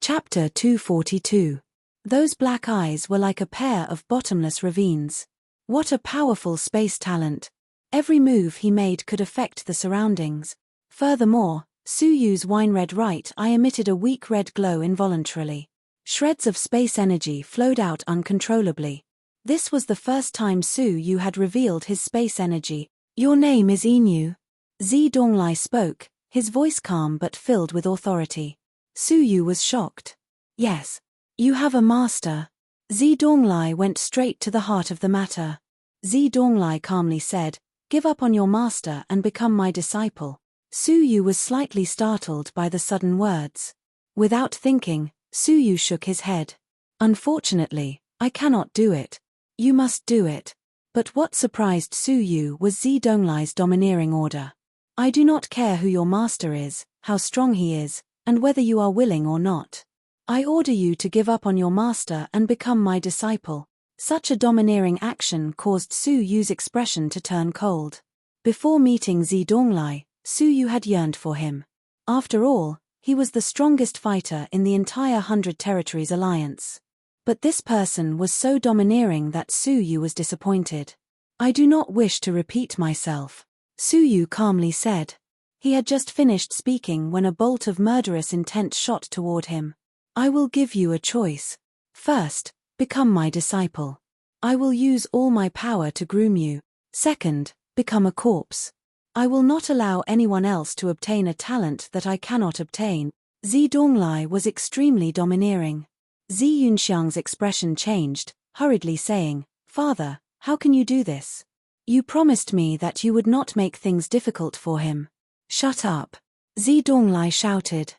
Chapter 242. Those black eyes were like a pair of bottomless ravines. What a powerful space talent. Every move he made could affect the surroundings. Furthermore, Su Yu's wine-red right eye emitted a weak red glow involuntarily. Shreds of space energy flowed out uncontrollably. This was the first time Su Yu had revealed his space energy. "Your name is Inu." Zi Donglai spoke, his voice calm but filled with authority. Su Yu was shocked. "Yes. You have a master." Zi Donglai went straight to the heart of the matter. Zi Donglai calmly said, "Give up on your master and become my disciple." Su Yu was slightly startled by the sudden words. Without thinking, Su Yu shook his head. "Unfortunately, I cannot do it. You must do it." But what surprised Su Yu was Zi Donglai's domineering order. "I do not care who your master is, how strong he is, and whether you are willing or not. I order you to give up on your master and become my disciple." Such a domineering action caused Su Yu's expression to turn cold. Before meeting Zi Donglai, Su Yu had yearned for him. After all, he was the strongest fighter in the entire 100 Territories Alliance. But this person was so domineering that Su Yu was disappointed. "I do not wish to repeat myself," Su Yu calmly said. He had just finished speaking when a bolt of murderous intent shot toward him. "I will give you a choice. First, become my disciple. I will use all my power to groom you. Second, become a corpse. I will not allow anyone else to obtain a talent that I cannot obtain." Zi Donglai was extremely domineering. Zi Yunxiang's expression changed, hurriedly saying, "Father, how can you do this? You promised me that you would not make things difficult for him." "Shut up!" Zi Donglai shouted.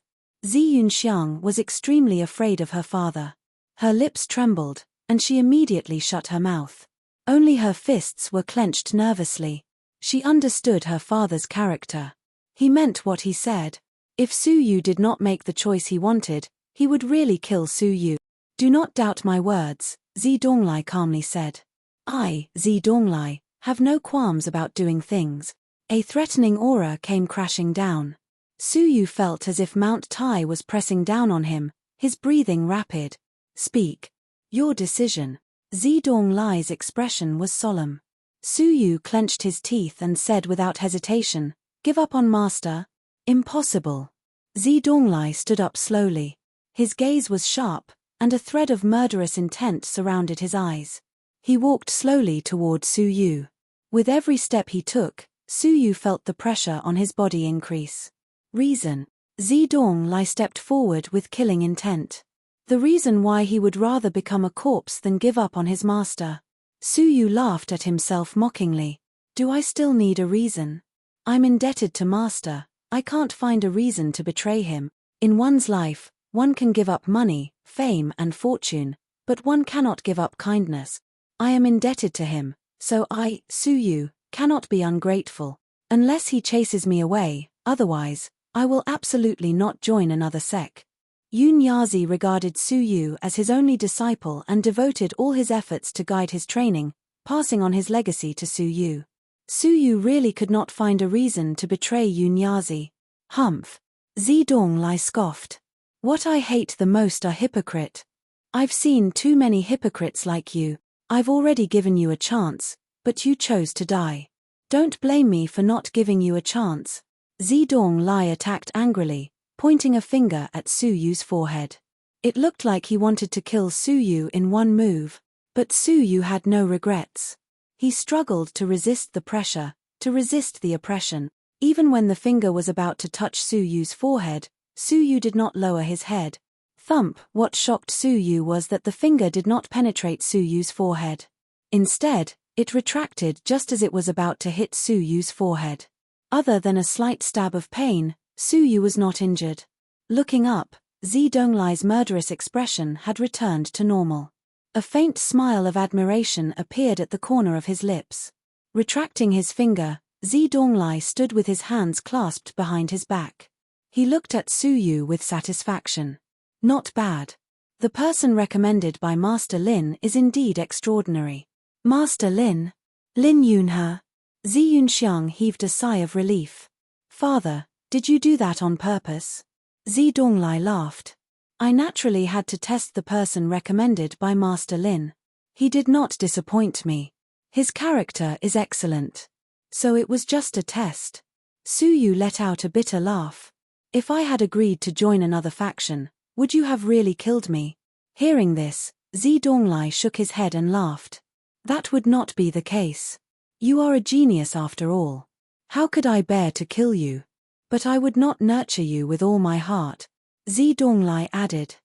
Zi Yunxiang was extremely afraid of her father. Her lips trembled, and she immediately shut her mouth. Only her fists were clenched nervously. She understood her father's character. He meant what he said. If Su Yu did not make the choice he wanted, he would really kill Su Yu. "Do not doubt my words," Zi Donglai calmly said. "I, Zi Donglai, have no qualms about doing things." A threatening aura came crashing down. Su Yu felt as if Mount Tai was pressing down on him, his breathing rapid. "Speak. Your decision." Zi Donglai's expression was solemn. Su Yu clenched his teeth and said without hesitation, "Give up on master?" "Impossible." Zi Donglai stood up slowly. His gaze was sharp, and a thread of murderous intent surrounded his eyes. He walked slowly toward Su Yu. With every step he took, Su Yu felt the pressure on his body increase. "Reason." Zi Donglai stepped forward with killing intent. The reason why he would rather become a corpse than give up on his master. Su Yu laughed at himself mockingly. "Do I still need a reason? I'm indebted to master, I can't find a reason to betray him. In one's life, one can give up money, fame and fortune, but one cannot give up kindness. I am indebted to him, so I, Su Yu, cannot be ungrateful. Unless he chases me away, otherwise, I will absolutely not join another sect." Yun Yazi regarded Su Yu as his only disciple and devoted all his efforts to guide his training, passing on his legacy to Su Yu. Su Yu really could not find a reason to betray Yun Yazi. "Humph." Zi Donglai scoffed. "What I hate the most are hypocrite. I've seen too many hypocrites like you. I've already given you a chance, but you chose to die. Don't blame me for not giving you a chance." Zi Donglai attacked angrily, pointing a finger at Su Yu's forehead. It looked like he wanted to kill Su Yu in one move, but Su Yu had no regrets. He struggled to resist the pressure, to resist the oppression. Even when the finger was about to touch Su Yu's forehead, Su Yu did not lower his head. Thump! What shocked Su Yu was that the finger did not penetrate Su Yu's forehead. Instead, it retracted just as it was about to hit Su Yu's forehead. Other than a slight stab of pain, Su Yu was not injured. Looking up, Zi Donglai's murderous expression had returned to normal. A faint smile of admiration appeared at the corner of his lips. Retracting his finger, Zi Donglai stood with his hands clasped behind his back. He looked at Su Yu with satisfaction. "Not bad. The person recommended by Master Lin is indeed extraordinary." "Master Lin? Lin Yunhe?" Zi Yunxiang heaved a sigh of relief. "Father, did you do that on purpose?" Zi Donglai laughed. I naturally had to test the person recommended by Master Lin. He did not disappoint me. His character is excellent. So it was just a test. Su Yu let out a bitter laugh. If I had agreed to join another faction, would you have really killed me? Hearing this, Zi Donglai shook his head and laughed. That would not be the case. You are a genius after all. How could I bear to kill you? But I would not nurture you with all my heart, Zi Donglai added.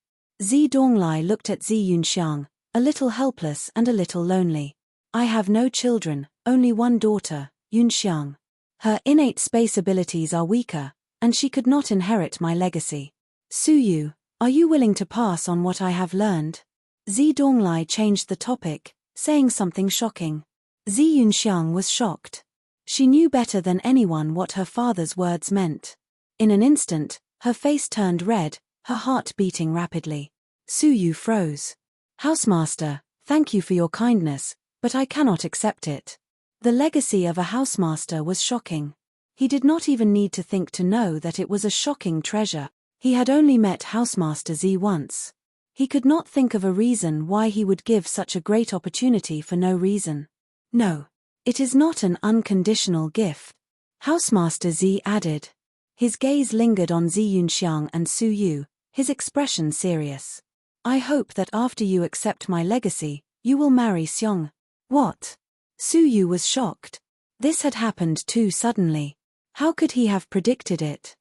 Zi Donglai looked at Zi Yunxiang, a little helpless and a little lonely. I have no children, only one daughter, Yunxiang. Her innate space abilities are weaker, and she could not inherit my legacy. Su Yu, are you willing to pass on what I have learned? Zi Donglai changed the topic, saying something shocking. Zi Yunxiang was shocked. She knew better than anyone what her father's words meant. In an instant, her face turned red, her heart beating rapidly. Su Yu froze. Housemaster, thank you for your kindness, but I cannot accept it. The legacy of a housemaster was shocking. He did not even need to think to know that it was a shocking treasure. He had only met Housemaster Z once. He could not think of a reason why he would give such a great opportunity for no reason. No. It is not an unconditional gift. Housemaster Z added. His gaze lingered on Zi Yunxiang and Su Yu, his expression serious. I hope that after you accept my legacy, you will marry Xiong. What? Su Yu was shocked. This had happened too suddenly. How could he have predicted it?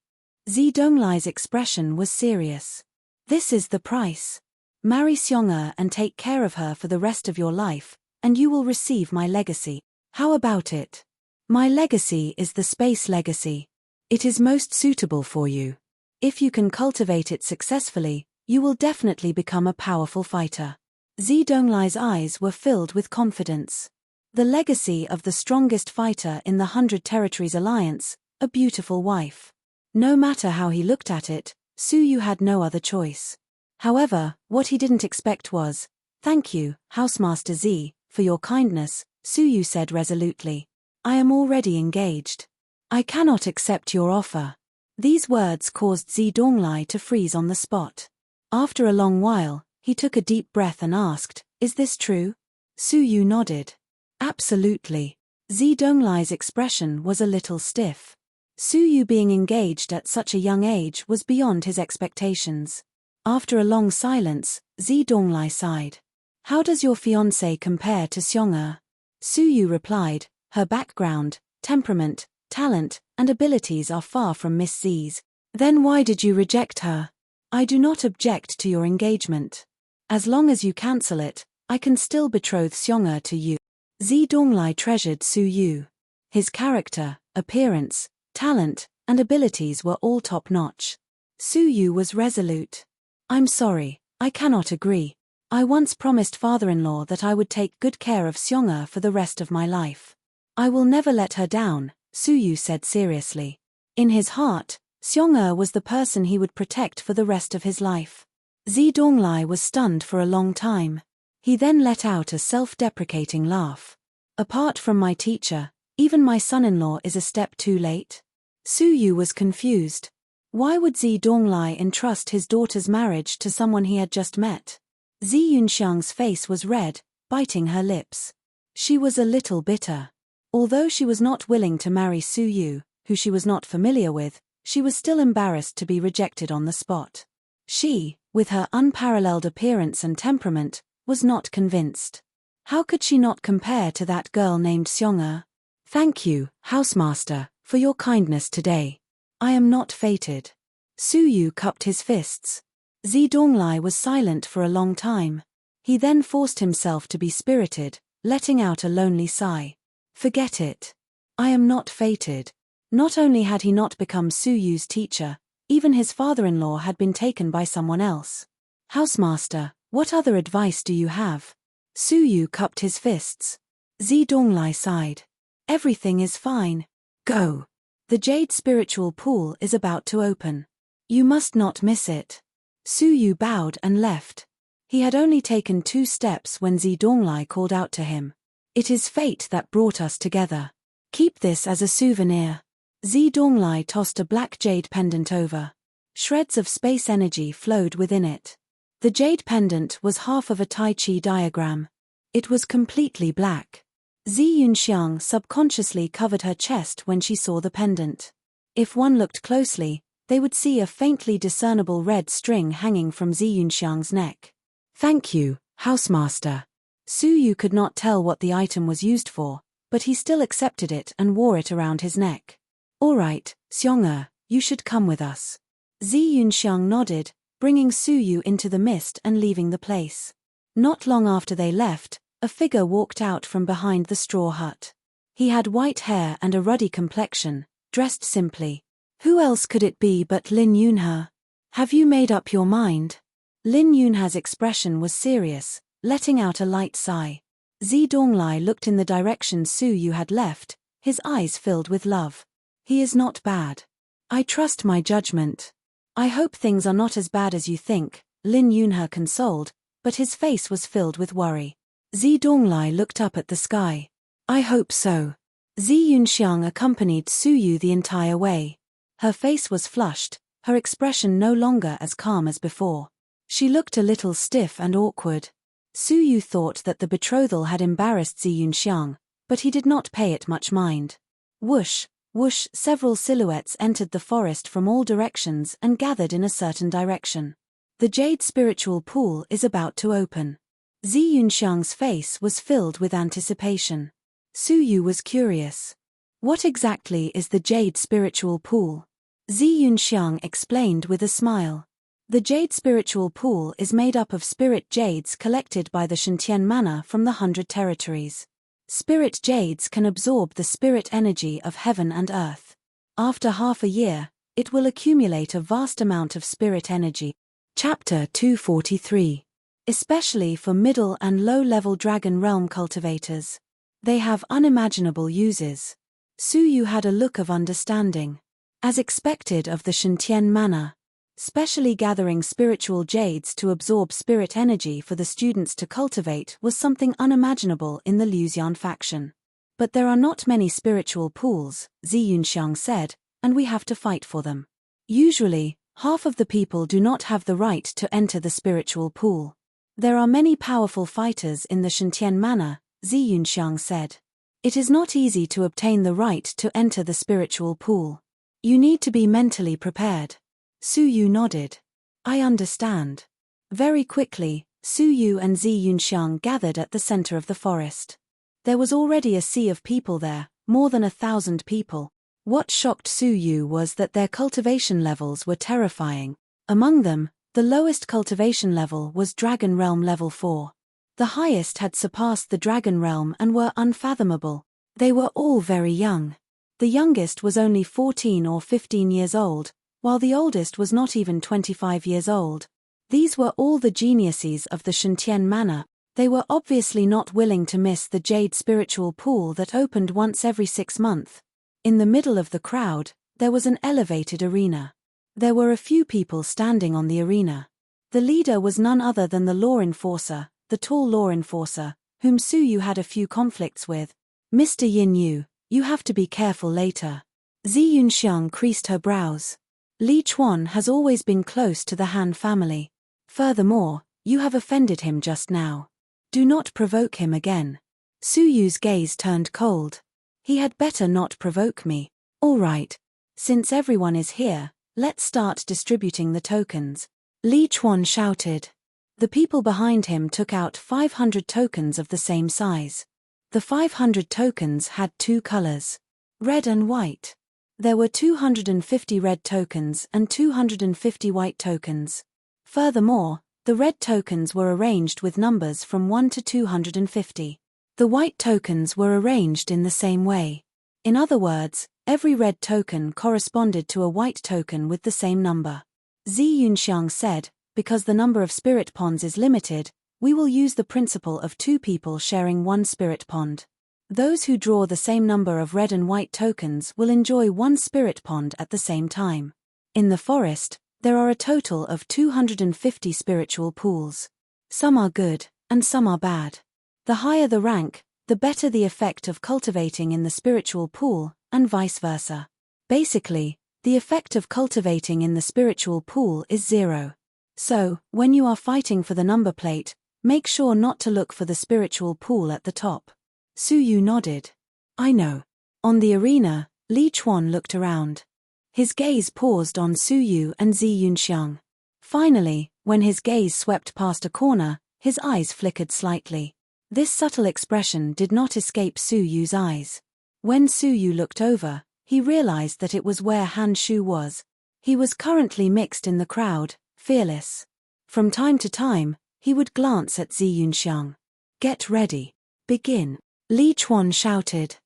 Zi Donglai's expression was serious. This is the price. Marry Xiong and take care of her for the rest of your life, and you will receive my legacy. How about it? My legacy is the space legacy. It is most suitable for you. If you can cultivate it successfully, you will definitely become a powerful fighter. Zi Donglai's eyes were filled with confidence. The legacy of the strongest fighter in the 100 Territories Alliance, a beautiful wife. No matter how he looked at it, Su Yu had no other choice. However, what he didn't expect was, thank you, Housemaster Z, for your kindness, Su Yu said resolutely. I am already engaged. I cannot accept your offer. These words caused Zi Donglai to freeze on the spot. After a long while, he took a deep breath and asked, is this true? Su Yu nodded. Absolutely. Zi Donglai's expression was a little stiff. Su Yu being engaged at such a young age was beyond his expectations. After a long silence, Zi Donglai sighed. How does your fiancé compare to Xiong? Su Yu replied, her background, temperament, talent, and abilities are far from Miss Z's. Then why did you reject her? I do not object to your engagement. As long as you cancel it, I can still betroth Xiong to you. Zi Donglai treasured Su Yu. His character, appearance, talent, and abilities were all top-notch. Su Yu was resolute. I'm sorry, I cannot agree. I once promised father-in-law that I would take good care of Xiong for the rest of my life. I will never let her down, Su Yu said seriously. In his heart, Xiong was the person he would protect for the rest of his life. Zi Donglai was stunned for a long time. He then let out a self-deprecating laugh. Apart from my teacher, even my son-in-law is a step too late? Su Yu was confused. Why would Zi Donglai entrust his daughter's marriage to someone he had just met? Zi Yunxiang's face was red, biting her lips. She was a little bitter. Although she was not willing to marry Su Yu, who she was not familiar with, she was still embarrassed to be rejected on the spot. She, with her unparalleled appearance and temperament, was not convinced. How could she not compare to that girl named Xiong? Thank you, Housemaster, for your kindness today. I am not fated. Su Yu cupped his fists. Zi Donglai was silent for a long time. He then forced himself to be spirited, letting out a lonely sigh. Forget it. I am not fated. Not only had he not become Su Yu's teacher, even his father-in-law had been taken by someone else. Housemaster, what other advice do you have? Su Yu cupped his fists. Zi Donglai sighed. Everything is fine. Go. The Jade Spiritual Pool is about to open. You must not miss it. Su Yu bowed and left. He had only taken 2 steps when Zi Donglai called out to him. It is fate that brought us together. Keep this as a souvenir. Zi Donglai tossed a black jade pendant over. Shreds of space energy flowed within it. The jade pendant was half of a Tai Chi diagram. It was completely black. Zi Yunxiang subconsciously covered her chest when she saw the pendant. If one looked closely, they would see a faintly discernible red string hanging from Zi Yunxiang's neck. "Thank you, housemaster." Su Yu could not tell what the item was used for, but he still accepted it and wore it around his neck. "All right, Xiong, you should come with us." Zi Yunxiang nodded, bringing Su Yu into the mist and leaving the place. Not long after they left, a figure walked out from behind the straw hut. He had white hair and a ruddy complexion, dressed simply. Who else could it be but Lin Yunhe? "Have you made up your mind?" Lin Yunhe's expression was serious, letting out a light sigh. Zi Donglai looked in the direction Su Yu had left, his eyes filled with love. "He is not bad. I trust my judgment." "I hope things are not as bad as you think," Lin Yunhe consoled, but his face was filled with worry. Zi Donglai looked up at the sky. "I hope so." Zi Yunxiang accompanied Su Yu the entire way. Her face was flushed, her expression no longer as calm as before. She looked a little stiff and awkward. Su Yu thought that the betrothal had embarrassed Zi Yunxiang, but he did not pay it much mind. Whoosh, whoosh, several silhouettes entered the forest from all directions and gathered in a certain direction. The jade spiritual pool is about to open. Zi Yunxiang's face was filled with anticipation. Su Yu was curious. "What exactly is the jade spiritual pool?" Zi Yunxiang explained with a smile. The jade spiritual pool is made up of spirit jades collected by the Shantian mana from the 100 territories. Spirit jades can absorb the spirit energy of heaven and earth. After half a year, it will accumulate a vast amount of spirit energy. Chapter 243. Especially for middle and low-level dragon realm cultivators. They have unimaginable uses. Su Yu had a look of understanding. As expected of the Shantian mana, specially gathering spiritual jades to absorb spirit energy for the students to cultivate was something unimaginable in the Luxian faction. "But there are not many spiritual pools," Zi Yunxiang said, "and we have to fight for them. Usually, half of the people do not have the right to enter the spiritual pool. There are many powerful fighters in the Shantian mana," Zi Yunxiang said. "It is not easy to obtain the right to enter the spiritual pool. You need to be mentally prepared." Su Yu nodded. "I understand." Very quickly, Su Yu and Zi Yunxiang gathered at the center of the forest. There was already a sea of people there, more than 1,000 people. What shocked Su Yu was that their cultivation levels were terrifying. Among them, the lowest cultivation level was Dragon Realm Level 4. The highest had surpassed the Dragon Realm and were unfathomable. They were all very young. The youngest was only 14 or 15 years old, while the oldest was not even 25 years old. These were all the geniuses of the Shantian mana. They were obviously not willing to miss the jade spiritual pool that opened once every 6 months. In the middle of the crowd, there was an elevated arena. There were a few people standing on the arena. The leader was none other than the law enforcer, the tall law enforcer, whom Su Yu had a few conflicts with. "Mr. Yin Yu, you have to be careful later." Zi Yunxiang creased her brows. "Li Chuan has always been close to the Han family. Furthermore, you have offended him just now. Do not provoke him again." Su Yu's gaze turned cold. "He had better not provoke me." "All right. Since everyone is here, let's start distributing the tokens," Li Chuan shouted. The people behind him took out 500 tokens of the same size. The 500 tokens had 2 colors, red and white. There were 250 red tokens and 250 white tokens. Furthermore, the red tokens were arranged with numbers from 1 to 250. The white tokens were arranged in the same way. In other words, every red token corresponded to a white token with the same number. Zi Yunxiang said, "Because the number of spirit ponds is limited, we will use the principle of 2 people sharing 1 spirit pond. Those who draw the same number of red and white tokens will enjoy 1 spirit pond at the same time." In the forest, there are a total of 250 spiritual pools. Some are good, and some are bad. The higher the rank, the better the effect of cultivating in the spiritual pool, and vice versa. Basically, The effect of cultivating in the spiritual pool is 0. So, when you are fighting for the number plate, make sure not to look for the spiritual pool at the top. Su Yu nodded. I know. On the arena, Li Chuan looked around. His gaze paused on Su Yu and Zi Yunxiang. Finally, when his gaze swept past a corner, his eyes flickered slightly. This subtle expression did not escape Su Yu's eyes. When Su Yu looked over, he realized that it was where Han Shu was. He was currently mixed in the crowd, fearless. From time to time, he would glance at Zi Yunxiang. Get ready. Begin. Li Chuan shouted.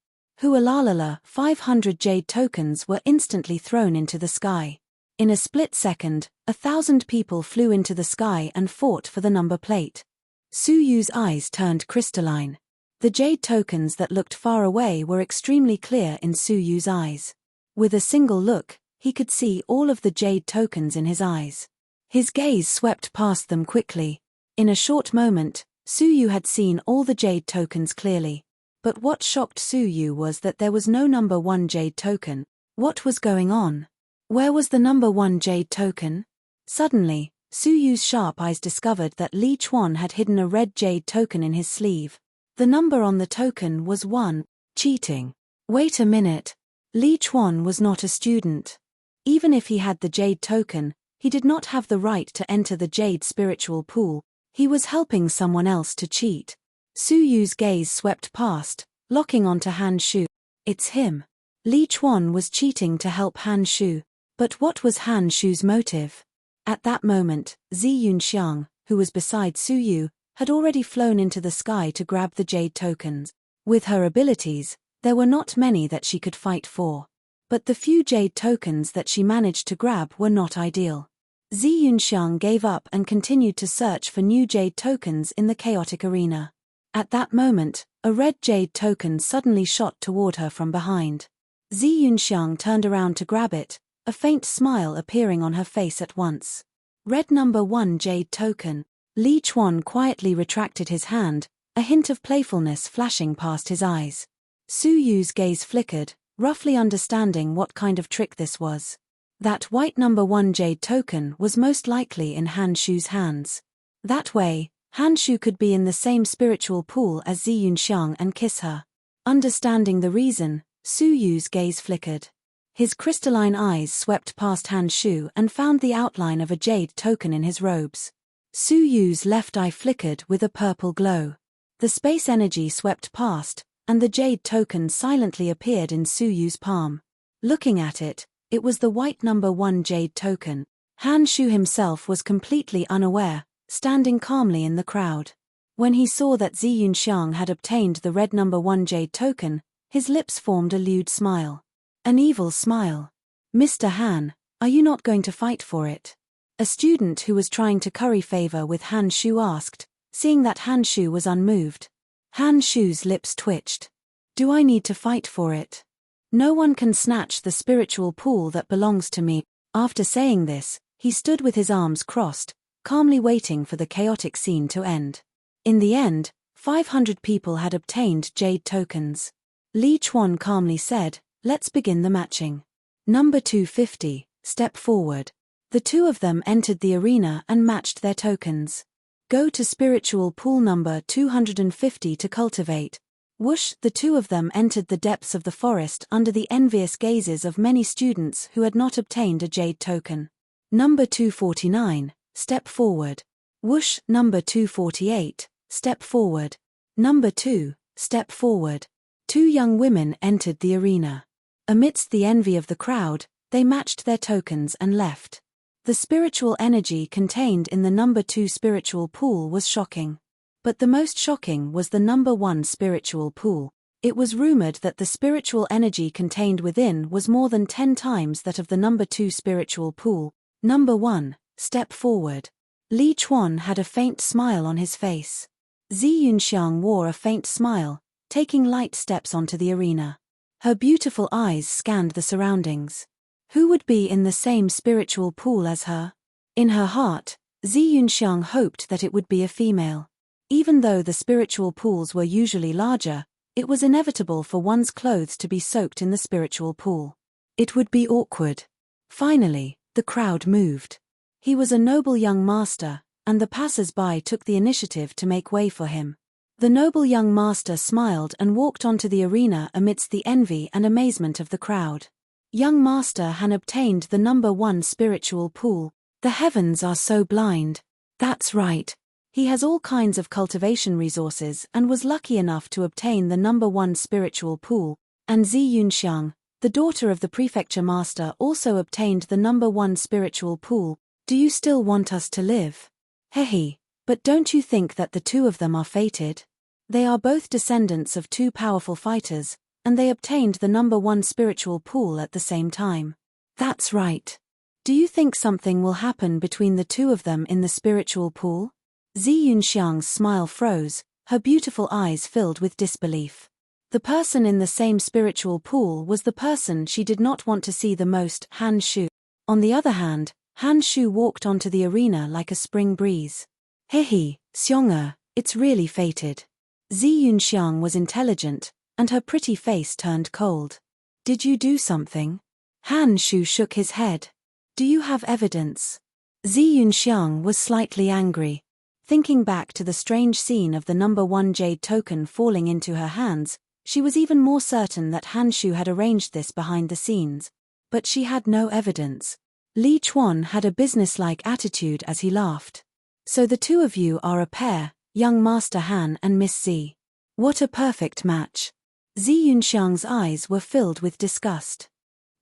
Hualalala, 500 jade tokens were instantly thrown into the sky. In a split second, 1,000 people flew into the sky and fought for the number plate. Su Yu's eyes turned crystalline. The jade tokens that looked far away were extremely clear in Su Yu's eyes. With a single look, he could see all of the jade tokens in his eyes. His gaze swept past them quickly. In a short moment, Su Yu had seen all the jade tokens clearly. But what shocked Su Yu was that there was no number 1 jade token. What was going on? Where was the number 1 jade token? Suddenly, Su Yu's sharp eyes discovered that Li Chuan had hidden a red jade token in his sleeve. The number on the token was 1. Cheating. Wait a minute. Li Chuan was not a student. Even if he had the jade token, he did not have the right to enter the jade spiritual pool. He was helping someone else to cheat. Su Yu's gaze swept past, locking onto Han Shu. It's him. Li Chuan was cheating to help Han Shu. But what was Han Shu's motive? At that moment, Zi Yunxiang, who was beside Su Yu, had already flown into the sky to grab the jade tokens. With her abilities, there were not many that she could fight for. But the few jade tokens that she managed to grab were not ideal. Zi Yunxiang gave up and continued to search for new jade tokens in the chaotic arena. At that moment, a red jade token suddenly shot toward her from behind. Zi Yunxiang turned around to grab it, a faint smile appearing on her face at once. Red number 1 jade token. Li Chuan quietly retracted his hand, a hint of playfulness flashing past his eyes. Su Yu's gaze flickered, roughly understanding what kind of trick this was. That white number 1 jade token was most likely in Han Shu's hands. That way, Han Shu could be in the same spiritual pool as Zi Yunxiang and kiss her. Understanding the reason, Su Yu's gaze flickered. His crystalline eyes swept past Han Shu and found the outline of a jade token in his robes. Su Yu's left eye flickered with a purple glow. The space energy swept past, and the jade token silently appeared in Su Yu's palm. Looking at it, it was the white number 1 jade token. Han Shu himself was completely unaware, standing calmly in the crowd. When he saw that Zi Yunxiang had obtained the red number 1 jade token, his lips formed a lewd smile. An evil smile. Mr. Han, are you not going to fight for it? A student who was trying to curry favor with Han Shu asked, seeing that Han Shu was unmoved. Han Shu's lips twitched. Do I need to fight for it? No one can snatch the spiritual pool that belongs to me. After saying this, he stood with his arms crossed, calmly waiting for the chaotic scene to end. In the end, 500 people had obtained jade tokens. Li Chuan calmly said, let's begin the matching. Number 250, step forward. The two of them entered the arena and matched their tokens. Go to spiritual pool number 250 to cultivate. Whoosh, the two of them entered the depths of the forest under the envious gazes of many students who had not obtained a jade token. Number 249, step forward. Whoosh, number 248, step forward. Number 2, step forward. Two young women entered the arena. Amidst the envy of the crowd, they matched their tokens and left. The spiritual energy contained in the number 2 spiritual pool was shocking. But the most shocking was the number 1 spiritual pool. It was rumored that the spiritual energy contained within was more than 10 times that of the number 2 spiritual pool. Number 1, step forward. Li Chuan had a faint smile on his face. Zi Yunxiang wore a faint smile, taking light steps onto the arena. Her beautiful eyes scanned the surroundings. Who would be in the same spiritual pool as her? In her heart, Zi Yunxiang hoped that it would be a female. Even though the spiritual pools were usually larger, it was inevitable for one's clothes to be soaked in the spiritual pool. It would be awkward. Finally, the crowd moved. He was a noble young master, and the passers-by took the initiative to make way for him. The noble young master smiled and walked onto the arena amidst the envy and amazement of the crowd. Young master Han obtained the number 1 spiritual pool. The heavens are so blind. That's right. He has all kinds of cultivation resources and was lucky enough to obtain the number 1 spiritual pool, and Zi Yunxiang, the daughter of the prefecture master, also obtained the number 1 spiritual pool. Do you still want us to live? Hehe, but don't you think that the two of them are fated? They are both descendants of 2 powerful fighters, and they obtained the number 1 spiritual pool at the same time. That's right. Do you think something will happen between the two of them in the spiritual pool? Zi Yunxiang's smile froze, her beautiful eyes filled with disbelief. The person in the same spiritual pool was the person she did not want to see the most, Han Shu. On the other hand, Han Shu walked onto the arena like a spring breeze. Hehe, Xiong, it's really fated. Zi Yunxiang was intelligent, and her pretty face turned cold. Did you do something? Han Shu shook his head. Do you have evidence? Zi Yunxiang was slightly angry. Thinking back to the strange scene of the number 1 jade token falling into her hands, she was even more certain that Han Shu had arranged this behind the scenes. But she had no evidence. Li Chuan had a businesslike attitude as he laughed. So the two of you are a pair, young Master Han and Miss Zi. What a perfect match. Zi Yunxiang's eyes were filled with disgust.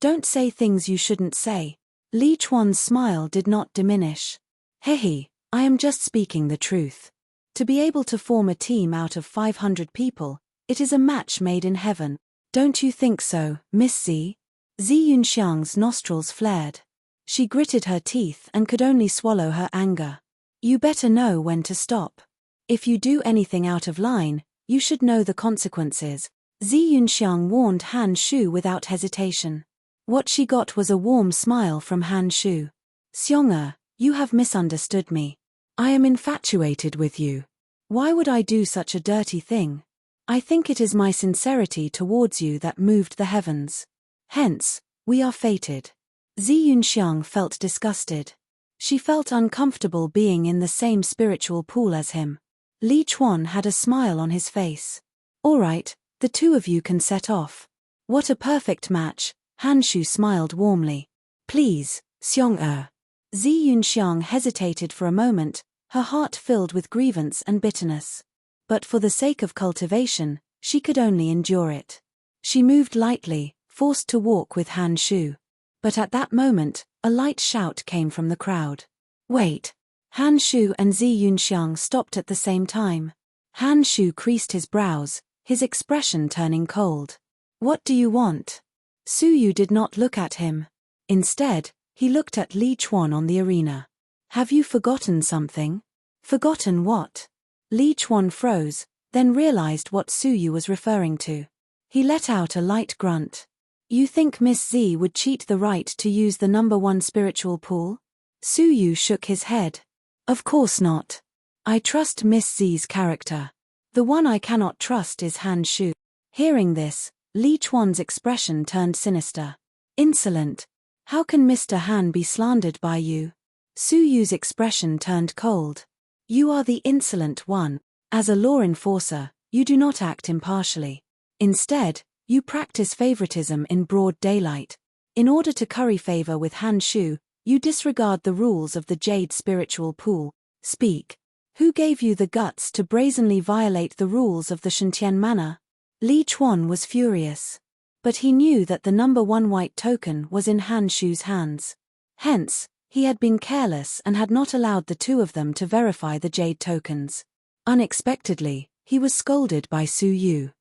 Don't say things you shouldn't say. Li Chuan's smile did not diminish. Hehe, I am just speaking the truth. To be able to form a team out of 500 people, it is a match made in heaven. Don't you think so, Miss Zi? Zi Yunxiang's nostrils flared. She gritted her teeth and could only swallow her anger. You better know when to stop. If you do anything out of line, you should know the consequences. Zi Yunxiang warned Han Shu without hesitation. What she got was a warm smile from Han Shu. Xiong, you have misunderstood me. I am infatuated with you. Why would I do such a dirty thing? I think it is my sincerity towards you that moved the heavens. Hence, we are fated. Zi Yunxiang felt disgusted. She felt uncomfortable being in the same spiritual pool as him. Li Chuan had a smile on his face. All right, the two of you can set off. What a perfect match, Han Shu smiled warmly. Please, Xiong. Zi Yunxiang hesitated for a moment, her heart filled with grievance and bitterness. But for the sake of cultivation, she could only endure it. She moved lightly, forced to walk with Han Shu. But at that moment, a light shout came from the crowd. Wait! Han Shu and Zi Yunxiang stopped at the same time. Han Shu creased his brows, his expression turning cold. What do you want? Su Yu did not look at him. Instead, he looked at Li Chuan on the arena. Have you forgotten something? Forgotten what? Li Chuan froze, then realized what Su Yu was referring to. He let out a light grunt. You think Miss Zi would cheat the right to use the number 1 spiritual pool? Su Yu shook his head. Of course not. I trust Miss Zi's character. The one I cannot trust is Han Shu. Hearing this, Li Chuan's expression turned sinister. Insolent. How can Mr. Han be slandered by you? Su Yu's expression turned cold. You are the insolent one. As a law enforcer, you do not act impartially. Instead, you practice favoritism in broad daylight. In order to curry favor with Han Shu, you disregard the rules of the Jade spiritual pool. Speak. Who gave you the guts to brazenly violate the rules of the Shentian manor? Li Chuan was furious. But he knew that the number 1 white token was in Han Shu's hands. Hence, he had been careless and had not allowed the two of them to verify the Jade tokens. Unexpectedly, he was scolded by Su Yu.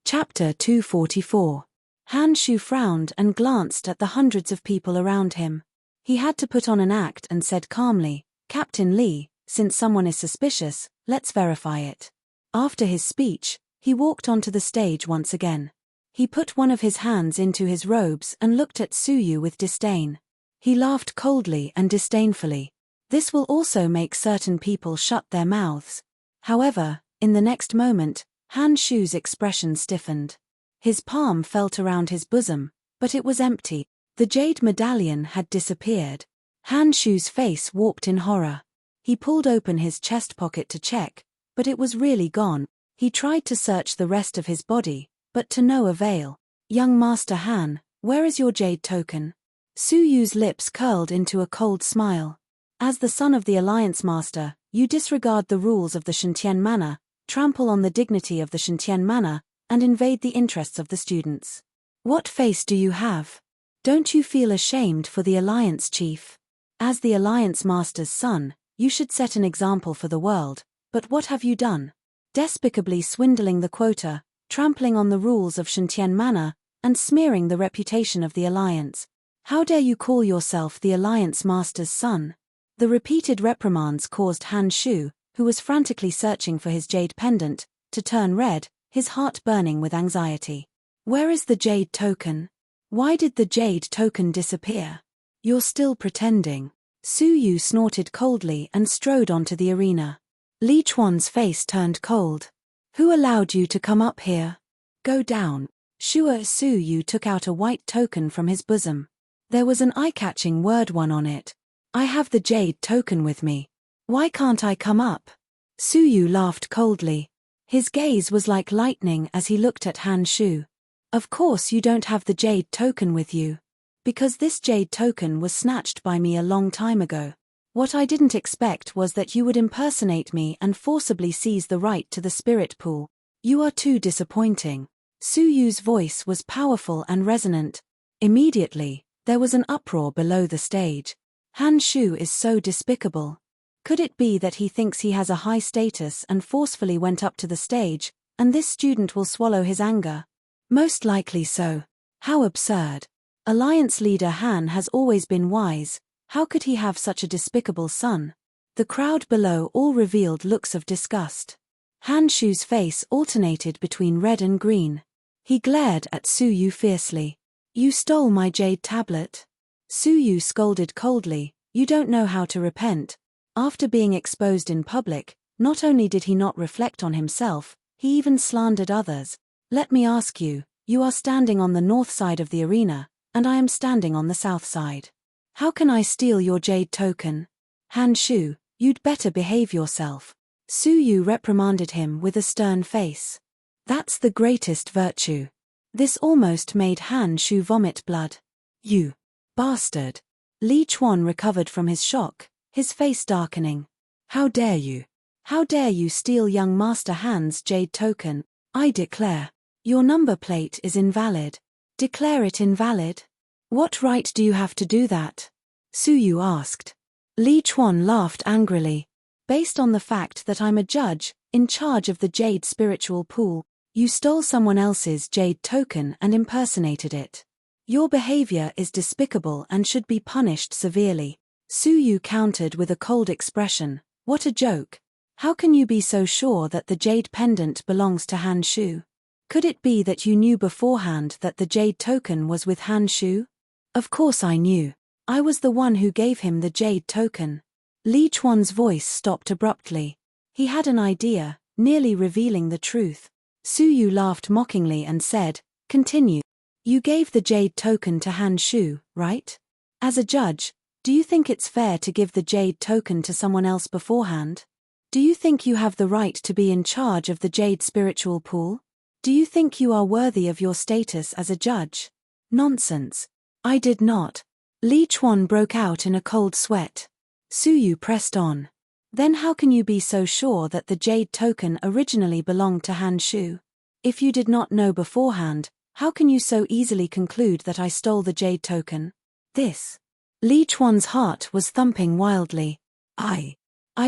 Chapter 244. Han Shu frowned and glanced at the hundreds of people around him. He had to put on an act and said calmly, Captain Li, since someone is suspicious, let's verify it. After his speech, he walked onto the stage once again. He put one of his hands into his robes and looked at Su Yu with disdain. He laughed coldly and disdainfully. This will also make certain people shut their mouths. However, in the next moment, Han Shu's expression stiffened. His palm felt around his bosom, but it was empty. The jade medallion had disappeared. Han Shu's face warped in horror. He pulled open his chest pocket to check, but it was really gone. He tried to search the rest of his body, but to no avail. Young Master Han, where is your jade token? Su Yu's lips curled into a cold smile. As the son of the Alliance Master, you disregard the rules of the Shantian Manor, trample on the dignity of the Shantian Manor, and invade the interests of the students. What face do you have? Don't you feel ashamed for the Alliance Chief? As the Alliance Master's son, you should set an example for the world, but what have you done? Despicably swindling the quota, trampling on the rules of Shantian Manor, and smearing the reputation of the Alliance. How dare you call yourself the Alliance Master's son? The repeated reprimands caused Han Shu, who was frantically searching for his jade pendant, to turn red, his heart burning with anxiety. Where is the jade token? Why did the jade token disappear? You're still pretending. Su Yu snorted coldly and strode onto the arena. Li Chuan's face turned cold. Who allowed you to come up here? Go down. Su Yu took out a white token from his bosom. There was an eye-catching word one on it. I have the jade token with me. Why can't I come up? Su Yu laughed coldly. His gaze was like lightning as he looked at Han Shu. Of course you don't have the jade token with you. Because this jade token was snatched by me a long time ago. What I didn't expect was that you would impersonate me and forcibly seize the right to the spirit pool. You are too disappointing. Su Yu's voice was powerful and resonant. Immediately, there was an uproar below the stage. Han Shu is so despicable. Could it be that he thinks he has a high status and forcefully went up to the stage, and this student will swallow his anger? Most likely so. How absurd. Alliance leader Han has always been wise. How could he have such a despicable son? The crowd below all revealed looks of disgust. Han Shu's face alternated between red and green. He glared at Su Yu fiercely. You stole my jade tablet. Su Yu scolded coldly. You don't know how to repent. After being exposed in public, not only did he not reflect on himself, he even slandered others. Let me ask you, you are standing on the north side of the arena, and I am standing on the south side. How can I steal your jade token? Han Shu, you'd better behave yourself. Su Yu reprimanded him with a stern face. That's the greatest virtue. This almost made Han Shu vomit blood. You bastard. Li Chuan recovered from his shock, his face darkening. How dare you? How dare you steal young Master Han's jade token? I declare. Your number plate is invalid. Declare it invalid? What right do you have to do that? Su Yu asked. Li Chuan laughed angrily. Based on the fact that I'm a judge, in charge of the jade spiritual pool, you stole someone else's jade token and impersonated it. Your behavior is despicable and should be punished severely. Su Yu countered with a cold expression. What a joke. How can you be so sure that the jade pendant belongs to Han Shu? Could it be that you knew beforehand that the jade token was with Han Shu? Of course I knew. I was the one who gave him the jade token. Li Chuan's voice stopped abruptly. He had an idea, nearly revealing the truth. Su Yu laughed mockingly and said, Continue. You gave the jade token to Han Shu, right? As a judge, do you think it's fair to give the jade token to someone else beforehand? Do you think you have the right to be in charge of the jade spiritual pool? Do you think you are worthy of your status as a judge? Nonsense. I did not. Li Chuan broke out in a cold sweat. Su Yu pressed on. Then how can you be so sure that the jade token originally belonged to Han Shu? If you did not know beforehand, how can you so easily conclude that I stole the jade token? This. Li Chuan's heart was thumping wildly. I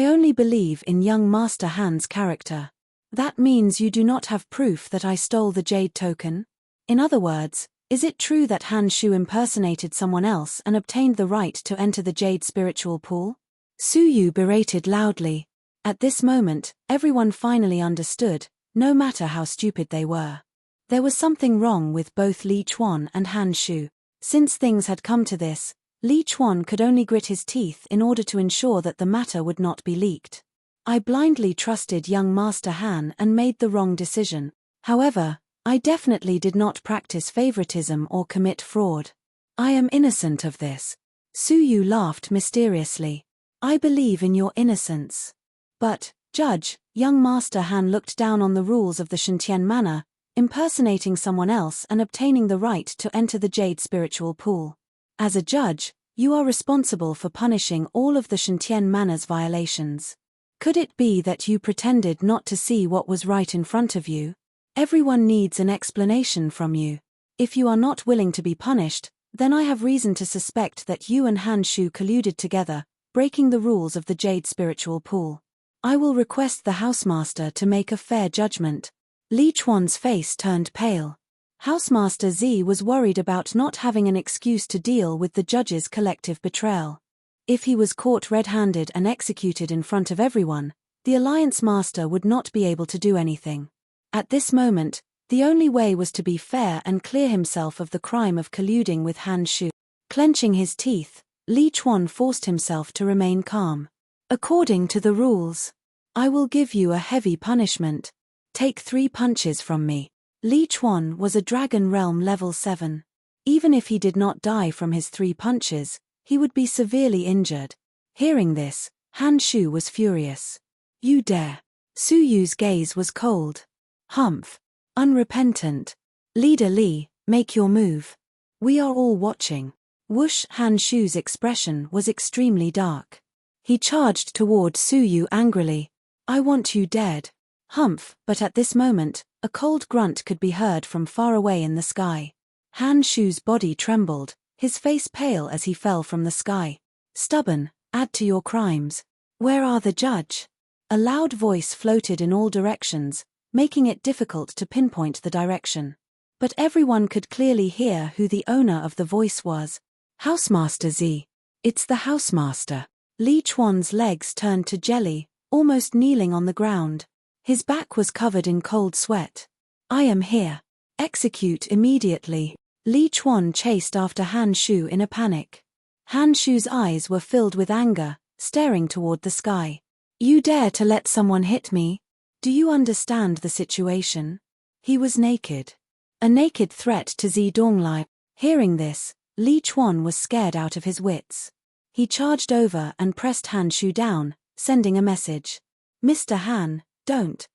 only believe in young Master Han's character. That means you do not have proof that I stole the jade token? In other words, is it true that Han Shu impersonated someone else and obtained the right to enter the jade spiritual pool? Su Yu berated loudly. At this moment, everyone finally understood, no matter how stupid they were. There was something wrong with both Li Chuan and Han Shu. Since things had come to this, Li Chuan could only grit his teeth in order to ensure that the matter would not be leaked. I blindly trusted young Master Han and made the wrong decision. However, I definitely did not practice favoritism or commit fraud. I am innocent of this. Suyu laughed mysteriously. I believe in your innocence. But, Judge, young Master Han looked down on the rules of the Shantian manor, impersonating someone else and obtaining the right to enter the Jade spiritual pool. As a judge, you are responsible for punishing all of the Shantian manor's violations. Could it be that you pretended not to see what was right in front of you? Everyone needs an explanation from you. If you are not willing to be punished, then I have reason to suspect that you and Han Shu colluded together, breaking the rules of the Jade spiritual pool. I will request the housemaster to make a fair judgment. Li Chuan's face turned pale. Housemaster Zi was worried about not having an excuse to deal with the judge's collective betrayal. If he was caught red-handed and executed in front of everyone, the Alliance Master would not be able to do anything. At this moment, the only way was to be fair and clear himself of the crime of colluding with Han Shu. Clenching his teeth, Li Chuan forced himself to remain calm. According to the rules, I will give you a heavy punishment. Take 3 punches from me. Li Chuan was a Dragon Realm level 7. Even if he did not die from his 3 punches, he would be severely injured. Hearing this, Han Shu was furious. You dare. Suyu's gaze was cold. Humph. Unrepentant. Leader Li, make your move. We are all watching. Whoosh. Han Shu's expression was extremely dark. He charged toward Suyu angrily. I want you dead. Humph. But at this moment, a cold grunt could be heard from far away in the sky. Han Shu's body trembled, his face pale as he fell from the sky. Stubborn, add to your crimes. Where are the judge? A loud voice floated in all directions, making it difficult to pinpoint the direction. But everyone could clearly hear who the owner of the voice was. Housemaster Zi. It's the housemaster. Li Chuan's legs turned to jelly, almost kneeling on the ground. His back was covered in cold sweat. I am here. Execute immediately. Li Chuan chased after Han Shu in a panic. Han Shu's eyes were filled with anger, staring toward the sky. You dare to let someone hit me? Do you understand the situation? He was naked. A naked threat to Zi Donglai. Hearing this, Li Chuan was scared out of his wits. He charged over and pressed Han Shu down, sending a message. Mr. Han, don't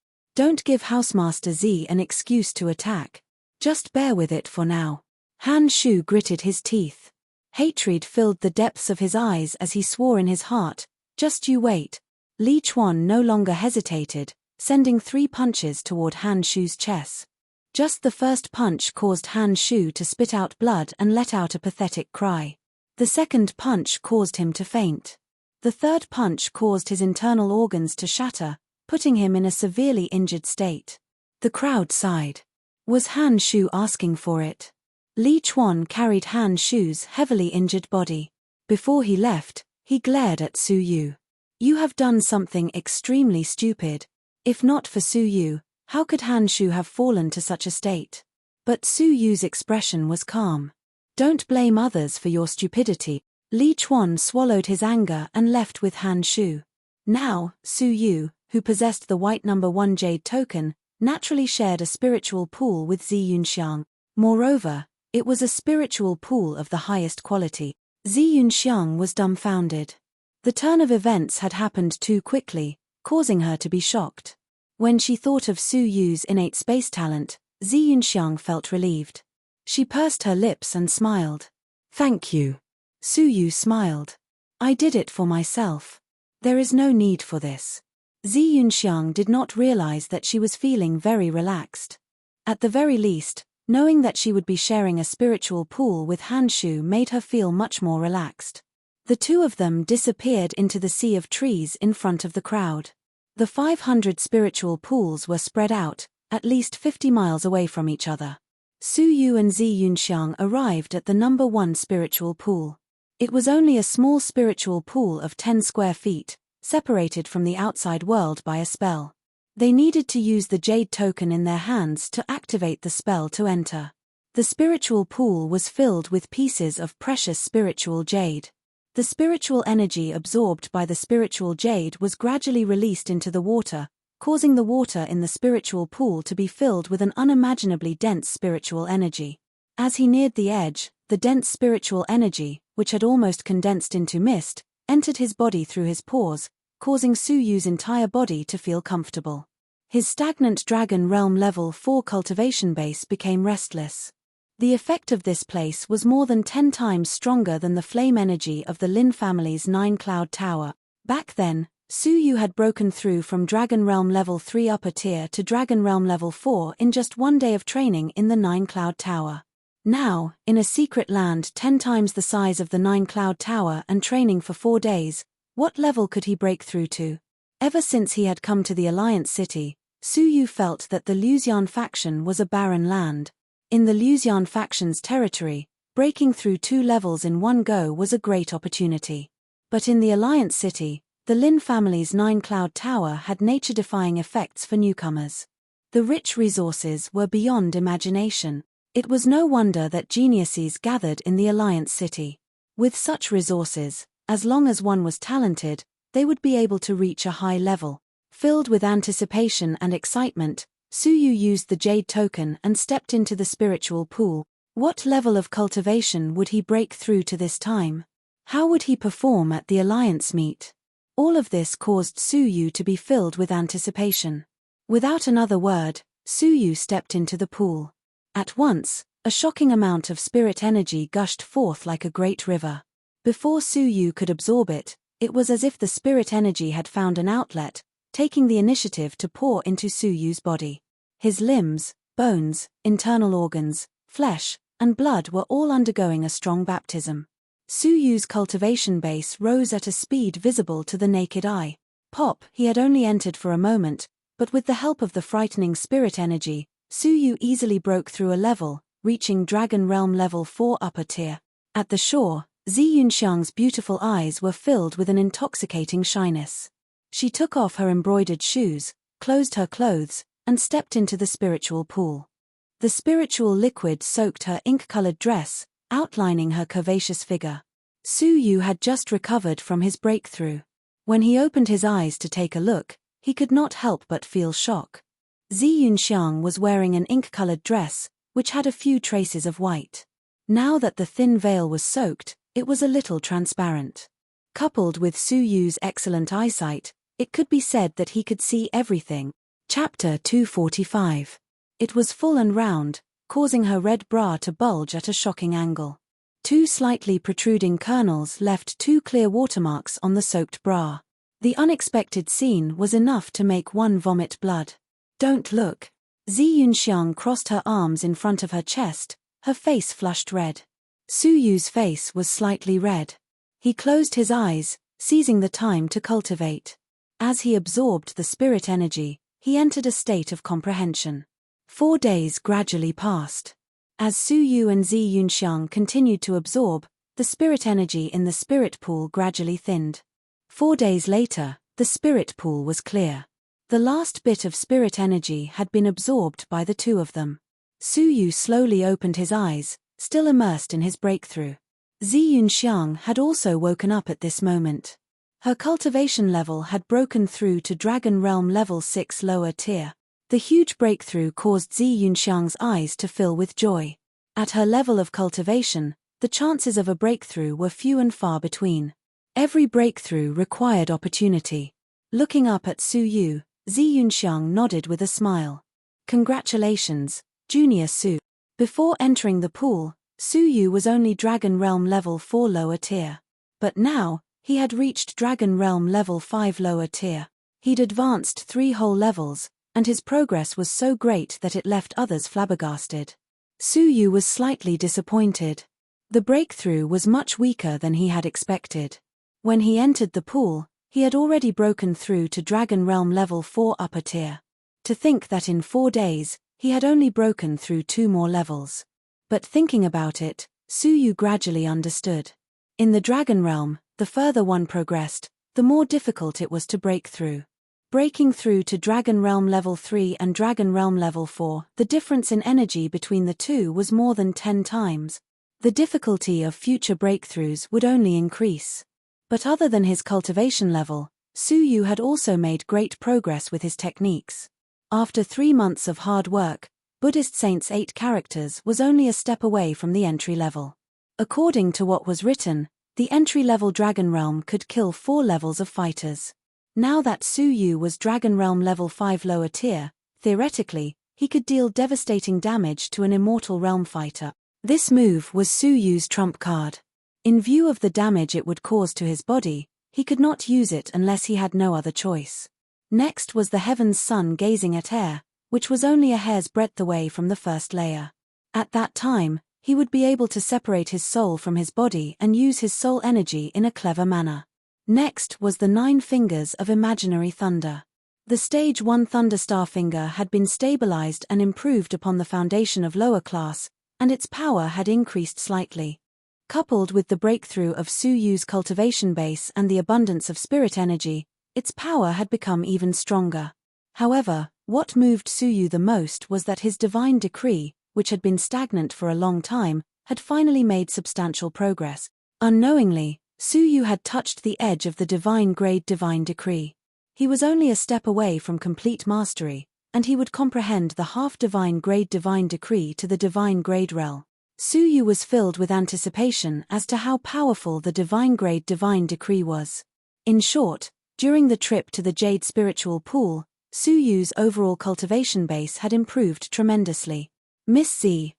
give Housemaster Zi an excuse to attack. Just bear with it for now. Han Shu gritted his teeth. Hatred filled the depths of his eyes as he swore in his heart, just you wait. Li Chuan no longer hesitated, sending 3 punches toward Han Shu's chest. Just the first punch caused Han Shu to spit out blood and let out a pathetic cry. The second punch caused him to faint. The third punch caused his internal organs to shatter, putting him in a severely injured state. The crowd sighed. Was Han Shu asking for it? Li Chuan carried Han Shu's heavily injured body. Before he left, he glared at Suyu. You have done something extremely stupid. If not for Suyu, how could Han Shu have fallen to such a state? But Suyu's expression was calm. Don't blame others for your stupidity. Li Chuan swallowed his anger and left with Han Shu. Now, Suyu, who possessed the white number 1 jade token, naturally shared a spiritual pool with Zi Yunxiang. Moreover, it was a spiritual pool of the highest quality. Zi Yunxiang was dumbfounded. The turn of events had happened too quickly, causing her to be shocked. When she thought of Suyu's innate space talent, Zi Yunxiang felt relieved. She pursed her lips and smiled. Thank you. Suyu smiled. I did it for myself. There is no need for this. Zi Yunxiang did not realize that she was feeling very relaxed. At the very least, knowing that she would be sharing a spiritual pool with Han Shu made her feel much more relaxed. The two of them disappeared into the sea of trees in front of the crowd. The 500 spiritual pools were spread out, at least 50 miles away from each other. Suyu and Zi Yunxiang arrived at the number 1 spiritual pool. It was only a small spiritual pool of 10 square feet, separated from the outside world by a spell. They needed to use the jade token in their hands to activate the spell to enter. The spiritual pool was filled with pieces of precious spiritual jade. The spiritual energy absorbed by the spiritual jade was gradually released into the water, causing the water in the spiritual pool to be filled with an unimaginably dense spiritual energy. As he neared the edge, the dense spiritual energy, which had almost condensed into mist, entered his body through his pores, causing Su Yu's entire body to feel comfortable. His stagnant Dragon Realm Level 4 cultivation base became restless. The effect of this place was more than 10 times stronger than the flame energy of the Lin family's 9-cloud tower. Back then, Su Yu had broken through from Dragon Realm Level 3 upper tier to Dragon Realm Level 4 in just 1 day of training in the 9-cloud tower. Now, in a secret land 10 times the size of the 9-cloud tower and training for 4 days, what level could he break through to? Ever since he had come to the Alliance City, Su Yu felt that the Luxian faction was a barren land. In the Luxian faction's territory, breaking through 2 levels in one go was a great opportunity. But in the Alliance City, the Lin family's 9-cloud tower had nature-defying effects for newcomers. The rich resources were beyond imagination. It was no wonder that geniuses gathered in the Alliance City. With such resources, as long as one was talented, they would be able to reach a high level. Filled with anticipation and excitement, Su Yu used the Jade token and stepped into the spiritual pool. What level of cultivation would he break through to this time? How would he perform at the Alliance meet? All of this caused Su Yu to be filled with anticipation. Without another word, Su Yu stepped into the pool. At once, a shocking amount of spirit energy gushed forth like a great river. Before Su Yu could absorb it, it was as if the spirit energy had found an outlet, taking the initiative to pour into Su Yu's body. His limbs, bones, internal organs, flesh, and blood were all undergoing a strong baptism. Su Yu's cultivation base rose at a speed visible to the naked eye. He had only entered for a moment, but with the help of the frightening spirit energy, Su Yu easily broke through a level, reaching Dragon Realm Level 4 upper tier. At the shore, Zi Yunxiang's beautiful eyes were filled with an intoxicating shyness. She took off her embroidered shoes, closed her clothes, and stepped into the spiritual pool. The spiritual liquid soaked her ink-colored dress, outlining her curvaceous figure. Su Yu had just recovered from his breakthrough. When he opened his eyes to take a look, he could not help but feel shock. Zi Yunxiang was wearing an ink-colored dress, which had a few traces of white. Now that the thin veil was soaked, it was a little transparent. Coupled with Su Yu's excellent eyesight, it could be said that he could see everything. Chapter 245. It was full and round, causing her red bra to bulge at a shocking angle. 2 slightly protruding kernels left 2 clear watermarks on the soaked bra. The unexpected scene was enough to make one vomit blood. Don't look. Zi Yunxiang crossed her arms in front of her chest, her face flushed red. Su Yu's face was slightly red. He closed his eyes, seizing the time to cultivate. As he absorbed the spirit energy, he entered a state of comprehension. 4 days gradually passed. As Su Yu and Zi Yunxiang continued to absorb, the spirit energy in the spirit pool gradually thinned. 4 days later, the spirit pool was clear. The last bit of spirit energy had been absorbed by the 2 of them. Su Yu slowly opened his eyes, still immersed in his breakthrough. Zi Yunxiang had also woken up at this moment. Her cultivation level had broken through to Dragon Realm Level 6 lower tier. The huge breakthrough caused Zi Yunxiang's eyes to fill with joy. At her level of cultivation, the chances of a breakthrough were few and far between. Every breakthrough required opportunity. Looking up at Su Yu, Zi Yunxiang nodded with a smile. Congratulations, Junior Su. Before entering the pool, Su Yu was only Dragon Realm Level 4 lower tier. But now, he had reached Dragon Realm Level 5 lower tier. He'd advanced 3 whole levels, and his progress was so great that it left others flabbergasted. Su Yu was slightly disappointed. The breakthrough was much weaker than he had expected. When he entered the pool, he had already broken through to Dragon Realm Level 4 upper tier. To think that in 4 days, he had only broken through 2 more levels. But thinking about it, Su Yu gradually understood. In the Dragon Realm, the further one progressed, the more difficult it was to break through. Breaking through to Dragon Realm Level 3 and Dragon Realm Level 4, the difference in energy between the 2 was more than 10 times. The difficulty of future breakthroughs would only increase. But other than his cultivation level, Su Yu had also made great progress with his techniques. After 3 months of hard work, Buddhist Saint's 8 characters was only a step away from the entry level. According to what was written, the entry-level Dragon Realm could kill 4 levels of fighters. Now that Su Yu was Dragon Realm level 5 lower tier, theoretically, he could deal devastating damage to an Immortal Realm fighter. This move was Su Yu's trump card. In view of the damage it would cause to his body, he could not use it unless he had no other choice. Next was the Heaven's Sun gazing at air, which was only a hair's breadth away from the first layer. At that time, he would be able to separate his soul from his body and use his soul energy in a clever manner. Next was the 9 fingers of imaginary thunder. The Stage 1 Thunderstar finger had been stabilized and improved upon the foundation of lower class, and its power had increased slightly. Coupled with the breakthrough of Su Yu's cultivation base and the abundance of spirit energy, its power had become even stronger. However, what moved Su Yu the most was that his divine decree, which had been stagnant for a long time, had finally made substantial progress. Unknowingly, Su Yu had touched the edge of the divine-grade divine decree. He was only a step away from complete mastery, and he would comprehend the half-divine-grade divine decree to the divine-grade realm. Su Yu was filled with anticipation as to how powerful the divine-grade divine decree was. In short, during the trip to the Jade Spiritual Pool, Su Yu's overall cultivation base had improved tremendously. Miss Z,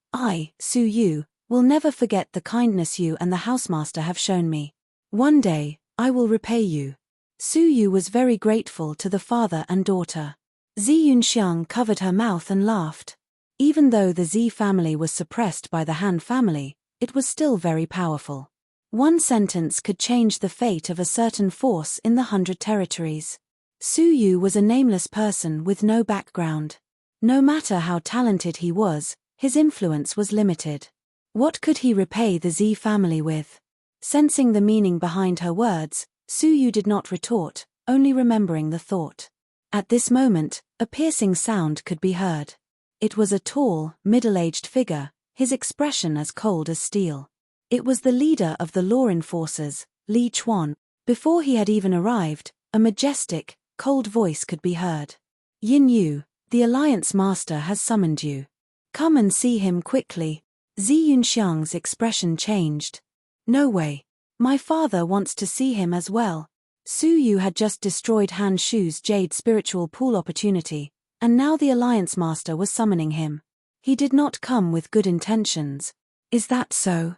Su Yu, will never forget the kindness you and the housemaster have shown me. One day, I will repay you. Su Yu was very grateful to the father and daughter. Zi Yunxiang covered her mouth and laughed. Even though the Zi family was suppressed by the Han family, it was still very powerful. One sentence could change the fate of a certain force in the 100 territories. Su Yu was a nameless person with no background. No matter how talented he was, his influence was limited. What could he repay the Zi family with? Sensing the meaning behind her words, Su Yu did not retort, only remembering the thought. At this moment, a piercing sound could be heard. It was a tall, middle-aged figure, his expression as cold as steel. It was the leader of the law enforcers, Li Chuan. Before he had even arrived, a majestic, cold voice could be heard. Yin Yu, the Alliance Master has summoned you. Come and see him quickly. Zi Yunxiang's expression changed. No way. My father wants to see him as well. Su Yu had just destroyed Han Shu's Jade Spiritual Pool opportunity, and now the Alliance Master was summoning him. He did not come with good intentions. Is that so?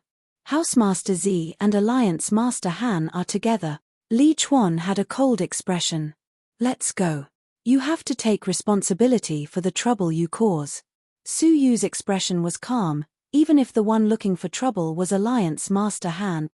Housemaster Zi and Alliance Master Han are together. Li Chuan had a cold expression. Let's go. You have to take responsibility for the trouble you cause. Su Yu's expression was calm, even if the one looking for trouble was Alliance Master Han.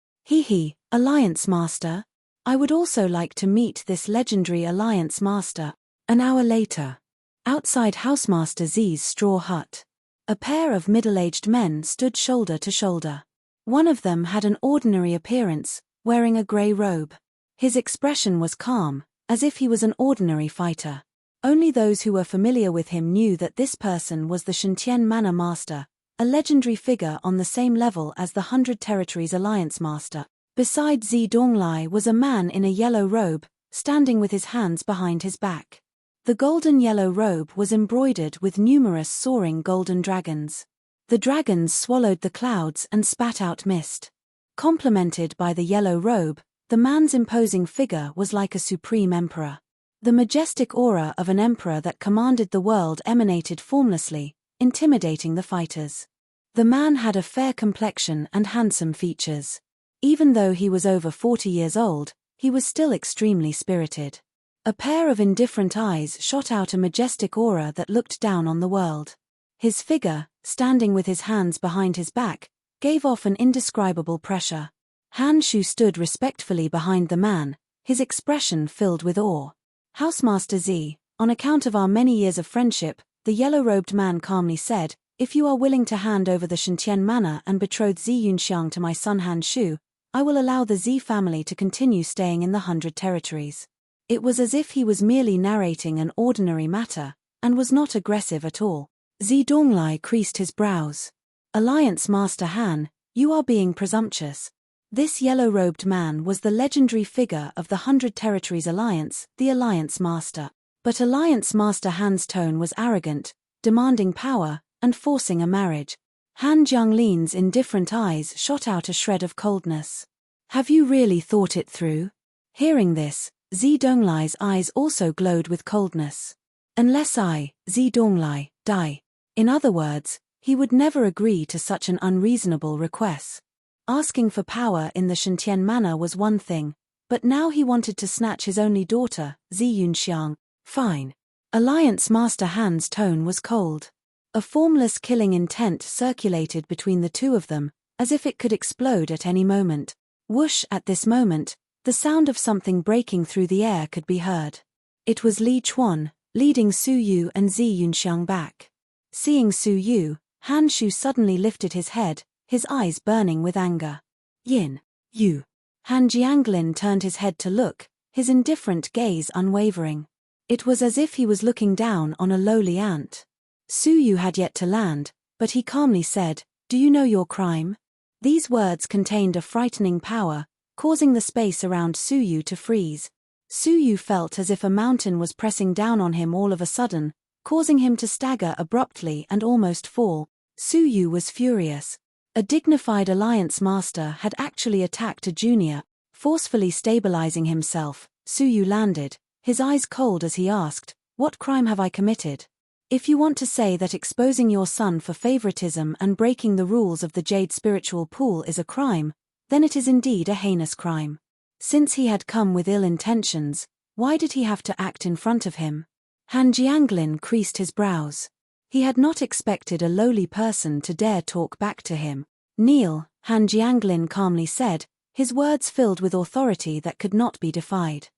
Alliance Master? I would also like to meet this legendary Alliance Master. An hour later. Outside Housemaster Zi's straw hut. A pair of middle-aged men stood shoulder to shoulder. One of them had an ordinary appearance, wearing a grey robe. His expression was calm, as if he was an ordinary fighter. Only those who were familiar with him knew that this person was the Shentian Manor Master, a legendary figure on the same level as the 100 Territories Alliance Master. Beside Zi Donglai was a man in a yellow robe, standing with his hands behind his back. The golden yellow robe was embroidered with numerous soaring golden dragons. The dragons swallowed the clouds and spat out mist. Complemented by the yellow robe, the man's imposing figure was like a supreme emperor. The majestic aura of an emperor that commanded the world emanated formlessly, intimidating the fighters. The man had a fair complexion and handsome features. Even though he was over 40 years old, he was still extremely spirited. A pair of indifferent eyes shot out a majestic aura that looked down on the world. His figure, standing with his hands behind his back, gave off an indescribable pressure. Han Shu stood respectfully behind the man, his expression filled with awe. Housemaster Zi, on account of our many years of friendship, the yellow-robed man calmly said, if you are willing to hand over the Shentian Manor and betroth Zi Yunxiang to my son Han Shu, I will allow the Zi family to continue staying in the 100 territories. It was as if he was merely narrating an ordinary matter, and was not aggressive at all. Zi Donglai creased his brows. Alliance Master Han, you are being presumptuous. This yellow-robed man was the legendary figure of the 100 Territories Alliance, the Alliance Master. But Alliance Master Han's tone was arrogant, demanding power, and forcing a marriage. Han Jianglian's indifferent eyes shot out a shred of coldness. Have you really thought it through? Hearing this, Zi Donglai's eyes also glowed with coldness. Unless I, Zi Donglai, die. In other words, he would never agree to such an unreasonable request. Asking for power in the Shentian manner was one thing, but now he wanted to snatch his only daughter, Zi Yunxiang. Fine. Alliance Master Han's tone was cold. A formless killing intent circulated between the two of them, as if it could explode at any moment. Whoosh! At this moment, the sound of something breaking through the air could be heard. It was Li Chuan, leading Su Yu and Zi Yunxiang back. Seeing Su Yu, Han Shu suddenly lifted his head, his eyes burning with anger. Yin, you. Han Jianglin turned his head to look, his indifferent gaze unwavering. It was as if he was looking down on a lowly ant. Su Yu had yet to land, but he calmly said, "Do you know your crime?" These words contained a frightening power, causing the space around Su Yu to freeze. Su Yu felt as if a mountain was pressing down on him all of a sudden, causing him to stagger abruptly and almost fall. Su Yu was furious. A dignified alliance master had actually attacked a junior. Forcefully stabilizing himself, Su Yu landed, his eyes cold as he asked, "What crime have I committed?" If you want to say that exposing your son for favoritism and breaking the rules of the Jade Spiritual Pool is a crime, then it is indeed a heinous crime. Since he had come with ill intentions, why did he have to act in front of him? Han Jianglin creased his brows. He had not expected a lowly person to dare talk back to him. "Kneel," Han Jianglin calmly said, his words filled with authority that could not be defied.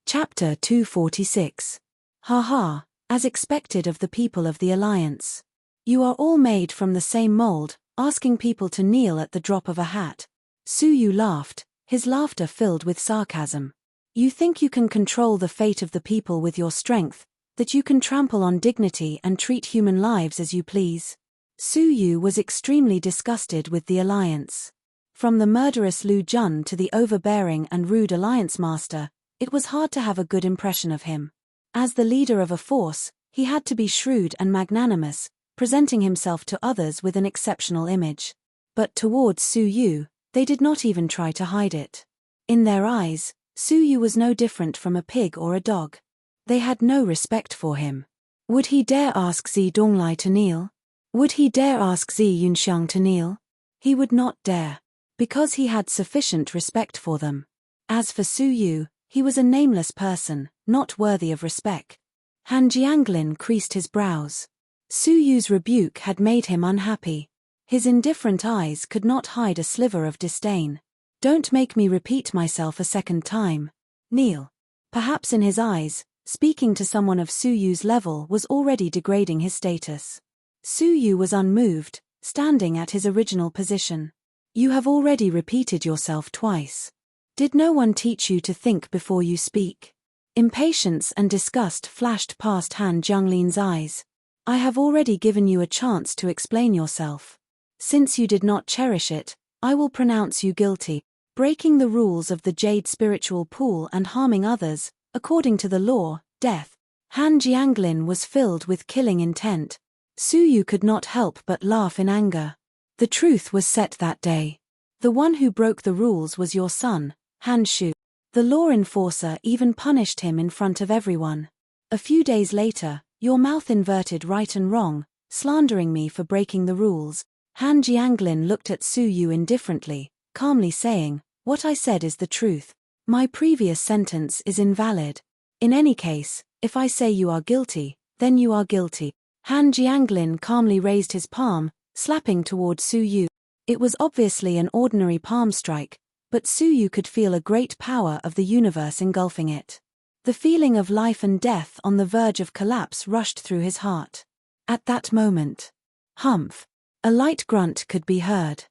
Chapter 246. Ha ha. As expected of the people of the Alliance. You are all made from the same mold, asking people to kneel at the drop of a hat. Su Yu laughed, his laughter filled with sarcasm. You think you can control the fate of the people with your strength, that you can trample on dignity and treat human lives as you please? Su Yu was extremely disgusted with the Alliance. From the murderous Lu Jun to the overbearing and rude Alliance Master, it was hard to have a good impression of him. As the leader of a force, he had to be shrewd and magnanimous, presenting himself to others with an exceptional image. But towards Su Yu, they did not even try to hide it. In their eyes, Su Yu was no different from a pig or a dog. They had no respect for him. Would he dare ask Zi Donglai to kneel? Would he dare ask Zi Yunxiang to kneel? He would not dare, because he had sufficient respect for them. As for Su Yu, he was a nameless person, not worthy of respect. Han Jianglin creased his brows. Su Yu's rebuke had made him unhappy. His indifferent eyes could not hide a sliver of disdain. Don't make me repeat myself a second time. Kneel. Perhaps in his eyes, speaking to someone of Su Yu's level was already degrading his status. Su Yu was unmoved, standing at his original position. You have already repeated yourself twice. Did no one teach you to think before you speak? Impatience and disgust flashed past Han Jianglian's eyes. I have already given you a chance to explain yourself. Since you did not cherish it, I will pronounce you guilty, breaking the rules of the Jade Spiritual Pool and harming others, according to the law, death. Han Jianglin was filled with killing intent. Su Yu could not help but laugh in anger. The truth was set that day. The one who broke the rules was your son, Han Shu. The law enforcer even punished him in front of everyone. A few days later, your mouth inverted right and wrong, slandering me for breaking the rules. Han Jianglin looked at Su Yu indifferently, calmly saying, "What I said is the truth. My previous sentence is invalid. In any case, if I say you are guilty, then you are guilty." Han Jianglin calmly raised his palm, slapping toward Su Yu. It was obviously an ordinary palm strike, but Su Yu could feel a great power of the universe engulfing it. The feeling of life and death on the verge of collapse rushed through his heart. At that moment, humph! A light grunt could be heard.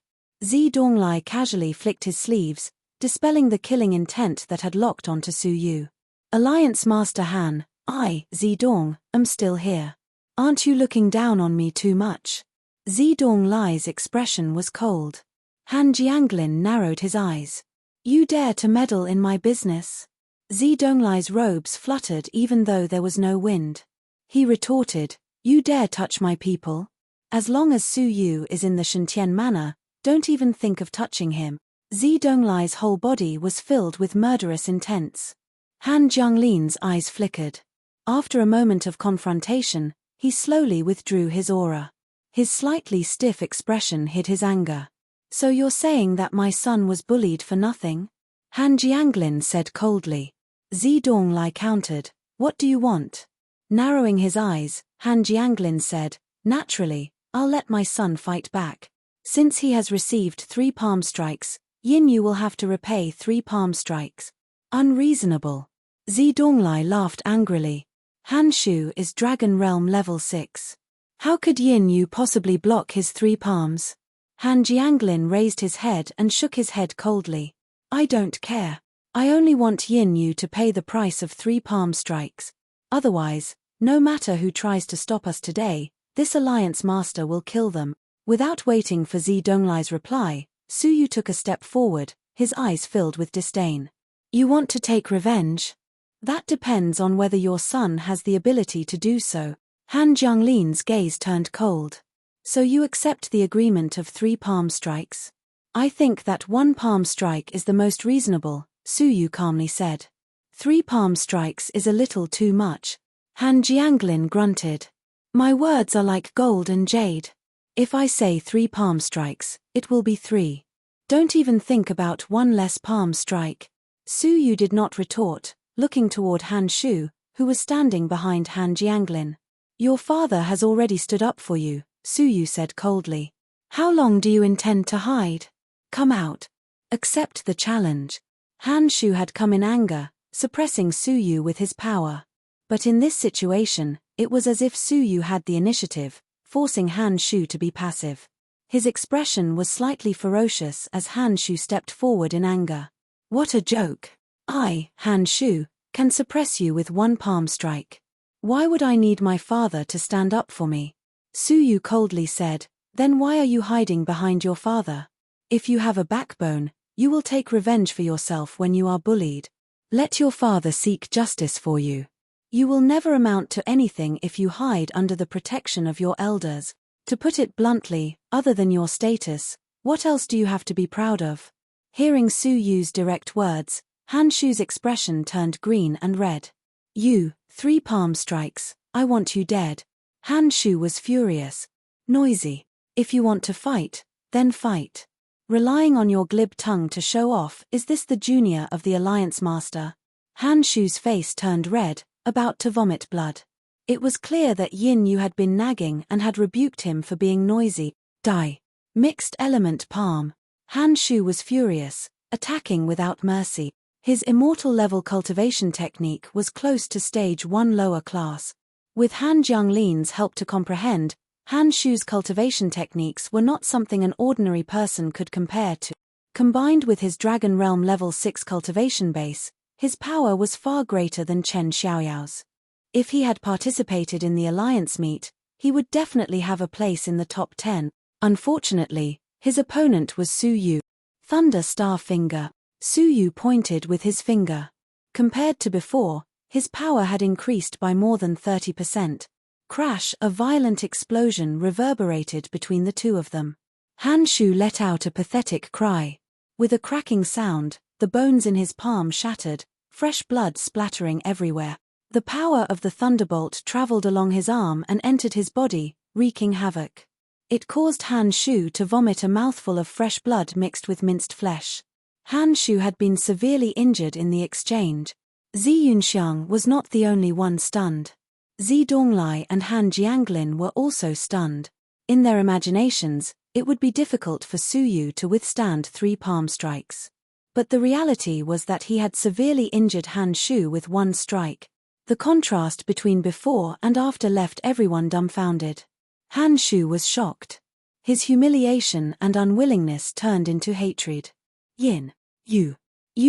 Zi Donglai casually flicked his sleeves, dispelling the killing intent that had locked onto Su Yu. Alliance Master Han, I, Zi Dong, am still here. Aren't you looking down on me too much? Zi Donglai's expression was cold. Han Jianglin narrowed his eyes. You dare to meddle in my business? Zi Donglai's robes fluttered even though there was no wind. He retorted, you dare touch my people? As long as Su Yu is in the Shantian manor, don't even think of touching him. Zi Donglai's whole body was filled with murderous intents. Han Jianglin's eyes flickered. After a moment of confrontation, he slowly withdrew his aura. His slightly stiff expression hid his anger. So you're saying that my son was bullied for nothing? Han Jianglin said coldly. Zi Donglai countered, what do you want? Narrowing his eyes, Han Jianglin said, naturally, I'll let my son fight back. Since he has received 3 palm strikes, Yin Yu will have to repay 3 palm strikes. Unreasonable. Zi Donglai laughed angrily. Han Shu is Dragon Realm level 6. How could Yin Yu possibly block his 3 palms? Han Jianglin raised his head and shook his head coldly. I don't care. I only want Yin Yu to pay the price of 3 palm strikes. Otherwise, no matter who tries to stop us today, this alliance master will kill them. Without waiting for Zi Donglai's reply, Su Yu took a step forward, his eyes filled with disdain. You want to take revenge? That depends on whether your son has the ability to do so. Han Jianglin's gaze turned cold. So you accept the agreement of 3 palm strikes? I think that 1 palm strike is the most reasonable, Su Yu calmly said. 3 palm strikes is a little too much. Han Jianglin grunted. My words are like gold and jade. If I say 3 palm strikes, it will be 3. Don't even think about 1 less palm strike. Su Yu did not retort, looking toward Han Shu, who was standing behind Han Jianglin. Your father has already stood up for you, Su Yu said coldly. How long do you intend to hide? Come out. Accept the challenge. Han Shu had come in anger, suppressing Su Yu with his power. But in this situation, it was as if Su Yu had the initiative, forcing Han Shu to be passive. His expression was slightly ferocious as Han Shu stepped forward in anger. What a joke. I, Han Shu, can suppress you with 1 palm strike. Why would I need my father to stand up for me? Su Yu coldly said, then why are you hiding behind your father? If you have a backbone, you will take revenge for yourself when you are bullied. Let your father seek justice for you. You will never amount to anything if you hide under the protection of your elders. To put it bluntly, other than your status, what else do you have to be proud of? Hearing Su Yu's direct words, Han Shu's expression turned green and red. You, 3 palm strikes, I want you dead. Han Shu was furious. Noisy. If you want to fight, then fight. Relying on your glib tongue to show off, is this the junior of the Alliance Master? Han Shu's face turned red, about to vomit blood. It was clear that Yin Yu had been nagging and had rebuked him for being noisy. Die. Mixed element palm. Han Shu was furious, attacking without mercy. His immortal level cultivation technique was close to stage 1 lower class. With Han Jianglin's help to comprehend, Han Shu's cultivation techniques were not something an ordinary person could compare to. Combined with his Dragon Realm level 6 cultivation base, his power was far greater than Chen Xiaoyao's. If he had participated in the alliance meet, he would definitely have a place in the top 10. Unfortunately, his opponent was Su Yu. Thunder Star Finger. Su Yu pointed with his finger. Compared to before, his power had increased by more than 30%. Crash! A violent explosion reverberated between the two of them. Han Shu let out a pathetic cry. With a cracking sound, the bones in his palm shattered, fresh blood splattering everywhere. The power of the thunderbolt traveled along his arm and entered his body, wreaking havoc. It caused Han Shu to vomit a mouthful of fresh blood mixed with minced flesh. Han Shu had been severely injured in the exchange. Zi Yunxiang was not the only one stunned. Zi Donglai and Han Jianglin were also stunned. In their imaginations, it would be difficult for Su Yu to withstand 3 palm strikes. But the reality was that he had severely injured Han Shu with 1 strike. The contrast between before and after left everyone dumbfounded. Han Shu was shocked. His humiliation and unwillingness turned into hatred. Yin, you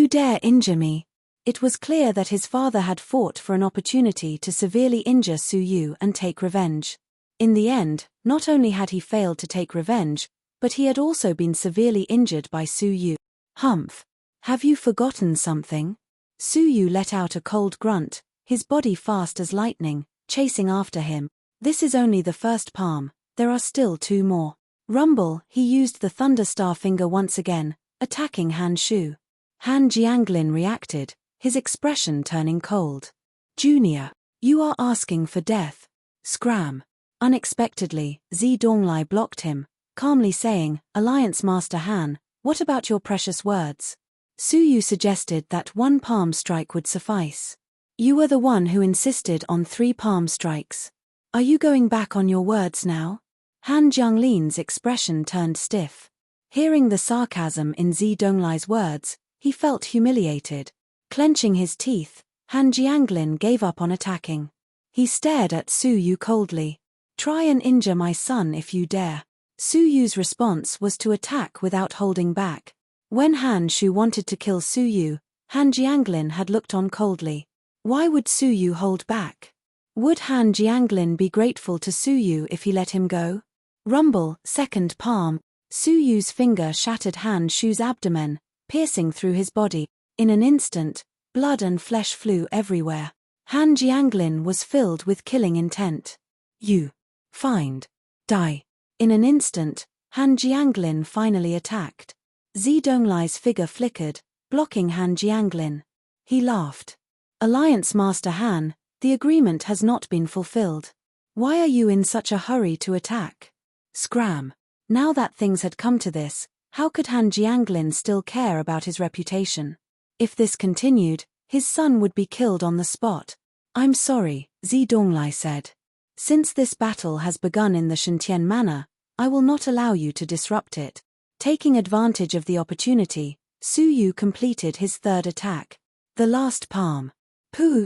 dare injure me. It was clear that his father had fought for an opportunity to severely injure Su Yu and take revenge. In the end, not only had he failed to take revenge, but he had also been severely injured by Su Yu. Humph. Have you forgotten something? Su Yu let out a cold grunt, his body fast as lightning, chasing after him. This is only the first palm, There are still 2 more. Rumble, he used the Thunderstar finger once again, attacking Han Shu. Han Jianglin reacted, his expression turning cold. Junior, you are asking for death. Scram. Unexpectedly, Zi Donglai blocked him, calmly saying, Alliance Master Han, what about your precious words? Su Yu suggested that 1 palm strike would suffice. You were the one who insisted on 3 palm strikes. Are you going back on your words now? Han Jianglin's expression turned stiff. Hearing the sarcasm in Zi Donglai's words, he felt humiliated. Clenching his teeth, Han Jianglin gave up on attacking. He stared at Su Yu coldly. Try and injure my son if you dare. Su Yu's response was to attack without holding back. When Han Shu wanted to kill Su Yu, Han Jianglin had looked on coldly. Why would Su Yu hold back? Would Han Jianglin be grateful to Su Yu if he let him go? Rumble, second palm. Su Yu's finger shattered Han Shu's abdomen, piercing through his body. In an instant, blood and flesh flew everywhere. Han Jianglin was filled with killing intent. You. Find. Die. In an instant, Han Jianglin finally attacked. Zi Donglai's figure flickered, blocking Han Jianglin. He laughed. Alliance Master Han, the agreement has not been fulfilled. Why are you in such a hurry to attack? Scram. Now that things had come to this, how could Han Jianglin still care about his reputation? If this continued, his son would be killed on the spot. I'm sorry, Zi Donglai said. Since this battle has begun in the Shentian manner, I will not allow you to disrupt it. Taking advantage of the opportunity, Su Yu completed his 3rd attack. The last palm.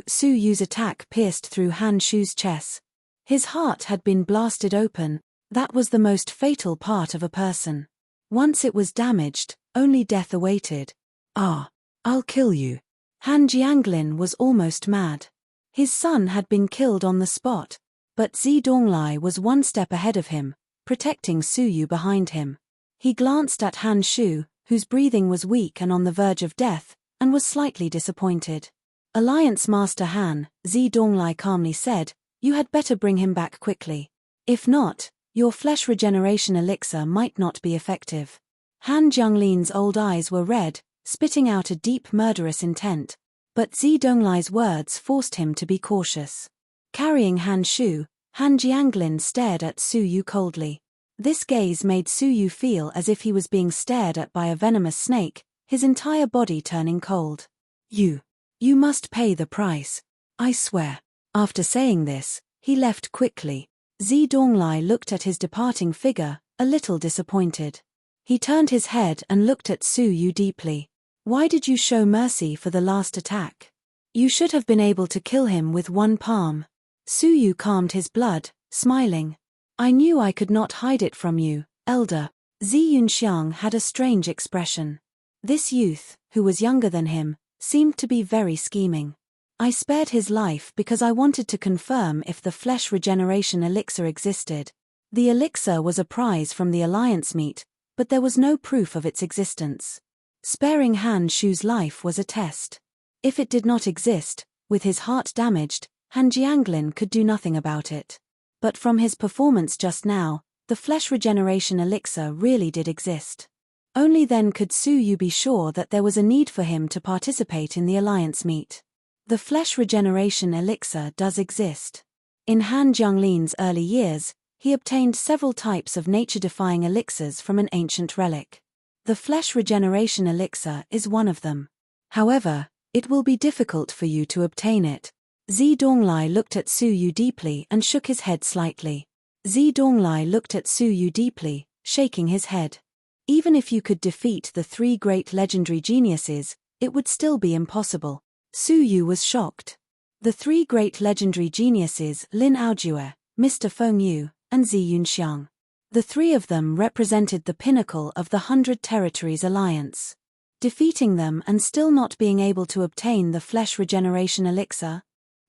Su Yu's attack pierced through Han Shu's chest. His heart had been blasted open. That was the most fatal part of a person. Once it was damaged, only death awaited. I'll kill you. Han Jianglin was almost mad. His son had been killed on the spot, but Zi Donglai was 1 step ahead of him, protecting Su Yu behind him. He glanced at Han Shu, whose breathing was weak and on the verge of death, and was slightly disappointed. Alliance Master Han, Zi Donglai calmly said, you had better bring him back quickly. If not, your flesh regeneration elixir might not be effective. Han Jianglin's old eyes were red, spitting out a deep murderous intent, but Zi Donglai's words forced him to be cautious. Carrying Han Shu, Han Jianglin stared at Su Yu coldly. This gaze made Su Yu feel as if he was being stared at by a venomous snake, his entire body turning cold. You must pay the price. I swear. After saying this, he left quickly. Zi Donglai looked at his departing figure, a little disappointed. He turned his head and looked at Su Yu deeply. Why did you show mercy for the last attack? You should have been able to kill him with 1 palm. Su Yu calmed his blood, smiling. I knew I could not hide it from you, elder. Zi Yunxiang had a strange expression. This youth, who was younger than him, seemed to be very scheming. I spared his life because I wanted to confirm if the flesh regeneration elixir existed. The elixir was a prize from the Alliance meet, but there was no proof of its existence. Sparing Han Shu's life was a test. If it did not exist, with his heart damaged, Han Jianglin could do nothing about it. But from his performance just now, the flesh regeneration elixir really did exist. Only then could Su Yu be sure that there was a need for him to participate in the Alliance meet. The flesh regeneration elixir does exist. In Han Jianglin's early years, he obtained several types of nature-defying elixirs from an ancient relic. The flesh regeneration elixir is one of them. However, it will be difficult for you to obtain it. Zi Donglai looked at Su Yu deeply and shook his head slightly. Zi Donglai looked at Su Yu deeply, shaking his head. Even if you could defeat the 3 great legendary geniuses, it would still be impossible. Su Yu was shocked. The 3 great legendary geniuses Lin Aojue, Mr. Feng Yu, and Zi Yunxiang. The 3 of them represented the pinnacle of the 100 Territories Alliance. Defeating them and still not being able to obtain the flesh regeneration elixir.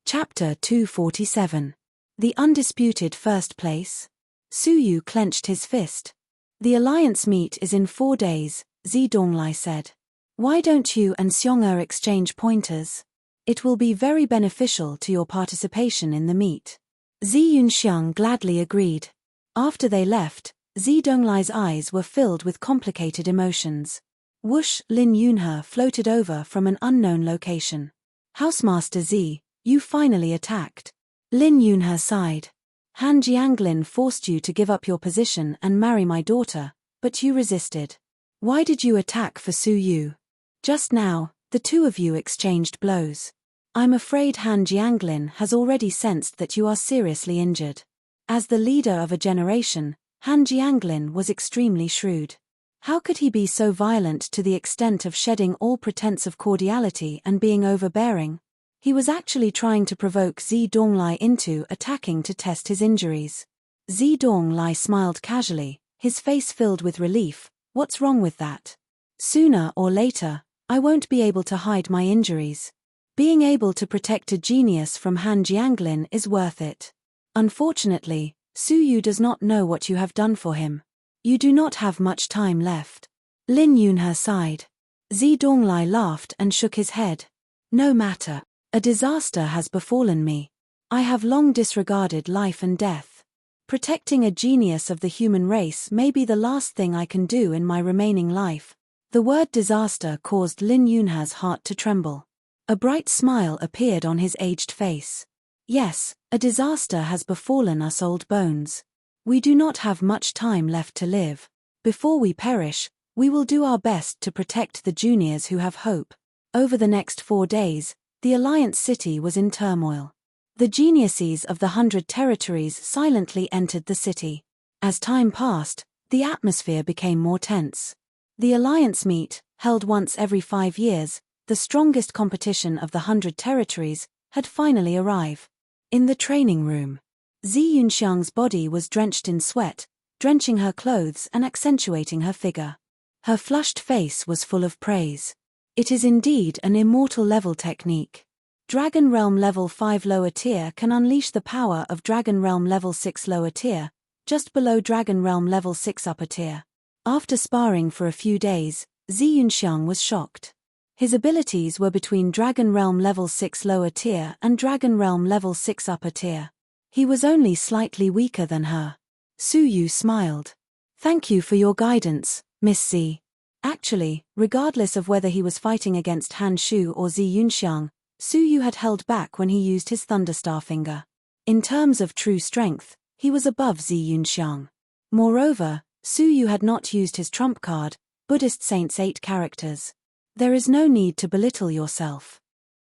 Chapter 247. The undisputed first place. Su Yu clenched his fist. The Alliance meet is in 4 days, Zi Donglai said. Why don't you and Xiong exchange pointers? It will be very beneficial to your participation in the meet. Zi Yunxiang gladly agreed. After they left, Zi Donglai's eyes were filled with complicated emotions. Whoosh, Lin Yunhe floated over from an unknown location. Housemaster Zi, you finally attacked. Lin Yunhe sighed. Han Jianglin forced you to give up your position and marry my daughter, but you resisted. Why did you attack for Su Yu? Just now, the two of you exchanged blows. I'm afraid Han Jianglin has already sensed that you are seriously injured. As the leader of a generation, Han Jianglin was extremely shrewd. How could he be so violent to the extent of shedding all pretense of cordiality and being overbearing? He was actually trying to provoke Zi Donglai into attacking to test his injuries. Zi Donglai smiled casually, his face filled with relief. What's wrong with that? Sooner or later, I won't be able to hide my injuries. Being able to protect a genius from Han Jianglin is worth it. Unfortunately, Su Yu does not know what you have done for him. You do not have much time left. Lin Yunhe sighed. Zi Donglai laughed and shook his head. No matter. A disaster has befallen me. I have long disregarded life and death. Protecting a genius of the human race may be the last thing I can do in my remaining life. The word disaster caused Lin Yunhe's heart to tremble. A bright smile appeared on his aged face. Yes, a disaster has befallen us old bones. We do not have much time left to live. Before we perish, we will do our best to protect the juniors who have hope. Over the next 4 days, the Alliance city was in turmoil. The geniuses of the 100 territories silently entered the city. As time passed, the atmosphere became more tense. The Alliance meet, held once every 5 years, the strongest competition of the 100 territories, had finally arrived. In the training room, Zi Yunxiang's body was drenched in sweat, drenching her clothes and accentuating her figure. Her flushed face was full of praise. It is indeed an immortal level technique. Dragon Realm level 5 lower tier can unleash the power of Dragon Realm level 6 lower tier, just below Dragon Realm level 6 upper tier. After sparring for a few days, Zi Yunxiang was shocked. His abilities were between Dragon Realm level 6 lower tier and Dragon Realm level 6 upper tier. He was only slightly weaker than her. Su Yu smiled. Thank you for your guidance, Miss Zi. Actually, regardless of whether he was fighting against Han Shu or Zi Yunxiang, Su Yu had held back when he used his Thunderstar finger. In terms of true strength, he was above Zi Yunxiang. Moreover, Su Yu had not used his trump card, Buddhist Saints 8 characters. There is no need to belittle yourself.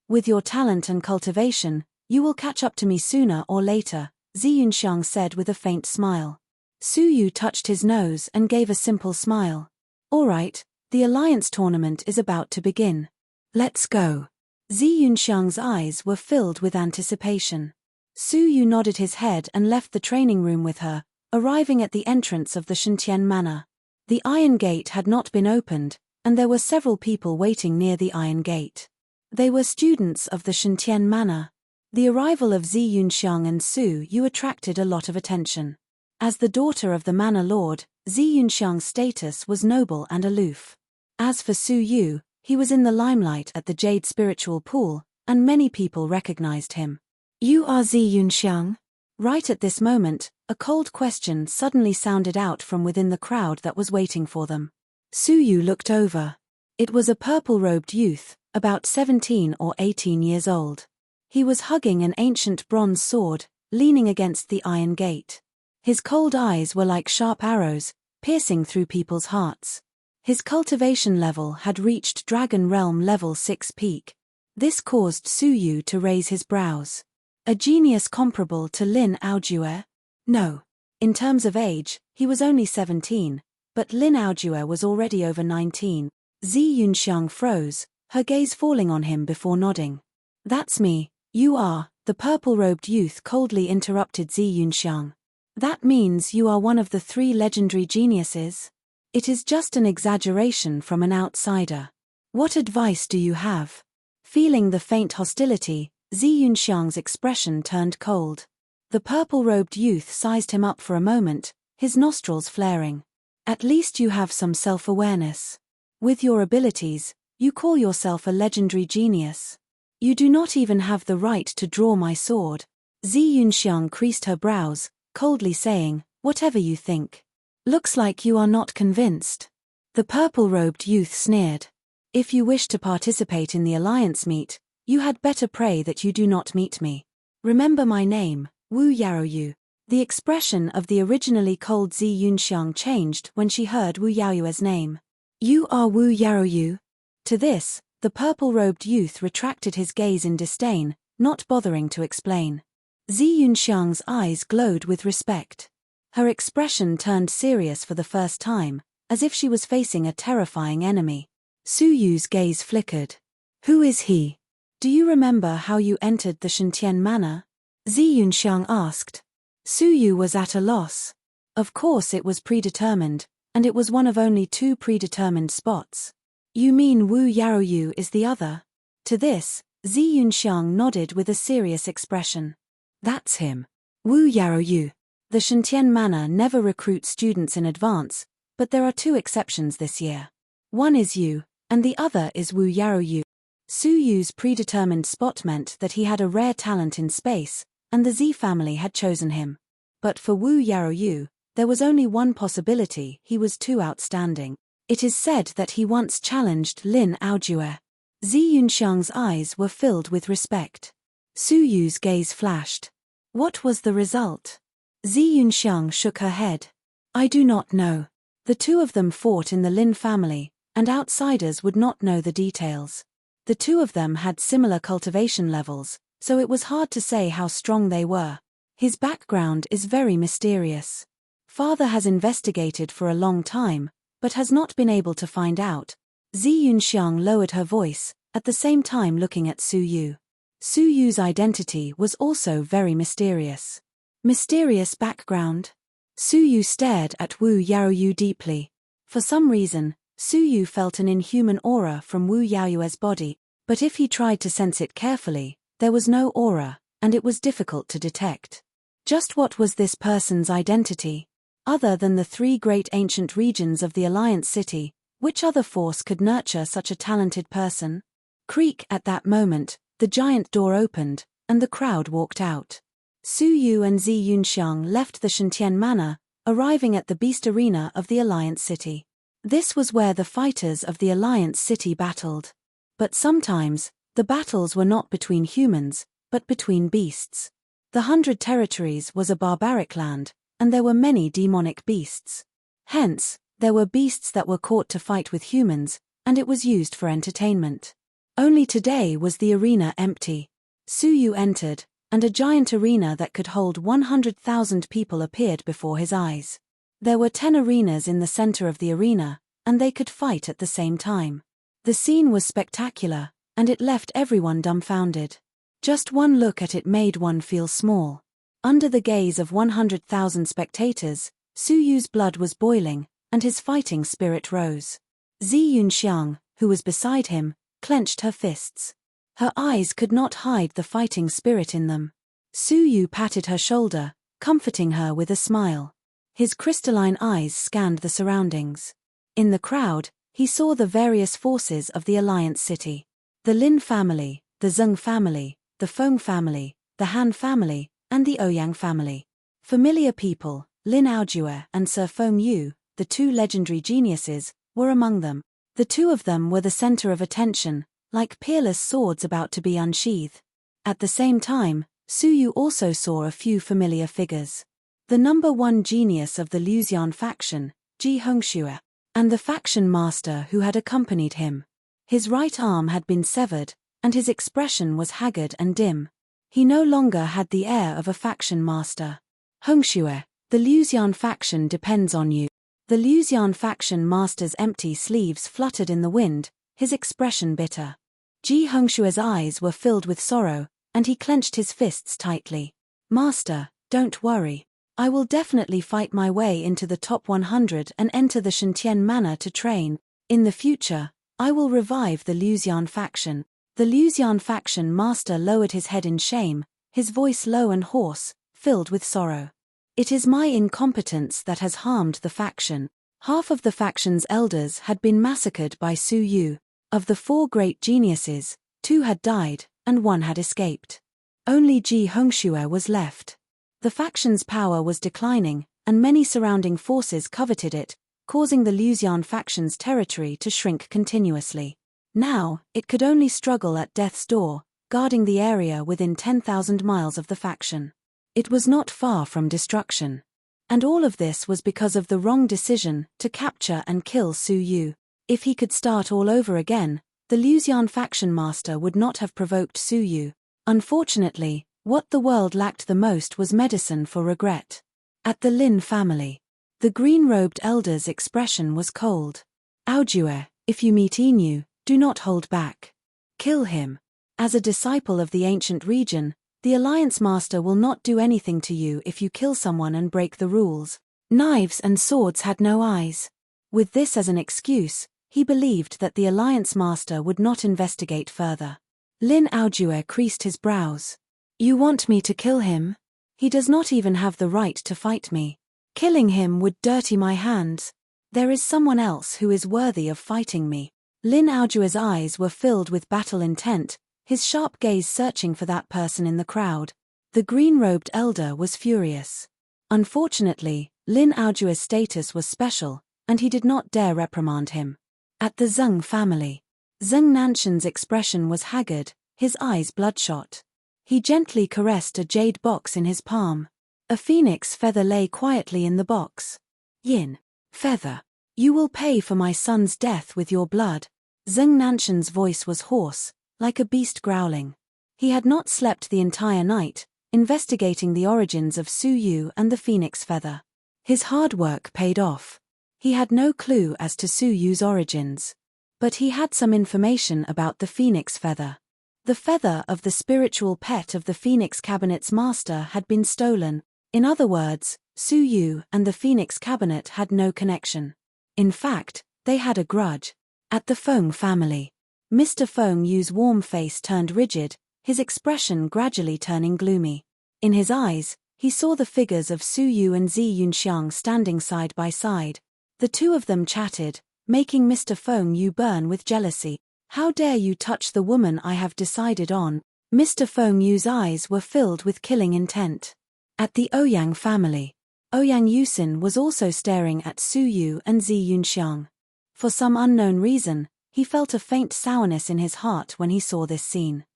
With your talent and cultivation, you will catch up to me sooner or later, Zi Yunxiang said with a faint smile. Su Yu touched his nose and gave a simple smile. All right, the Alliance tournament is about to begin. Let's go. Zi Yunxiang's eyes were filled with anticipation. Su Yu nodded his head and left the training room with her, arriving at the entrance of the Shentian Manor. The Iron Gate had not been opened, and there were several people waiting near the Iron Gate. They were students of the Shentian Manor. The arrival of Zi Yunxiang and Su Yu attracted a lot of attention. As the daughter of the Manor Lord, Zi Yunxiang's status was noble and aloof. As for Su Yu, he was in the limelight at the Jade Spiritual Pool, and many people recognized him. You are Zi Yunxiang? Right at this moment, a cold question suddenly sounded out from within the crowd that was waiting for them. Su Yu looked over. It was a purple-robed youth, about 17 or 18 years old. He was hugging an ancient bronze sword, leaning against the Iron Gate. His cold eyes were like sharp arrows, piercing through people's hearts. His cultivation level had reached Dragon Realm level 6 peak. This caused Su Yu to raise his brows. A genius comparable to Lin Aojue? No. In terms of age, he was only 17, but Lin Aojue was already over 19. Zi Yunxiang froze, her gaze falling on him before nodding. That's me, you are, the purple-robed youth coldly interrupted Zi Yunxiang. That means you are one of the 3 legendary geniuses? It is just an exaggeration from an outsider. What advice do you have? Feeling the faint hostility, Zi Yunxiang's expression turned cold. The purple-robed youth sized him up for a moment, his nostrils flaring. At least you have some self-awareness. With your abilities, you call yourself a legendary genius. You do not even have the right to draw my sword. Zi Yunxiang creased her brows, coldly saying, Whatever you think. Looks like you are not convinced. The purple-robed youth sneered. If you wish to participate in the alliance meet, you had better pray that you do not meet me. Remember my name, Wu Yaoyu. The expression of the originally cold Zi Yunxiang changed when she heard Wu Yaoyu's name. You are Wu Yaoyu? To this, the purple-robed youth retracted his gaze in disdain, not bothering to explain. Zi Yunxiang's eyes glowed with respect. Her expression turned serious for the first time, as if she was facing a terrifying enemy. Su Yu's gaze flickered. Who is he? Do you remember how you entered the Shentian Manor? Zi Yunxiang asked. Su Yu was at a loss. Of course it was predetermined, and it was one of only 2 predetermined spots. You mean Wu Yaoyu is the other? To this, Zi Yunxiang nodded with a serious expression. That's him. Wu Yaoyu. The Shentian Manor never recruits students in advance, but there are 2 exceptions this year. One is you, and the other is Wu Yaoyu. Su Yu's predetermined spot meant that he had a rare talent in space, and the Zi family had chosen him. But for Wu Yaoyu, there was only one possibility: he was too outstanding. It is said that he once challenged Lin Aojue. Zi Yunxiang's eyes were filled with respect. Su Yu's gaze flashed. What was the result? Zi Yunxiang shook her head. I do not know. The 2 of them fought in the Lin family, and outsiders would not know the details. The 2 of them had similar cultivation levels, so it was hard to say how strong they were. His background is very mysterious. Father has investigated for a long time, but has not been able to find out. Zi Yunxiang lowered her voice, at the same time looking at Su Yu. Su Yu's identity was also very mysterious. Mysterious background? Su Yu stared at Wu Yaoyu deeply. For some reason, Su Yu felt an inhuman aura from Wu Yaoyu's body, but if he tried to sense it carefully, there was no aura, and it was difficult to detect. Just what was this person's identity? Other than the 3 great ancient regions of the Alliance City, which other force could nurture such a talented person? Creak! At that moment, the giant door opened, and the crowd walked out. Su Yu and Zi Yunxiang left the Shentian Manor, arriving at the Beast Arena of the Alliance City. This was where the fighters of the Alliance City battled. But sometimes, the battles were not between humans, but between beasts. The 100 Territories was a barbaric land, and there were many demonic beasts. Hence, there were beasts that were caught to fight with humans, and it was used for entertainment. Only today was the arena empty. Su Yu entered, and a giant arena that could hold 100,000 people appeared before his eyes. There were 10 arenas in the center of the arena, and they could fight at the same time. The scene was spectacular, and it left everyone dumbfounded. Just one look at it made one feel small. Under the gaze of 100,000 spectators, Su Yu's blood was boiling, and his fighting spirit rose. Zi Yunxiang, who was beside him, clenched her fists. Her eyes could not hide the fighting spirit in them. Su Yu patted her shoulder, comforting her with a smile. His crystalline eyes scanned the surroundings. In the crowd, he saw the various forces of the Alliance City. The Lin family, the Zheng family, the Feng family, the Han family, and the Ouyang family. Familiar people, Lin Aojue and Sir Feng Yu, the 2 legendary geniuses, were among them. The 2 of them were the center of attention, like peerless swords about to be unsheathed. At the same time, Su Yu also saw a few familiar figures. The number 1 genius of the Luxian faction, Ji Hongxue, and the faction master who had accompanied him. His right arm had been severed, and his expression was haggard and dim. He no longer had the air of a faction master. Hongxue, the Luxian faction depends on you. The Luxian faction master's empty sleeves fluttered in the wind, his expression bitter. Ji Hongxue's eyes were filled with sorrow, and he clenched his fists tightly. Master, don't worry. I will definitely fight my way into the top 100 and enter the Shentian Manor to train. In the future, I will revive the Luxian faction. The Luxian faction master lowered his head in shame, his voice low and hoarse, filled with sorrow. It is my incompetence that has harmed the faction. Half of the faction's elders had been massacred by Su Yu. Of the 4 great geniuses, 2 had died, and 1 had escaped. Only Ji Hongxue was left. The faction's power was declining, and many surrounding forces coveted it, causing the Luxian faction's territory to shrink continuously. Now, it could only struggle at death's door, guarding the area within 10,000 miles of the faction. It was not far from destruction. And all of this was because of the wrong decision to capture and kill Su Yu. If he could start all over again, the Luxian faction master would not have provoked Su Yu. Unfortunately, what the world lacked the most was medicine for regret. At the Lin family, the green-robed elder's expression was cold. Audiobook, if you meet Inu, do not hold back. Kill him. As a disciple of the ancient region, the Alliance Master will not do anything to you if you kill someone and break the rules. Knives and swords had no eyes. With this as an excuse, he believed that the Alliance Master would not investigate further. Lin Audiobook creased his brows. You want me to kill him? He does not even have the right to fight me. Killing him would dirty my hands. There is someone else who is worthy of fighting me. Lin Audiobook's eyes were filled with battle intent, his sharp gaze searching for that person in the crowd. The green-robed elder was furious. Unfortunately, Lin Audiobook's status was special, and he did not dare reprimand him. At the Zheng family, Zheng Nanshan's expression was haggard, his eyes bloodshot. He gently caressed a jade box in his palm. A phoenix feather lay quietly in the box. Yin, feather, you will pay for my son's death with your blood. Zheng Nanshan's voice was hoarse, like a beast growling. He had not slept the entire night, investigating the origins of Su Yu and the phoenix feather. His hard work paid off. He had no clue as to Su Yu's origins. But he had some information about the phoenix feather. The feather of the spiritual pet of the Phoenix Cabinet's master had been stolen. In other words, Su Yu and the Phoenix Cabinet had no connection. In fact, they had a grudge. At the Feng family, Mr. Feng Yu's warm face turned rigid, his expression gradually turning gloomy. In his eyes, he saw the figures of Su Yu and Zi Yunxiang standing side by side. The two of them chatted, making Mr. Feng Yu burn with jealousy. How dare you touch the woman I have decided on? Mr. Feng Yu's eyes were filled with killing intent. At the Ouyang family, Ouyang Yusin was also staring at Su Yu and Zi Yunxiang. For some unknown reason, he felt a faint sourness in his heart when he saw this scene.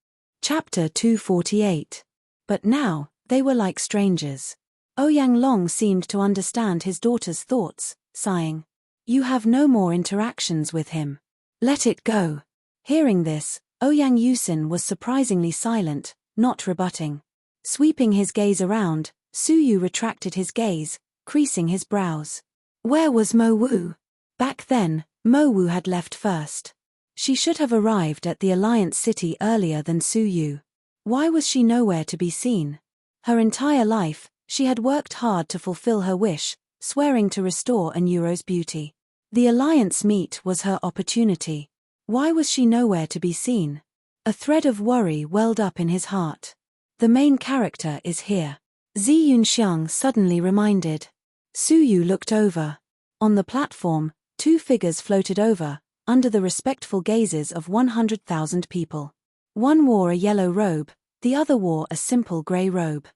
Chapter 248. But now, they were like strangers. Ouyang Long seemed to understand his daughter's thoughts, sighing. You have no more interactions with him. Let it go. Hearing this, Ouyang Yusin was surprisingly silent, not rebutting. Sweeping his gaze around, Su Yu retracted his gaze, creasing his brows. Where was Mo Wu? Back then, Mo Wu had left first. She should have arrived at the Alliance City earlier than Su Yu. Why was she nowhere to be seen? Her entire life, she had worked hard to fulfill her wish, swearing to restore Anuro's beauty. The Alliance meet was her opportunity. Why was she nowhere to be seen? A thread of worry welled up in his heart. The main character is here. Zi Yunxiang suddenly reminded. Su Yu looked over. On the platform, two figures floated over, under the respectful gazes of 100,000 people. One wore a yellow robe, the other wore a simple grey robe.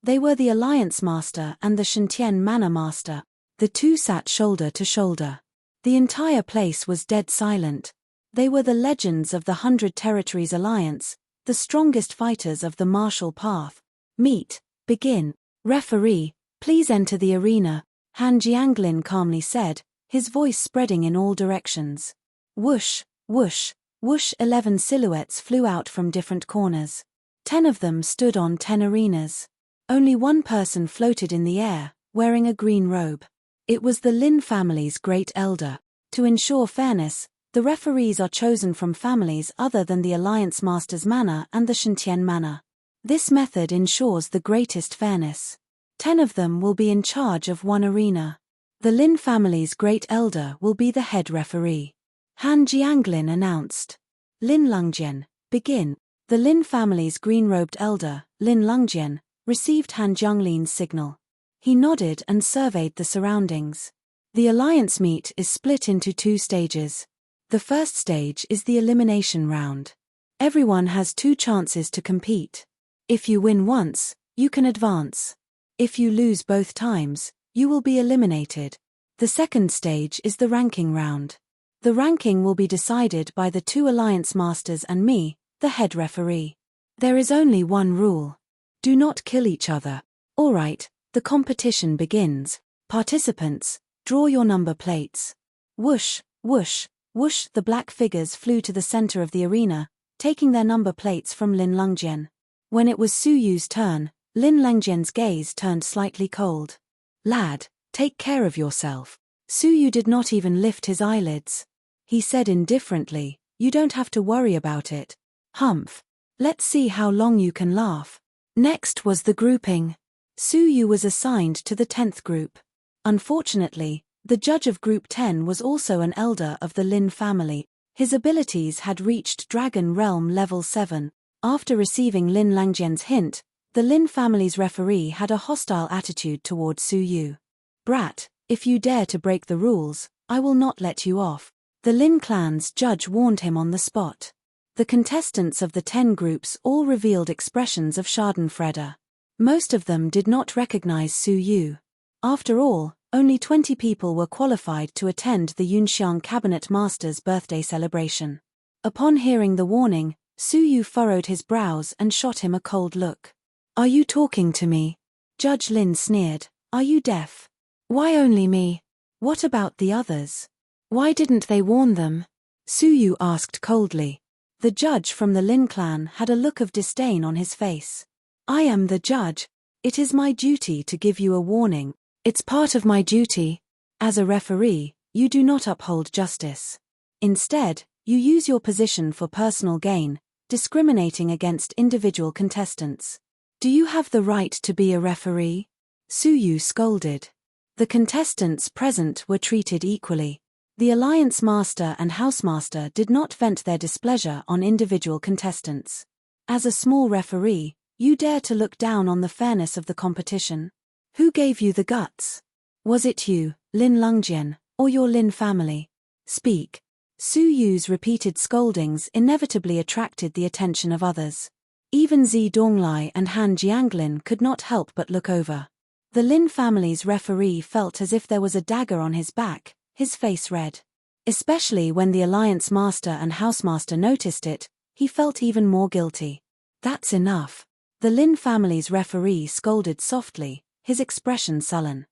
They were the Alliance Master and the Shentian Manor Master. The two sat shoulder to shoulder. The entire place was dead silent. They were the legends of the 100 Territories Alliance, the strongest fighters of the martial path. Meet, begin. Referee, please enter the arena, Han Jianglin calmly said, his voice spreading in all directions. Whoosh, whoosh, whoosh 11 silhouettes flew out from different corners. 10 of them stood on 10 arenas. Only one person floated in the air, wearing a green robe. It was the Lin family's great elder. To ensure fairness, the referees are chosen from families other than the Alliance Master's Manor and the Shentian Manor. This method ensures the greatest fairness. 10 of them will be in charge of one arena. The Lin family's great elder will be the head referee. Han Jianglin announced. Lin Lungjian, begin. The Lin family's green-robed elder, Lin Lungjian, received Han Jianglin's signal. He nodded and surveyed the surroundings. The Alliance meet is split into 2 stages. The first stage is the elimination round. Everyone has 2 chances to compete. If you win once, you can advance. If you lose both times, You will be eliminated. The second stage is the ranking round. The ranking will be decided by the 2 alliance masters and me, the head referee. There is only one rule. Do not kill each other. Alright, the competition begins. Participants, draw your number plates. Whoosh, whoosh, whoosh, the black figures flew to the center of the arena, taking their number plates from Lin Lungjian. When it was Su Yu's turn, Lin Lungjian's gaze turned slightly cold. Lad, take care of yourself. Su Yu did not even lift his eyelids. He said indifferently, you don't have to worry about it. Humph. Let's see how long you can laugh. Next was the grouping. Su Yu was assigned to the 10th group. Unfortunately, the judge of Group 10 was also an elder of the Lin family. His abilities had reached Dragon Realm level 7. After receiving Lin Langjian's hint, the Lin family's referee had a hostile attitude toward Su Yu. Brat, if you dare to break the rules, I will not let you off. The Lin clan's judge warned him on the spot. The contestants of the 10 groups all revealed expressions of schadenfreude. Most of them did not recognize Su Yu. After all, only 20 people were qualified to attend the Yunxiang Cabinet Master's birthday celebration. Upon hearing the warning, Su Yu furrowed his brows and shot him a cold look. Are you talking to me? Judge Lin sneered. Are you deaf? Why only me? What about the others? Why didn't they warn them? Su Yu asked coldly. The judge from the Lin clan had a look of disdain on his face. I am the judge. It is my duty to give you a warning. It's part of my duty. As a referee, you do not uphold justice. Instead, you use your position for personal gain, discriminating against individual contestants. Do you have the right to be a referee? Su Yu scolded. The contestants present were treated equally. The Alliance Master and Housemaster did not vent their displeasure on individual contestants. As a small referee, you dare to look down on the fairness of the competition? Who gave you the guts? Was it you, Lin Lungjian, or your Lin family? Speak. Su Yu's repeated scoldings inevitably attracted the attention of others. Even Zi Donglai and Han Jianglin could not help but look over. The Lin family's referee felt as if there was a dagger on his back, his face red. Especially when the Alliance Master and Housemaster noticed it, he felt even more guilty. That's enough. The Lin family's referee scolded softly, his expression sullen.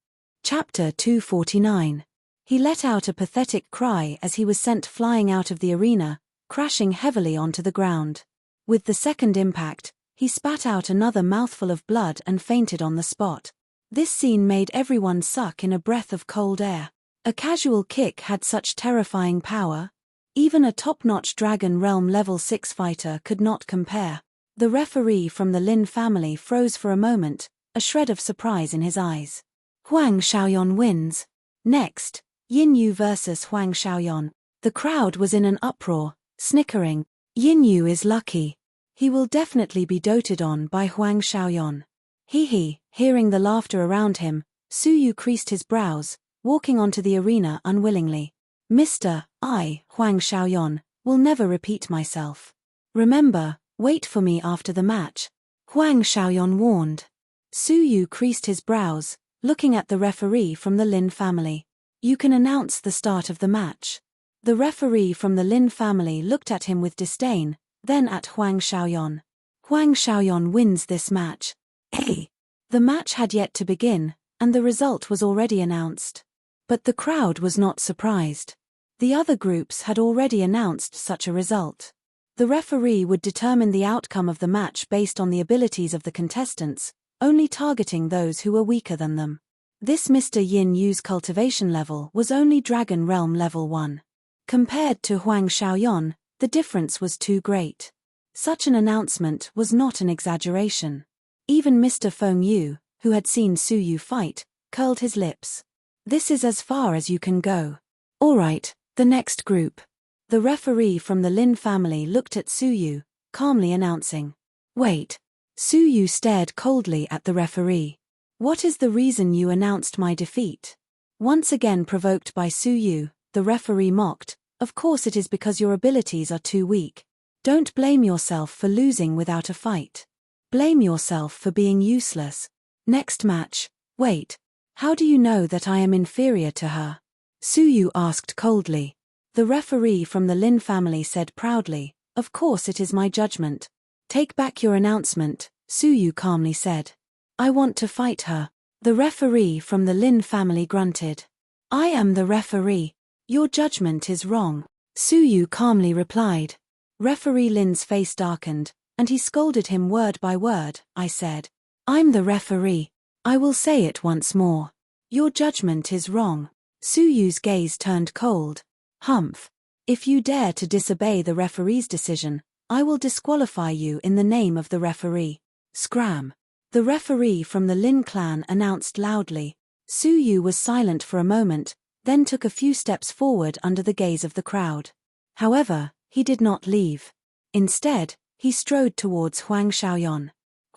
Chapter 249. He let out a pathetic cry as he was sent flying out of the arena, crashing heavily onto the ground. With the second impact, he spat out another mouthful of blood and fainted on the spot. This scene made everyone suck in a breath of cold air. A casual kick had such terrifying power. Even a top-notch Dragon Realm level 6 fighter could not compare. The referee from the Lin family froze for a moment, a shred of surprise in his eyes. Huang Xiaoyan wins. Next, Yin Yu versus Huang Xiaoyan. The crowd was in an uproar, snickering. Yin Yu is lucky. He will definitely be doted on by Huang Xiaoyan. He, hearing the laughter around him, Su Yu creased his brows, walking onto the arena unwillingly. Mr. I, Huang Xiaoyan, will never repeat myself. Remember, wait for me after the match. Huang Xiaoyan warned. Su Yu creased his brows, looking at the referee from the Lin family. You can announce the start of the match. The referee from the Lin family looked at him with disdain, then at Huang Xiaoyan. Huang Xiaoyan wins this match. Hey! The match had yet to begin, and the result was already announced. But the crowd was not surprised. The other groups had already announced such a result. The referee would determine the outcome of the match based on the abilities of the contestants, only targeting those who were weaker than them. This Mr. Yin Yu's cultivation level was only Dragon Realm level 1. Compared to Huang Xiaoyan, the difference was too great. Such an announcement was not an exaggeration. Even Mr. Feng Yu, who had seen Su Yu fight, curled his lips. This is as far as you can go. Alright, the next group. The referee from the Lin family looked at Su Yu, calmly announcing. Wait. Su Yu stared coldly at the referee. What is the reason you announced my defeat? Once again provoked by Su Yu, the referee mocked. Of course it is because your abilities are too weak. Don't blame yourself for losing without a fight. Blame yourself for being useless. Next match. Wait. How do you know that I am inferior to her? Suyu asked coldly. The referee from the Lin family said proudly, of course it is my judgment. Take back your announcement, Suyu calmly said. I want to fight her. The referee from the Lin family grunted. I am the referee. Your judgment is wrong, Suyu calmly replied. Referee Lin's face darkened, and he scolded him word by word. I said, I'm the referee. I will say it once more. Your judgment is wrong. Suyu's gaze turned cold. Humph. If you dare to disobey the referee's decision, I will disqualify you in the name of the referee. Scram. The referee from the Lin clan announced loudly. Suyu was silent for a moment, then took a few steps forward under the gaze of the crowd. However, he did not leave. Instead, he strode towards Huang Xiaoyan.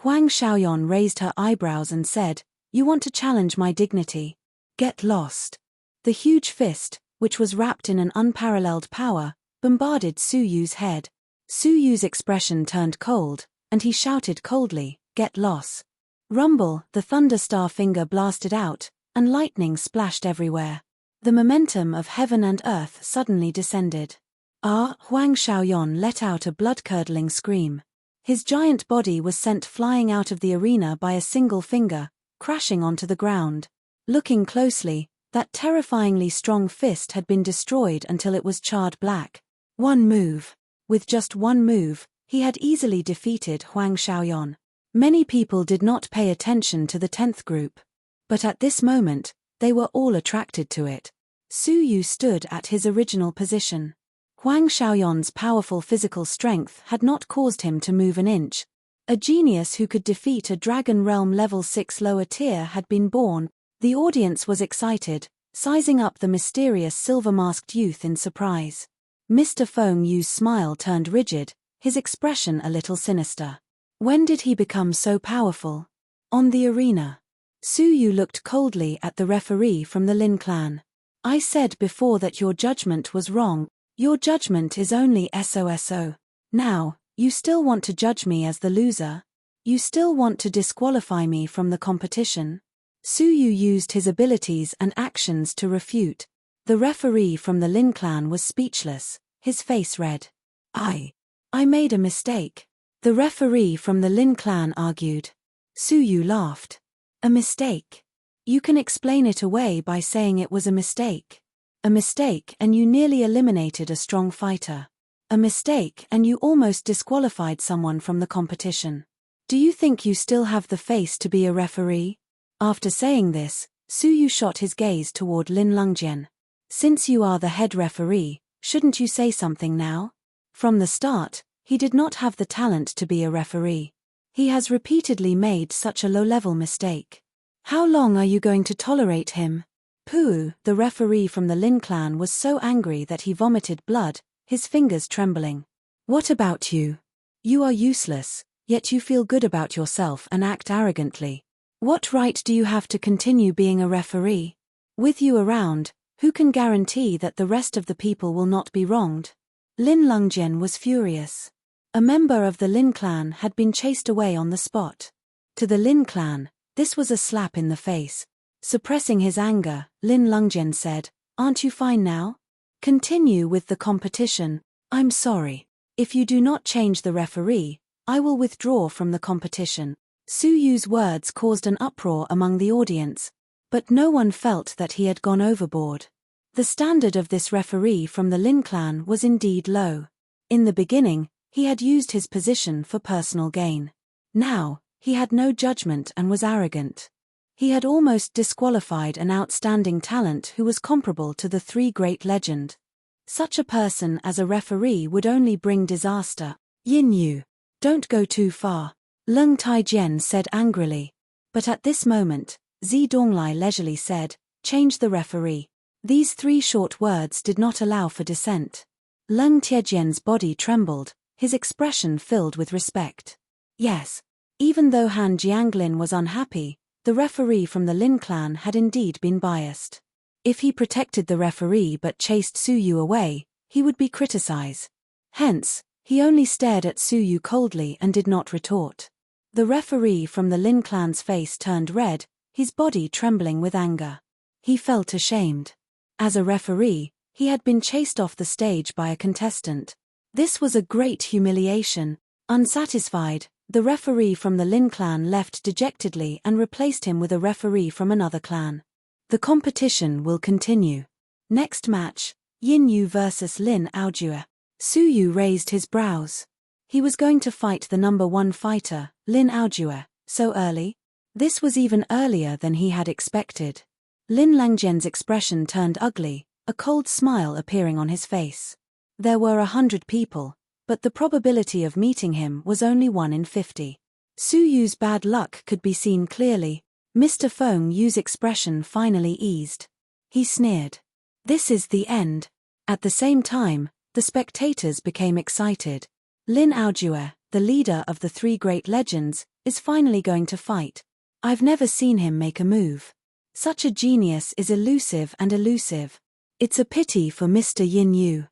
Huang Xiaoyan raised her eyebrows and said, You want to challenge my dignity? Get lost. The huge fist, which was wrapped in an unparalleled power, bombarded Suyu's head. Suyu's expression turned cold, and he shouted coldly, Get lost. Rumble, the thunderstar finger blasted out, and lightning splashed everywhere. The momentum of heaven and earth suddenly descended. Huang Xiaoyan let out a blood-curdling scream. His giant body was sent flying out of the arena by a single finger, crashing onto the ground. Looking closely, that terrifyingly strong fist had been destroyed until it was charred black. One move. With just one move, he had easily defeated Huang Xiaoyan. Many people did not pay attention to the 10th group. But at this moment, they were all attracted to it. Suyu stood at his original position. Huang Xiaoyan's powerful physical strength had not caused him to move an inch. A genius who could defeat a Dragon Realm level 6 lower tier had been born. The audience was excited, sizing up the mysterious silver-masked youth in surprise. Mr. Feng Yu's smile turned rigid, his expression a little sinister. When did he become so powerful? On the arena. Suyu looked coldly at the referee from the Lin clan. I said before that your judgment was wrong. Your judgment is only SOSO. Now, you still want to judge me as the loser? You still want to disqualify me from the competition? Suyu used his abilities and actions to refute. The referee from the Lin clan was speechless, his face red. I made a mistake. The referee from the Lin clan argued. Suyu laughed. A mistake? You can explain it away by saying it was a mistake. A mistake and you nearly eliminated a strong fighter. A mistake and you almost disqualified someone from the competition. Do you think you still have the face to be a referee? After saying this, Suyu shot his gaze toward Lin Lungjian. Since you are the head referee, shouldn't you say something now? From the start, he did not have the talent to be a referee. He has repeatedly made such a low-level mistake. How long are you going to tolerate him? Pooh, the referee from the Lin clan was so angry that he vomited blood, his fingers trembling. What about you? You are useless, yet you feel good about yourself and act arrogantly. What right do you have to continue being a referee? With you around, who can guarantee that the rest of the people will not be wronged? Lin Lungjian was furious. A member of the Lin clan had been chased away on the spot. To the Lin clan, this was a slap in the face. Suppressing his anger, Lin Lungjian said, Aren't you fine now? Continue with the competition. I'm sorry. If you do not change the referee, I will withdraw from the competition. Suyu's words caused an uproar among the audience, but no one felt that he had gone overboard. The standard of this referee from the Lin clan was indeed low. In the beginning, he had used his position for personal gain. Now, he had no judgment and was arrogant. He had almost disqualified an outstanding talent who was comparable to the three great legend. Such a person as a referee would only bring disaster. Yin Yu, don't go too far, Leng Taijian said angrily. But at this moment, Zi Donglai leisurely said, Change the referee. These three short words did not allow for dissent. Leng Tiejian's body trembled, his expression filled with respect. Yes. Even though Han Jianglin was unhappy, the referee from the Lin clan had indeed been biased. If he protected the referee but chased Suyu away, he would be criticized. Hence, he only stared at Suyu coldly and did not retort. The referee from the Lin clan's face turned red, his body trembling with anger. He felt ashamed. As a referee, he had been chased off the stage by a contestant. This was a great humiliation. Unsatisfied, the referee from the Lin clan left dejectedly and replaced him with a referee from another clan. The competition will continue. Next match, Yin Yu vs Lin Aojue. Su Yu raised his brows. He was going to fight the number 1 fighter, Lin Aojue, so early? This was even earlier than he had expected. Lin Langjian's expression turned ugly, a cold smile appearing on his face. There were 100 people, but the probability of meeting him was only 1 in 50. Su Yu's bad luck could be seen clearly. Mr. Feng Yu's expression finally eased. He sneered. This is the end. At the same time, the spectators became excited. Lin Aojue, the leader of the 3 great legends, is finally going to fight. I've never seen him make a move. Such a genius is elusive and elusive. It's a pity for Mr. Yin Yu.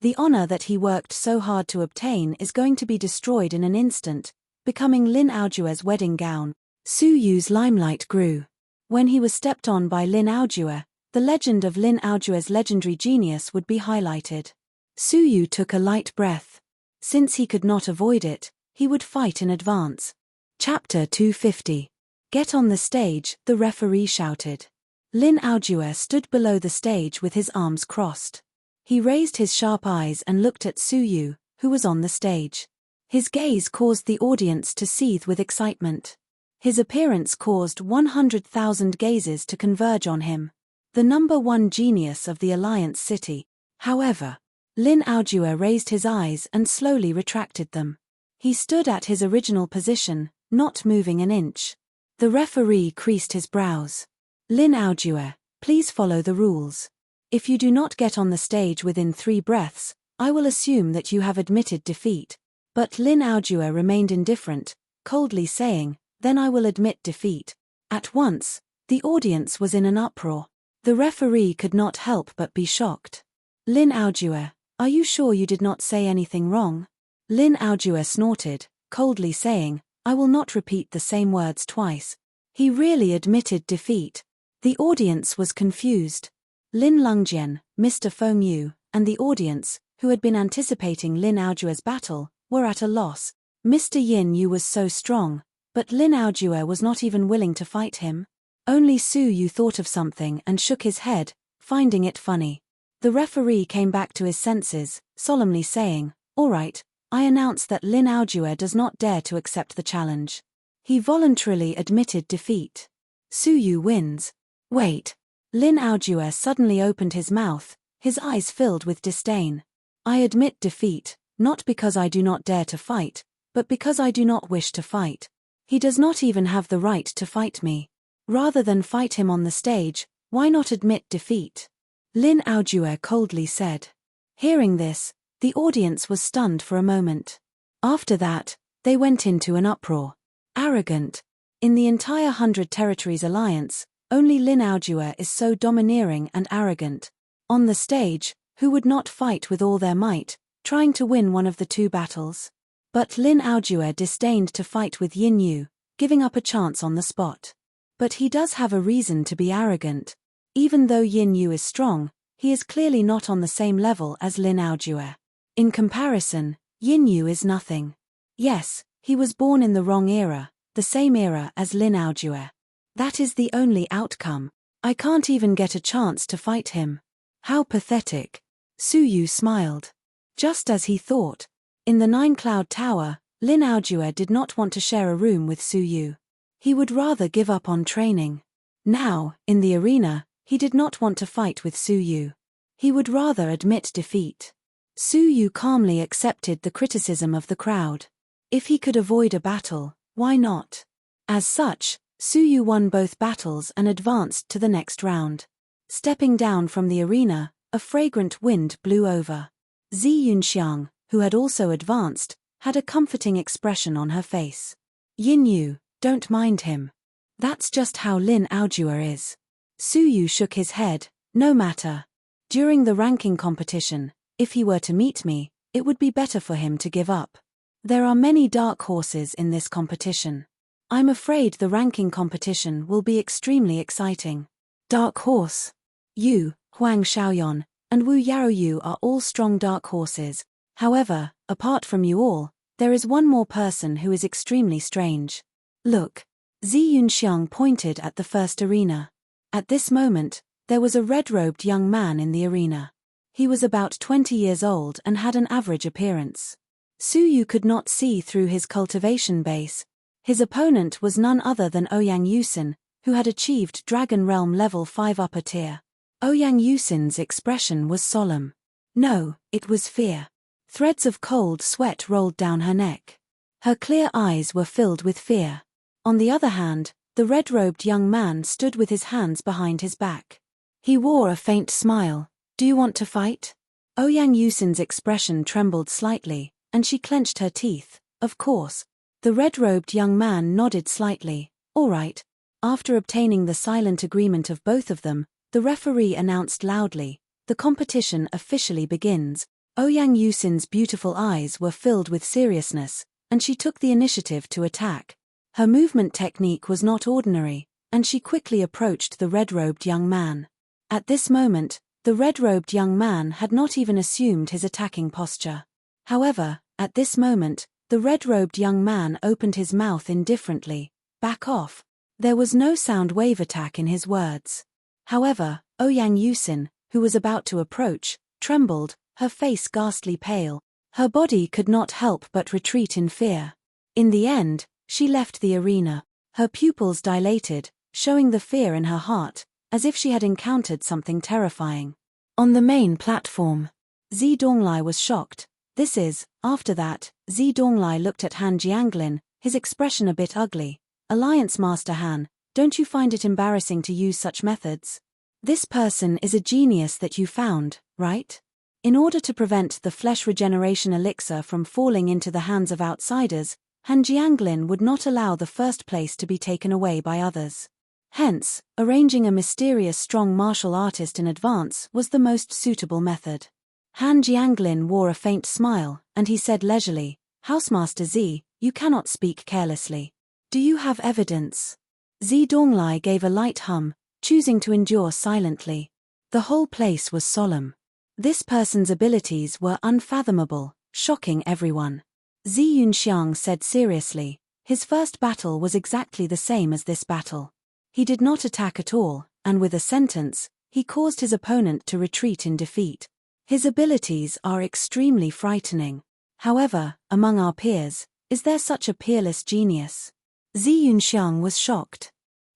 The honor that he worked so hard to obtain is going to be destroyed in an instant, becoming Lin Aojue's wedding gown. Su Yu's limelight grew. When he was stepped on by Lin Aojue, the legend of Lin Aojue's legendary genius would be highlighted. Su Yu took a light breath. Since he could not avoid it, he would fight in advance. Chapter 250. Get on the stage, the referee shouted. Lin Aojue stood below the stage with his arms crossed. He raised his sharp eyes and looked at Su Yu, who was on the stage. His gaze caused the audience to seethe with excitement. His appearance caused 100,000 gazes to converge on him. The number 1 genius of the Alliance City. However, Lin Aojue raised his eyes and slowly retracted them. He stood at his original position, not moving an inch. The referee creased his brows. Lin Aojue, please follow the rules. If you do not get on the stage within 3 breaths, I will assume that you have admitted defeat. But Lin Aojue remained indifferent, coldly saying, then I will admit defeat. At once, the audience was in an uproar. The referee could not help but be shocked. Lin Aojue, are you sure you did not say anything wrong? Lin Aojue snorted, coldly saying, I will not repeat the same words twice. He really admitted defeat. The audience was confused. Lin Langjian, Mr. Feng Yu, and the audience, who had been anticipating Lin Aojue's battle, were at a loss. Mr. Yin Yu was so strong, but Lin Aojue was not even willing to fight him. Only Su Yu thought of something and shook his head, finding it funny. The referee came back to his senses, solemnly saying, all right, I announce that Lin Aojue does not dare to accept the challenge. He voluntarily admitted defeat. Su Yu wins. Wait. Lin Aojue suddenly opened his mouth, his eyes filled with disdain. I admit defeat, not because I do not dare to fight, but because I do not wish to fight. He does not even have the right to fight me. Rather than fight him on the stage, why not admit defeat? Lin Aojue coldly said. Hearing this, the audience was stunned for a moment. After that, they went into an uproar. Arrogant. In the entire 100 Territories Alliance, only Lin Aojue is so domineering and arrogant. On the stage, who would not fight with all their might, trying to win one of the 2 battles? But Lin Aojue disdained to fight with Yin Yu, giving up a chance on the spot. But he does have a reason to be arrogant. Even though Yin Yu is strong, he is clearly not on the same level as Lin Aojue. In comparison, Yin Yu is nothing. Yes, he was born in the wrong era, the same era as Lin Aojue. That is the only outcome. I can't even get a chance to fight him. How pathetic. Su Yu smiled. Just as he thought. In the 9-Cloud Tower, Lin Aojue did not want to share a room with Su Yu. He would rather give up on training. Now, in the arena, he did not want to fight with Su Yu. He would rather admit defeat. Su Yu calmly accepted the criticism of the crowd. If he could avoid a battle, why not? As such, Su Yu won both battles and advanced to the next round. Stepping down from the arena, a fragrant wind blew over. Zi Yunxiang, who had also advanced, had a comforting expression on her face. Yin Yu, don't mind him. That's just how Lin Aojue is. Su Yu shook his head, no matter. During the ranking competition, if he were to meet me, it would be better for him to give up. There are many dark horses in this competition. I'm afraid the ranking competition will be extremely exciting. Dark Horse. You, Huang Xiaoyan, and Wu Yaoyu are all strong dark horses. However, apart from you all, there is one more person who is extremely strange. Look. Zi Yunxiang pointed at the first arena. At this moment, there was a red-robed young man in the arena. He was about 20 years old and had an average appearance. Su Yu could not see through his cultivation base. His opponent was none other than Ouyang Yusin, who had achieved Dragon Realm Level 5 upper tier. Ouyang Yusin's expression was solemn. No, it was fear. Threads of cold sweat rolled down her neck. Her clear eyes were filled with fear. On the other hand, the red-robed young man stood with his hands behind his back. He wore a faint smile. Do you want to fight? Ouyang Yusin's expression trembled slightly, and she clenched her teeth. Of course. The red-robed young man nodded slightly. All right. After obtaining the silent agreement of both of them, the referee announced loudly, the competition officially begins. Ouyang Yusin's beautiful eyes were filled with seriousness, and she took the initiative to attack. Her movement technique was not ordinary, and she quickly approached the red-robed young man. At this moment, the red-robed young man had not even assumed his attacking posture. However, at this moment, the red-robed young man opened his mouth indifferently. Back off. There was no sound wave attack in his words. However, Ouyang Yusin, who was about to approach, trembled, her face ghastly pale. Her body could not help but retreat in fear. In the end, she left the arena. Her pupils dilated, showing the fear in her heart, as if she had encountered something terrifying. On the main platform, Zi Donglai was shocked. After that, Zi Donglai looked at Han Jianglin, his expression a bit ugly. Alliance Master Han, don't you find it embarrassing to use such methods? This person is a genius that you found, right? In order to prevent the flesh regeneration elixir from falling into the hands of outsiders, Han Jianglin would not allow the first place to be taken away by others. Hence, arranging a mysterious strong martial artist in advance was the most suitable method. Han Jianglin wore a faint smile, and he said leisurely, Housemaster Zi, you cannot speak carelessly. Do you have evidence? Zi Donglai gave a light hum, choosing to endure silently. The whole place was solemn. This person's abilities were unfathomable, shocking everyone. Zi Yunxiang said seriously, his first battle was exactly the same as this battle. He did not attack at all, and with a sentence, he caused his opponent to retreat in defeat. His abilities are extremely frightening. However, among our peers, is there such a peerless genius? Zi Yunxiang was shocked.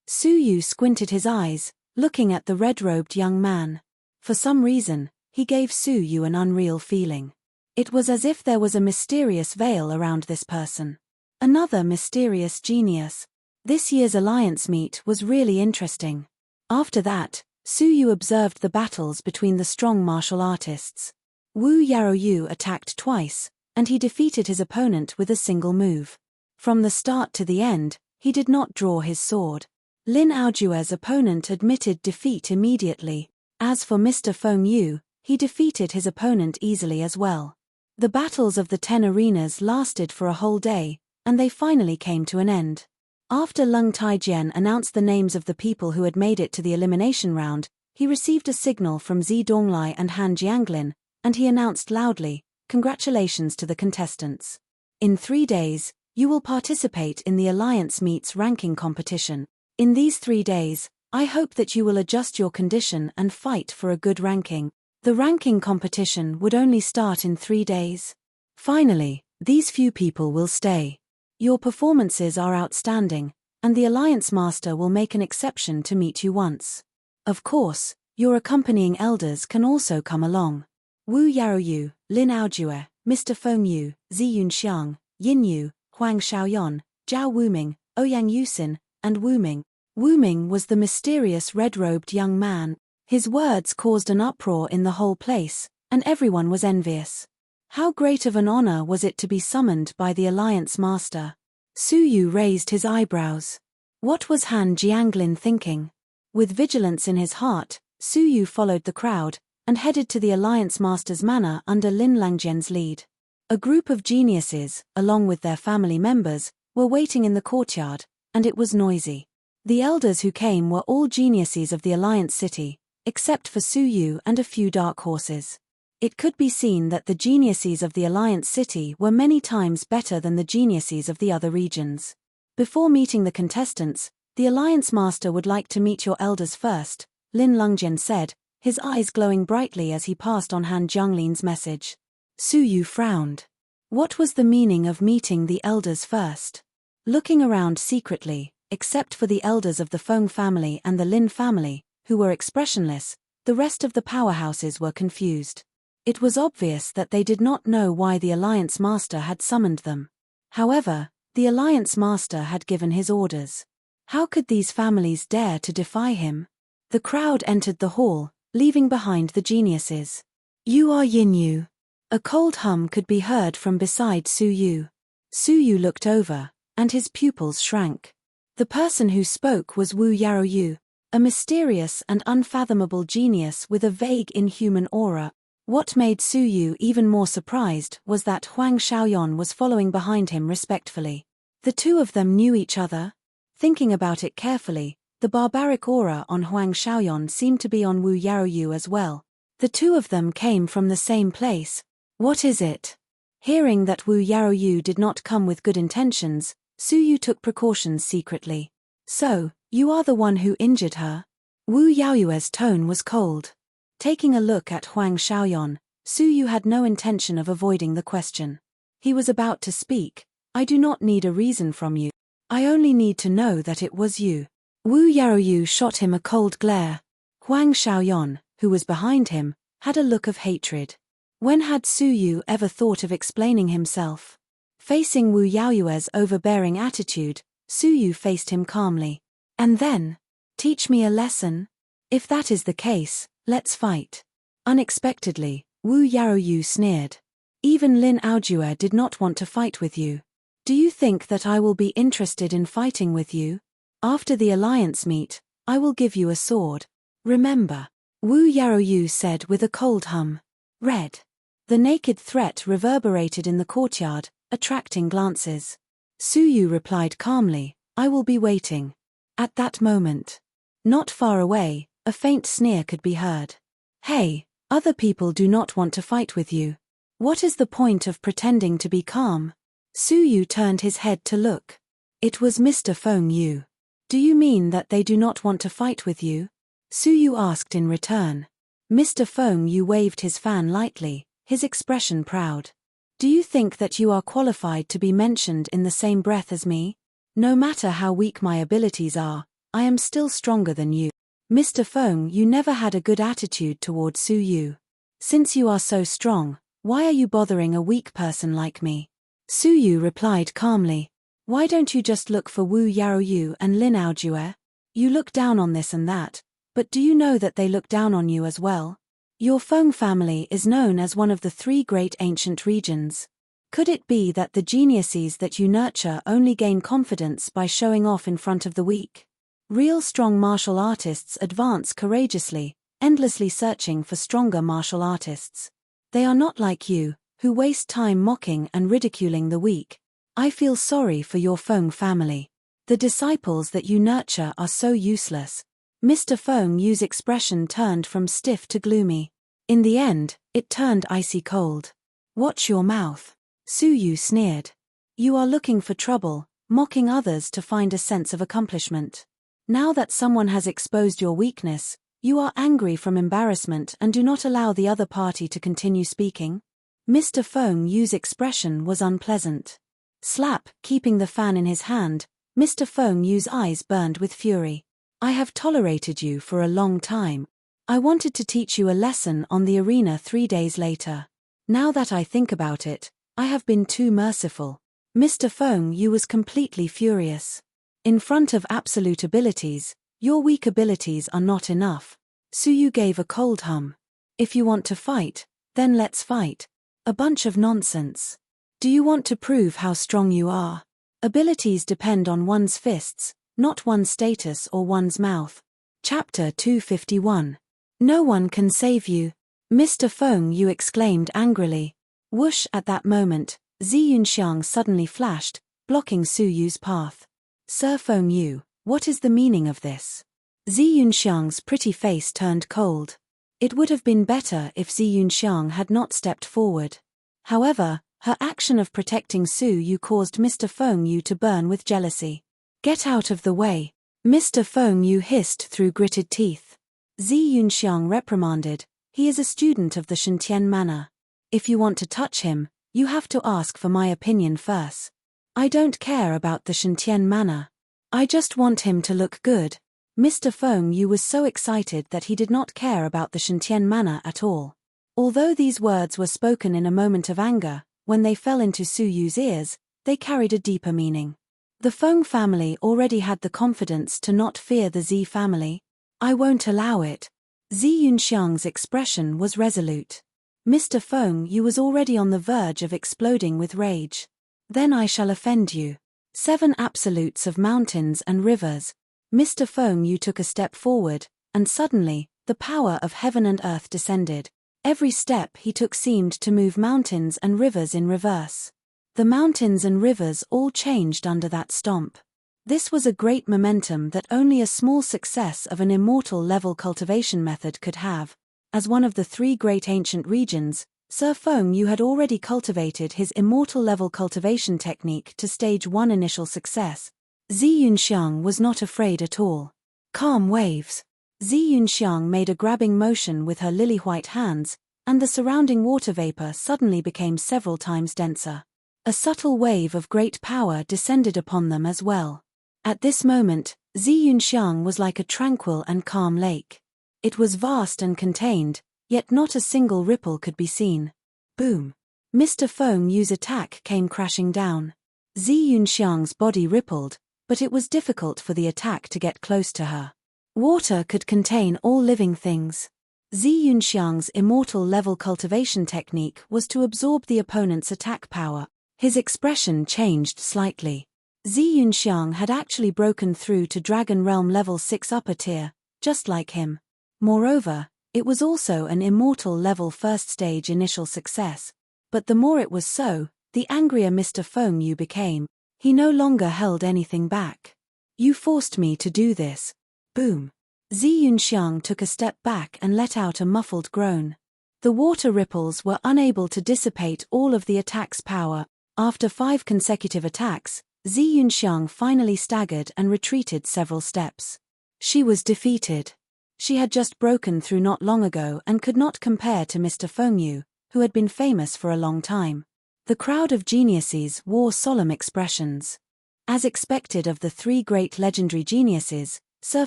Su Yu squinted his eyes, looking at the red-robed young man. For some reason, he gave Su Yu an unreal feeling. It was as if there was a mysterious veil around this person. Another mysterious genius. This year's alliance meet was really interesting. After that, Su Yu observed the battles between the strong martial artists. Wu Yaoyu attacked twice, and he defeated his opponent with a single move. From the start to the end, he did not draw his sword. Lin Aojue's opponent admitted defeat immediately. As for Mr. Feng Yu, he defeated his opponent easily as well. The battles of the 10 arenas lasted for a whole day, and they finally came to an end. After Leng Taijian announced the names of the people who had made it to the elimination round, he received a signal from Zi Donglai and Han Jianglin, and he announced loudly, "Congratulations to the contestants. In 3 days, you will participate in the Alliance Meets ranking competition. In these 3 days, I hope that you will adjust your condition and fight for a good ranking." The ranking competition would only start in 3 days. Finally, these few people will stay. Your performances are outstanding, and the Alliance Master will make an exception to meet you once. Of course, your accompanying elders can also come along. Wu Yaoyu, Lin Aojue, Mr. Feng Yu, Zi Yunxiang, Yin Yu, Huang Xiaoyan, Zhao Wuming, Ouyang Yusin, and Wu Ming. Wu Ming was the mysterious red-robed young man. His words caused an uproar in the whole place, and everyone was envious. How great of an honor was it to be summoned by the Alliance Master? Su Yu raised his eyebrows. What was Han Jianglin thinking? With vigilance in his heart, Su Yu followed the crowd, and headed to the Alliance Master's manor under Lin Langjian's lead. A group of geniuses, along with their family members, were waiting in the courtyard, and it was noisy. The elders who came were all geniuses of the Alliance City, except for Su Yu and a few dark horses. It could be seen that the geniuses of the Alliance City were many times better than the geniuses of the other regions. Before meeting the contestants, the Alliance Master would like to meet your elders first, Lin Lungjin said, his eyes glowing brightly as he passed on Han Jianglin's message. Su Yu frowned. What was the meaning of meeting the elders first? Looking around secretly, except for the elders of the Feng family and the Lin family, who were expressionless, the rest of the powerhouses were confused. It was obvious that they did not know why the Alliance Master had summoned them. However, the Alliance Master had given his orders. How could these families dare to defy him? The crowd entered the hall, leaving behind the geniuses. You are Yin Yu. A cold hum could be heard from beside Su Yu. Su Yu looked over, and his pupils shrank. The person who spoke was Wu Yaoyu, a mysterious and unfathomable genius with a vague inhuman aura. What made Su Yu even more surprised was that Huang Xiaoyan was following behind him respectfully. The two of them knew each other. Thinking about it carefully, the barbaric aura on Huang Xiaoyan seemed to be on Wu Yaoyu as well. The two of them came from the same place. What is it? Hearing that Wu Yaoyu did not come with good intentions, Su Yu took precautions secretly. So, you are the one who injured her? Wu Yaoyu's tone was cold. Taking a look at Huang Xiaoyan, Su Yu had no intention of avoiding the question. He was about to speak. I do not need a reason from you. I only need to know that it was you. Wu Yaoyu shot him a cold glare. Huang Xiaoyan, who was behind him, had a look of hatred. When had Su Yu ever thought of explaining himself? Facing Wu Yaoyu's overbearing attitude, Su Yu faced him calmly. And then? Teach me a lesson? If that is the case, let's fight. Unexpectedly, Wu Yaoyu sneered. Even Lin Aojue did not want to fight with you. Do you think that I will be interested in fighting with you? After the alliance meet, I will give you a sword. Remember. Wu Yaoyu said with a cold hum. Red. The naked threat reverberated in the courtyard, attracting glances. Su Yu replied calmly, I will be waiting. At that moment. Not far away, a faint sneer could be heard. Hey, other people do not want to fight with you. What is the point of pretending to be calm? Su Yu turned his head to look. It was Mr. Feng Yu. Do you mean that they do not want to fight with you? Su Yu asked in return. Mr. Feng Yu waved his fan lightly, his expression proud. Do you think that you are qualified to be mentioned in the same breath as me? No matter how weak my abilities are, I am still stronger than you. Mr. Feng Yu never had a good attitude toward Su Yu. Since you are so strong, why are you bothering a weak person like me? Su Yu replied calmly. Why don't you just look for Wu Yaoyu and Lin Aojue? You look down on this and that, but do you know that they look down on you as well? Your Feng family is known as one of the 3 great ancient regions. Could it be that the geniuses that you nurture only gain confidence by showing off in front of the weak? Real strong martial artists advance courageously, endlessly searching for stronger martial artists. They are not like you, who waste time mocking and ridiculing the weak. I feel sorry for your Feng family. The disciples that you nurture are so useless. Mr. Feng Yu's expression turned from stiff to gloomy. In the end, it turned icy cold. Watch your mouth. Su Yu sneered. You are looking for trouble, mocking others to find a sense of accomplishment. Now that someone has exposed your weakness, you are angry from embarrassment and do not allow the other party to continue speaking? Mr. Feng Yu's expression was unpleasant. Slap, keeping the fan in his hand, Mr. Feng Yu's eyes burned with fury. I have tolerated you for a long time. I wanted to teach you a lesson on the arena 3 days later. Now that I think about it, I have been too merciful. Mr. Feng Yu was completely furious. In front of absolute abilities, your weak abilities are not enough. Su Yu gave a cold hum. If you want to fight, then let's fight. A bunch of nonsense. Do you want to prove how strong you are? Abilities depend on one's fists, not one's status or one's mouth. Chapter 251. No one can save you. Mr. Feng Yu exclaimed angrily. Whoosh! At that moment, Zi Yunxiang suddenly flashed, blocking Su Yu's path. Sir Feng Yu, what is the meaning of this? Zi Yunxiang's pretty face turned cold. It would have been better if Zi Yunxiang had not stepped forward. However, her action of protecting Su Yu caused Mr. Feng Yu to burn with jealousy. Get out of the way. Mr. Feng Yu hissed through gritted teeth. Zi Yunxiang reprimanded, he is a student of the Shantian manner. If you want to touch him, you have to ask for my opinion first. I don't care about the Shantian manner. I just want him to look good. Mr. Feng Yu was so excited that he did not care about the Shantian manner at all. Although these words were spoken in a moment of anger, when they fell into Su Yu's ears, they carried a deeper meaning. The Feng family already had the confidence to not fear the Zi family. I won't allow it. Zi Yunxiang's expression was resolute. Mr. Feng Yu was already on the verge of exploding with rage. Then I shall offend you. 7 absolutes of mountains and rivers. Mr. Feng Yu took a step forward, and suddenly, the power of heaven and earth descended. Every step he took seemed to move mountains and rivers in reverse. The mountains and rivers all changed under that stomp. This was a great momentum that only a small success of an immortal level cultivation method could have. As one of the 3 great ancient regions, Sir Feng Yu had already cultivated his immortal level cultivation technique to stage 1 initial success. Zi Yunxiang was not afraid at all. Calm waves. Zi Yunxiang made a grabbing motion with her lily-white hands, and the surrounding water vapor suddenly became several times denser. A subtle wave of great power descended upon them as well. At this moment, Zi Yunxiang was like a tranquil and calm lake. It was vast and contained, yet not a single ripple could be seen. Boom! Mr. Feng Yu's attack came crashing down. Zi Yunxiang's body rippled, but it was difficult for the attack to get close to her. Water could contain all living things. Zi Yunxiang's immortal level cultivation technique was to absorb the opponent's attack power. His expression changed slightly. Zi Yunxiang had actually broken through to Dragon Realm level 6 upper tier, just like him. Moreover, it was also an immortal level first stage initial success. But the more it was so, the angrier Mr. Feng Yu became. He no longer held anything back. You forced me to do this. Boom. Zi Yunxiang took a step back and let out a muffled groan. The water ripples were unable to dissipate all of the attack's power. After 5 consecutive attacks, Zi Yunxiang finally staggered and retreated several steps. She was defeated. She had just broken through not long ago and could not compare to Mr. Feng Yu, who had been famous for a long time. The crowd of geniuses wore solemn expressions. As expected of the 3 great legendary geniuses, Sir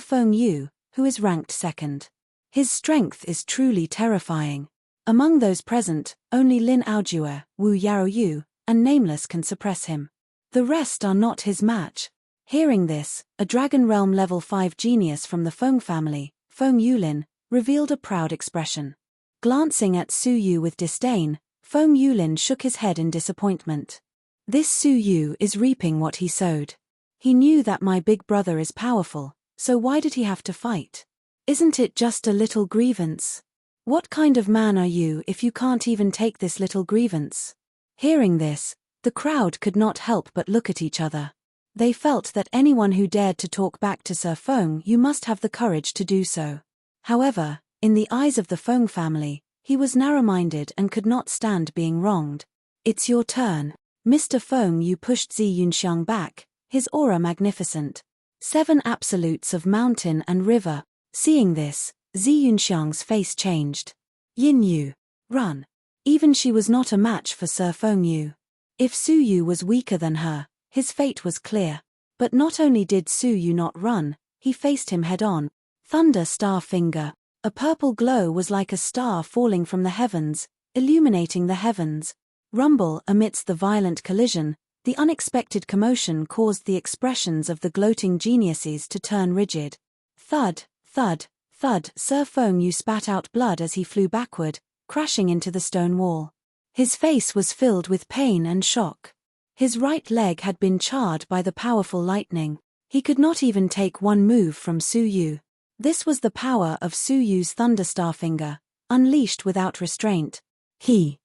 Feng Yu, who is ranked second. His strength is truly terrifying. Among those present, only Lin Aojue, Wu Yaoyu, and Nameless can suppress him. The rest are not his match. Hearing this, a Dragon Realm level 5 genius from the Feng family, Feng Yulin, revealed a proud expression. Glancing at Su Yu with disdain, Feng Yulin shook his head in disappointment. This Su Yu is reaping what he sowed. He knew that my big brother is powerful, so why did he have to fight? Isn't it just a little grievance? What kind of man are you if you can't even take this little grievance? Hearing this, the crowd could not help but look at each other. They felt that anyone who dared to talk back to Sir Feng Yu must have the courage to do so. However, in the eyes of the Feng family, he was narrow-minded and could not stand being wronged. It's your turn. Mr. Feng Yu pushed Zi Yunxiang back, his aura magnificent. 7 absolutes of mountain and river. Seeing this, Zi Yunxiang's face changed. Yin Yu, run. Even she was not a match for Sir Feng Yu. If Su Yu was weaker than her, his fate was clear. But not only did Su Yu not run, he faced him head-on. Thunder Star Finger. A purple glow was like a star falling from the heavens, illuminating the heavens. Rumble amidst the violent collision, the unexpected commotion caused the expressions of the gloating geniuses to turn rigid. Thud, thud, thud. Sir Feng Yu spat out blood as he flew backward, crashing into the stone wall. His face was filled with pain and shock. His right leg had been charred by the powerful lightning. He could not even take one move from Su Yu. This was the power of Su Yu's Thunderstar Finger, unleashed without restraint. He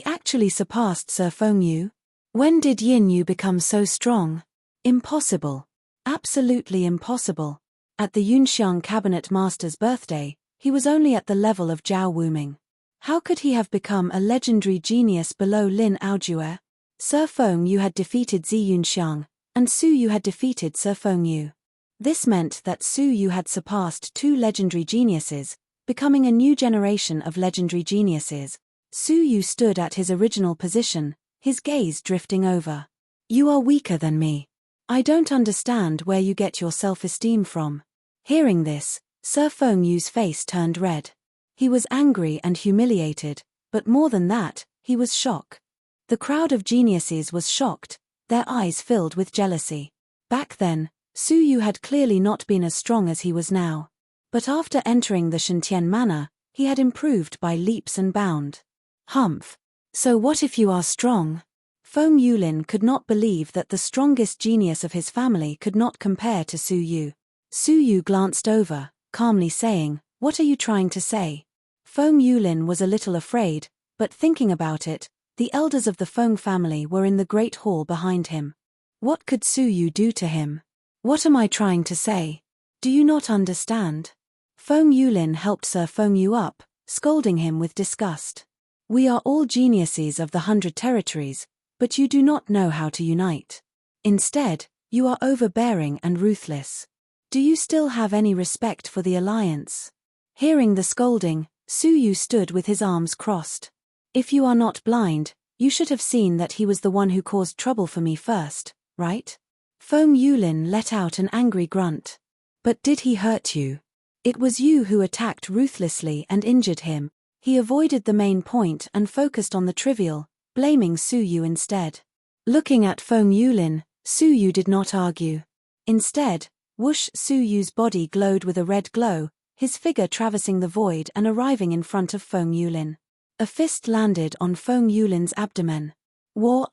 actually surpassed Sir Feng Yu? When did Yin Yu become so strong? Impossible. Absolutely impossible. At the Yunxiang cabinet master's birthday, he was only at the level of Zhao Wuming. How could he have become a legendary genius below Lin Aojue? Sir Feng Yu had defeated Zi Yunxiang, and Su Yu had defeated Sir Feng Yu. This meant that Su Yu had surpassed two legendary geniuses, becoming a new generation of legendary geniuses. Su Yu stood at his original position, his gaze drifting over. You are weaker than me. I don't understand where you get your self-esteem from. Hearing this, Sir Feng Yu's face turned red. He was angry and humiliated, but more than that, he was shocked. The crowd of geniuses was shocked, their eyes filled with jealousy. Back then, Su Yu had clearly not been as strong as he was now. But after entering the Shentian Manor, he had improved by leaps and bounds. Humph. So what if you are strong? Feng Yulin could not believe that the strongest genius of his family could not compare to Su Yu. Su Yu glanced over, calmly saying, "What are you trying to say?" Feng Yulin was a little afraid, but thinking about it, the elders of the Feng family were in the great hall behind him. What could Su Yu do to him? What am I trying to say? Do you not understand? Feng Yulin helped Sir Feng Yu up, scolding him with disgust. We are all geniuses of the 100 territories, but you do not know how to unite. Instead, you are overbearing and ruthless. Do you still have any respect for the alliance? Hearing the scolding, Su Yu stood with his arms crossed. If you are not blind, you should have seen that he was the one who caused trouble for me first, right? Feng Yulin let out an angry grunt. But did he hurt you? It was you who attacked ruthlessly and injured him. He avoided the main point and focused on the trivial, blaming Su Yu instead. Looking at Feng Yulin, Su Yu did not argue. Instead, whoosh, Su Yu's body glowed with a red glow, his figure traversing the void and arriving in front of Feng Yulin. A fist landed on Feng Yulin's abdomen.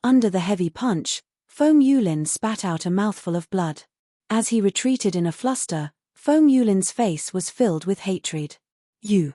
Under the heavy punch, Feng Yulin spat out a mouthful of blood. As he retreated in a fluster, Feng Yulin's face was filled with hatred. You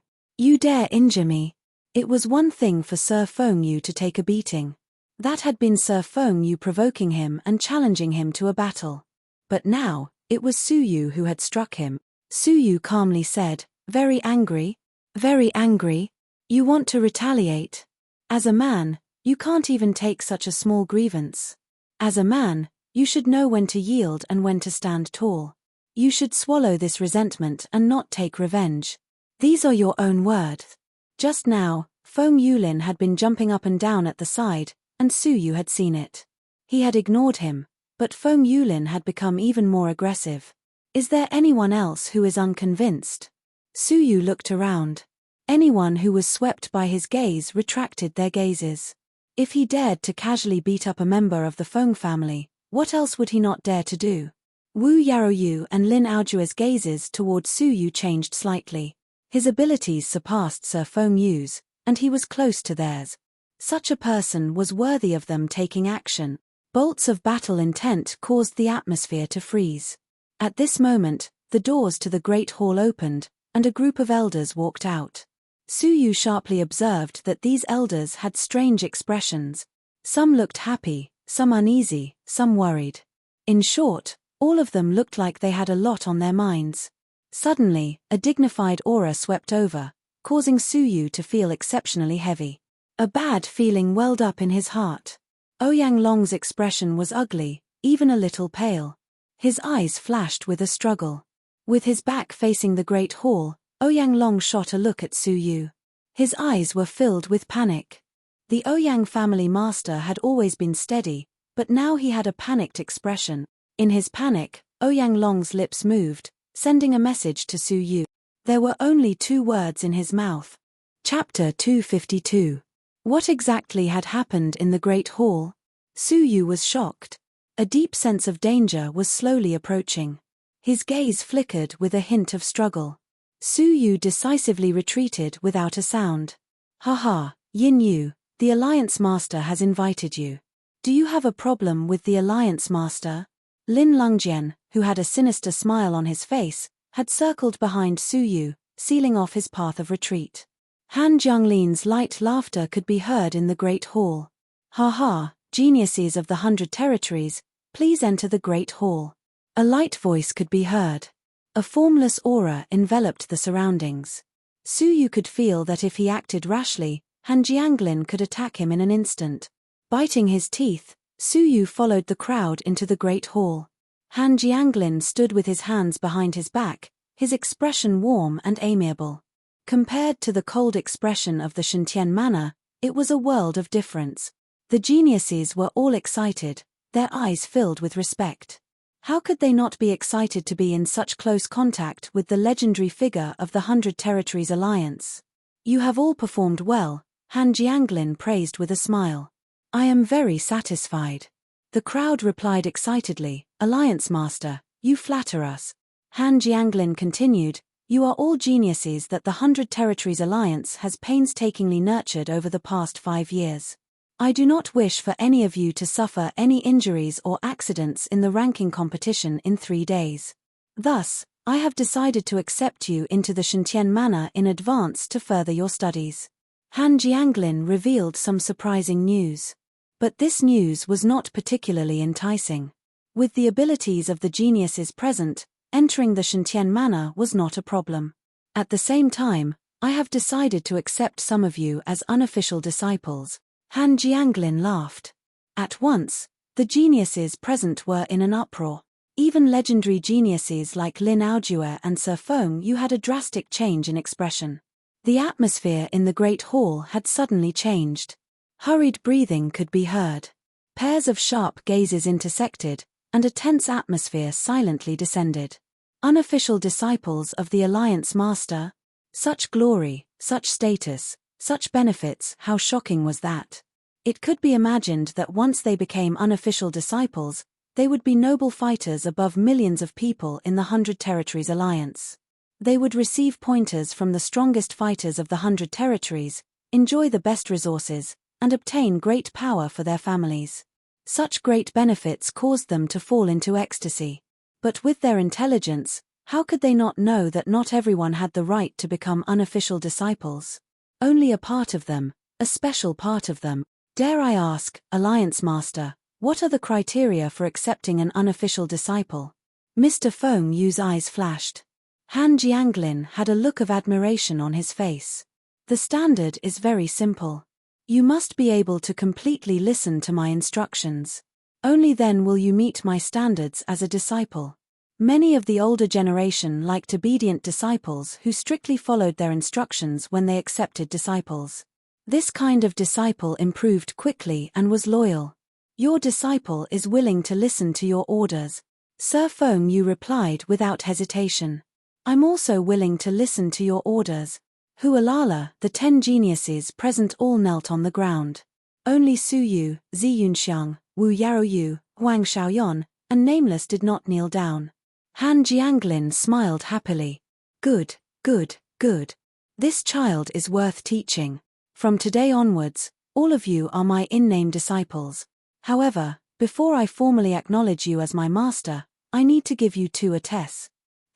dare injure me? It was one thing for Sir Feng Yu to take a beating. That had been Sir Feng Yu provoking him and challenging him to a battle. But now, it was Su Yu who had struck him. Su Yu calmly said, "Very angry? Very angry? You want to retaliate? As a man, you can't even take such a small grievance. As a man, you should know when to yield and when to stand tall. You should swallow this resentment and not take revenge. These are your own words." Just now, Feng Yulin had been jumping up and down at the side, and Su Yu had seen it. He had ignored him, but Feng Yulin had become even more aggressive. Is there anyone else who is unconvinced? Su Yu looked around. Anyone who was swept by his gaze retracted their gazes. If he dared to casually beat up a member of the Feng family, what else would he not dare to do? Wu Yaoyu and Lin Aojue's gazes toward Su Yu changed slightly. His abilities surpassed Sir Feng Yu's, and he was close to theirs. Such a person was worthy of them taking action. Bolts of battle intent caused the atmosphere to freeze. At this moment, the doors to the great hall opened, and a group of elders walked out. Su Yu sharply observed that these elders had strange expressions. Some looked happy, some uneasy, some worried. In short, all of them looked like they had a lot on their minds. Suddenly, a dignified aura swept over, causing Su Yu to feel exceptionally heavy. A bad feeling welled up in his heart. Ouyang Long's expression was ugly, even a little pale. His eyes flashed with a struggle. With his back facing the great hall, Ouyang Long shot a look at Su Yu. His eyes were filled with panic. The Ouyang family master had always been steady, but now he had a panicked expression. In his panic, Ouyang Long's lips moved, sending a message to Su Yu. There were only 2 words in his mouth. Chapter 252. What exactly had happened in the Great Hall? Su Yu was shocked. A deep sense of danger was slowly approaching. His gaze flickered with a hint of struggle. Su Yu decisively retreated without a sound. "Haha, Yin Yu, the Alliance Master has invited you. Do you have a problem with the Alliance Master?" Lin Lungjian, who had a sinister smile on his face, had circled behind Su Yu, sealing off his path of retreat. Han Jianglin's light laughter could be heard in the great hall. "Ha ha, geniuses of the 100 territories, please enter the great hall. A light voice could be heard. A formless aura enveloped the surroundings. Su Yu could feel that if he acted rashly, Han Jianglin could attack him in an instant. Biting his teeth, Su Yu followed the crowd into the great hall. Han Jianglin stood with his hands behind his back, his expression warm and amiable. Compared to the cold expression of the Shentian manor, it was a world of difference. The geniuses were all excited, their eyes filled with respect. How could they not be excited to be in such close contact with the legendary figure of the 100 Territories Alliance? You have all performed well, Han Jianglin praised with a smile. I am very satisfied. The crowd replied excitedly, Alliance Master, you flatter us. Han Jianglin continued, you are all geniuses that the 100 Territories Alliance has painstakingly nurtured over the past 5 years. I do not wish for any of you to suffer any injuries or accidents in the ranking competition in 3 days. Thus, I have decided to accept you into the Shentian Manor in advance to further your studies. Han Jianglin revealed some surprising news. But this news was not particularly enticing. With the abilities of the geniuses present, entering the Shentian Manor was not a problem. At the same time, I have decided to accept some of you as unofficial disciples. Han Jianglin laughed. At once, the geniuses present were in an uproar. Even legendary geniuses like Lin Aojue and Sir Feng Yu had a drastic change in expression. The atmosphere in the great hall had suddenly changed. Hurried breathing could be heard. Pairs of sharp gazes intersected, and a tense atmosphere silently descended. Unofficial disciples of the Alliance Master? Such glory, such status, such benefits, how shocking was that? It could be imagined that once they became unofficial disciples, they would be noble fighters above millions of people in the 100 Territories Alliance. They would receive pointers from the strongest fighters of the 100 Territories, enjoy the best resources, and obtain great power for their families. Such great benefits caused them to fall into ecstasy. But with their intelligence, how could they not know that not everyone had the right to become unofficial disciples? Only a part of them, a special part of them. Dare I ask, Alliance Master, what are the criteria for accepting an unofficial disciple? Mr. Feng Yu's eyes flashed. Han Jianglin had a look of admiration on his face. The standard is very simple. You must be able to completely listen to my instructions. Only then will you meet my standards as a disciple. Many of the older generation liked obedient disciples who strictly followed their instructions when they accepted disciples. This kind of disciple improved quickly and was loyal. Your disciple is willing to listen to your orders. Sir Feng Yu replied without hesitation. I'm also willing to listen to your orders. Hualala, the 10 geniuses present all knelt on the ground. Only Su Yu, Zi Yunxiang, Wu Yaoyu, Huang Xiaoyan, and Nameless did not kneel down. Han Jianglin smiled happily. Good, good, good. This child is worth teaching. From today onwards, all of you are my in-name disciples. However, before I formally acknowledge you as my master, I need to give you 2 tests.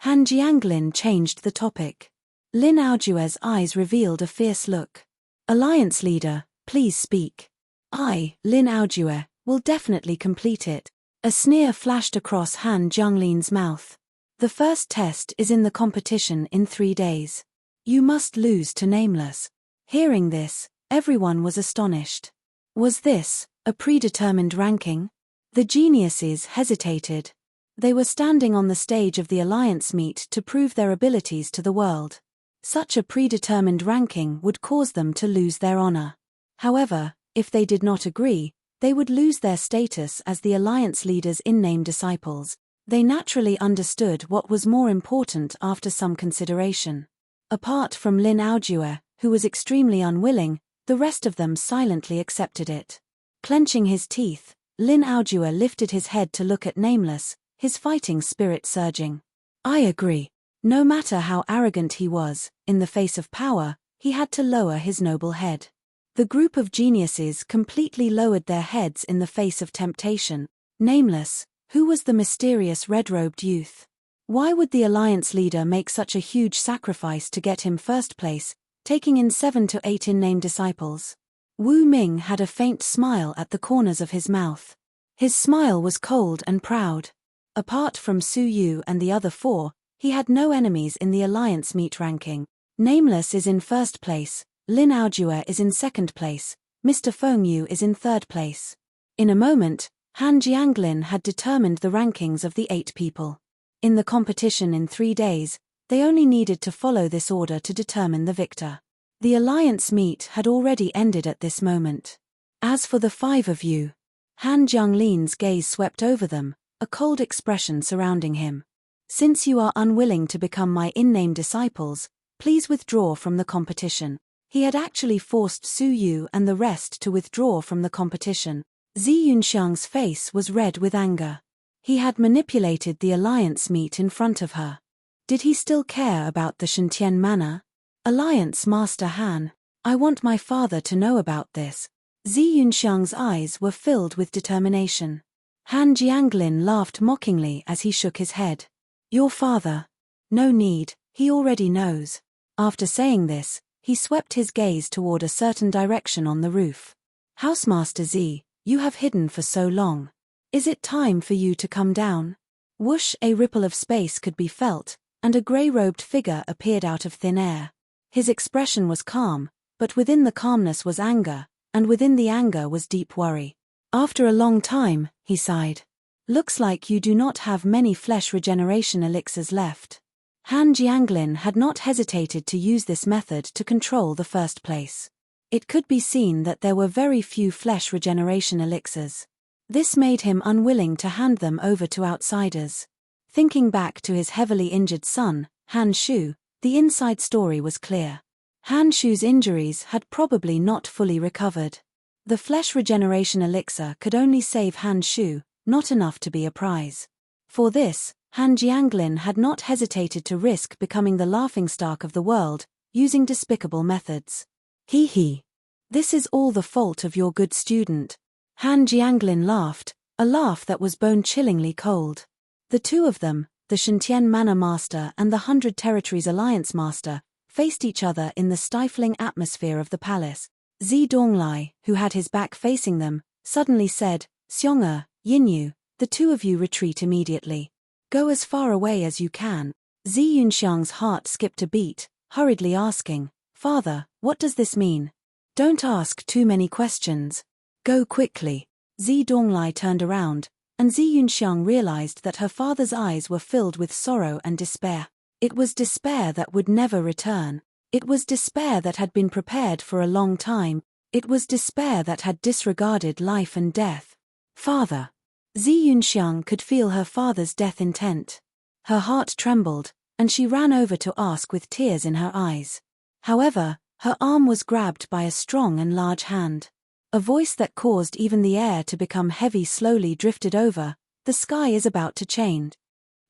Han Jianglin changed the topic. Lin Aojue's eyes revealed a fierce look. Alliance leader, please speak. I, Lin Aojue, will definitely complete it. A sneer flashed across Han Jianglin's mouth. The first test is in the competition in 3 days. You must lose to Nameless. Hearing this, everyone was astonished. Was this a predetermined ranking? The geniuses hesitated. They were standing on the stage of the Alliance meet to prove their abilities to the world. Such a predetermined ranking would cause them to lose their honor. However, if they did not agree, they would lose their status as the Alliance leaders' in-name disciples. They naturally understood what was more important after some consideration. Apart from Lin Aojue, who was extremely unwilling, the rest of them silently accepted it. Clenching his teeth, Lin Aojue lifted his head to look at Nameless, his fighting spirit surging. I agree. No matter how arrogant he was, in the face of power, he had to lower his noble head. The group of geniuses completely lowered their heads in the face of temptation. Nameless, who was the mysterious red-robed youth? Why would the Alliance leader make such a huge sacrifice to get him first place, taking in 7 to 8 in-name disciples? Wu Ming had a faint smile at the corners of his mouth. His smile was cold and proud. Apart from Su Yu and the other four, he had no enemies in the alliance meet ranking. Nameless is in first place, Lin Aojue is in second place, Mr. Feng Yu is in third place. In a moment, Han Jianglin had determined the rankings of the 8 people. In the competition in 3 days, they only needed to follow this order to determine the victor. The alliance meet had already ended at this moment. As for the 5 of you, Han Jianglin's gaze swept over them, a cold expression surrounding him. Since you are unwilling to become my in-name disciples, please withdraw from the competition. He had actually forced Su Yu and the rest to withdraw from the competition. Zi Yunxiang's face was red with anger. He had manipulated the alliance meet in front of her. Did he still care about the Shentian manor? Alliance Master Han, I want my father to know about this. Zi Yunxiang's eyes were filled with determination. Han Jianglin laughed mockingly as he shook his head. Your father? No need, he already knows. After saying this, he swept his gaze toward a certain direction on the roof. Housemaster Zi, you have hidden for so long. Is it time for you to come down? Whoosh, a ripple of space could be felt, and a grey-robed figure appeared out of thin air. His expression was calm, but within the calmness was anger, and within the anger was deep worry. After a long time, he sighed. Looks like you do not have many flesh regeneration elixirs left. Han Jianglin had not hesitated to use this method to control the first place. It could be seen that there were very few flesh regeneration elixirs. This made him unwilling to hand them over to outsiders. Thinking back to his heavily injured son, Han Shu, the inside story was clear. Han Shu's injuries had probably not fully recovered. The flesh regeneration elixir could only save Han Shu, not enough to be a prize. For this, Han Jianglin had not hesitated to risk becoming the laughingstock of the world, using despicable methods. Hee hee. This is all the fault of your good student. Han Jianglin laughed, a laugh that was bone-chillingly cold. The 2 of them, the Shentian Manor Master and the 100 Territories Alliance Master, faced each other in the stifling atmosphere of the palace. Zi Donglai, who had his back facing them, suddenly said, Xiong'er, Yinyu, the 2 of you retreat immediately. Go as far away as you can. Zi Yunxiang's heart skipped a beat, hurriedly asking, Father, what does this mean? Don't ask too many questions. Go quickly. Zi Donglai turned around, and Zi Yunxiang realized that her father's eyes were filled with sorrow and despair. It was despair that would never return. It was despair that had been prepared for a long time. It was despair that had disregarded life and death. Father. Zi Yunxiang could feel her father's death intent. Her heart trembled, and she ran over to ask with tears in her eyes. However, her arm was grabbed by a strong and large hand. A voice that caused even the air to become heavy slowly drifted over. The sky is about to change.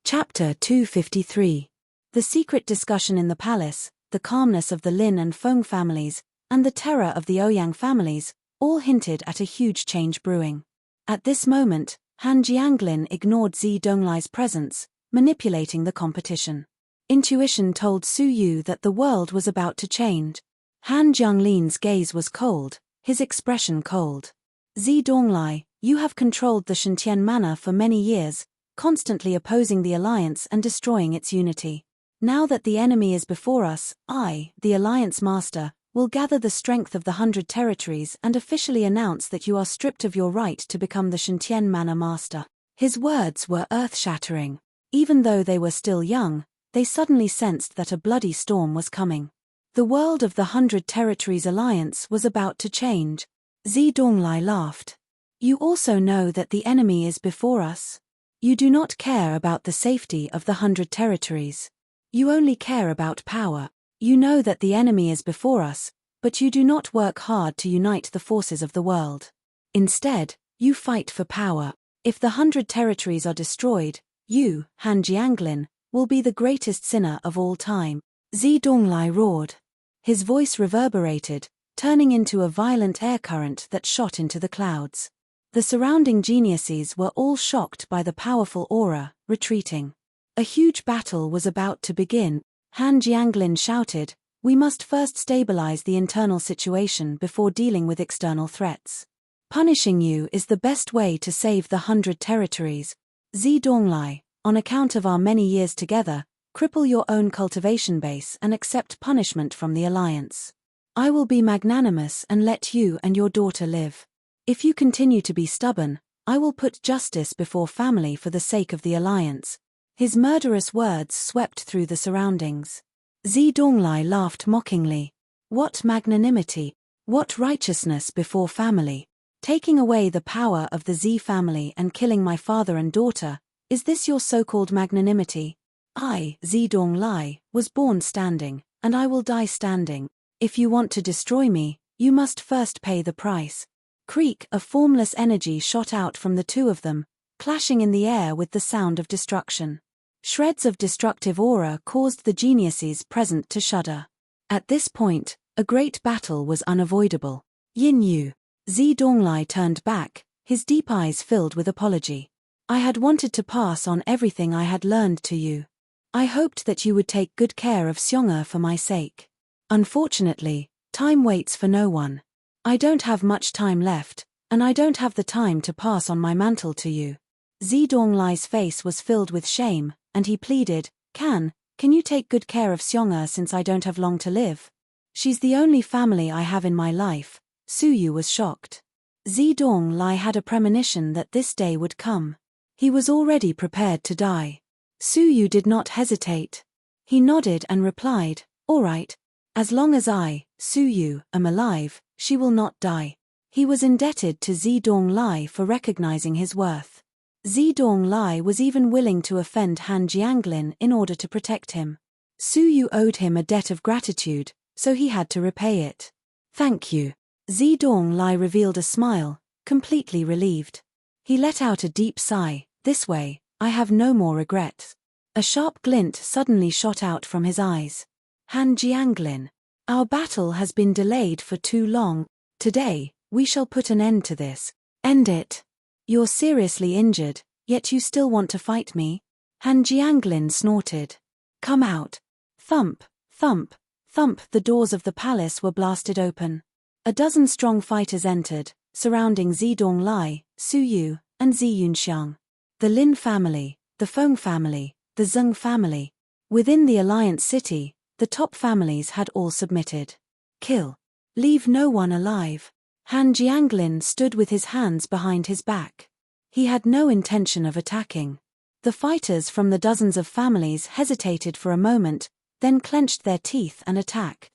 Chapter 253. The secret discussion in the palace, the calmness of the Lin and Feng families, and the terror of the Ouyang families, all hinted at a huge change brewing. At this moment, Han Jianglin ignored Zi Donglai's presence, manipulating the competition. Intuition told Su Yu that the world was about to change. Han Jianglin's gaze was cold, his expression cold. Zi Donglai, you have controlled the Shentian Manor for many years, constantly opposing the alliance and destroying its unity. Now that the enemy is before us, I, the Alliance Master, will gather the strength of the 100 territories and officially announce that you are stripped of your right to become the Shentian Manor Master. His words were earth-shattering. Even though they were still young, they suddenly sensed that a bloody storm was coming. The world of the 100 Territories Alliance was about to change. Zi Donglai laughed. You also know that the enemy is before us? You do not care about the safety of the 100 territories. You only care about power. You know that the enemy is before us, but you do not work hard to unite the forces of the world. Instead, you fight for power. If the 100 territories are destroyed, you, Han Jianglin, will be the greatest sinner of all time. Zi Donglai roared. His voice reverberated, turning into a violent air current that shot into the clouds. The surrounding geniuses were all shocked by the powerful aura, retreating. A huge battle was about to begin. Han Jianglin shouted, we must first stabilize the internal situation before dealing with external threats. Punishing you is the best way to save the 100 territories. Zedonglai, on account of our many years together, cripple your own cultivation base and accept punishment from the alliance. I will be magnanimous and let you and your daughter live. If you continue to be stubborn, I will put justice before family for the sake of the alliance. His murderous words swept through the surroundings. Zedonglai laughed mockingly. What magnanimity! What righteousness before family! Taking away the power of the Z family and killing my father and daughter, is this your so-called magnanimity? I, Zedonglai, was born standing, and I will die standing. If you want to destroy me, you must first pay the price. Creak, a formless energy shot out from the two of them, clashing in the air with the sound of destruction. Shreds of destructive aura caused the geniuses present to shudder. At this point, a great battle was unavoidable. Yin Yu. Zedonglai turned back, his deep eyes filled with apology. I had wanted to pass on everything I had learned to you. I hoped that you would take good care of Xiong'er for my sake. Unfortunately, time waits for no one. I don't have much time left, and I don't have the time to pass on my mantle to you. Zedonglai's face was filled with shame, and he pleaded, Can you take good care of Xiong'er since I don't have long to live? She's the only family I have in my life. Suyu was shocked. Zedonglai had a premonition that this day would come. He was already prepared to die. Suyu did not hesitate. He nodded and replied, All right. As long as I, Suyu, am alive, she will not die. He was indebted to Zedonglai for recognizing his worth. Zedonglai was even willing to offend Han Jianglin in order to protect him. Suyu owed him a debt of gratitude, so he had to repay it. Thank you. Zedonglai revealed a smile, completely relieved. He let out a deep sigh. This way, I have no more regrets. A sharp glint suddenly shot out from his eyes. Han Jianglin, our battle has been delayed for too long. Today, we shall put an end to this. End it. You're seriously injured, yet you still want to fight me? Han Jianglin snorted. Come out. Thump, thump, thump. The doors of the palace were blasted open. A dozen strong fighters entered, surrounding Zedonglai, Suyu, and Ziyunxiang. The Lin family, the Feng family, the Zheng family. Within the Alliance city, the top families had all submitted. Kill. Leave no one alive. Han Jianglin stood with his hands behind his back. He had no intention of attacking. The fighters from the dozens of families hesitated for a moment, then clenched their teeth and attacked.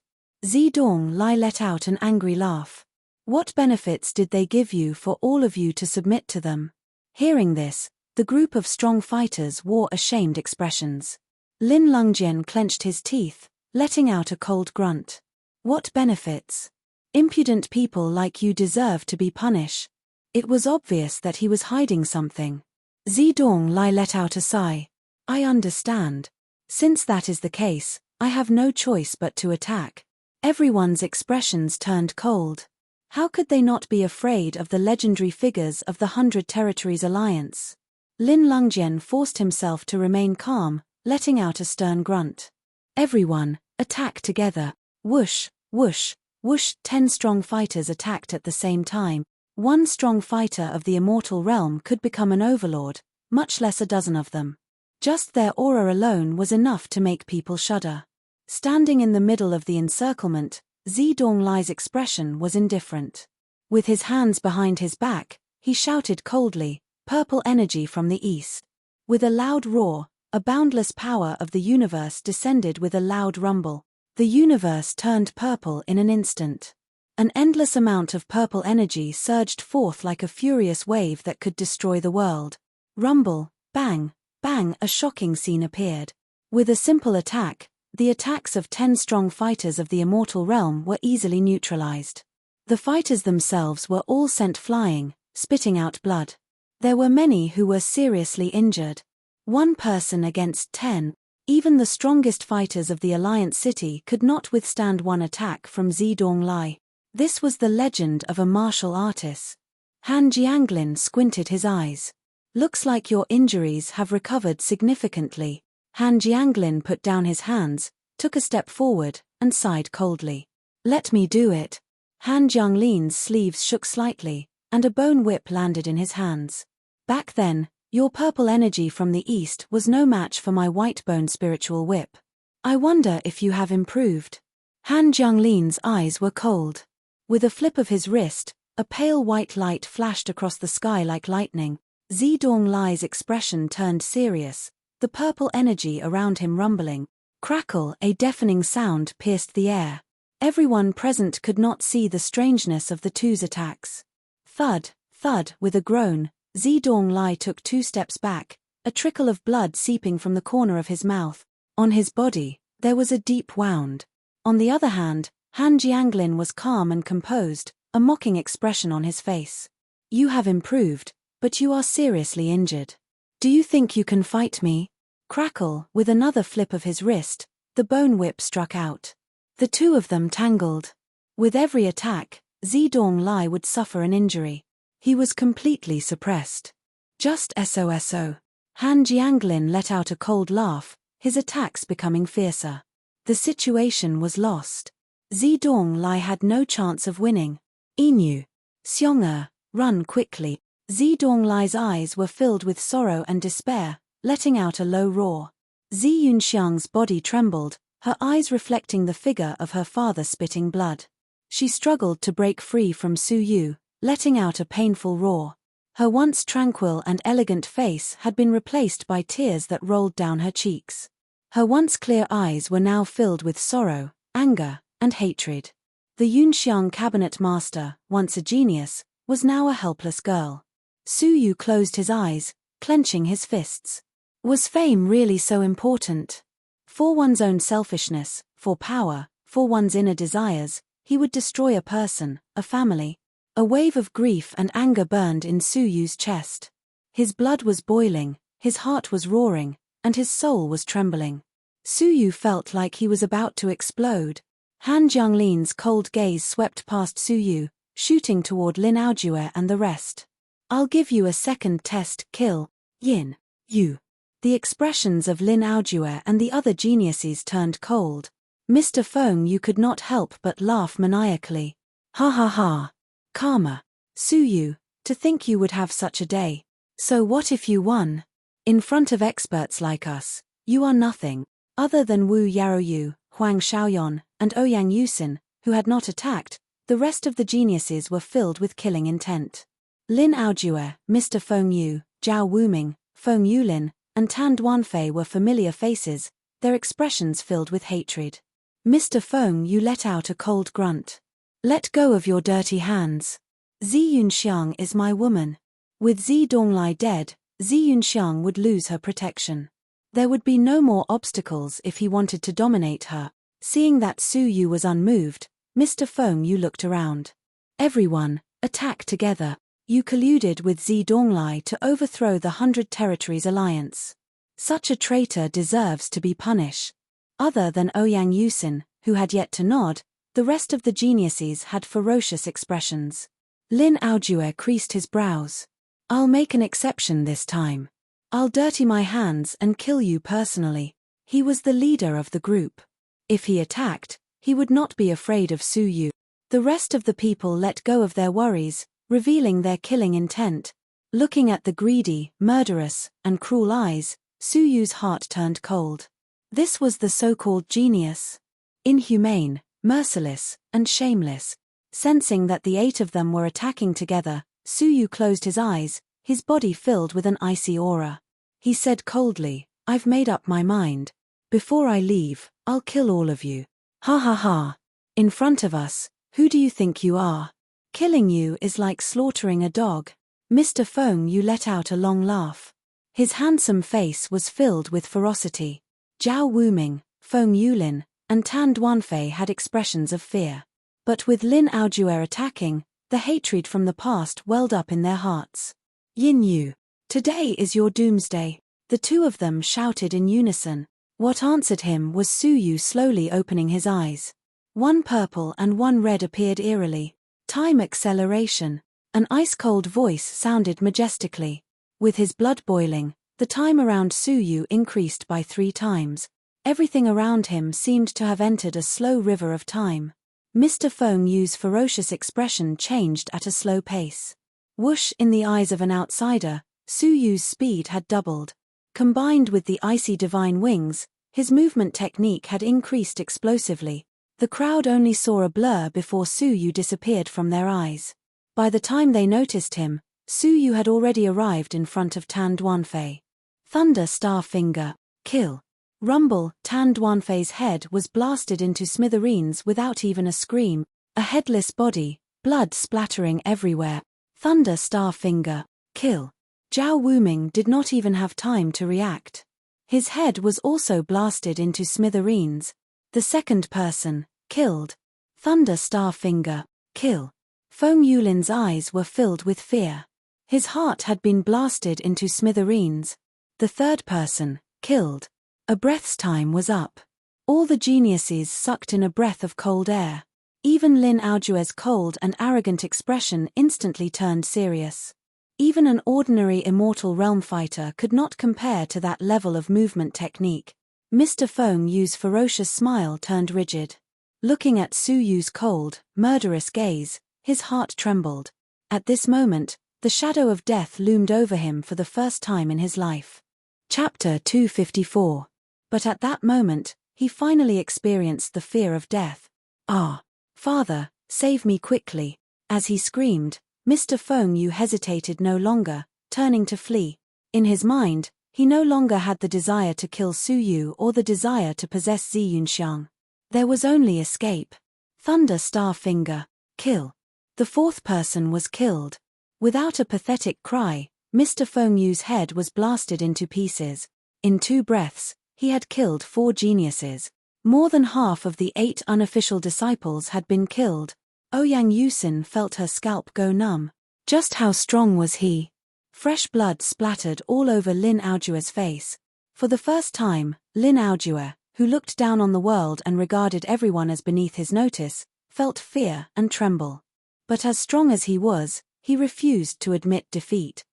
Zedonglai let out an angry laugh. What benefits did they give you for all of you to submit to them? Hearing this, the group of strong fighters wore ashamed expressions. Lin Lungjian clenched his teeth, letting out a cold grunt. What benefits? Impudent people like you deserve to be punished. It was obvious that he was hiding something. Zedonglai let out a sigh. I understand. Since that is the case, I have no choice but to attack. Everyone's expressions turned cold. How could they not be afraid of the legendary figures of the 100 Territories Alliance? Lin Lungjian forced himself to remain calm, letting out a stern grunt. Everyone, attack together. Whoosh, whoosh, whoosh. 10 strong fighters attacked at the same time. One strong fighter of the immortal realm could become an overlord, much less a dozen of them. Just their aura alone was enough to make people shudder. Standing in the middle of the encirclement, Zedonglai's expression was indifferent. With his hands behind his back, he shouted coldly, purple energy from the east. With a loud roar, a boundless power of the universe descended with a loud rumble. The universe turned purple in an instant. An endless amount of purple energy surged forth like a furious wave that could destroy the world. Rumble, bang, bang, a shocking scene appeared. With a simple attack, the attacks of 10 strong fighters of the immortal realm were easily neutralized. The fighters themselves were all sent flying, spitting out blood. There were many who were seriously injured. 1 person against 10. Even the strongest fighters of the Alliance city could not withstand one attack from Zedonglai. This was the legend of a martial artist. Han Jianglin squinted his eyes. Looks like your injuries have recovered significantly. Han Jianglin put down his hands, took a step forward, and sighed coldly. Let me do it. Han Jianglin's sleeves shook slightly, and a bone whip landed in his hands. Back then, Your purple energy from the east was no match for my white-boned spiritual whip. I wonder if you have improved. Han Jianglin's eyes were cold. With a flip of his wrist, a pale white light flashed across the sky like lightning. Zedong Lai's expression turned serious, the purple energy around him rumbling. Crackle, a deafening sound pierced the air. Everyone present could not see the strangeness of the two's attacks. Thud, thud, with a groan, Zedong Lai took 2 steps back, a trickle of blood seeping from the corner of his mouth. On his body, there was a deep wound. On the other hand, Han Jianglin was calm and composed, a mocking expression on his face. You have improved, but you are seriously injured. Do you think you can fight me? Crackle, with another flip of his wrist, the bone whip struck out. The two of them tangled. With every attack, Zedong Lai would suffer an injury. He was completely suppressed. Just SOSO. Han Jianglin let out a cold laugh, his attacks becoming fiercer. The situation was lost. Zedong Lai had no chance of winning. Inu. Xiong'er, run quickly. Zedong Lai's eyes were filled with sorrow and despair, letting out a low roar. Zi Yunxiang's body trembled, her eyes reflecting the figure of her father spitting blood. She struggled to break free from Su Yu, letting out a painful roar. Her once tranquil and elegant face had been replaced by tears that rolled down her cheeks. Her once clear eyes were now filled with sorrow, anger, and hatred. The Yunxiang cabinet master, once a genius, was now a helpless girl. Su Yu closed his eyes, clenching his fists. Was fame really so important? For one's own selfishness, for power, for one's inner desires, he would destroy a person, a family. A wave of grief and anger burned in Su Yu's chest. His blood was boiling, his heart was roaring, and his soul was trembling. Su Yu felt like he was about to explode. Han Jianglin's cold gaze swept past Su Yu, shooting toward Lin Aojue and the rest. I'll give you a second test, kill, Yin, Yu. The expressions of Lin Aojue and the other geniuses turned cold. Mr. Feng Yu could not help but laugh maniacally. Ha ha ha. Karma. Su Yu, to think you would have such a day. So what if you won? In front of experts like us, you are nothing. Other than Wu Yaoyu, Huang Xiaoyan, and Ouyang Yusin, who had not attacked, the rest of the geniuses were filled with killing intent. Lin Aojue, Mr. Feng Yu, Zhao Wuming, Feng Yulin, and Tan Duanfei were familiar faces, their expressions filled with hatred. Mr. Feng Yu let out a cold grunt. Let go of your dirty hands. Zi Yunxiang is my woman. With Zedong Lai dead, Zi Yunxiang would lose her protection. There would be no more obstacles if he wanted to dominate her. Seeing that Su Yu was unmoved, Mr. Feng Yu looked around. Everyone, attack together. You colluded with Zedong Lai to overthrow the 100 Territories Alliance. Such a traitor deserves to be punished. Other than Ouyang Yusin, who had yet to nod, the rest of the geniuses had ferocious expressions. Lin Aojue creased his brows. I'll make an exception this time. I'll dirty my hands and kill you personally. He was the leader of the group. If he attacked, he would not be afraid of Su Yu. The rest of the people let go of their worries, revealing their killing intent. Looking at the greedy, murderous, and cruel eyes, Su Yu's heart turned cold. This was the so-called genius. Inhumane, merciless, and shameless. Sensing that the 8 of them were attacking together, Su Yu closed his eyes, his body filled with an icy aura. He said coldly, I've made up my mind. Before I leave, I'll kill all of you. Ha ha ha. In front of us, who do you think you are? Killing you is like slaughtering a dog. Mr. Feng Yu let out a long laugh. His handsome face was filled with ferocity. Zhao Wuming, Feng Yulin, and Tan Duanfei had expressions of fear. But with Lin Aojue attacking, the hatred from the past welled up in their hearts. Yin Yu, today is your doomsday. The two of them shouted in unison. What answered him was Su Yu slowly opening his eyes. One purple and one red appeared eerily. Time acceleration. An ice-cold voice sounded majestically. With his blood boiling, the time around Su Yu increased by 3 times. Everything around him seemed to have entered a slow river of time. Mr. Feng Yu's ferocious expression changed at a slow pace. Whoosh! In the eyes of an outsider, Su Yu's speed had doubled. Combined with the icy divine wings, his movement technique had increased explosively. The crowd only saw a blur before Su Yu disappeared from their eyes. By the time they noticed him, Su Yu had already arrived in front of Tan Duanfei. Thunder Star Finger, kill. Rumble, Tan Duanfei's head was blasted into smithereens without even a scream, a headless body, blood splattering everywhere. Thunder Star Finger, kill. Zhao Wuming did not even have time to react. His head was also blasted into smithereens. The second person, killed. Thunder Star Finger, kill. Feng Yulin's eyes were filled with fear. His heart had been blasted into smithereens. The third person, killed. A breath's time was up. All the geniuses sucked in a breath of cold air. Even Lin Aojue's cold and arrogant expression instantly turned serious. Even an ordinary immortal realm fighter could not compare to that level of movement technique. Mr. Feng Yu's ferocious smile turned rigid. Looking at Su Yu's cold, murderous gaze, his heart trembled. At this moment, the shadow of death loomed over him for the first time in his life. Chapter 254. But at that moment, he finally experienced the fear of death. "Ah! Father, save me quickly." As he screamed, Mr. Feng Yu hesitated no longer, turning to flee. In his mind, he no longer had the desire to kill Su Yu or the desire to possess Zi Yunxiang. There was only escape. Thunder Star Finger, kill. The fourth person was killed. Without a pathetic cry, Mr. Feng Yu's head was blasted into pieces. In 2 breaths, he had killed 4 geniuses. More than half of the 8 unofficial disciples had been killed. Ouyang Yusin felt her scalp go numb. Just how strong was he? Fresh blood splattered all over Lin Aojue's face. For the first time, Lin Aojue, who looked down on the world and regarded everyone as beneath his notice, felt fear and tremble. But as strong as he was, he refused to admit defeat.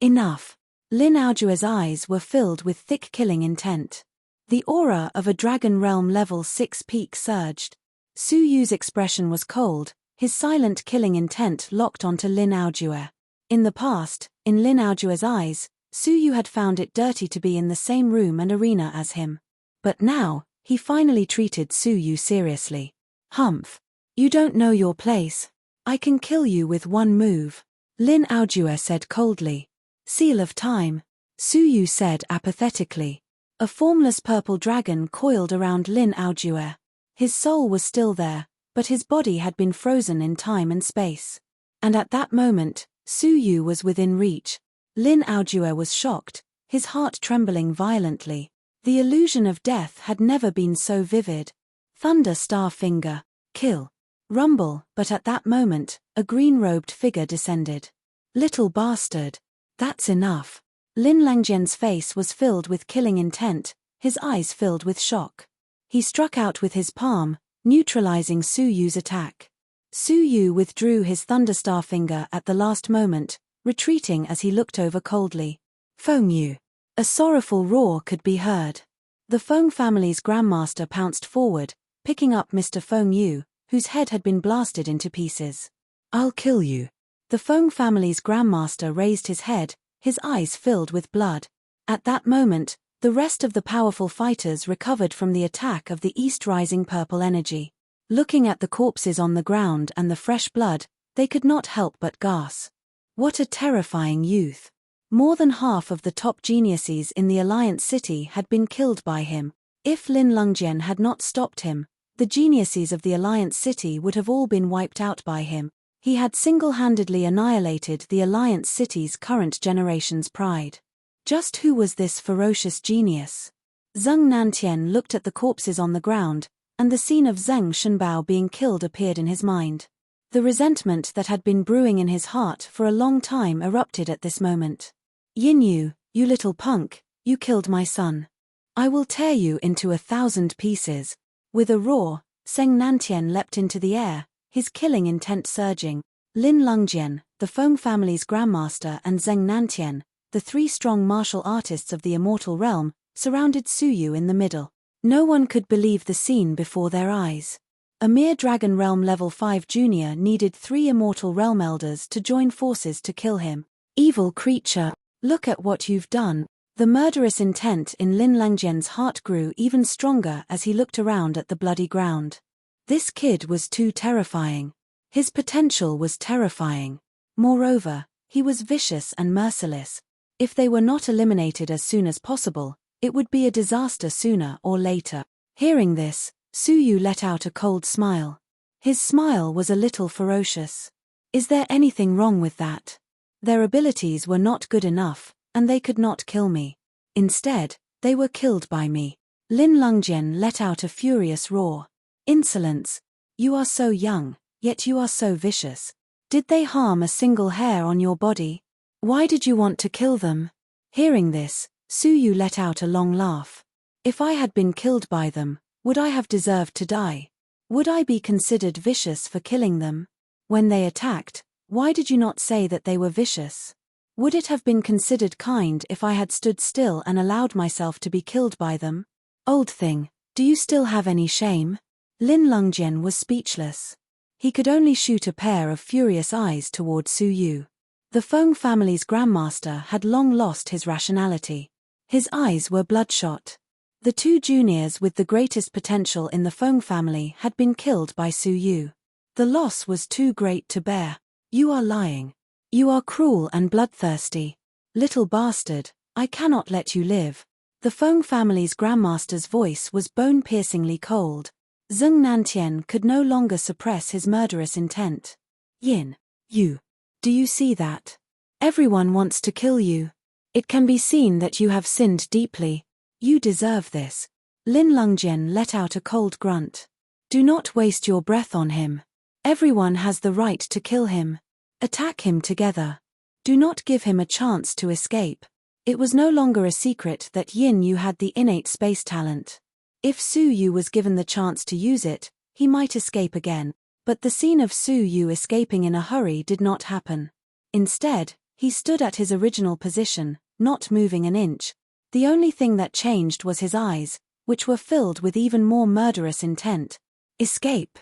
Enough. Lin Aojue's eyes were filled with thick killing intent. The aura of a Dragon Realm level 6 peak surged. Su Yu's expression was cold, his silent killing intent locked onto Lin Aojue. In the past, in Lin Aojue's eyes, Su Yu had found it dirty to be in the same room and arena as him. But now, he finally treated Su Yu seriously. "Humph. You don't know your place. I can kill you with one move," Lin Aojue said coldly. "Seal of time," Su Yu said apathetically. A formless purple dragon coiled around Lin Aojue. His soul was still there, but his body had been frozen in time and space. And at that moment, Su Yu was within reach. Lin Aojue was shocked, his heart trembling violently. The illusion of death had never been so vivid. Thunder Star Finger, kill. Rumble, but at that moment, a green-robed figure descended. "Little bastard. That's enough." Lin Langjian's face was filled with killing intent, his eyes filled with shock. He struck out with his palm, neutralizing Su Yu's attack. Su Yu withdrew his Thunderstar Finger at the last moment, retreating as he looked over coldly. "Feng Yu." A sorrowful roar could be heard. The Feng family's grandmaster pounced forward, picking up Mr. Feng Yu, whose head had been blasted into pieces. "I'll kill you." The Feng family's grandmaster raised his head, his eyes filled with blood. At that moment, the rest of the powerful fighters recovered from the attack of the east-rising purple energy. Looking at the corpses on the ground and the fresh blood, they could not help but gasp. What a terrifying youth. More than half of the top geniuses in the Alliance City had been killed by him. If Lin Lungjian had not stopped him, the geniuses of the Alliance City would have all been wiped out by him. He had single-handedly annihilated the Alliance City's current generation's pride. Just who was this ferocious genius? Zheng Nantian looked at the corpses on the ground, and the scene of Zheng Shenbao being killed appeared in his mind. The resentment that had been brewing in his heart for a long time erupted at this moment. "Yin, you little punk, you killed my son. I will tear you into 1,000 pieces." With a roar, Zheng Nantian leapt into the air, his killing intent surging. Lin Lungjian, the Feng family's grandmaster, and Zheng Nantian, the 3 strong martial artists of the immortal realm, surrounded Su Yu in the middle. No one could believe the scene before their eyes. A mere Dragon Realm level 5 junior needed 3 immortal realm elders to join forces to kill him. Evil creature, look at what you've done. The murderous intent in Lin Langjian's heart grew even stronger as he looked around at the bloody ground. This kid was too terrifying. His potential was terrifying. Moreover, he was vicious and merciless. If they were not eliminated as soon as possible, it would be a disaster sooner or later. Hearing this, Su Yu let out a cold smile. His smile was a little ferocious. Is there anything wrong with that? Their abilities were not good enough, and they could not kill me. Instead, they were killed by me. Lin Langjian let out a furious roar. Insolence! You are so young, yet you are so vicious. Did they harm a single hair on your body? Why did you want to kill them? Hearing this, Su Yu let out a long laugh. If I had been killed by them, would I have deserved to die? Would I be considered vicious for killing them? When they attacked, why did you not say that they were vicious? Would it have been considered kind if I had stood still and allowed myself to be killed by them? Old thing, do you still have any shame? Lin Langjian was speechless. He could only shoot a pair of furious eyes toward Su Yu. The Feng family's grandmaster had long lost his rationality. His eyes were bloodshot. The two juniors with the greatest potential in the Feng family had been killed by Su Yu. The loss was too great to bear. You are lying. You are cruel and bloodthirsty. Little bastard, I cannot let you live. The Feng family's grandmaster's voice was bone-piercingly cold. Zheng Nantian could no longer suppress his murderous intent. Yin, you. Do you see that? Everyone wants to kill you. It can be seen that you have sinned deeply. You deserve this. Lin Langjian let out a cold grunt. Do not waste your breath on him. Everyone has the right to kill him. Attack him together. Do not give him a chance to escape. It was no longer a secret that Yin Yu had the innate space talent. If Su Yu was given the chance to use it, he might escape again. But the scene of Su Yu escaping in a hurry did not happen. Instead, he stood at his original position, not moving an inch. The only thing that changed was his eyes, which were filled with even more murderous intent. Escape?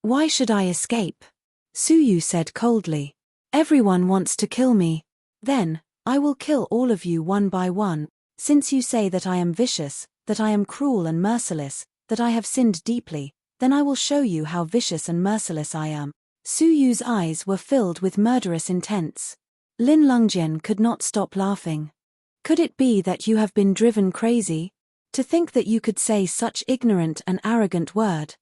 Why should I escape? Su Yu said coldly. Everyone wants to kill me. Then, I will kill all of you one by one. Since you say that I am vicious, that I am cruel and merciless, that I have sinned deeply, then I will show you how vicious and merciless I am. Su Yu's eyes were filled with murderous intents. Lin Langjian could not stop laughing. Could it be that you have been driven crazy? To think that you could say such ignorant and arrogant word.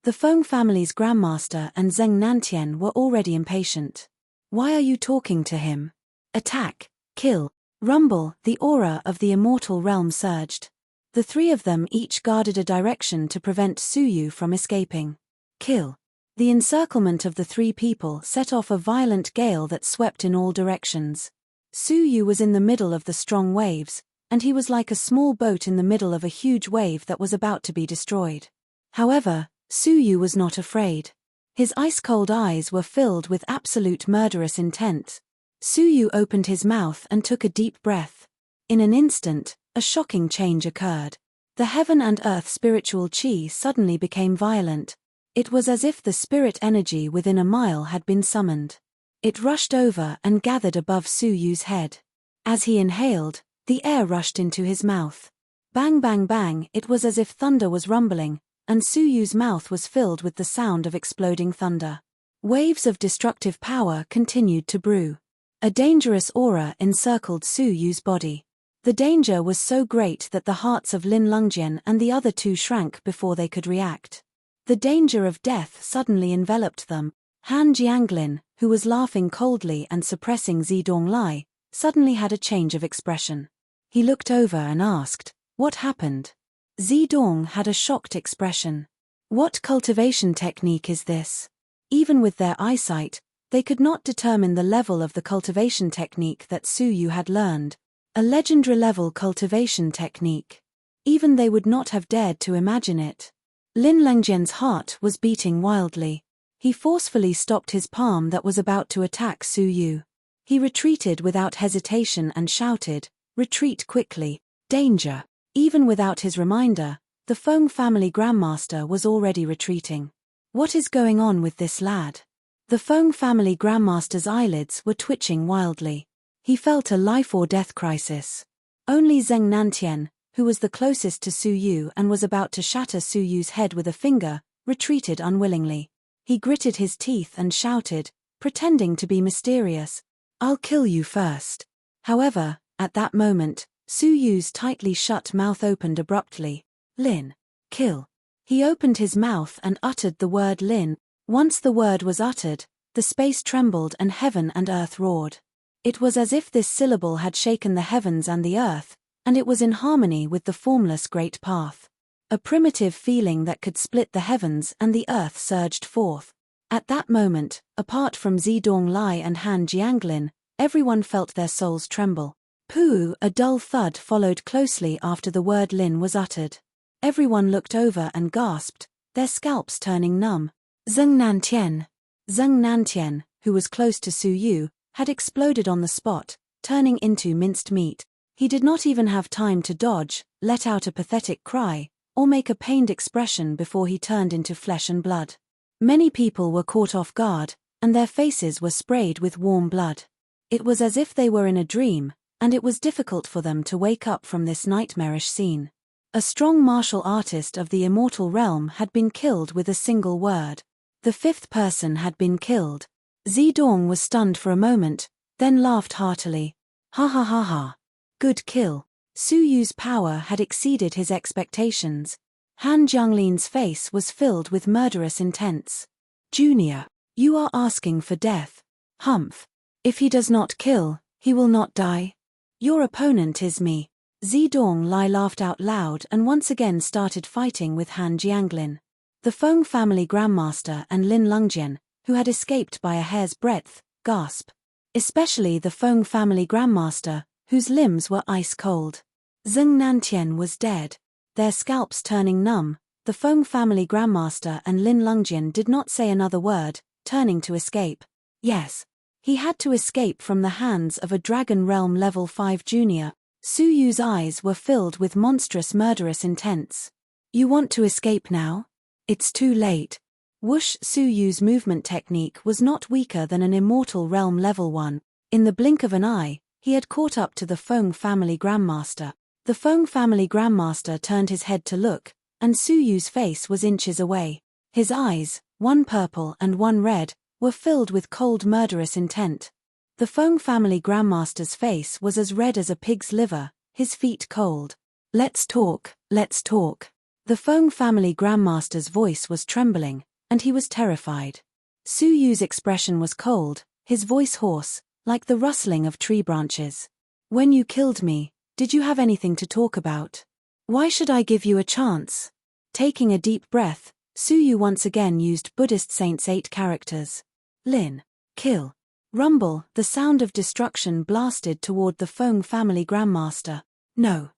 The Feng family's grandmaster and Zheng Nantian were already impatient. Why are you talking to him? Attack, kill, rumble. The aura of the immortal realm surged. The three of them each guarded a direction to prevent Su Yu from escaping. Kill. The encirclement of the three people set off a violent gale that swept in all directions. Su Yu was in the middle of the strong waves, and he was like a small boat in the middle of a huge wave that was about to be destroyed. However, Su Yu was not afraid. His ice-cold eyes were filled with absolute murderous intent. Su Yu opened his mouth and took a deep breath. In an instant, a shocking change occurred. The heaven and earth spiritual qi suddenly became violent. It was as if the spirit energy within a mile had been summoned. It rushed over and gathered above Su Yu's head. As he inhaled, the air rushed into his mouth. Bang bang bang, it was as if thunder was rumbling, and Su Yu's mouth was filled with the sound of exploding thunder. Waves of destructive power continued to brew. A dangerous aura encircled Su Yu's body. The danger was so great that the hearts of Lin Langjian and the other two shrank before they could react. The danger of death suddenly enveloped them. Han Jianglin, who was laughing coldly and suppressing Zidong Lai, suddenly had a change of expression. He looked over and asked, "What happened?" Zidong had a shocked expression. What cultivation technique is this? Even with their eyesight, they could not determine the level of the cultivation technique that Su Yu had learned. A legendary-level cultivation technique. Even they would not have dared to imagine it. Lin Langjian's heart was beating wildly. He forcefully stopped his palm that was about to attack Su Yu. He retreated without hesitation and shouted, "Retreat quickly, danger!" Even without his reminder, the Feng family grandmaster was already retreating. What is going on with this lad? The Feng family grandmaster's eyelids were twitching wildly. He felt a life-or-death crisis. Only Zheng Nantian, who was the closest to Su Yu and was about to shatter Su Yu's head with a finger, retreated unwillingly. He gritted his teeth and shouted, pretending to be mysterious, "I'll kill you first." However, at that moment, Su Yu's tightly shut mouth opened abruptly. "Lin. Kill." He opened his mouth and uttered the word Lin. Once the word was uttered, the space trembled and heaven and earth roared. It was as if this syllable had shaken the heavens and the earth, and it was in harmony with the formless great path. A primitive feeling that could split the heavens and the earth surged forth. At that moment, apart from Zedong Lai and Han Jianglin, everyone felt their souls tremble. Pooh! A dull thud followed closely after the word Lin was uttered. Everyone looked over and gasped, their scalps turning numb. Zheng Nantian, who was close to Su Yu, had exploded on the spot, turning into minced meat. He did not even have time to dodge, let out a pathetic cry, or make a pained expression before he turned into flesh and blood. Many people were caught off guard, and their faces were sprayed with warm blood. It was as if they were in a dream, and it was difficult for them to wake up from this nightmarish scene. A strong martial artist of the immortal realm had been killed with a single word. The fifth person had been killed. Zedong was stunned for a moment, then laughed heartily. Ha ha ha ha. Good kill. Su Yu's power had exceeded his expectations. Han Jianglin's face was filled with murderous intents. Junior, you are asking for death. Humph. If he does not kill, he will not die. Your opponent is me. Zedong Lai laughed out loud and once again started fighting with Han Jianglin. The Feng family grandmaster and Lin Lungjian, who had escaped by a hair's breadth, gasped. Especially the Feng family grandmaster, whose limbs were ice cold. Zheng Nantian was dead. Their scalps turning numb, the Feng family grandmaster and Lin Lungjian did not say another word, turning to escape. Yes. He had to escape from the hands of a Dragon Realm Level 5 junior. Su Yu's eyes were filled with monstrous murderous intents. You want to escape now? It's too late. Whoosh! Su Yu's movement technique was not weaker than an immortal realm level 1. In the blink of an eye, he had caught up to the Feng family grandmaster. The Feng family grandmaster turned his head to look, and Su Yu's face was inches away. His eyes, one purple and one red, were filled with cold murderous intent. The Feng family grandmaster's face was as red as a pig's liver, his feet cold. Let's talk, let's talk. The Feng family grandmaster's voice was trembling, and he was terrified. Su Yu's expression was cold, his voice hoarse, like the rustling of tree branches. When you killed me, did you have anything to talk about? Why should I give you a chance? Taking a deep breath, Su Yu once again used Buddhist saints' 8 characters. Lin. Kill. Rumble, the sound of destruction blasted toward the Feng family grandmaster. No.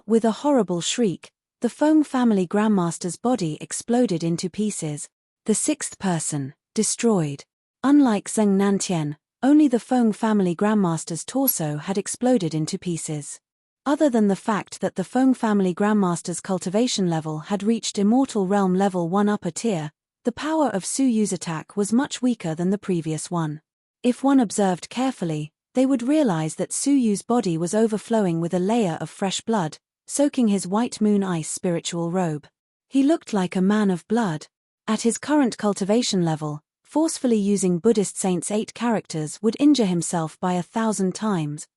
With a horrible shriek, the Feng family grandmaster's body exploded into pieces. The sixth person, destroyed. Unlike Zheng Nantian, only the Feng family grandmaster's torso had exploded into pieces. Other than the fact that the Feng family grandmaster's cultivation level had reached immortal realm level 1 upper tier, the power of Su Yu's attack was much weaker than the previous one. If one observed carefully, they would realize that Su Yu's body was overflowing with a layer of fresh blood, soaking his white moon ice spiritual robe. He looked like a man of blood. At his current cultivation level, forcefully using Buddhist saints' 8 characters would injure himself by 1,000 times.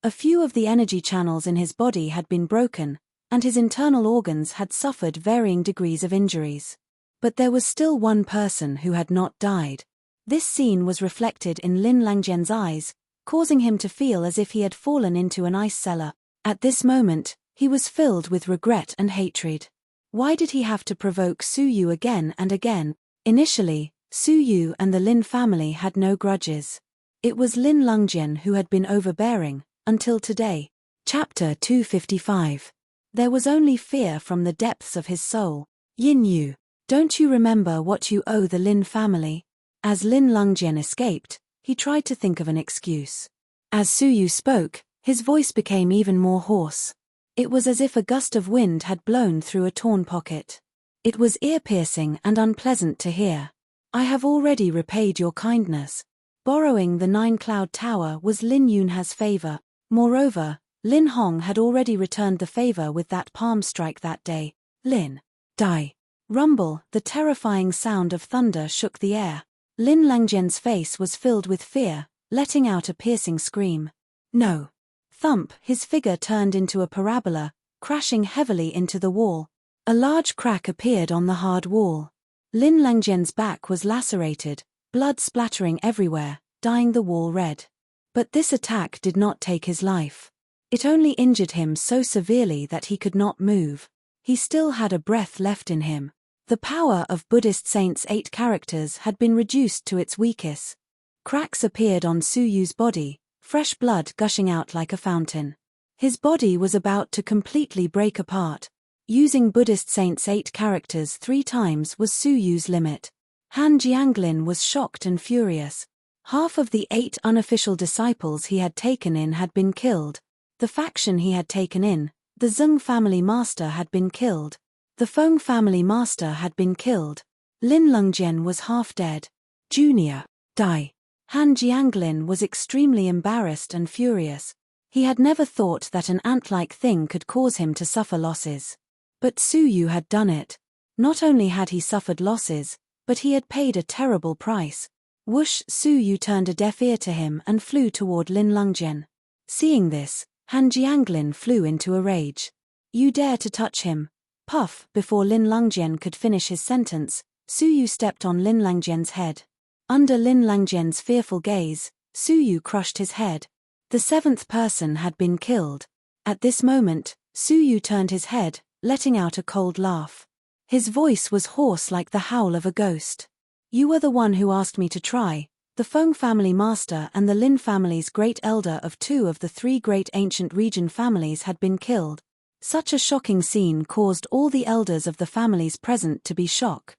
A few of the energy channels in his body had been broken, and his internal organs had suffered varying degrees of injuries. But there was still one person who had not died. This scene was reflected in Lin Langjian's eyes, causing him to feel as if he had fallen into an ice cellar. At this moment, he was filled with regret and hatred. Why did he have to provoke Su Yu again and again? Initially, Su Yu and the Lin family had no grudges. It was Lin Lungjian who had been overbearing, until today. Chapter 255. There was only fear from the depths of his soul. Yin Yu, don't you remember what you owe the Lin family? As Lin Lungjian escaped, he tried to think of an excuse. As Su Yu spoke, his voice became even more hoarse. It was as if a gust of wind had blown through a torn pocket. It was ear-piercing and unpleasant to hear. I have already repaid your kindness. Borrowing the 9-cloud tower was Lin Yunha's favor. Moreover, Lin Hong had already returned the favor with that palm strike that day. Lin. Die. Rumble, the terrifying sound of thunder shook the air. Lin Langjian's face was filled with fear, letting out a piercing scream. No. Thump, his figure turned into a parabola, crashing heavily into the wall. A large crack appeared on the hard wall. Lin Langjian's back was lacerated, blood splattering everywhere, dyeing the wall red. But this attack did not take his life. It only injured him so severely that he could not move. He still had a breath left in him. The power of Buddhist saints' 8 characters had been reduced to its weakest. Cracks appeared on Su Yu's body, fresh blood gushing out like a fountain. His body was about to completely break apart. Using Buddhist saints' 8 characters 3 times was Su Yu's limit. Han Jianglin was shocked and furious. Half of the 8 unofficial disciples he had taken in had been killed. The faction he had taken in, the Zeng family master, had been killed. The Feng family master had been killed. Lin Lungjian was half dead. Junior. Die. Han Jianglin was extremely embarrassed and furious. He had never thought that an ant-like thing could cause him to suffer losses. But Su Yu had done it. Not only had he suffered losses, but he had paid a terrible price. Whoosh! Su Yu turned a deaf ear to him and flew toward Lin Lungjian. Seeing this, Han Jianglin flew into a rage. You dare to touch him? Puff! Before Lin Lungjian could finish his sentence, Su Yu stepped on Lin Langjian's head. Under Lin Langjian's fearful gaze, Su Yu crushed his head. The 7th person had been killed. At this moment, Su Yu turned his head, letting out a cold laugh. His voice was hoarse like the howl of a ghost. You were the one who asked me to try. The Feng family master and the Lin family's great elder of 2 of the 3 great ancient region families had been killed. Such a shocking scene caused all the elders of the families present to be shocked.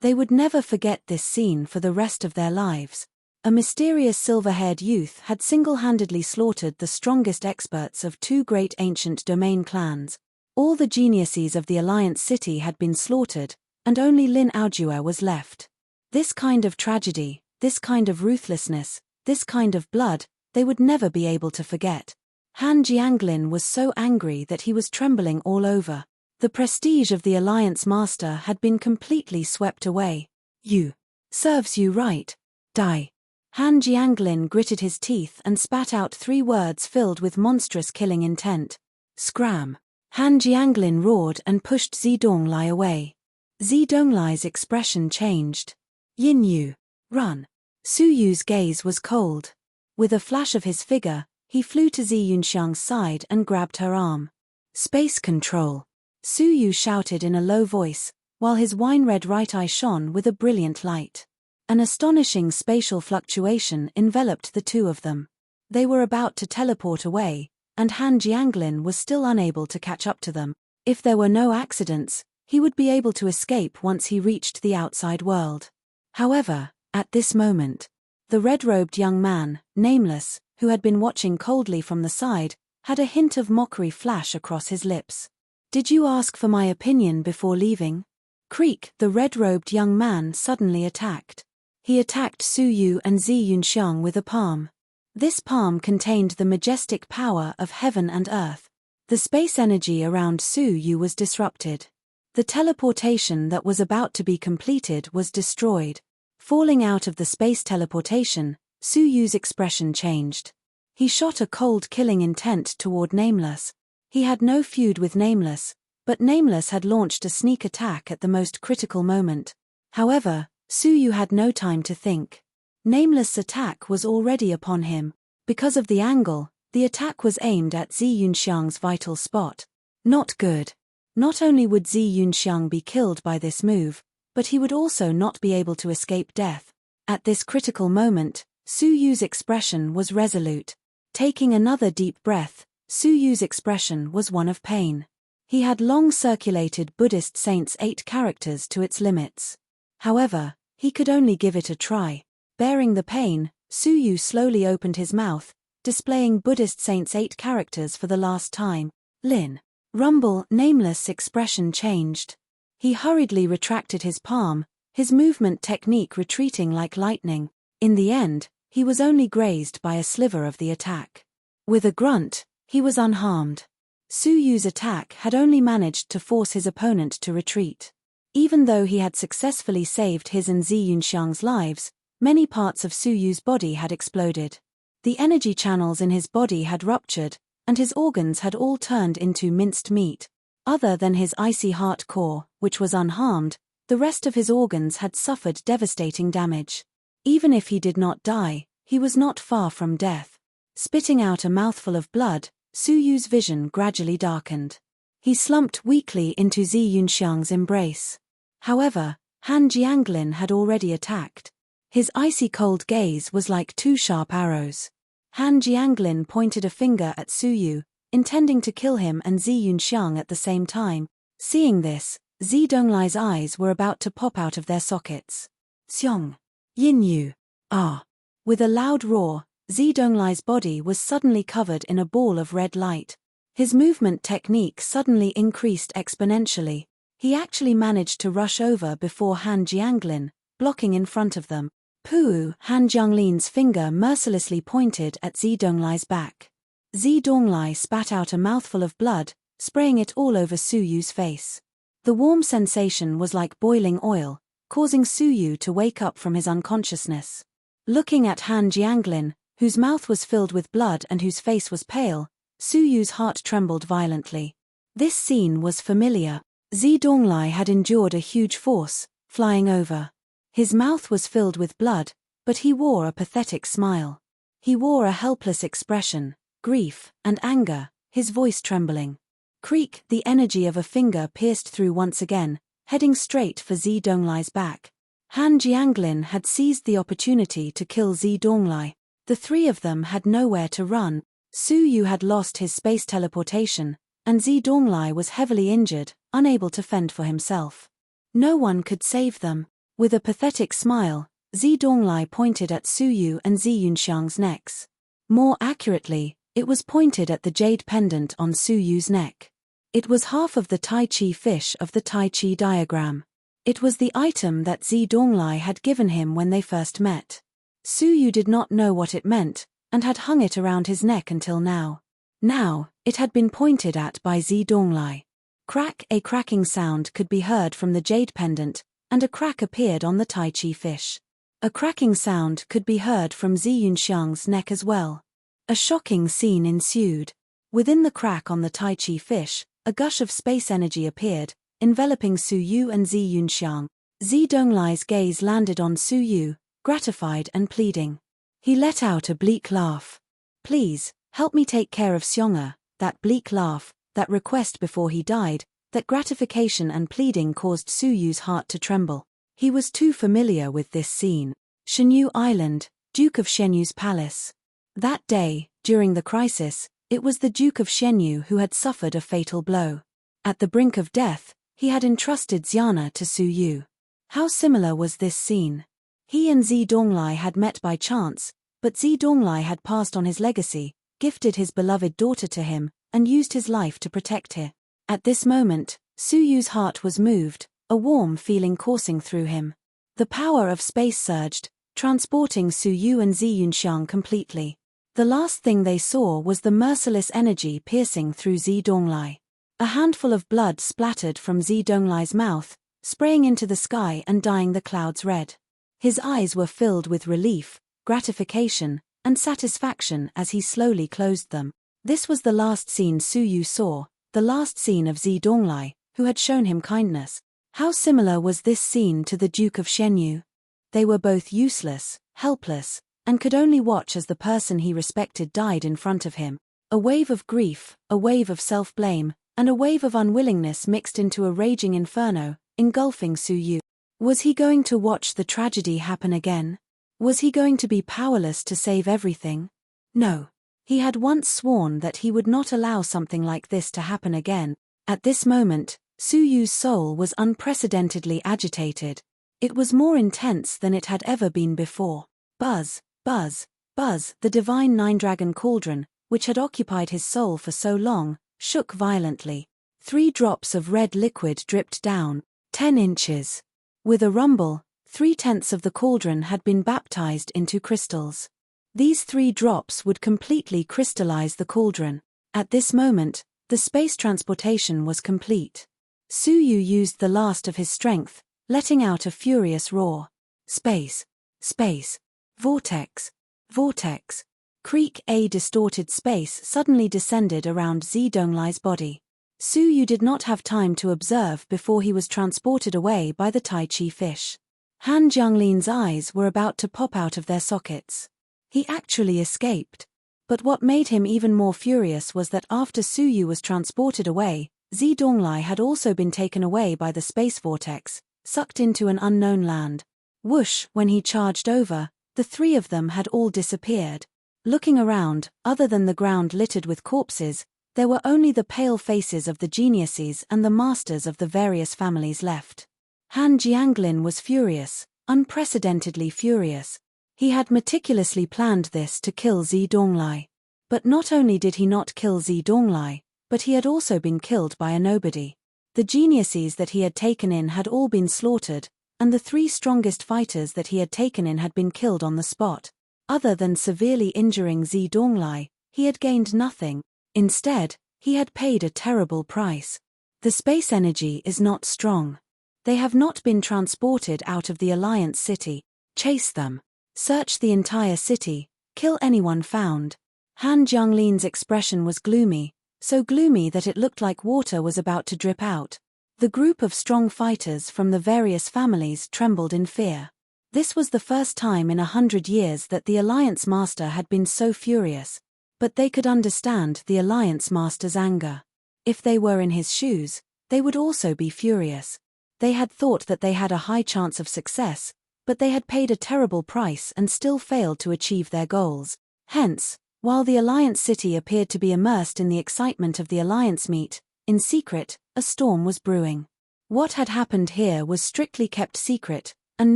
They would never forget this scene for the rest of their lives. A mysterious silver-haired youth had single-handedly slaughtered the strongest experts of 2 great ancient domain clans. All the geniuses of the Alliance City had been slaughtered, and only Lin Aojue was left. This kind of tragedy, this kind of ruthlessness, this kind of blood, they would never be able to forget. Han Jianglin was so angry that he was trembling all over. The prestige of the Alliance Master had been completely swept away. You. Serves you right. Die. Han Jianglin gritted his teeth and spat out 3 words filled with monstrous killing intent. Scram. Han Jianglin roared and pushed Zi Donglai away. Zi Donglai's expression changed. Yin Yu. Run. Su Yu's gaze was cold. With a flash of his figure, he flew to Zi Yunxiang's side and grabbed her arm. Space control. Su Yu shouted in a low voice, while his wine-red right eye shone with a brilliant light. An astonishing spatial fluctuation enveloped the 2 of them. They were about to teleport away, and Han Jianglin was still unable to catch up to them. If there were no accidents, he would be able to escape once he reached the outside world. However, at this moment, the red-robed young man, Nameless, who had been watching coldly from the side, had a hint of mockery flash across his lips. Did you ask for my opinion before leaving? Creak! The red-robed young man suddenly attacked. He attacked Su Yu and Zi Yunxiang with a palm. This palm contained the majestic power of heaven and earth. The space energy around Su Yu was disrupted. The teleportation that was about to be completed was destroyed. Falling out of the space teleportation, Su Yu's expression changed. He shot a cold killing intent toward Nameless. He had no feud with Nameless, but Nameless had launched a sneak attack at the most critical moment. However, Su Yu had no time to think. Nameless' attack was already upon him. Because of the angle, the attack was aimed at Zi Yunxiang's vital spot. Not good. Not only would Zi Yunxiang be killed by this move, but he would also not be able to escape death. At this critical moment, Su Yu's expression was resolute. Taking another deep breath, Su Yu's expression was one of pain. He had long circulated Buddhist saints' 8 characters to its limits. However, he could only give it a try. Bearing the pain, Su Yu slowly opened his mouth, displaying Buddhist saints' 8 characters for the last time. Lin. Rumble. Nameless' expression changed. He hurriedly retracted his palm, his movement technique retreating like lightning. In the end, he was only grazed by a sliver of the attack. With a grunt, he was unharmed. Su Yu's attack had only managed to force his opponent to retreat. Even though he had successfully saved his and Zi Yunxiang's lives, many parts of Su Yu's body had exploded. The energy channels in his body had ruptured, and his organs had all turned into minced meat. Other than his icy heart core, which was unharmed, the rest of his organs had suffered devastating damage. Even if he did not die, he was not far from death. Spitting out a mouthful of blood, Su Yu's vision gradually darkened. He slumped weakly into Zi Yunxiang's embrace. However, Han Jianglin had already attacked. His icy cold gaze was like two sharp arrows. Han Jianglin pointed a finger at Su Yu, intending to kill him and Zi Yunxiang at the same time. Seeing this, Zi Donglai's eyes were about to pop out of their sockets. Xiong! Yin Yu! Ah! With a loud roar, Zi Donglai's body was suddenly covered in a ball of red light. His movement technique suddenly increased exponentially. He actually managed to rush over before Han Jianglin, blocking in front of them. Puu! Han Jianglin's finger mercilessly pointed at Zi Donglai's back. Zi Donglai spat out a mouthful of blood, spraying it all over Su Yu's face. The warm sensation was like boiling oil, causing Su Yu to wake up from his unconsciousness. Looking at Han Jianglin, whose mouth was filled with blood and whose face was pale, Su Yu's heart trembled violently. This scene was familiar. Zi Donglai had endured a huge force, flying over. His mouth was filled with blood, but he wore a pathetic smile. He wore a helpless expression, grief and anger, his voice trembling. Creak! The energy of a finger pierced through once again, heading straight for Zi Donglai's back. Han Jianglin had seized the opportunity to kill Zi Donglai. The three of them had nowhere to run. Su Yu had lost his space teleportation, and Zi Donglai was heavily injured, unable to fend for himself. No one could save them. With a pathetic smile, Zi Donglai pointed at Su Yu and Zi Yunxiang's necks. More accurately, it was pointed at the jade pendant on Su Yu's neck. It was half of the Tai Chi fish of the Tai Chi diagram. It was the item that Zi Donglai had given him when they first met. Su Yu did not know what it meant, and had hung it around his neck until now. Now, it had been pointed at by Zi Donglai. Crack! A cracking sound could be heard from the jade pendant, and a crack appeared on the Tai Chi fish. A cracking sound could be heard from Zi Yunxiang's neck as well. A shocking scene ensued. Within the crack on the Tai Chi fish, a gush of space energy appeared, enveloping Su Yu and Zi Yunxiang. Zi Donglai's gaze landed on Su Yu, gratified and pleading. He let out a bleak laugh. Please, help me take care of Xiong'er. That bleak laugh, that request before he died, that gratification and pleading caused Su Yu's heart to tremble. He was too familiar with this scene. Shenyu Island, Duke of Shenyu's palace. That day, during the crisis, it was the Duke of Shenyu who had suffered a fatal blow. At the brink of death, he had entrusted Xiana to Su Yu. How similar was this scene? He and Zi Donglai had met by chance, but Zi Donglai had passed on his legacy, gifted his beloved daughter to him, and used his life to protect her. At this moment, Su Yu's heart was moved, a warm feeling coursing through him. The power of space surged, transporting Su Yu and Zi Yunxiang completely. The last thing they saw was the merciless energy piercing through Zi Donglai. A handful of blood splattered from Zi Donglai's mouth, spraying into the sky and dyeing the clouds red. His eyes were filled with relief, gratification, and satisfaction as he slowly closed them. This was the last scene Su Yu saw, the last scene of Zi Donglai, who had shown him kindness. How similar was this scene to the Duke of Shenyu? They were both useless, helpless, and could only watch as the person he respected died in front of him. A wave of grief, a wave of self-blame, and a wave of unwillingness mixed into a raging inferno, engulfing Su Yu. Was he going to watch the tragedy happen again? Was he going to be powerless to save everything? No. He had once sworn that he would not allow something like this to happen again. At this moment, Su Yu's soul was unprecedentedly agitated. It was more intense than it had ever been before. Buzz, buzz, buzz. The divine nine-dragon cauldron, which had occupied his soul for so long, shook violently. 3 drops of red liquid dripped down, 10 inches. With a rumble, 3/10 of the cauldron had been baptized into crystals. These 3 drops would completely crystallize the cauldron. At this moment, the space transportation was complete. Suyu used the last of his strength, letting out a furious roar. Space. Space. Vortex. Vortex. Creak. A distorted space suddenly descended around Zidonglai's body. Suyu did not have time to observe before he was transported away by the Tai Chi fish. Han Jianglin's eyes were about to pop out of their sockets. He actually escaped. But what made him even more furious was that after Suyu was transported away, Zidonglai had also been taken away by the space vortex, sucked into an unknown land. Whoosh! When he charged over, the 3 of them had all disappeared. Looking around, other than the ground littered with corpses, there were only the pale faces of the geniuses and the masters of the various families left. Han Jianglin was furious, unprecedentedly furious. He had meticulously planned this to kill Zidonglai. But not only did he not kill Zidonglai, but he had also been killed by a nobody. The geniuses that he had taken in had all been slaughtered, and the 3 strongest fighters that he had taken in had been killed on the spot. Other than severely injuring Zidonglai, he had gained nothing. Instead, he had paid a terrible price. The space energy is not strong. They have not been transported out of the Alliance City. Chase them. Search the entire city. Kill anyone found. Han Jianglin's expression was gloomy, so gloomy that it looked like water was about to drip out. The group of strong fighters from the various families trembled in fear. This was the first time in 100 years that the Alliance Master had been so furious. But they could understand the Alliance Master's anger. If they were in his shoes, they would also be furious. They had thought that they had a high chance of success, but they had paid a terrible price and still failed to achieve their goals. Hence, while the Alliance City appeared to be immersed in the excitement of the Alliance meet, in secret, a storm was brewing. What had happened here was strictly kept secret, and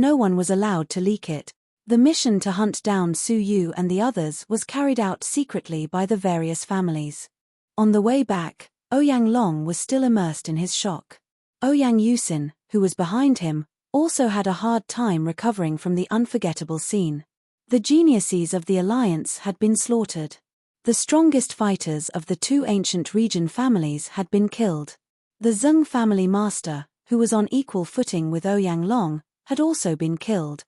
no one was allowed to leak it. The mission to hunt down Suyu and the others was carried out secretly by the various families. On the way back, Ouyang Long was still immersed in his shock. Ouyang Yusin, who was behind him, also had a hard time recovering from the unforgettable scene. The geniuses of the Alliance had been slaughtered. The strongest fighters of the 2 ancient region families had been killed. The Zeng family master, who was on equal footing with Ouyang Long, had also been killed.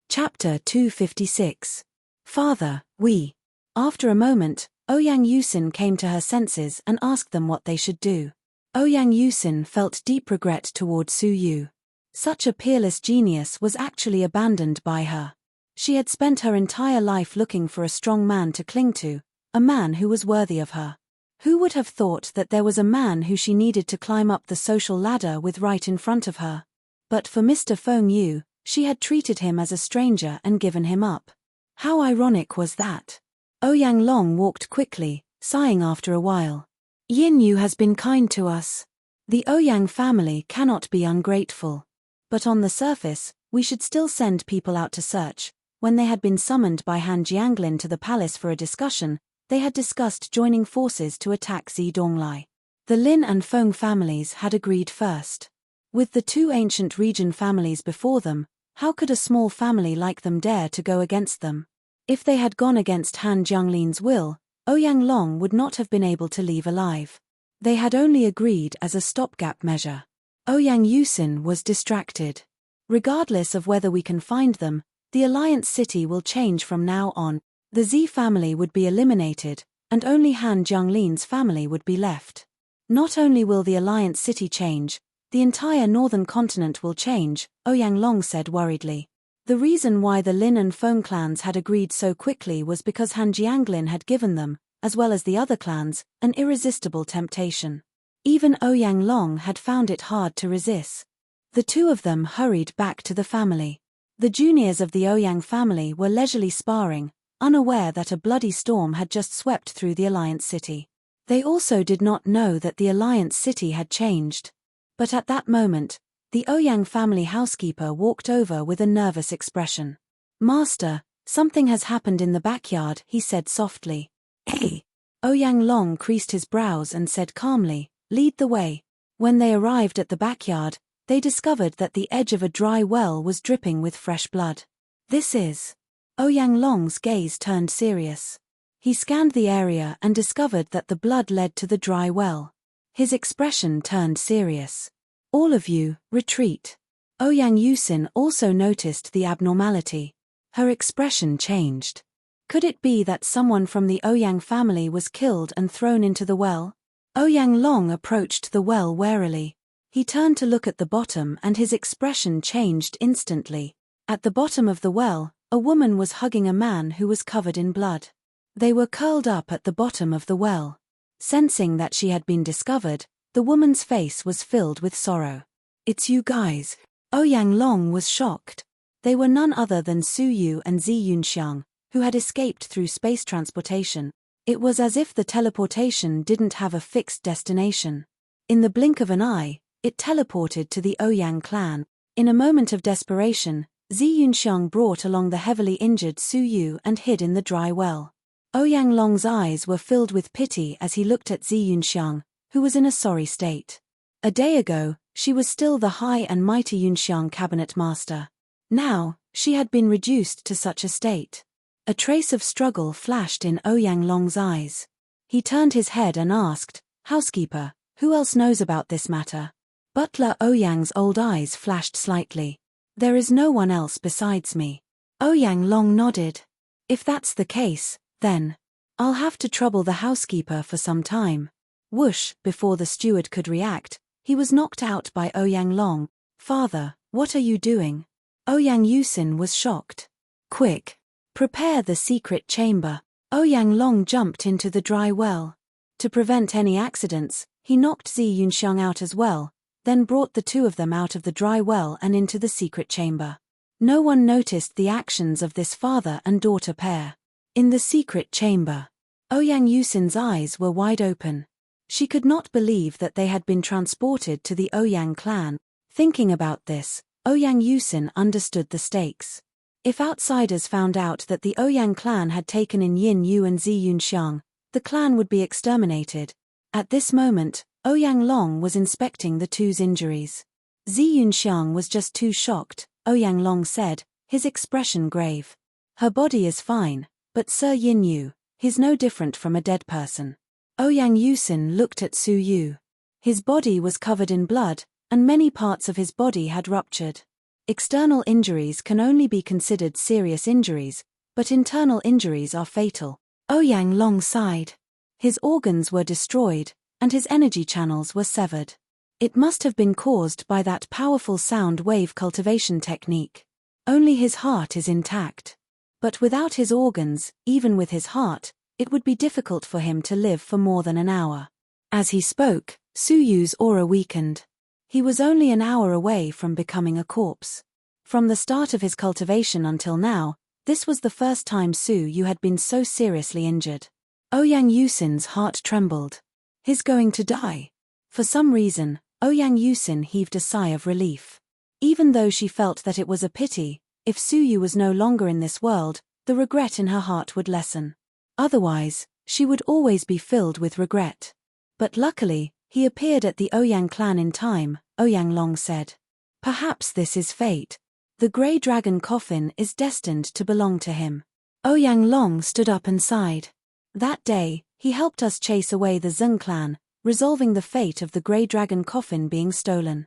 Chapter 256. Father, we. After a moment, Ouyang Yusin came to her senses and asked them what they should do. Ouyang Yusin felt deep regret toward Suyu. Such a peerless genius was actually abandoned by her. She had spent her entire life looking for a strong man to cling to, a man who was worthy of her. Who would have thought that there was a man who she needed to climb up the social ladder with right in front of her? But for Mr. Feng Yu, she had treated him as a stranger and given him up. How ironic was that? Ouyang Long walked quickly, sighing after a while. Yin Yu has been kind to us. The Ouyang family cannot be ungrateful. But on the surface, we should still send people out to search. When they had been summoned by Han Jianglin to the palace for a discussion, they had discussed joining forces to attack Zidonglai. The Lin and Feng families had agreed first. With the 2 ancient region families before them, how could a small family like them dare to go against them? If they had gone against Han Jianglin's will, Ouyang Long would not have been able to leave alive. They had only agreed as a stopgap measure. Ouyang Yusin was distracted. Regardless of whether we can find them, the Alliance City will change from now on. The Z family would be eliminated, and only Han Jianglin's family would be left. Not only will the Alliance City change, the entire northern continent will change, Ouyang Long said worriedly. The reason why the Lin and Feng clans had agreed so quickly was because Han Jianglin had given them, as well as the other clans, an irresistible temptation. Even Ouyang Long had found it hard to resist. The 2 of them hurried back to the family. The juniors of the Ouyang family were leisurely sparring, unaware that a bloody storm had just swept through the Alliance City. They also did not know that the Alliance City had changed. But at that moment, the Ouyang family housekeeper walked over with a nervous expression. "Master, something has happened in the backyard," he said softly. "Hey!" Ouyang Long creased his brows and said calmly, "Lead the way." When they arrived at the backyard, they discovered that the edge of a dry well was dripping with fresh blood. "This is..." Ouyang Long's gaze turned serious. He scanned the area and discovered that the blood led to the dry well. His expression turned serious. All of you, retreat. Ouyang Yusin also noticed the abnormality. Her expression changed. Could it be that someone from the Ouyang family was killed and thrown into the well? Ouyang Long approached the well warily. He turned to look at the bottom and his expression changed instantly. At the bottom of the well, a woman was hugging a man who was covered in blood. They were curled up at the bottom of the well. Sensing that she had been discovered, the woman's face was filled with sorrow. "It's you guys." Ouyang Long was shocked. They were none other than Su Yu and Zi Yunxiang, who had escaped through space transportation. It was as if the teleportation didn't have a fixed destination. In the blink of an eye, it teleported to the Ouyang clan. In a moment of desperation, Zi Yunxiang brought along the heavily injured Su Yu and hid in the dry well. Ouyang Long's eyes were filled with pity as he looked at Zi Yunxiang, who was in a sorry state. A day ago, she was still the high and mighty Yunxiang cabinet master. Now, she had been reduced to such a state. A trace of struggle flashed in Ouyang Long's eyes. He turned his head and asked, "Housekeeper, who else knows about this matter?" Butler Ouyang's old eyes flashed slightly. "There is no one else besides me." Ouyang Long nodded. "If that's the case, then I'll have to trouble the housekeeper for some time." Whoosh! Before the steward could react, he was knocked out by Ouyang Long. "Father, what are you doing?" Ouyang Yusin was shocked. "Quick! Prepare the secret chamber." Ouyang Long jumped into the dry well. To prevent any accidents, he knocked Zi Yunxiang out as well, then brought the two of them out of the dry well and into the secret chamber. No one noticed the actions of this father and daughter pair. In the secret chamber, Ouyang Yusin's eyes were wide open. She could not believe that they had been transported to the Ouyang clan. Thinking about this, Ouyang Yusin understood the stakes. If outsiders found out that the Ouyang clan had taken in Yin Yu and Zi Yunxiang, the clan would be exterminated. At this moment, Ouyang Long was inspecting the two's injuries. Zi Yunxiang was just too shocked, Ouyang Long said, his expression grave. "Her body is fine, but Sir Yin Yu, he's no different from a dead person." Ouyang Yusin looked at Su Yu. His body was covered in blood, and many parts of his body had ruptured. External injuries can only be considered serious injuries, but internal injuries are fatal. Ouyang Long sighed. His organs were destroyed, and his energy channels were severed. It must have been caused by that powerful sound wave cultivation technique. Only his heart is intact. But without his organs, even with his heart, it would be difficult for him to live for more than an hour. As he spoke, Su Yu's aura weakened. He was only an hour away from becoming a corpse. From the start of his cultivation until now, this was the first time Su Yu had been so seriously injured. Ouyang Yusin's heart trembled. He's going to die. For some reason, Ouyang Yusin heaved a sigh of relief. Even though she felt that it was a pity, if Su Yu was no longer in this world, the regret in her heart would lessen. Otherwise, she would always be filled with regret. But luckily, he appeared at the Ouyang clan in time, Ouyang Long said. Perhaps this is fate. The grey dragon coffin is destined to belong to him. Ouyang Long stood up and sighed. That day, he helped us chase away the Zeng clan, resolving the fate of the grey dragon coffin being stolen.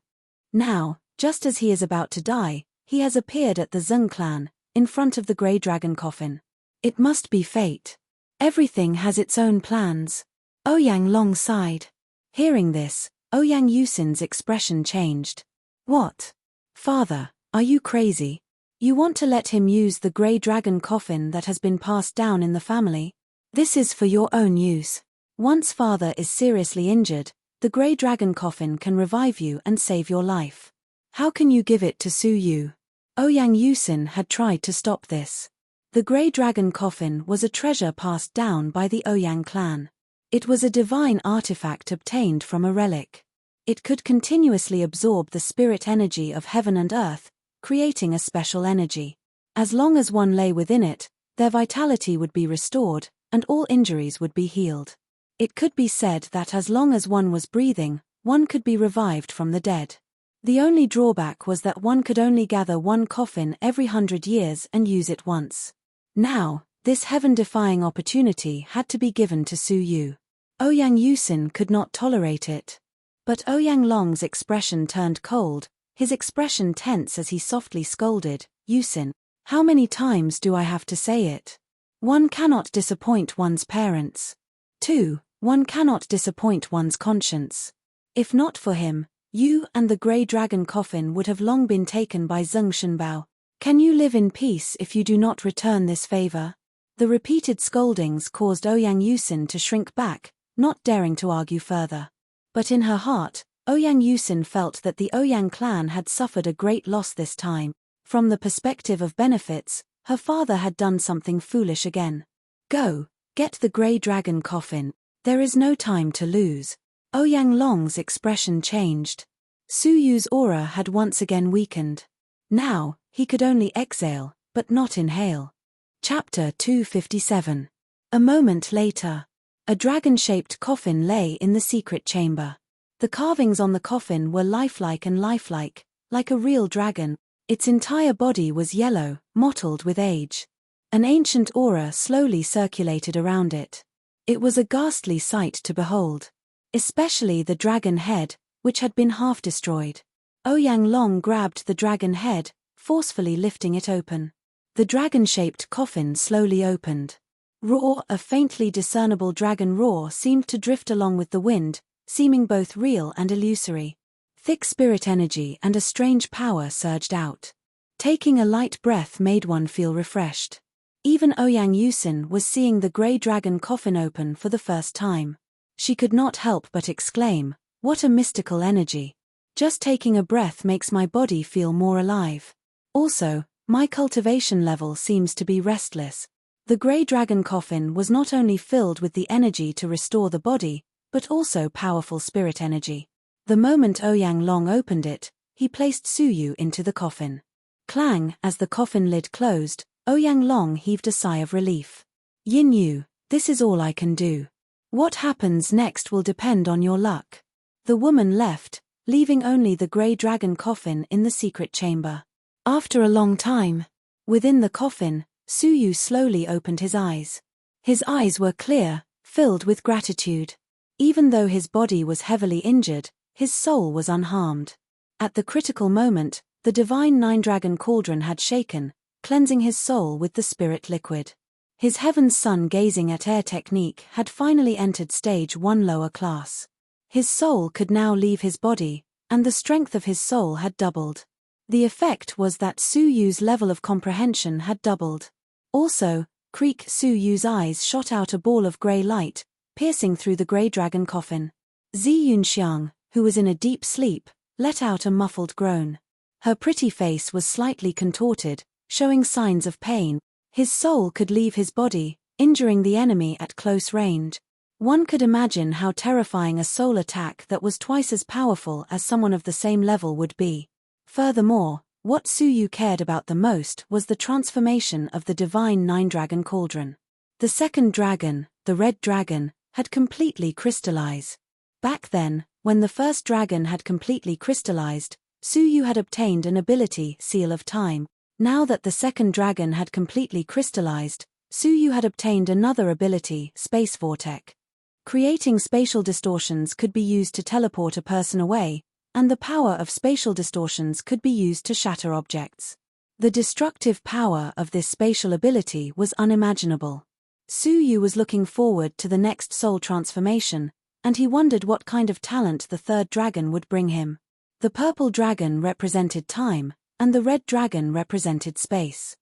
Now, just as he is about to die, he has appeared at the Zeng clan, in front of the grey dragon coffin. It must be fate. Everything has its own plans. Ouyang Long sighed. Hearing this, Ouyang Yusin's expression changed. What? Father, are you crazy? You want to let him use the grey dragon coffin that has been passed down in the family? This is for your own use. Once father is seriously injured, the grey dragon coffin can revive you and save your life. How can you give it to Su Yu? Ouyang Yusin had tried to stop this. The grey dragon coffin was a treasure passed down by the Ouyang clan. It was a divine artifact obtained from a relic. It could continuously absorb the spirit energy of heaven and earth, creating a special energy. As long as one lay within it, their vitality would be restored, and all injuries would be healed. It could be said that as long as one was breathing, one could be revived from the dead. The only drawback was that one could only gather one coffin every 100 years and use it once. Now, this heaven-defying opportunity had to be given to Su Yu. Ouyang Yusin could not tolerate it. But Ouyang Long's expression turned cold, his expression tense as he softly scolded, "Yusin, how many times do I have to say it? One cannot disappoint one's parents. 2. One cannot disappoint one's conscience. If not for him, you and the Grey Dragon coffin would have long been taken by Zheng Shenbao. Can you live in peace if you do not return this favor?" The repeated scoldings caused Ouyang Yusin to shrink back, not daring to argue further. But in her heart, Ouyang Yusin felt that the Ouyang clan had suffered a great loss this time. From the perspective of benefits, her father had done something foolish again. "Go, get the Grey Dragon coffin. There is no time to lose." Ouyang Long's expression changed. Su Yu's aura had once again weakened. Now, he could only exhale, but not inhale. Chapter 257. A moment later. A dragon-shaped coffin lay in the secret chamber. The carvings on the coffin were lifelike and lifelike, like a real dragon. Its entire body was yellow, mottled with age. An ancient aura slowly circulated around it. It was a ghastly sight to behold. Especially the dragon head, which had been half destroyed. Ouyang Long grabbed the dragon head, forcefully lifting it open. The dragon-shaped coffin slowly opened. Roar, a faintly discernible dragon roar seemed to drift along with the wind, seeming both real and illusory. Thick spirit energy and a strange power surged out. Taking a light breath made one feel refreshed. Even Ouyang Yusin was seeing the Grey Dragon coffin open for the first time. She could not help but exclaim, "What a mystical energy. Just taking a breath makes my body feel more alive. Also, my cultivation level seems to be restless." The Grey Dragon coffin was not only filled with the energy to restore the body, but also powerful spirit energy. The moment Ouyang Long opened it, he placed Su Yu into the coffin. Clang, as the coffin lid closed, Ouyang Long heaved a sigh of relief. "Yin Yu, this is all I can do. What happens next will depend on your luck." The woman left, leaving only the Grey Dragon coffin in the secret chamber. After a long time, within the coffin, Su Yu slowly opened his eyes. His eyes were clear, filled with gratitude. Even though his body was heavily injured, his soul was unharmed. At the critical moment, the divine nine-dragon cauldron had shaken, cleansing his soul with the spirit liquid. His heaven's sun gazing at air technique had finally entered stage 1 lower class. His soul could now leave his body, and the strength of his soul had doubled. The effect was that Su Yu's level of comprehension had doubled. Also, Creek Su Yu's eyes shot out a ball of grey light, piercing through the Grey Dragon coffin. Zi Yunxiang, who was in a deep sleep, let out a muffled groan. Her pretty face was slightly contorted, showing signs of pain. His soul could leave his body, injuring the enemy at close range. One could imagine how terrifying a soul attack that was twice as powerful as someone of the same level would be. Furthermore, what Su Yu cared about the most was the transformation of the divine nine-dragon cauldron. The second dragon, the red dragon, had completely crystallized. Back then, when the first dragon had completely crystallized, Su Yu had obtained an ability, Seal of Time. Now that the second dragon had completely crystallized, Su Yu had obtained another ability, Space Vortex. Creating spatial distortions could be used to teleport a person away, and the power of spatial distortions could be used to shatter objects. The destructive power of this spatial ability was unimaginable. Su Yu was looking forward to the next soul transformation, and he wondered what kind of talent the third dragon would bring him. The purple dragon represented time, and the red dragon represented space.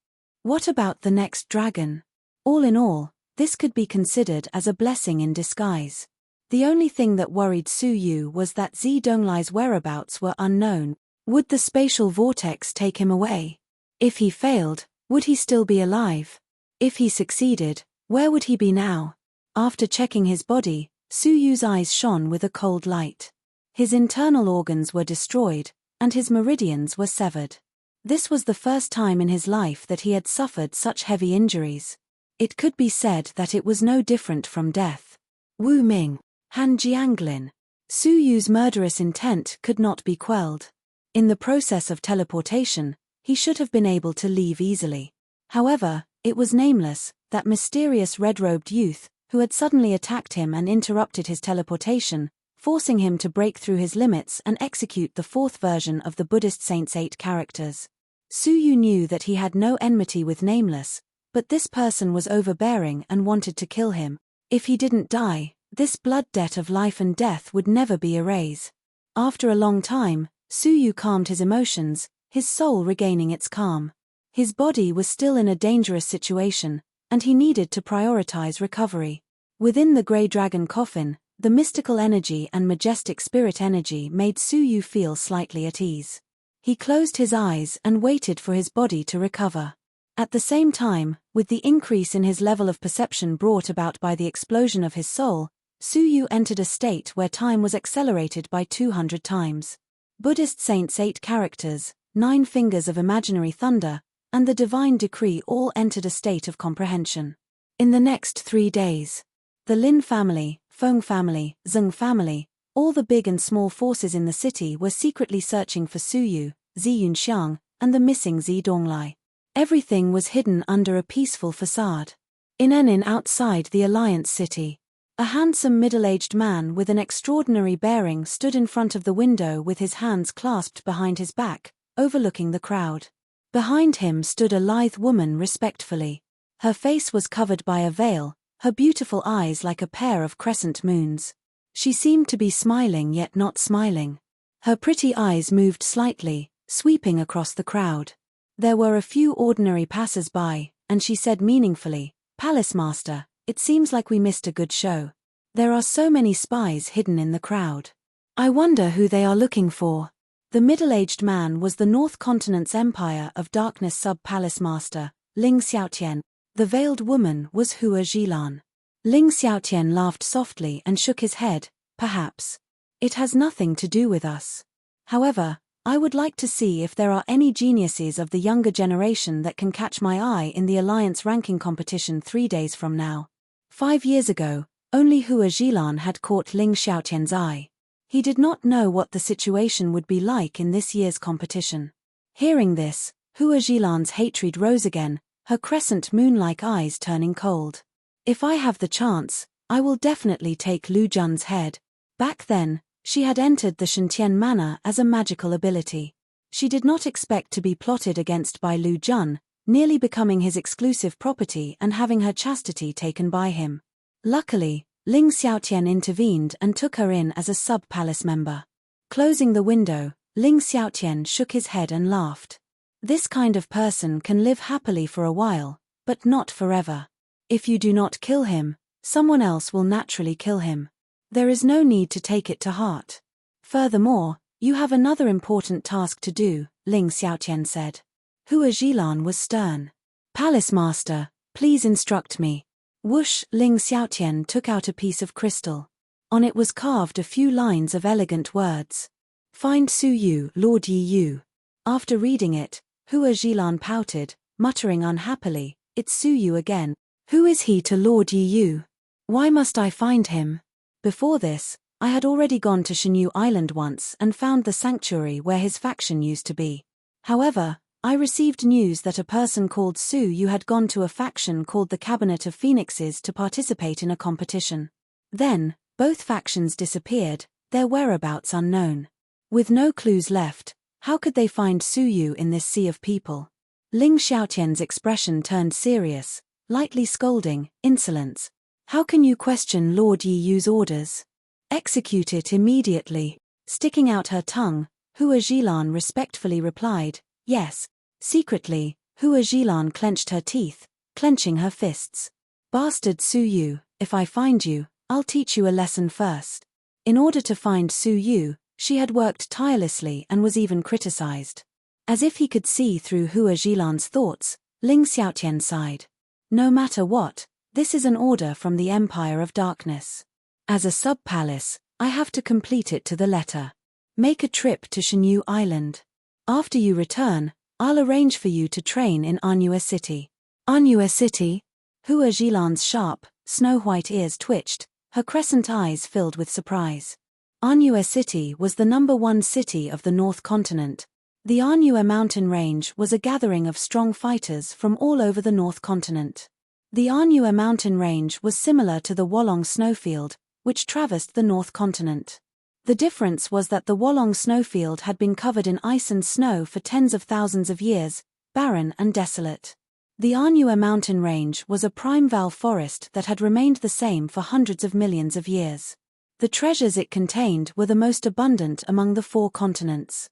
What about the next dragon? All in all, this could be considered as a blessing in disguise. The only thing that worried Su Yu was that Zi Donglai's whereabouts were unknown. Would the spatial vortex take him away? If he failed, would he still be alive? If he succeeded, where would he be now? After checking his body, Su Yu's eyes shone with a cold light. His internal organs were destroyed, and his meridians were severed. This was the first time in his life that he had suffered such heavy injuries. It could be said that it was no different from death. Wu Ming, Han Jianglin. Su Yu's murderous intent could not be quelled. In the process of teleportation, he should have been able to leave easily. However, It was Nameless, that mysterious red-robed youth, who had suddenly attacked him and interrupted his teleportation, forcing him to break through his limits and execute the fourth version of the Buddhist saint's 8 characters. Su Yu knew that he had no enmity with Nameless, but this person was overbearing and wanted to kill him. If he didn't die, this blood debt of life and death would never be erased. After a long time, Su Yu calmed his emotions, his soul regaining its calm. His body was still in a dangerous situation, and he needed to prioritize recovery. Within the Grey Dragon coffin, the mystical energy and majestic spirit energy made Su Yu feel slightly at ease. He closed his eyes and waited for his body to recover. At the same time, with the increase in his level of perception brought about by the explosion of his soul, Su Yu entered a state where time was accelerated by 200 times. Buddhist saints' 8 characters, 9 fingers of imaginary thunder, and the divine decree all entered a state of comprehension. In the next 3 days, the Lin family, Feng family, Zheng family, all the big and small forces in the city were secretly searching for Su Yu, Zi Yunxiang, and the missing Zi Donglai. Everything was hidden under a peaceful facade. In an inn outside the Alliance city, a handsome middle-aged man with an extraordinary bearing stood in front of the window with his hands clasped behind his back, overlooking the crowd. Behind him stood a lithe woman respectfully. Her face was covered by a veil, her beautiful eyes like a pair of crescent moons. She seemed to be smiling yet not smiling. Her pretty eyes moved slightly, sweeping across the crowd. There were a few ordinary passers-by, and she said meaningfully, "Palace Master, it seems like we missed a good show. There are so many spies hidden in the crowd. I wonder who they are looking for." The middle-aged man was the North Continent's Empire of Darkness sub-palace master, Ling Xiaotian. The veiled woman was Hua Zhilan. Ling Xiaotian laughed softly and shook his head, "Perhaps. It has nothing to do with us. However, I would like to see if there are any geniuses of the younger generation that can catch my eye in the Alliance ranking competition 3 days from now." 5 years ago, only Hua Zhilan had caught Ling Xiaotian's eye. He did not know what the situation would be like in this year's competition. Hearing this, Hua Zhilan's hatred rose again, her crescent moon-like eyes turning cold. "If I have the chance, I will definitely take Lu Jun's head." Back then, she had entered the Shentian Manor as a magical ability. She did not expect to be plotted against by Lu Jun, nearly becoming his exclusive property and having her chastity taken by him. Luckily, Ling Xiaotian intervened and took her in as a sub-palace member. Closing the window, Ling Xiaotian shook his head and laughed. "This kind of person can live happily for a while, but not forever. If you do not kill him, someone else will naturally kill him. There is no need to take it to heart. Furthermore, you have another important task to do," Ling Xiaotian said. Hua Zhilan was stern. "Palace Master, please instruct me." Whoosh! Ling Xiaotian took out a piece of crystal. On it was carved a few lines of elegant words. "Find Su Yu, Lord Yi Yu." After reading it, Hua Zhilan pouted, muttering unhappily, "It's Su Yu again. Who is he to Lord Yi Yu? Why must I find him?" Before this, I had already gone to Shenyu Island once and found the sanctuary where his faction used to be. However, I received news that a person called Su Yu had gone to a faction called the Cabinet of Phoenixes to participate in a competition. Then, both factions disappeared, their whereabouts unknown. With no clues left, how could they find Su Yu in this sea of people? Ling Xiaotian's expression turned serious, lightly scolding, "Insolence. How can you question Lord Yi Yu's orders? Execute it immediately." Sticking out her tongue, Hua Zhilan respectfully replied, "Yes." Secretly, Hua Zhilan clenched her teeth, clenching her fists. "Bastard Su Yu, if I find you, I'll teach you a lesson first." In order to find Su Yu, she had worked tirelessly and was even criticized. As if he could see through Hua Zhilan's thoughts, Ling Xiaotian sighed. "No matter what, this is an order from the Empire of Darkness. As a sub-palace, I have to complete it to the letter. Make a trip to Shenyu Island. After you return, I'll arrange for you to train in Anua City." "Anua City?" Hua Zhilan's sharp, snow-white ears twitched, her crescent eyes filled with surprise. Anua City was the #1 city of the North Continent. The Anue mountain range was a gathering of strong fighters from all over the North Continent. The Anue mountain range was similar to the Wolong snowfield, which traversed the North Continent. The difference was that the Wolong snowfield had been covered in ice and snow for tens of thousands of years, barren and desolate. The Anue mountain range was a primeval forest that had remained the same for hundreds of millions of years. The treasures it contained were the most abundant among the 4 continents.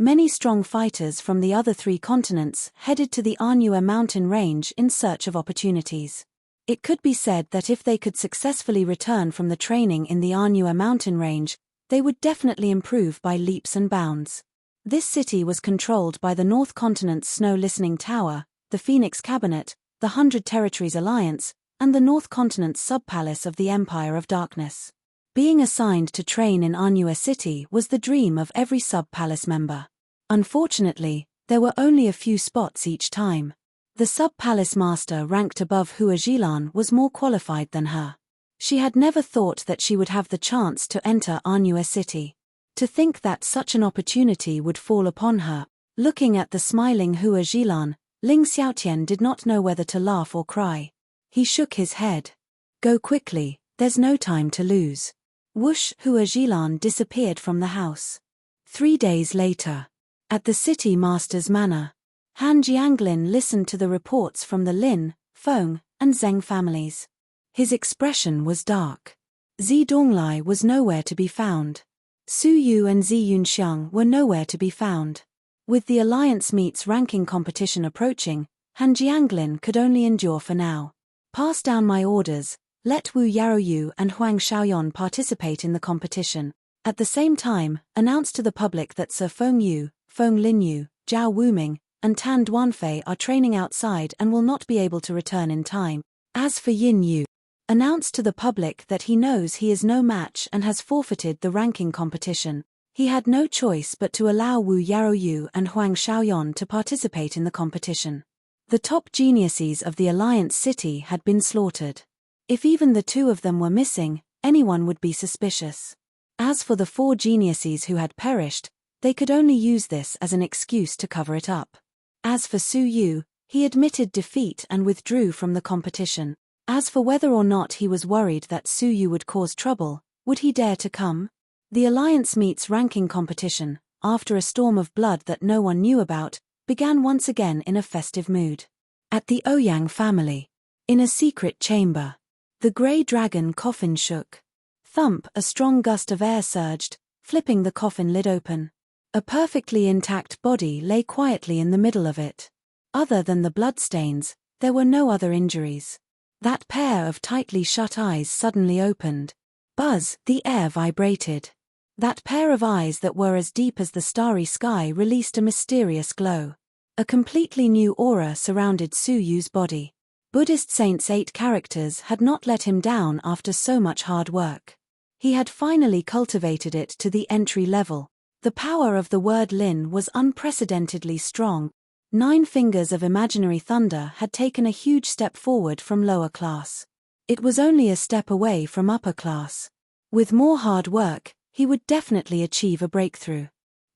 Many strong fighters from the other 3 continents headed to the Anue mountain range in search of opportunities. It could be said that if they could successfully return from the training in the Anue mountain range, they would definitely improve by leaps and bounds. This city was controlled by the North Continent's Snow Listening Tower, the Phoenix Cabinet, the 100 Territories Alliance, and the North Continent's sub-palace of the Empire of Darkness. Being assigned to train in Anue City was the dream of every sub-palace member. Unfortunately, there were only a few spots each time. The sub-palace master ranked above Hua Jilan was more qualified than her. She had never thought that she would have the chance to enter Anue City. To think that such an opportunity would fall upon her, looking at the smiling Hua Jilan, Ling Xiaotian did not know whether to laugh or cry. He shook his head. Go quickly, there's no time to lose. Whoosh! Hua Jilan disappeared from the house. 3 days later. At the city master's manor. Han Jianglin listened to the reports from the Lin, Feng, and Zheng families. His expression was dark. Zi Donglai was nowhere to be found. Su Yu and Zi Yunxiang were nowhere to be found. With the Alliance Meets ranking competition approaching, Han Jianglin could only endure for now. Pass down my orders. Let Wu Yaoyu and Huang Xiaoyan participate in the competition. At the same time, announce to the public that Sir Feng Yu, Feng Linyu, Zhao Wuming, and Tan Duanfei are training outside and will not be able to return in time. As for Yin Yu, announce to the public that he knows he is no match and has forfeited the ranking competition. He had no choice but to allow Wu Yaoyu and Huang Xiaoyan to participate in the competition. The top geniuses of the Alliance City had been slaughtered. If even the 2 of them were missing, anyone would be suspicious. As for the 4 geniuses who had perished, they could only use this as an excuse to cover it up. As for Su Yu, he admitted defeat and withdrew from the competition. As for whether or not he was worried that Su Yu would cause trouble, would he dare to come? The Alliance Meets ranking competition, after a storm of blood that no one knew about, began once again in a festive mood. At the Ouyang family. In a secret chamber. The grey dragon coffin shook. Thump! A strong gust of air surged, flipping the coffin lid open. A perfectly intact body lay quietly in the middle of it. Other than the bloodstains, there were no other injuries. That pair of tightly shut eyes suddenly opened. Buzz! The air vibrated. That pair of eyes that were as deep as the starry sky released a mysterious glow. A completely new aura surrounded Su Yu's body. Buddhist saint's 8 characters had not let him down after so much hard work. He had finally cultivated it to the entry level. The power of the word Lin was unprecedentedly strong. 9 fingers of imaginary thunder had taken a huge step forward from lower class. It was only a step away from upper class. With more hard work, he would definitely achieve a breakthrough.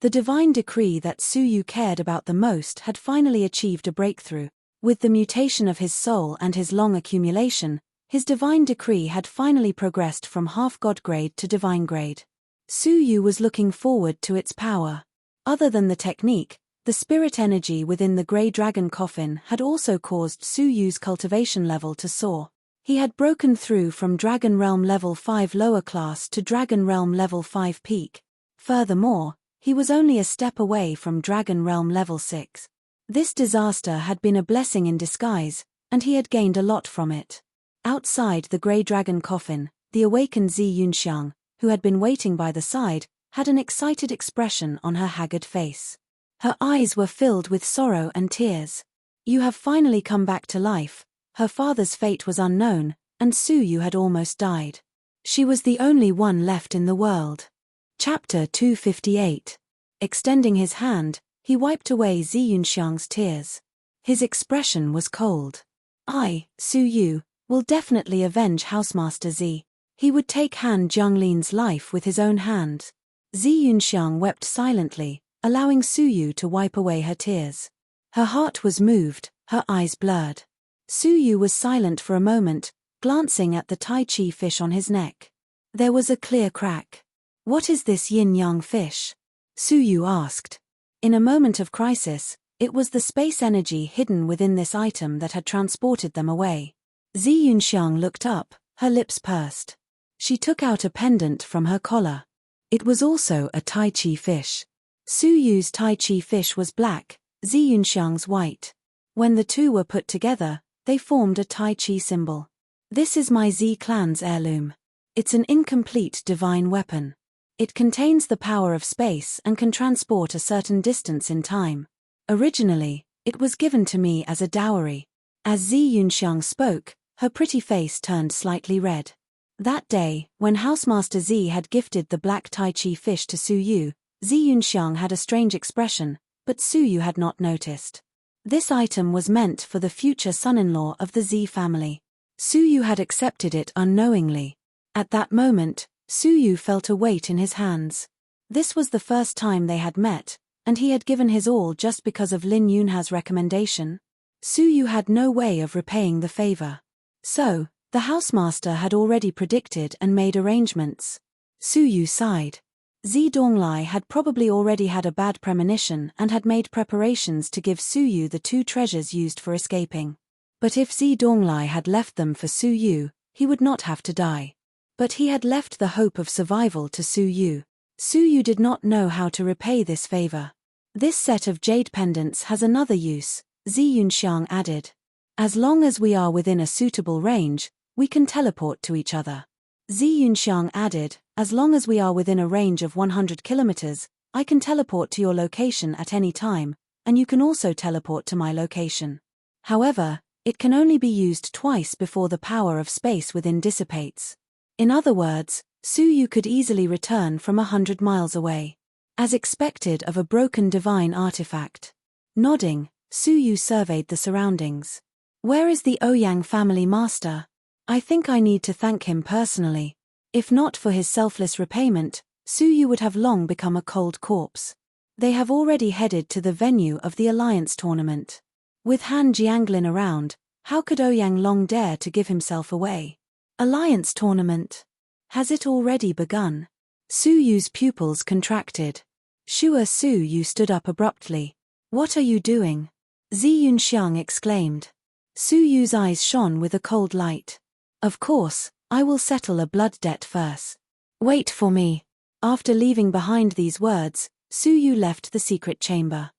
The divine decree that Su Yu cared about the most had finally achieved a breakthrough. With the mutation of his soul and his long accumulation, his divine decree had finally progressed from half-god grade to divine grade. Su Yu was looking forward to its power. Other than the technique, the spirit energy within the grey dragon coffin had also caused Su Yu's cultivation level to soar. He had broken through from Dragon Realm Level 5 lower class to Dragon Realm Level 5 peak. Furthermore, he was only a step away from Dragon Realm Level 6. This disaster had been a blessing in disguise, and he had gained a lot from it. Outside the grey dragon coffin, the awakened Zi Yunxiang, who had been waiting by the side, had an excited expression on her haggard face. Her eyes were filled with sorrow and tears. You have finally come back to life. Her father's fate was unknown, and Su Yu had almost died. She was the only one left in the world. Chapter 258. Extending his hand, he wiped away Zi Yunxiang's tears. His expression was cold. I, Su Yu, will definitely avenge Housemaster Zi. He would take Han Jianglin's life with his own hand. Zi Yunxiang wept silently, allowing Suyu to wipe away her tears. Her heart was moved, her eyes blurred. Suyu was silent for a moment, glancing at the Tai Chi fish on his neck. There was a clear crack. "What is this yin-yang fish?" Suyu asked. In a moment of crisis, it was the space energy hidden within this item that had transported them away. Zi Yunxiang looked up, her lips pursed. She took out a pendant from her collar. It was also a Tai Chi fish. Suyu's Tai Chi fish was black, Zi Yunxiang's white. When the two were put together, they formed a Tai Chi symbol. "This is my Zi clan's heirloom. It's an incomplete divine weapon. It contains the power of space and can transport a certain distance in time. Originally, it was given to me as a dowry." As Zi Yunxiang spoke, her pretty face turned slightly red. That day, when Housemaster Zi had gifted the black Tai Chi fish to Suyu, Zi Yunxiang had a strange expression, but Suyu had not noticed. This item was meant for the future son-in-law of the Zi family. Suyu had accepted it unknowingly. At that moment, Suyu felt a weight in his hands. This was the first time they had met, and he had given his all just because of Lin Yunha's recommendation. Suyu had no way of repaying the favor. So, the housemaster had already predicted and made arrangements. Suyu sighed. Zi Donglai had probably already had a bad premonition and had made preparations to give Suyu the two treasures used for escaping. But if Zi Donglai had left them for Suyu, he would not have to die. But he had left the hope of survival to Suyu. Suyu did not know how to repay this favor. "This set of jade pendants has another use," Zi Yunxiang added. "As long as we are within a suitable range, we can teleport to each other." Zi Yunxiang added, "As long as we are within a range of 100 kilometers, I can teleport to your location at any time, and you can also teleport to my location. However, it can only be used twice before the power of space within dissipates." In other words, Suyu could easily return from 100 miles away. As expected of a broken divine artifact. Nodding, Suyu surveyed the surroundings. "Where is the Ouyang family master? I think I need to thank him personally. If not for his selfless repayment, Suyu would have long become a cold corpse." They have already headed to the venue of the Alliance tournament. With Han Jianglin around, how could Ouyang Long dare to give himself away? Alliance tournament. Has it already begun? Suyu's pupils contracted. Shua Suyu stood up abruptly. "What are you doing?" Zi Yunxiang exclaimed. Suyu's eyes shone with a cold light. "Of course, I will settle a blood debt first. Wait for me." After leaving behind these words, Suyu left the secret chamber.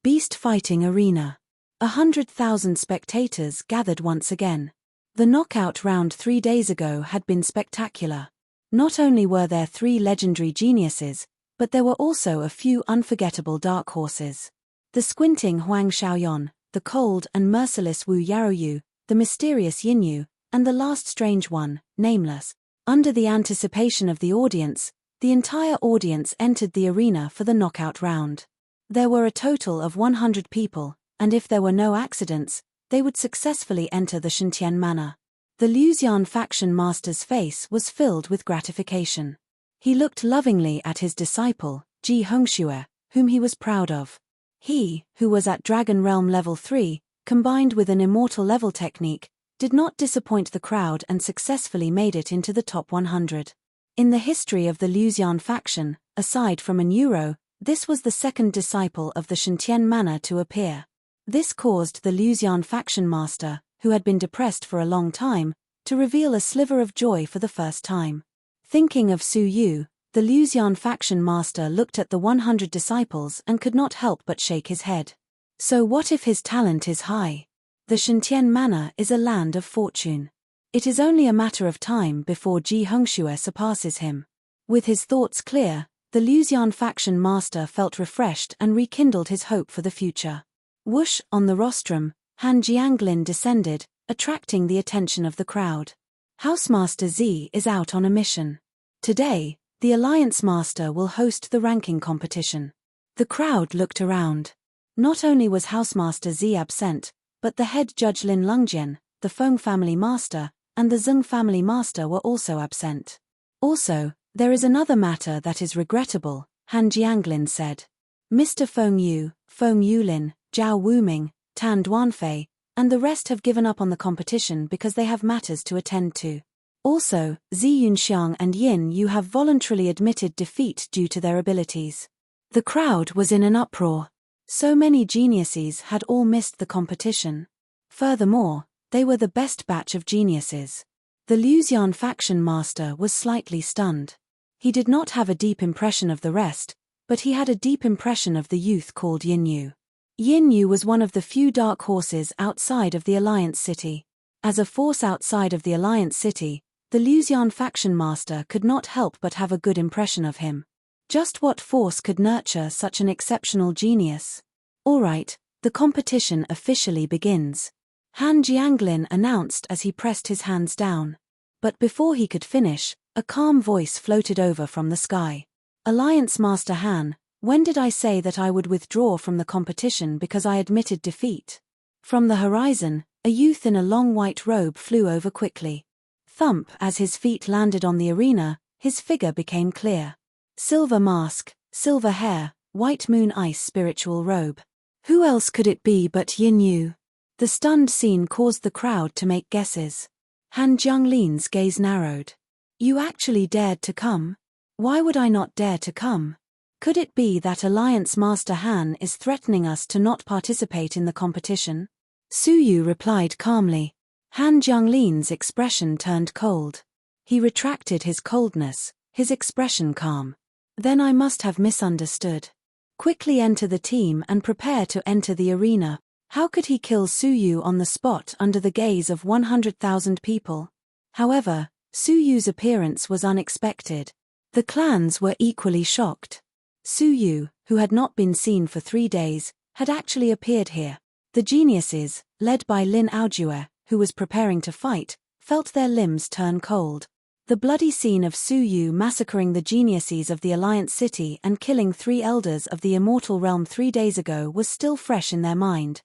Beast fighting arena. 100,000 spectators gathered once again. The knockout round 3 days ago had been spectacular. Not only were there 3 legendary geniuses, but there were also a few unforgettable dark horses. The squinting Huang Xiaoyan, the cold and merciless Wu Yaoyu, the mysterious Yinyu, and the last strange one, Nameless. Under the anticipation of the audience, the entire audience entered the arena for the knockout round. There were a total of 100 people, and if there were no accidents, they would successfully enter the Shentian Manor. The Luxian faction master's face was filled with gratification. He looked lovingly at his disciple, Ji Hongxue, whom he was proud of. He, who was at Dragon Realm level 3, combined with an immortal level technique, did not disappoint the crowd and successfully made it into the top 100. In the history of the Luxian faction, aside from an Euro, this was the second disciple of the Shentian Manor to appear. This caused the Luxian faction master, who had been depressed for a long time, to reveal a sliver of joy for the first time. Thinking of Suyu, the Luxian faction master looked at the 100 disciples and could not help but shake his head. So what if his talent is high? The Shentian Manor is a land of fortune. It is only a matter of time before Ji Hongxue surpasses him. With his thoughts clear, the Luxian faction master felt refreshed and rekindled his hope for the future. Whoosh, on the rostrum, Han Jianglin descended, attracting the attention of the crowd. Housemaster Zi is out on a mission. Today, the Alliance Master will host the ranking competition. The crowd looked around. Not only was Housemaster Zi absent, but the head judge Lin Lungjian, the Feng family master, and the Zeng family master were also absent. Also, there is another matter that is regrettable, Han Jianglin said. Mr. Feng Yulin, Zhao Wuming, Tan Duanfei, and the rest have given up on the competition because they have matters to attend to. Also, Zi Yunxiang and Yin Yu have voluntarily admitted defeat due to their abilities. The crowd was in an uproar. So many geniuses had all missed the competition. Furthermore, they were the best batch of geniuses. The Luxian faction master was slightly stunned. He did not have a deep impression of the rest, but he had a deep impression of the youth called Yin Yu. Yin Yu was one of the few dark horses outside of the Alliance City. As a force outside of the Alliance City, the Luxian faction master could not help but have a good impression of him. Just what force could nurture such an exceptional genius? Alright, the competition officially begins. Han Jianglin announced as he pressed his hands down. But before he could finish, a calm voice floated over from the sky. Alliance Master Han, when did I say that I would withdraw from the competition because I admitted defeat? From the horizon, a youth in a long white robe flew over quickly. Thump as his feet landed on the arena, his figure became clear. Silver mask, silver hair, white moon ice spiritual robe. Who else could it be but Yin Yu? The stunned scene caused the crowd to make guesses. Han Jianglin's gaze narrowed. You actually dared to come? Why would I not dare to come? Could it be that Alliance Master Han is threatening us to not participate in the competition? Su Yu replied calmly. Han Jianglin's expression turned cold. He retracted his coldness, his expression calm. Then I must have misunderstood. Quickly enter the team and prepare to enter the arena. How could he kill Su Yu on the spot under the gaze of 100,000 people? However, Su Yu's appearance was unexpected. The clans were equally shocked. Su Yu, who had not been seen for 3 days, had actually appeared here. The geniuses, led by Lin Aojue, who was preparing to fight, felt their limbs turn cold. The bloody scene of Su Yu massacring the geniuses of the Alliance City and killing 3 elders of the Immortal Realm 3 days ago was still fresh in their mind.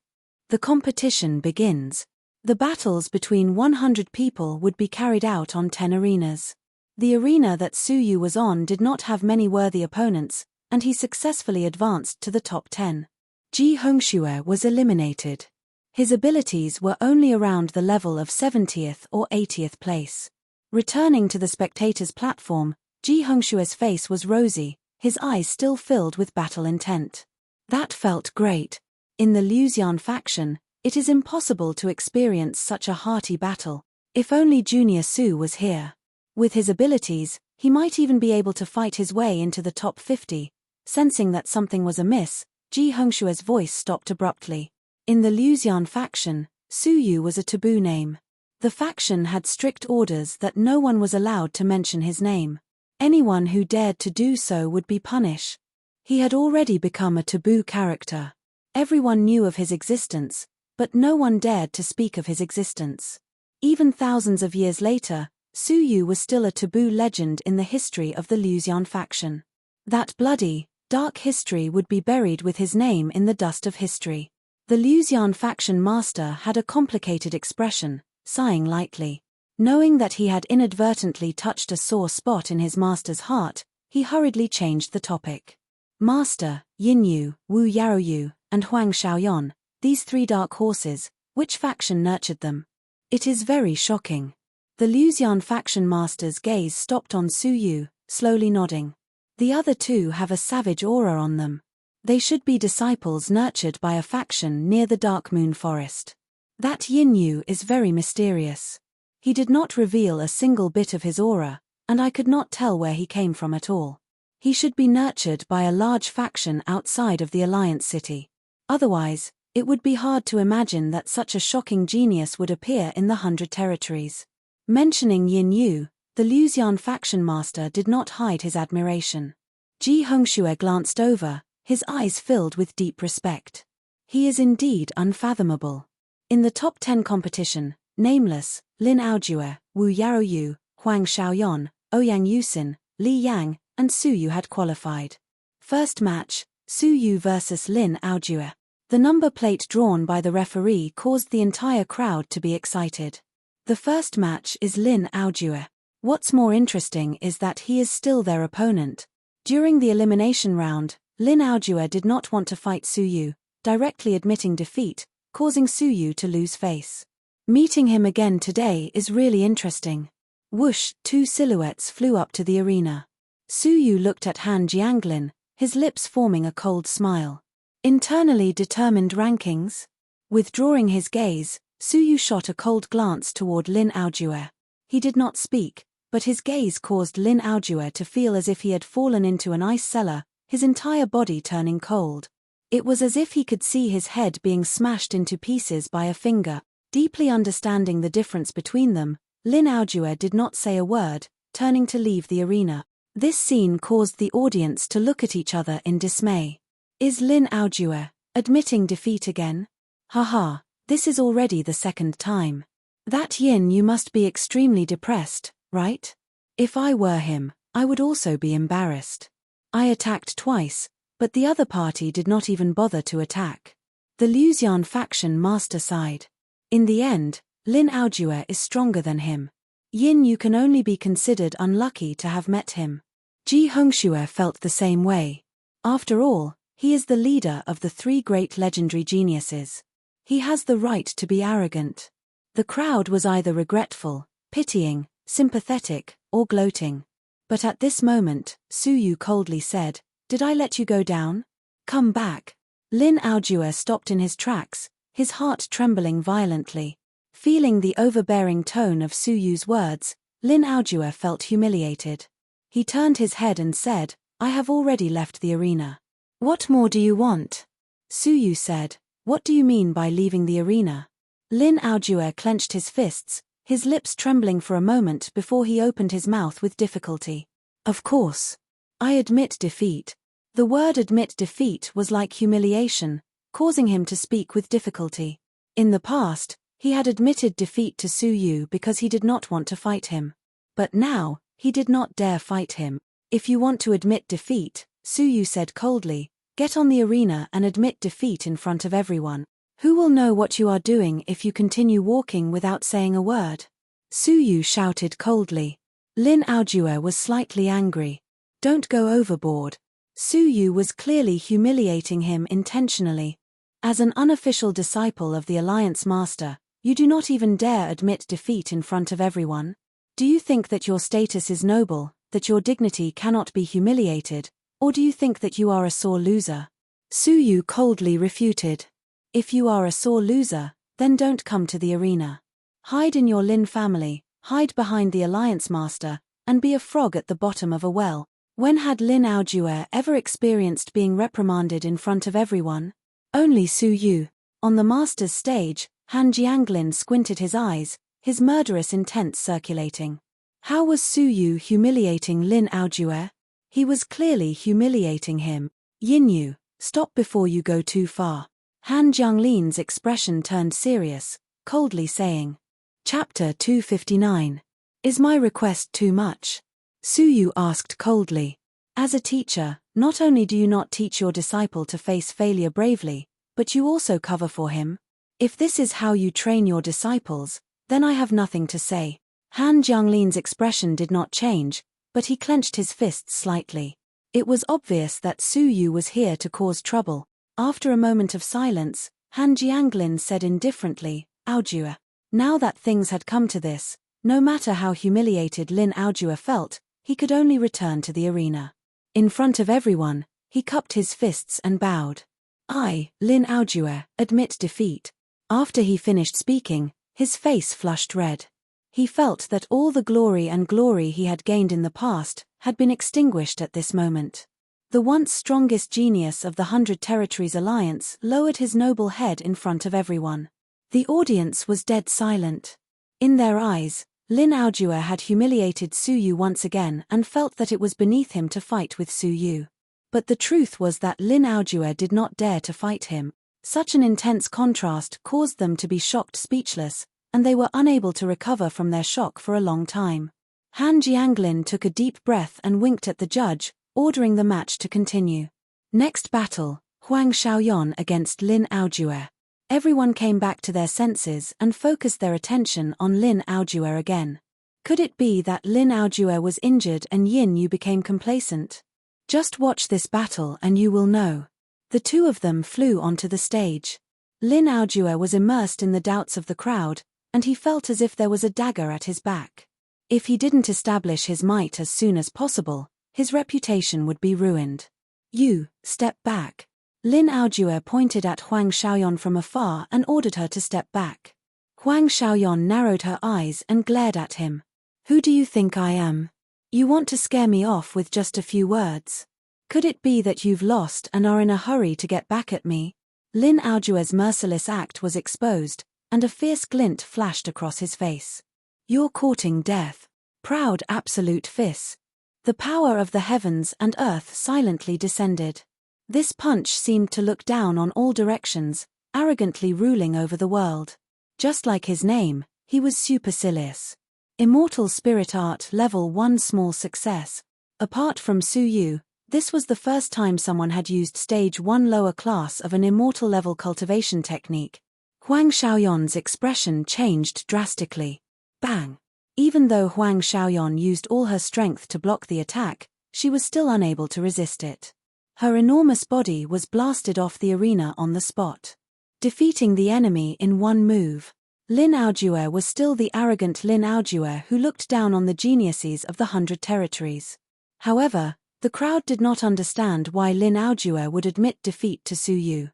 The competition begins. The battles between 100 people would be carried out on 10 arenas. The arena that Su Yu was on did not have many worthy opponents, and he successfully advanced to the top 10. Ji Hongxue was eliminated. His abilities were only around the level of 70th or 80th place. Returning to the spectators' platform, Ji Hongxue's face was rosy, his eyes still filled with battle intent. That felt great. In the Luxian faction, it is impossible to experience such a hearty battle. If only Junior Su was here. With his abilities, he might even be able to fight his way into the top 50. Sensing that something was amiss, Ji Hongxue's voice stopped abruptly. In the Luxian faction, Su Yu was a taboo name. The faction had strict orders that no one was allowed to mention his name. Anyone who dared to do so would be punished. He had already become a taboo character. Everyone knew of his existence, but no one dared to speak of his existence. Even thousands of years later, Su Yu was still a taboo legend in the history of the Luxian faction. That bloody, dark history would be buried with his name in the dust of history. The Luxian faction master had a complicated expression, sighing lightly. Knowing that he had inadvertently touched a sore spot in his master's heart, he hurriedly changed the topic. Master, Yin Yu, Wu Yaoyu, and Huang Xiaoyan, these 3 dark horses, which faction nurtured them? It is very shocking. The Luxian faction master's gaze stopped on Su Yu, slowly nodding. The other 2 have a savage aura on them. They should be disciples nurtured by a faction near the Dark Moon Forest. That Yin Yu is very mysterious. He did not reveal a single bit of his aura, and I could not tell where he came from at all. He should be nurtured by a large faction outside of the Alliance City. Otherwise, it would be hard to imagine that such a shocking genius would appear in the 100 territories. Mentioning Yin Yu, the Luxian faction master did not hide his admiration. Ji Hongxue glanced over, his eyes filled with deep respect. He is indeed unfathomable. In the top 10 competition, Nameless, Lin Aojue, Wu Yaoyu, Huang Xiaoyan, Ouyang Yusin, Li Yang, and Su Yu had qualified. First match, Su Yu vs Lin Aojue. The number plate drawn by the referee caused the entire crowd to be excited. The first match is Lin Aojue. What's more interesting is that he is still their opponent. During the elimination round, Lin Aojue did not want to fight Su Yu, directly admitting defeat, causing Su Yu to lose face. Meeting him again today is really interesting. Whoosh, two silhouettes flew up to the arena. Su Yu looked at Han Jianglin, his lips forming a cold smile. Internally determined rankings? Withdrawing his gaze, Su Yu shot a cold glance toward Lin Aojue. He did not speak, but his gaze caused Lin Aojue to feel as if he had fallen into an ice cellar, his entire body turning cold. It was as if he could see his head being smashed into pieces by a finger. Deeply understanding the difference between them, Lin Aojue did not say a word, turning to leave the arena. This scene caused the audience to look at each other in dismay. Is Lin Aojue admitting defeat again? Haha, this is already the second time. That Yin, you must be extremely depressed, right? If I were him, I would also be embarrassed. I attacked twice, but the other party did not even bother to attack. The Luxian faction master sighed. In the end, Lin Aojue is stronger than him. Yin, you can only be considered unlucky to have met him. Ji Hongxue felt the same way. After all, he is the leader of the three great legendary geniuses. He has the right to be arrogant. The crowd was either regretful, pitying, sympathetic, or gloating. But at this moment, Su Yu coldly said, "Did I let you go down? Come back." Lin Aojue stopped in his tracks, his heart trembling violently. Feeling the overbearing tone of Su Yu's words, Lin Aojue felt humiliated. He turned his head and said, "I have already left the arena. What more do you want?" Su Yu said, "What do you mean by leaving the arena?" Lin Aojue clenched his fists, his lips trembling for a moment before he opened his mouth with difficulty. "Of course. I admit defeat." The word admit defeat was like humiliation, causing him to speak with difficulty. In the past, he had admitted defeat to Su Yu because he did not want to fight him. But now, he did not dare fight him. "If you want to admit defeat," Su Yu said coldly, "get on the arena and admit defeat in front of everyone. Who will know what you are doing if you continue walking without saying a word?" Su Yu shouted coldly. Lin Aojue was slightly angry. "Don't go overboard." Su Yu was clearly humiliating him intentionally. As an unofficial disciple of the Alliance Master, you do not even dare admit defeat in front of everyone? Do you think that your status is noble, that your dignity cannot be humiliated, or do you think that you are a sore loser? Su Yu coldly refuted. "If you are a sore loser, then don't come to the arena. Hide in your Lin family, hide behind the Alliance Master, and be a frog at the bottom of a well." When had Lin Aojue ever experienced being reprimanded in front of everyone? Only Su Yu. On the Master's stage, Han Jianglin squinted his eyes, his murderous intent circulating. How was Su Yu humiliating Lin Aojue? He was clearly humiliating him. "Yin Yu, stop before you go too far." Han Jianglin's expression turned serious, coldly saying. Chapter 259. Is my request too much? Su Yu asked coldly. As a teacher, not only do you not teach your disciple to face failure bravely, but you also cover for him. If this is how you train your disciples, then I have nothing to say. Han Jianglin's expression did not change, but he clenched his fists slightly. It was obvious that Su Yu was here to cause trouble. After a moment of silence, Han Jianglin said indifferently, "Aojue." Now that things had come to this, no matter how humiliated Lin Aojue felt, he could only return to the arena. In front of everyone, he cupped his fists and bowed. "I, Lin Aojue, admit defeat." After he finished speaking, his face flushed red. He felt that all the glory he had gained in the past had been extinguished at this moment. The once strongest genius of the 100 Territories Alliance lowered his noble head in front of everyone. The audience was dead silent. In their eyes, Lin Aojue had humiliated Su Yu once again and felt that it was beneath him to fight with Su Yu. But the truth was that Lin Aojue did not dare to fight him. Such an intense contrast caused them to be shocked speechless, and they were unable to recover from their shock for a long time. Han Jianglin took a deep breath and winked at the judge, ordering the match to continue. Next battle, Huang Xiaoyan against Lin Aojue. Everyone came back to their senses and focused their attention on Lin Aojue again. Could it be that Lin Aojue was injured and Yin Yu became complacent? Just watch this battle and you will know. The two of them flew onto the stage. Lin Aojue was immersed in the doubts of the crowd, and he felt as if there was a dagger at his back. If he didn't establish his might as soon as possible, his reputation would be ruined. You, step back. Lin Aojue pointed at Huang Xiaoyan from afar and ordered her to step back. Huang Xiaoyan narrowed her eyes and glared at him. Who do you think I am? You want to scare me off with just a few words? Could it be that you've lost and are in a hurry to get back at me? Lin Aojue's merciless act was exposed, and a fierce glint flashed across his face. You're courting death. Proud absolute fis. The power of the heavens and earth silently descended. This punch seemed to look down on all directions, arrogantly ruling over the world. Just like his name, he was supercilious. Immortal Spirit Art Level 1 small success. Apart from Su Yu, this was the first time someone had used Stage 1 lower class of an immortal level cultivation technique. Huang Xiaoyan's expression changed drastically. Bang! Even though Huang Xiaoyan used all her strength to block the attack, she was still unable to resist it. Her enormous body was blasted off the arena on the spot. Defeating the enemy in one move. Lin Aojue was still the arrogant Lin Aojue who looked down on the geniuses of the 100 territories. However, the crowd did not understand why Lin Aojue would admit defeat to Su Yu.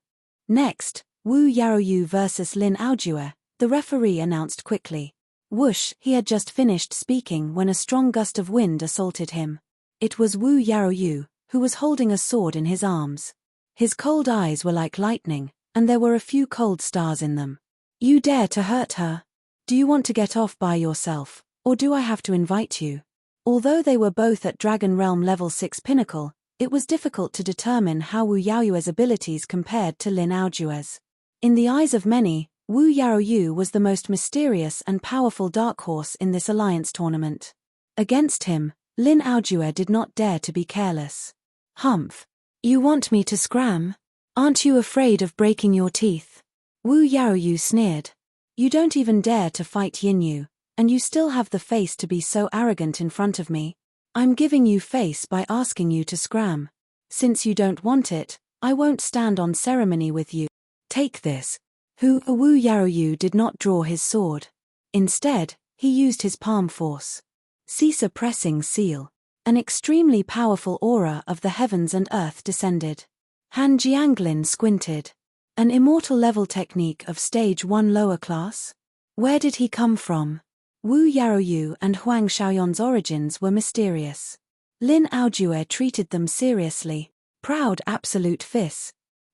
Next, Wu Yaoyu versus Lin Aojue, the referee announced quickly. Whoosh, he had just finished speaking when a strong gust of wind assaulted him. It was Wu Yaoyu, who was holding a sword in his arms. His cold eyes were like lightning, and there were a few cold stars in them. You dare to hurt her? Do you want to get off by yourself, or do I have to invite you? Although they were both at Dragon Realm Level 6 Pinnacle, it was difficult to determine how Wu Yaoyue's abilities compared to Lin Aojue's. In the eyes of many, Wu Yaoyu was the most mysterious and powerful dark horse in this alliance tournament. Against him, Lin Aojue did not dare to be careless. Humph. You want me to scram? Aren't you afraid of breaking your teeth? Wu Yaoyu sneered. You don't even dare to fight Yinyu, and you still have the face to be so arrogant in front of me. I'm giving you face by asking you to scram. Since you don't want it, I won't stand on ceremony with you. Take this. Wu Yaoyu did not draw his sword. Instead, he used his palm force. Cease pressing seal. An extremely powerful aura of the heavens and earth descended. Han Jianglin squinted. An immortal level technique of Stage 1 lower class? Where did he come from? Wu Yaoyu and Huang Xiaoyan's origins were mysterious. Lin Aojue treated them seriously. Proud absolute fis.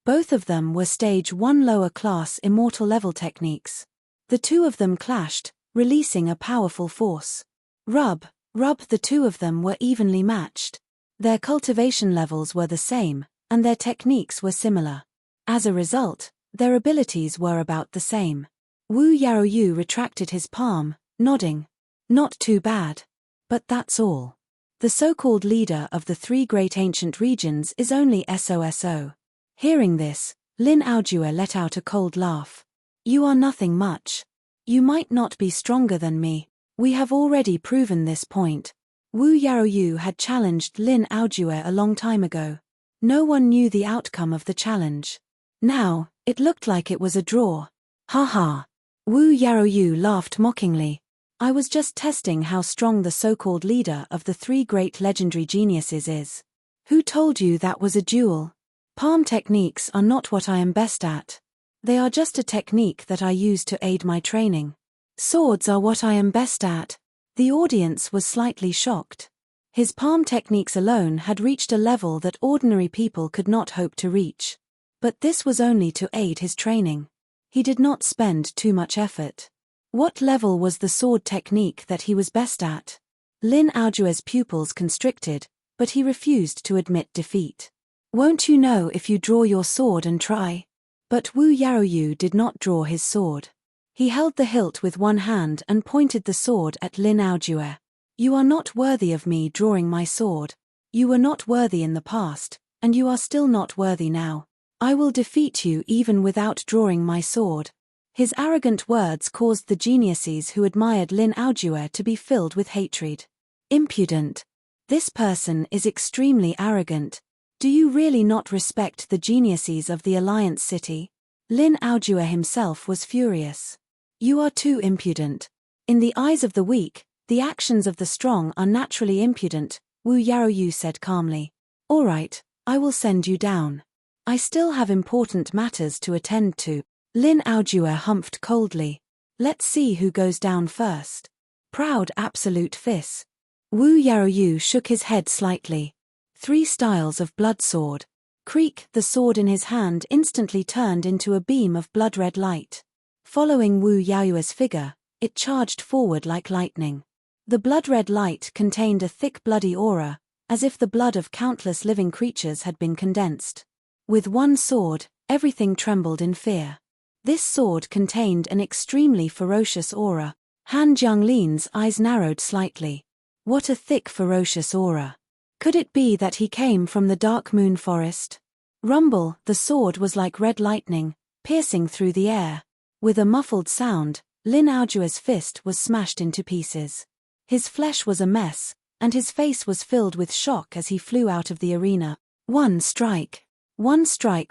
Both of them were Stage 1 lower class immortal level techniques. The two of them clashed, releasing a powerful force. Rub, the two of them were evenly matched. Their cultivation levels were the same, and their techniques were similar. As a result, their abilities were about the same. Wu Yaoyu retracted his palm, nodding. Not too bad. But that's all. The so-called leader of the three great ancient regions is only SOSO. Hearing this, Lin Aojue let out a cold laugh. You are nothing much. You might not be stronger than me. We have already proven this point. Wu Yaoyu had challenged Lin Aojue a long time ago. No one knew the outcome of the challenge. Now, it looked like it was a draw. Ha. Wu Yaoyu laughed mockingly. I was just testing how strong the so-called leader of the three great legendary geniuses is. Who told you that was a duel? Palm techniques are not what I am best at. They are just a technique that I use to aid my training. Swords are what I am best at. The audience was slightly shocked. His palm techniques alone had reached a level that ordinary people could not hope to reach. But this was only to aid his training. He did not spend too much effort. What level was the sword technique that he was best at? Lin Aojue's pupils constricted, but he refused to admit defeat. Won't you know if you draw your sword and try? But Wu Yaoyu did not draw his sword. He held the hilt with one hand and pointed the sword at Lin Aojue. You are not worthy of me drawing my sword. You were not worthy in the past, and you are still not worthy now. I will defeat you even without drawing my sword. His arrogant words caused the geniuses who admired Lin Aojue to be filled with hatred. Impudent. This person is extremely arrogant. Do you really not respect the geniuses of the Alliance City? Lin Aojue himself was furious. You are too impudent. In the eyes of the weak, the actions of the strong are naturally impudent, Wu Yaoyu said calmly. All right, I will send you down. I still have important matters to attend to. Lin Aojue humphed coldly. Let's see who goes down first. Proud absolute fist. Wu Yaoyu shook his head slightly. 3 styles of blood sword. Creak, the sword in his hand instantly turned into a beam of blood-red light. Following Wu Yaoyue's figure, it charged forward like lightning. The blood-red light contained a thick bloody aura, as if the blood of countless living creatures had been condensed. With one sword, everything trembled in fear. This sword contained an extremely ferocious aura. Han Jianglin's eyes narrowed slightly. What a thick ferocious aura. Could it be that he came from the Dark Moon Forest? Rumble, the sword was like red lightning, piercing through the air. With a muffled sound, Lin Aojue's fist was smashed into pieces. His flesh was a mess, and his face was filled with shock as he flew out of the arena. One strike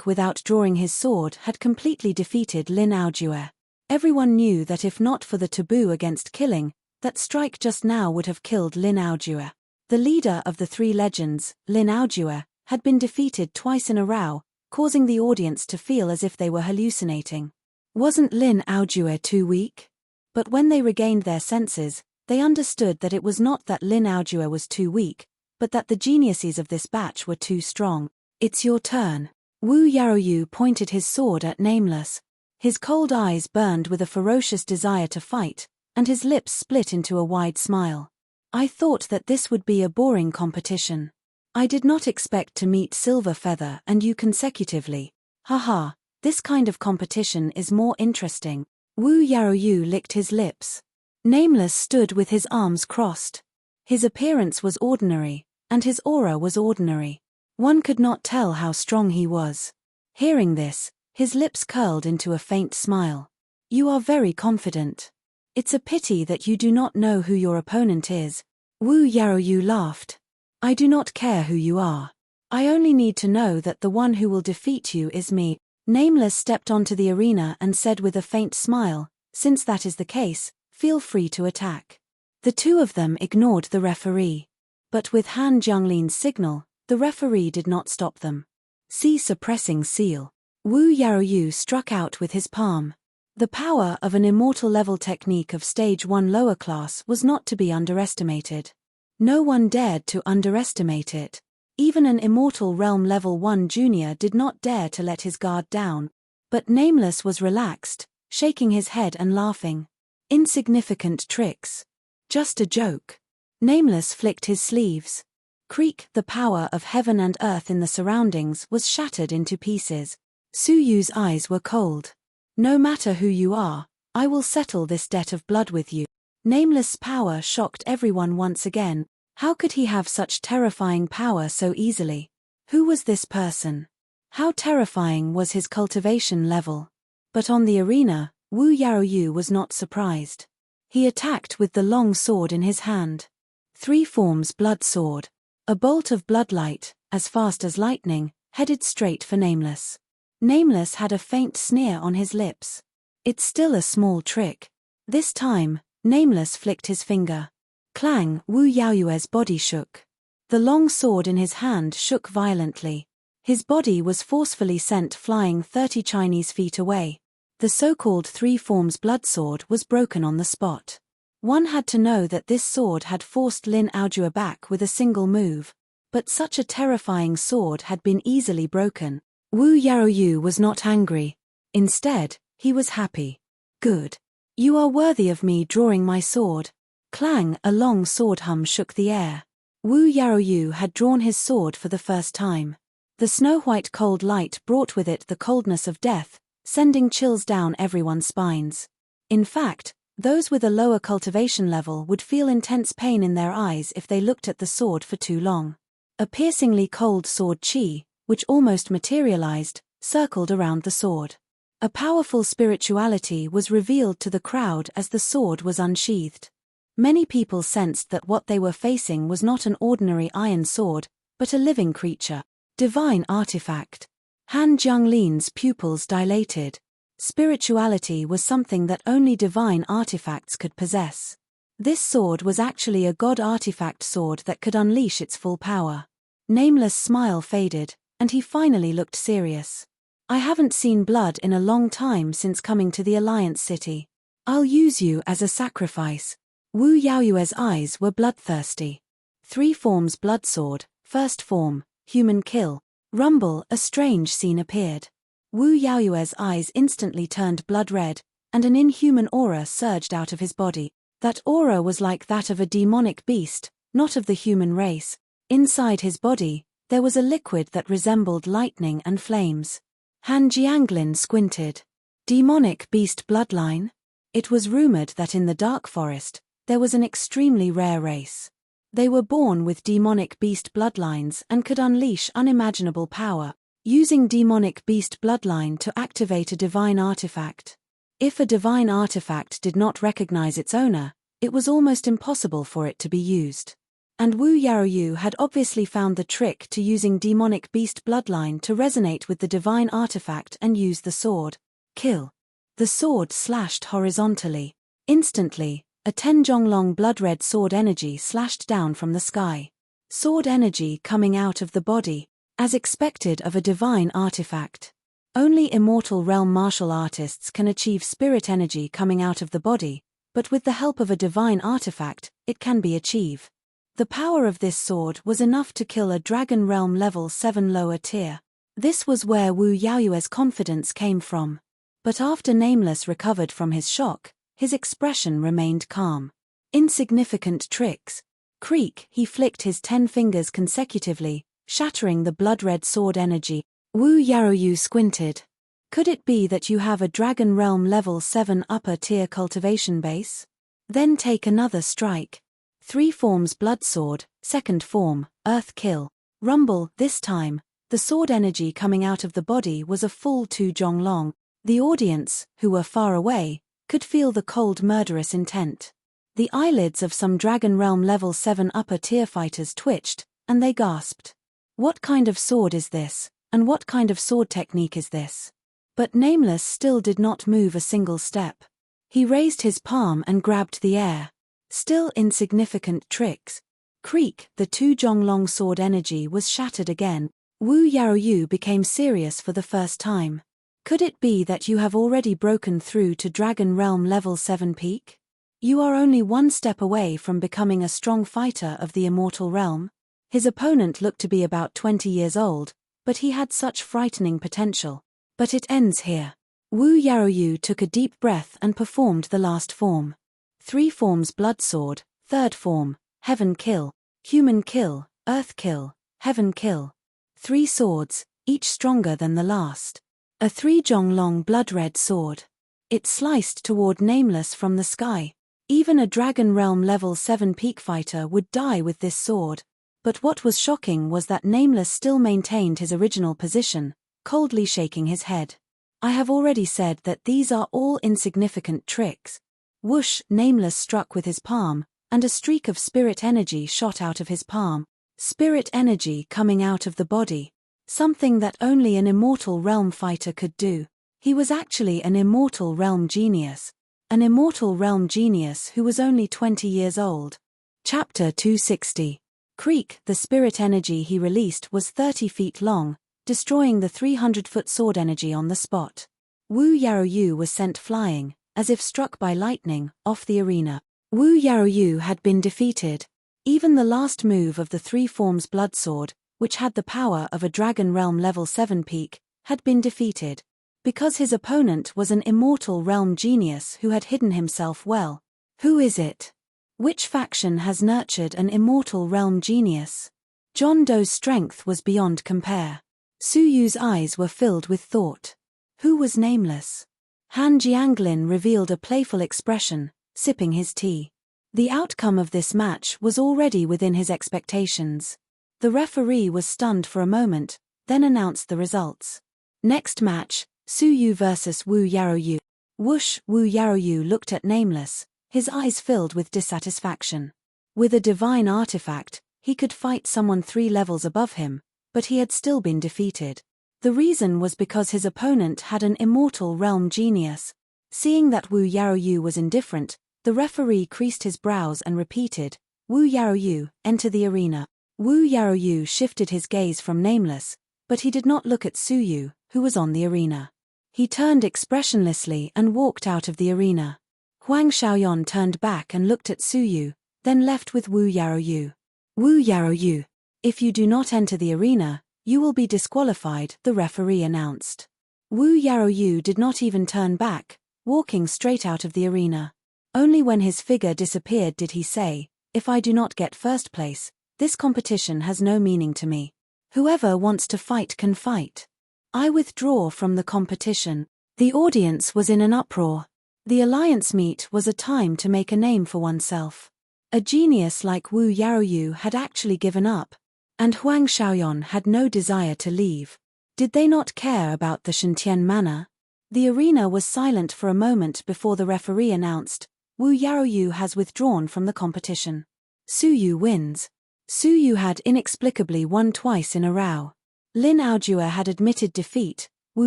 without drawing his sword had completely defeated Lin Aojue. Everyone knew that if not for the taboo against killing, that strike just now would have killed Lin Aojue. The leader of the 3 legends, Lin Aojue, had been defeated twice in a row, causing the audience to feel as if they were hallucinating. Wasn't Lin Aojue too weak? But when they regained their senses, they understood that it was not that Lin Aojue was too weak, but that the geniuses of this batch were too strong. It's your turn. Wu Yaoyu pointed his sword at Nameless. His cold eyes burned with a ferocious desire to fight, and his lips split into a wide smile. I thought that this would be a boring competition. I did not expect to meet Silver Feather and you consecutively. Haha, this kind of competition is more interesting. Wu Yaoyu licked his lips. Nameless stood with his arms crossed. His appearance was ordinary, and his aura was ordinary. One could not tell how strong he was. Hearing this, his lips curled into a faint smile. You are very confident. It's a pity that you do not know who your opponent is. Wu Yaoyu laughed. I do not care who you are. I only need to know that the one who will defeat you is me. Nameless stepped onto the arena and said with a faint smile, since that is the case, feel free to attack. The 2 of them ignored the referee. But with Han Jianglin's signal, the referee did not stop them. See suppressing seal. Wu Yaoyu struck out with his palm. The power of an immortal level technique of stage 1 lower class was not to be underestimated. No one dared to underestimate it. Even an immortal realm level 1 junior did not dare to let his guard down. But Nameless was relaxed, shaking his head and laughing. Insignificant tricks. Just a joke. Nameless flicked his sleeves. Creak, the power of heaven and earth in the surroundings was shattered into pieces. Su Yu's eyes were cold. No matter who you are, I will settle this debt of blood with you. Nameless' power shocked everyone once again. How could he have such terrifying power so easily? Who was this person? How terrifying was his cultivation level? But on the arena, Wu Yaoyu was not surprised. He attacked with the long sword in his hand. 3 forms blood sword. A bolt of bloodlight, as fast as lightning, headed straight for Nameless. Nameless had a faint sneer on his lips. It's still a small trick. This time, Nameless flicked his finger. Clang, Wu Yaoyue's body shook. The long sword in his hand shook violently. His body was forcefully sent flying 30 Chinese feet away. The so-called 3 forms blood sword was broken on the spot. One had to know that this sword had forced Lin Aojue back with a single move. But such a terrifying sword had been easily broken. Wu Yaoyu was not angry. Instead, he was happy. Good. You are worthy of me drawing my sword. Clang, a long sword hum shook the air. Wu Yaoyu had drawn his sword for the first time. The snow-white cold light brought with it the coldness of death, sending chills down everyone's spines. In fact, those with a lower cultivation level would feel intense pain in their eyes if they looked at the sword for too long. A piercingly cold sword chi, which almost materialized, circled around the sword. A powerful spirituality was revealed to the crowd as the sword was unsheathed. Many people sensed that what they were facing was not an ordinary iron sword, but a living creature. Divine artifact. Han Jianglin's pupils dilated. Spirituality was something that only divine artifacts could possess. This sword was actually a god artifact sword that could unleash its full power. Nameless' smile faded, and he finally looked serious. I haven't seen blood in a long time since coming to the Alliance City. I'll use you as a sacrifice. Wu Yaoyue's eyes were bloodthirsty. 3 forms blood sword, first form, human kill. Rumble, a strange scene appeared. Wu Yaoyue's eyes instantly turned blood red, and an inhuman aura surged out of his body. That aura was like that of a demonic beast, not of the human race. Inside his body, there was a liquid that resembled lightning and flames. Han Jianglin squinted. Demonic beast bloodline? It was rumored that in the Dark Forest, there was an extremely rare race. They were born with demonic beast bloodlines and could unleash unimaginable power, using demonic beast bloodline to activate a divine artifact. If a divine artifact did not recognize its owner, it was almost impossible for it to be used. And Wu Yaoyu had obviously found the trick to using demonic beast bloodline to resonate with the divine artifact and use the sword. Kill. The sword slashed horizontally. Instantly, a 10-jonglong blood-red sword energy slashed down from the sky. Sword energy coming out of the body, as expected of a divine artifact. Only immortal realm martial artists can achieve spirit energy coming out of the body, but with the help of a divine artifact, it can be achieved. The power of this sword was enough to kill a Dragon Realm level 7 lower tier. This was where Wu Yaoyue's confidence came from. But after Nameless recovered from his shock, his expression remained calm. Insignificant tricks. Creak, he flicked his 10 fingers consecutively, shattering the blood-red sword energy. Wu Yaoyu squinted. Could it be that you have a Dragon Realm level 7 upper tier cultivation base? Then take another strike. 3 forms blood sword, second form, earth kill. Rumble, this time, the sword energy coming out of the body was a full 2 jonglong. The audience, who were far away, could feel the cold murderous intent. The eyelids of some Dragon Realm level 7 upper tier fighters twitched, and they gasped. What kind of sword is this, and what kind of sword technique is this? But Nameless still did not move a single step. He raised his palm and grabbed the air. Still insignificant tricks. Creak, the 2 jonglong sword energy was shattered again. Wu Yaoyu became serious for the first time. Could it be that you have already broken through to Dragon Realm level 7 peak? You are only one step away from becoming a strong fighter of the immortal realm. His opponent looked to be about 20 years old, but he had such frightening potential. But it ends here. Wu Yaoyu took a deep breath and performed the last form. 3 forms blood sword, third form, heaven kill, human kill, earth kill, heaven kill. 3 swords, each stronger than the last. A 3 jonglong blood-red sword. It sliced toward Nameless from the sky. Even a Dragon Realm level 7 peak fighter would die with this sword. But what was shocking was that Nameless still maintained his original position, coldly shaking his head. I have already said that these are all insignificant tricks. Whoosh, Nameless struck with his palm, and a streak of spirit energy shot out of his palm. Spirit energy coming out of the body. Something that only an immortal realm fighter could do. He was actually an immortal realm genius. An immortal realm genius who was only 20 years old. Chapter 260. Creak, the spirit energy he released was 30 feet long, destroying the 300-foot sword energy on the spot. Wu Yaoyu was sent flying, as if struck by lightning, off the arena. Wu Yaoyu had been defeated. Even the last move of the 3 forms blood sword, which had the power of a Dragon Realm level 7 peak, had been defeated. Because his opponent was an immortal realm genius who had hidden himself well. Who is it? Which faction has nurtured an immortal realm genius? John Doe's strength was beyond compare. Su Yu's eyes were filled with thought. Who was Nameless? Han Jianglin revealed a playful expression, sipping his tea. The outcome of this match was already within his expectations. The referee was stunned for a moment, then announced the results. Next match, Su Yu vs Wu Yaoyu. Whoosh, Wu Yaoyu looked at Nameless, His eyes filled with dissatisfaction. With a divine artifact, he could fight someone 3 levels above him, but he had still been defeated. The reason was because his opponent had an immortal realm genius. Seeing that Wu Yaoyu was indifferent, the referee creased his brows and repeated, "Wu Yaoyu, enter the arena." Wu Yaoyu shifted his gaze from Nameless, but he did not look at Suyu, who was on the arena. He turned expressionlessly and walked out of the arena. Huang Xiaoyan turned back and looked at Suyu, then left with Wu Yaoyu. "Wu Yaoyu, if you do not enter the arena, you will be disqualified," the referee announced. Wu Yaoyu did not even turn back, walking straight out of the arena. Only when his figure disappeared did he say, "If I do not get first place, this competition has no meaning to me. Whoever wants to fight can fight. I withdraw from the competition." The audience was in an uproar. The alliance meet was a time to make a name for oneself. A genius like Wu Yaoyu had actually given up, and Huang Xiaoyan had no desire to leave. Did they not care about the Shantian manor? The arena was silent for a moment before the referee announced, "Wu Yaoyu has withdrawn from the competition. Suyu wins." Suyu had inexplicably won twice in a row. Lin Aojue had admitted defeat, Wu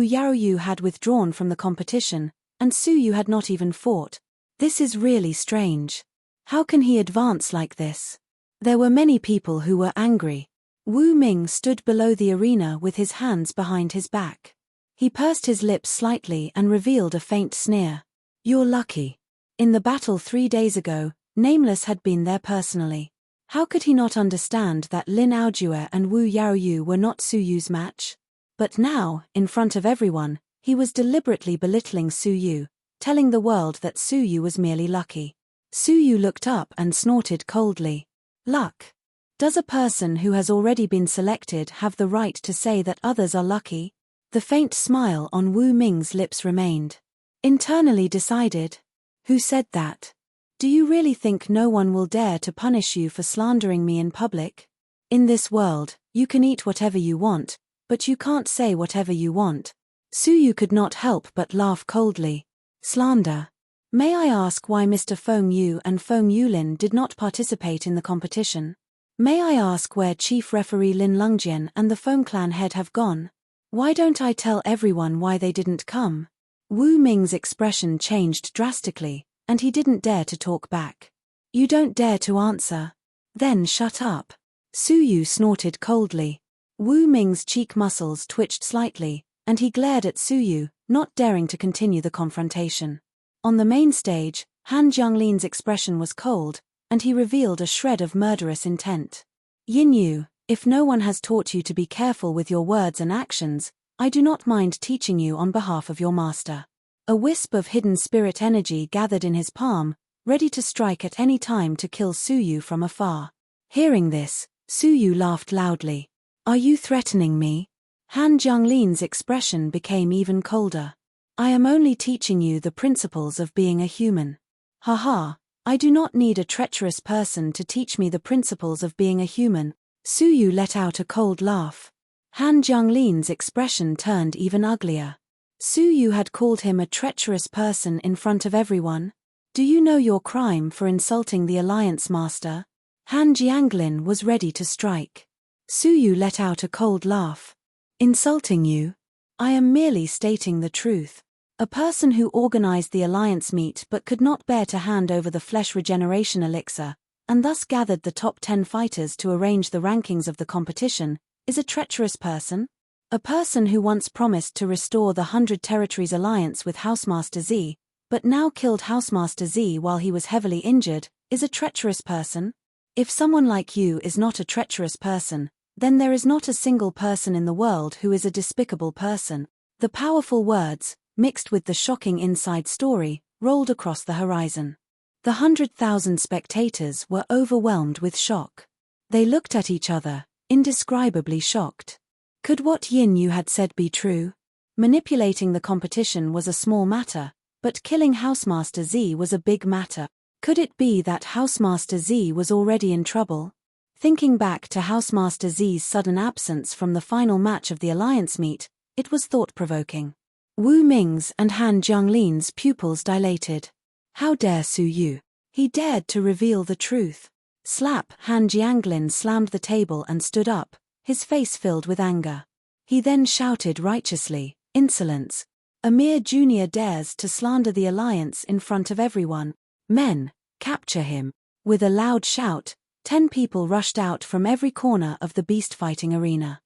Yaoyu had withdrawn from the competition, and Suyu had not even fought. This is really strange. How can he advance like this? There were many people who were angry. Wu Ming stood below the arena with his hands behind his back. He pursed his lips slightly and revealed a faint sneer. "You're lucky. In the battle 3 days ago, Nameless had been there personally. How could he not understand that Lin Aojue and Wu Yaoyu were not Suyu's match? But now, in front of everyone, he was deliberately belittling Suyu, telling the world that Suyu was merely lucky." Suyu looked up and snorted coldly. "Luck? Does a person who has already been selected have the right to say that others are lucky?" The faint smile on Wu Ming's lips remained. Internally decided. "Who said that? Do you really think no one will dare to punish you for slandering me in public? In this world, you can eat whatever you want, but you can't say whatever you want." Suyu could not help but laugh coldly. "Slander? May I ask why Mr. Feng Yu and Feng Yulin did not participate in the competition? May I ask where Chief Referee Lin Lungjian and the Feng clan head have gone? Why don't I tell everyone why they didn't come?" Wu Ming's expression changed drastically, and he didn't dare to talk back. "You don't dare to answer? Then shut up." Suyu snorted coldly. Wu Ming's cheek muscles twitched slightly, and he glared at Suyu, not daring to continue the confrontation. On the main stage, Han Jianglin's expression was cold, and he revealed a shred of murderous intent. "Yin Yu, if no one has taught you to be careful with your words and actions, I do not mind teaching you on behalf of your master." A wisp of hidden spirit energy gathered in his palm, ready to strike at any time to kill Suyu from afar. Hearing this, Suyu laughed loudly. "Are you threatening me?" Han Jianglin's expression became even colder. "I am only teaching you the principles of being a human." "Haha, I do not need a treacherous person to teach me the principles of being a human." Suyu let out a cold laugh. Han Jianglin's expression turned even uglier. Suyu had called him a treacherous person in front of everyone. "Do you know your crime for insulting the Alliance Master?" Han Jianglin was ready to strike. Suyu let out a cold laugh. "Insulting you? I am merely stating the truth. A person who organized the alliance meet but could not bear to hand over the flesh regeneration elixir, and thus gathered the top 10 fighters to arrange the rankings of the competition, is a treacherous person? A person who once promised to restore the 100 Territories alliance with Housemaster Z, but now killed Housemaster Z while he was heavily injured, is a treacherous person? If someone like you is not a treacherous person, then there is not a single person in the world who is a despicable person." The powerful words, mixed with the shocking inside story, rolled across the horizon. The 100,000 spectators were overwhelmed with shock. They looked at each other, indescribably shocked. Could what Yin Yu had said be true? Manipulating the competition was a small matter, but killing Housemaster Z was a big matter. Could it be that Housemaster Z was already in trouble? Thinking back to Housemaster Z's sudden absence from the final match of the alliance meet, it was thought-provoking. Wu Ming's and Han Jianglin's pupils dilated. How dare Suyu? He dared to reveal the truth. Slap! Han Jianglin slammed the table and stood up, his face filled with anger. He then shouted righteously, "Insolence! A mere junior dares to slander the alliance in front of everyone. Men, capture him!" With a loud shout, 10 people rushed out from every corner of the beast fighting arena.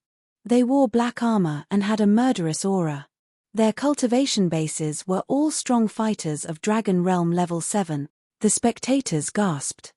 They wore black armor and had a murderous aura. Their cultivation bases were all strong fighters of Dragon Realm level 7. The spectators gasped.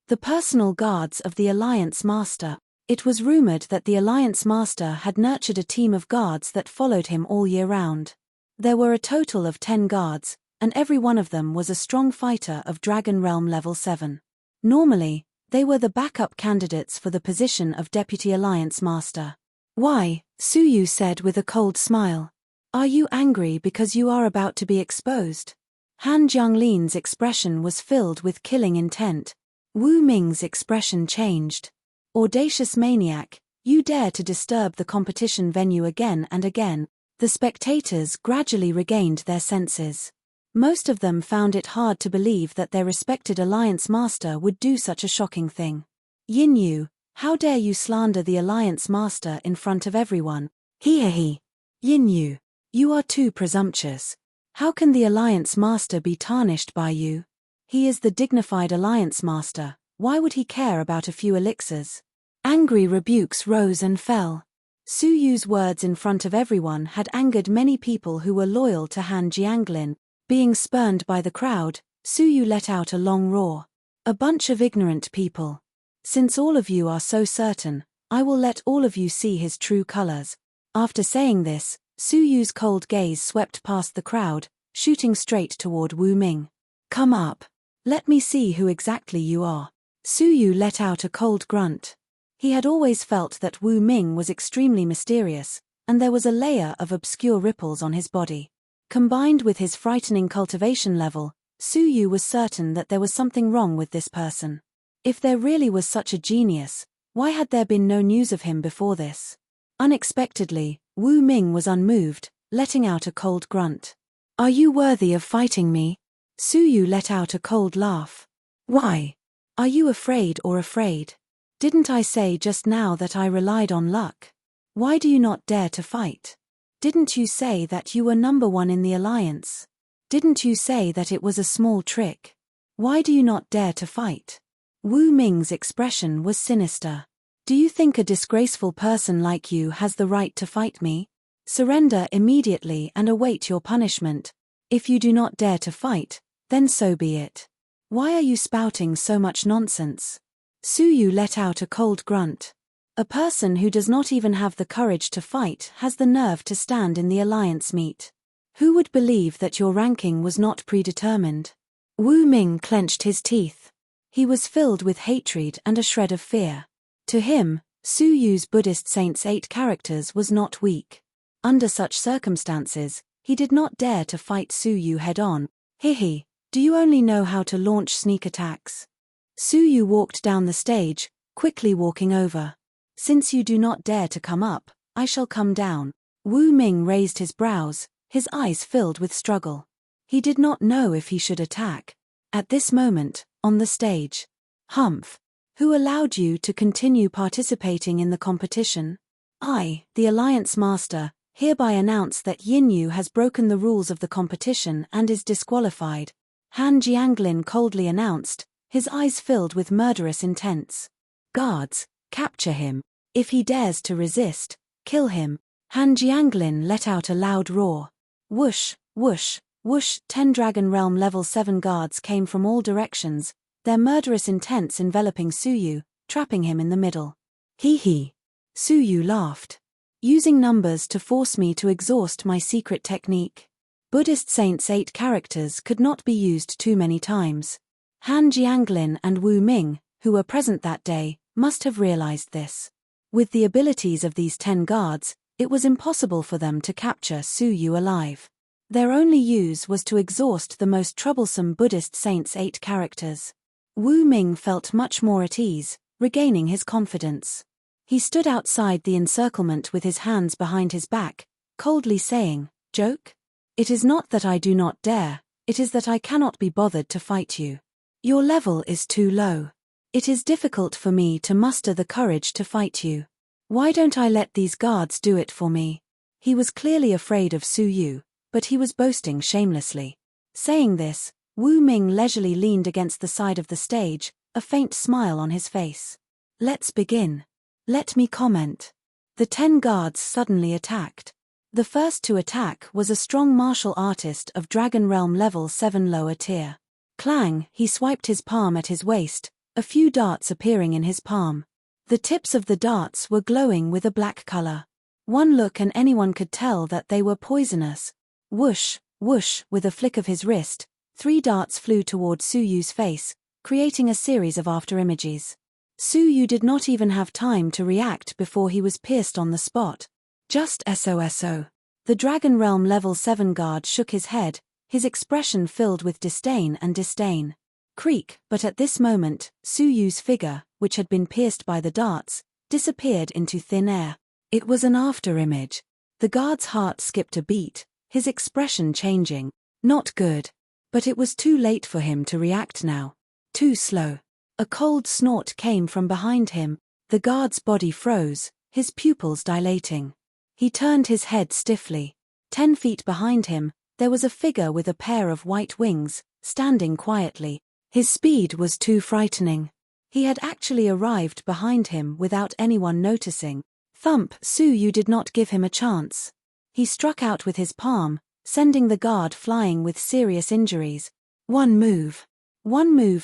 The personal guards of the Alliance Master. It was rumored that the Alliance Master had nurtured a team of guards that followed him all year round. There were a total of 10 guards, and every one of them was a strong fighter of Dragon Realm level 7. Normally, they were the backup candidates for the position of Deputy Alliance Master. "Why?" Suyu said with a cold smile. "Are you angry because you are about to be exposed?" Han Jianglin's expression was filled with killing intent. Wu Ming's expression changed. "Audacious maniac, you dare to disturb the competition venue again and again." The spectators gradually regained their senses. Most of them found it hard to believe that their respected Alliance Master would do such a shocking thing. "Yin Yu, how dare you slander the Alliance Master in front of everyone?" He. "Yin Yu, you are too presumptuous. How can the Alliance Master be tarnished by you? He is the dignified Alliance Master, why would he care about a few elixirs?" Angry rebukes rose and fell. Suyu's words in front of everyone had angered many people who were loyal to Han Jianglin. Being spurned by the crowd, Suyu let out a long roar. "A bunch of ignorant people. Since all of you are so certain, I will let all of you see his true colors." After saying this, Suyu's cold gaze swept past the crowd, shooting straight toward Wu Ming. "Come up. Let me see who exactly you are." Suyu let out a cold grunt. He had always felt that Wu Ming was extremely mysterious, and there was a layer of obscure ripples on his body. Combined with his frightening cultivation level, Suyu was certain that there was something wrong with this person. If there really was such a genius, why had there been no news of him before this? Unexpectedly, Wu Ming was unmoved, letting out a cold grunt. "Are you worthy of fighting me?" Suyu let out a cold laugh. "Why? Are you afraid or afraid? Didn't I say just now that I relied on luck? Why do you not dare to fight? Didn't you say that you were number 1 in the alliance? Didn't you say that it was a small trick? Why do you not dare to fight?" Wu Ming's expression was sinister. "Do you think a disgraceful person like you has the right to fight me? Surrender immediately and await your punishment. If you do not dare to fight, then so be it. Why are you spouting so much nonsense?" Suyu let out a cold grunt. A person who does not even have the courage to fight has the nerve to stand in the alliance meet. Who would believe that your ranking was not predetermined? Wu Ming clenched his teeth. He was filled with hatred and a shred of fear. To him, Suyu's Buddhist Saint's 8 characters was not weak. Under such circumstances, he did not dare to fight Suyu head-on. "Hihi, do you only know how to launch sneak attacks?" Suyu walked down the stage, quickly walking over. "Since you do not dare to come up, I shall come down." Wu Ming raised his brows, his eyes filled with struggle. He did not know if he should attack. At this moment, on the stage. "Humph. Who allowed you to continue participating in the competition?" "I, the Alliance Master, hereby announce that Yin Yu has broken the rules of the competition and is disqualified," Han Jianglin coldly announced, his eyes filled with murderous intents. "Guards, capture him. If he dares to resist, kill him." Han Jianglin let out a loud roar. Whoosh, whoosh, whoosh. 10 Dragon Realm level 7 guards came from all directions, their murderous intents enveloping Suyu, trapping him in the middle. He. Suyu laughed. "Using numbers to force me to exhaust my secret technique. Buddhist Saint's 8 characters could not be used too many times." Han Jianglin and Wu Ming, who were present that day, must have realized this. With the abilities of these 10 guards, it was impossible for them to capture Suyu alive. Their only use was to exhaust the most troublesome Buddhist Saint's 8 characters. Wu Ming felt much more at ease, regaining his confidence. He stood outside the encirclement with his hands behind his back, coldly saying, "Joke? It is not that I do not dare, it is that I cannot be bothered to fight you." Your level is too low. It is difficult for me to muster the courage to fight you. Why don't I let these guards do it for me? He was clearly afraid of Su Yu, but he was boasting shamelessly. Saying this, Wu Ming leisurely leaned against the side of the stage, a faint smile on his face. Let's begin. Let me comment. The 10 guards suddenly attacked. The first to attack was a strong martial artist of Dragon Realm level 7 lower tier. Clang, he swiped his palm at his waist, a few darts appearing in his palm. The tips of the darts were glowing with a black color. One look and anyone could tell that they were poisonous. Whoosh, whoosh, with a flick of his wrist, 3 darts flew toward Su Yu's face, creating a series of afterimages. Su Yu did not even have time to react before he was pierced on the spot. Just SOSO. The Dragon Realm level 7 guard shook his head, his expression filled with disdain and disdain. Creak, but at this moment, Su Yu's figure, which had been pierced by the darts, disappeared into thin air. It was an afterimage. The guard's heart skipped a beat, his expression changing. Not good. But it was too late for him to react now. Too slow. A cold snort came from behind him, the guard's body froze, his pupils dilating. He turned his head stiffly. 10 feet behind him, there was a figure with a pair of white wings, standing quietly. His speed was too frightening. He had actually arrived behind him without anyone noticing. Thump! Su Yu did not give him a chance. He struck out with his palm, sending the guard flying with serious injuries. One move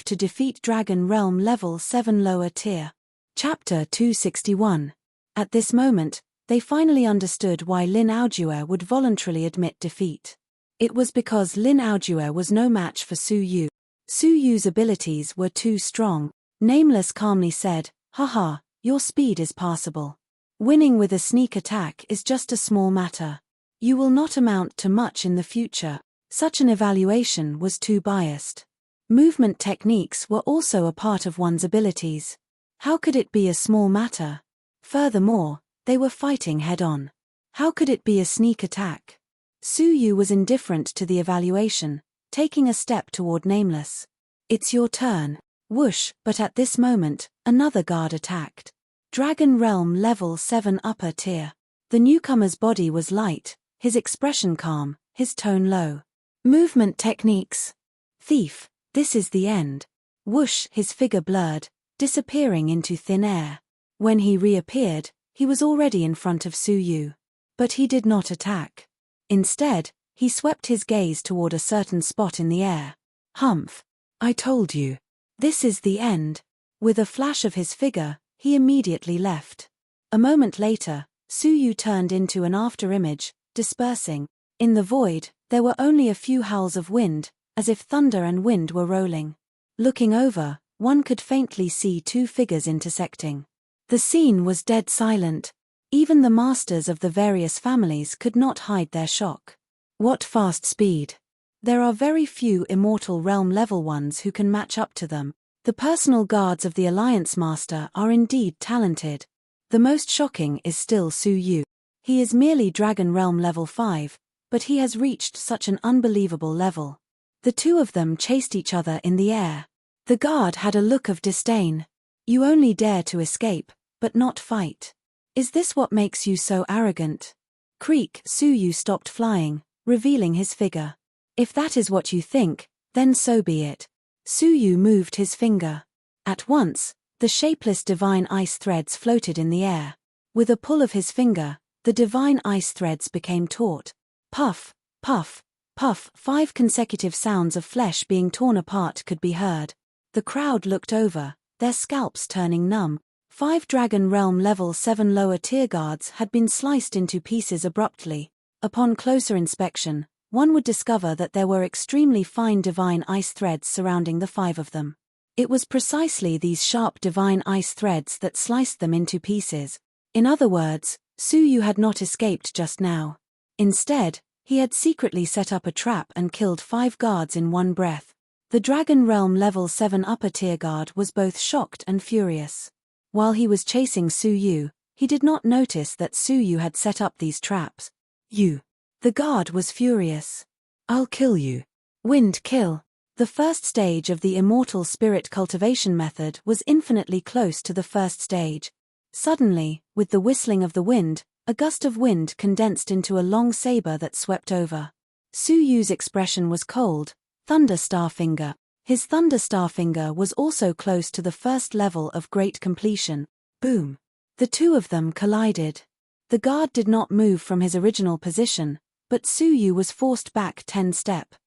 to defeat Dragon Realm level 7 lower tier. Chapter 261. At this moment, they finally understood why Lin Aojue would voluntarily admit defeat. It was because Lin Aojue was no match for Su Yu. Su Yu's abilities were too strong. Nameless calmly said, "Haha, your speed is passable. Winning with a sneak attack is just a small matter. You will not amount to much in the future." Such an evaluation was too biased. Movement techniques were also a part of one's abilities. How could it be a small matter? Furthermore, they were fighting head-on. How could it be a sneak attack? Su Yu was indifferent to the evaluation, taking a step toward Nameless. "It's your turn." Whoosh, but at this moment, another guard attacked. Dragon Realm level 7 upper tier. The newcomer's body was light, his expression calm, his tone low. Movement techniques. "Thief, this is the end." Whoosh, his figure blurred, disappearing into thin air. When he reappeared, he was already in front of Su Yu. But he did not attack. Instead, he swept his gaze toward a certain spot in the air. "Humph. I told you. This is the end." With a flash of his figure, he immediately left. A moment later, Su Yu turned into an afterimage, dispersing. In the void, there were only a few howls of wind, as if thunder and wind were rolling. Looking over, one could faintly see 2 figures intersecting. The scene was dead silent. Even the masters of the various families could not hide their shock. What fast speed! There are very few immortal realm level ones who can match up to them. The personal guards of the Alliance Master are indeed talented. The most shocking is still Su Yu. He is merely Dragon Realm level 5, but he has reached such an unbelievable level. The 2 of them chased each other in the air. The guard had a look of disdain. "You only dare to escape, but not fight. Is this what makes you so arrogant?" Creak, Su Yu stopped flying, revealing his figure. "If that is what you think, then so be it." Su Yu moved his finger. At once, the shapeless divine ice threads floated in the air. With a pull of his finger, the divine ice threads became taut. Puff, puff, puff. 5 consecutive sounds of flesh being torn apart could be heard. The crowd looked over, their scalps turning numb. 5 Dragon Realm level 7 lower tier guards had been sliced into pieces abruptly. Upon closer inspection, one would discover that there were extremely fine divine ice threads surrounding the 5 of them. It was precisely these sharp divine ice threads that sliced them into pieces. In other words, Su Yu had not escaped just now. Instead, he had secretly set up a trap and killed 5 guards in one breath. The Dragon Realm level 7 upper tier guard was both shocked and furious. While he was chasing Su Yu, he did not notice that Su Yu had set up these traps. "You." The guard was furious. "I'll kill you." Wind kill. The first stage of the immortal spirit cultivation method was infinitely close to the first stage. Suddenly, with the whistling of the wind, a gust of wind condensed into a long saber that swept over. Su Yu's expression was cold, thunder star finger. His thunder star finger was also close to the first level of great completion. Boom! The two of them collided. The guard did not move from his original position, but Su Yu was forced back 10 steps.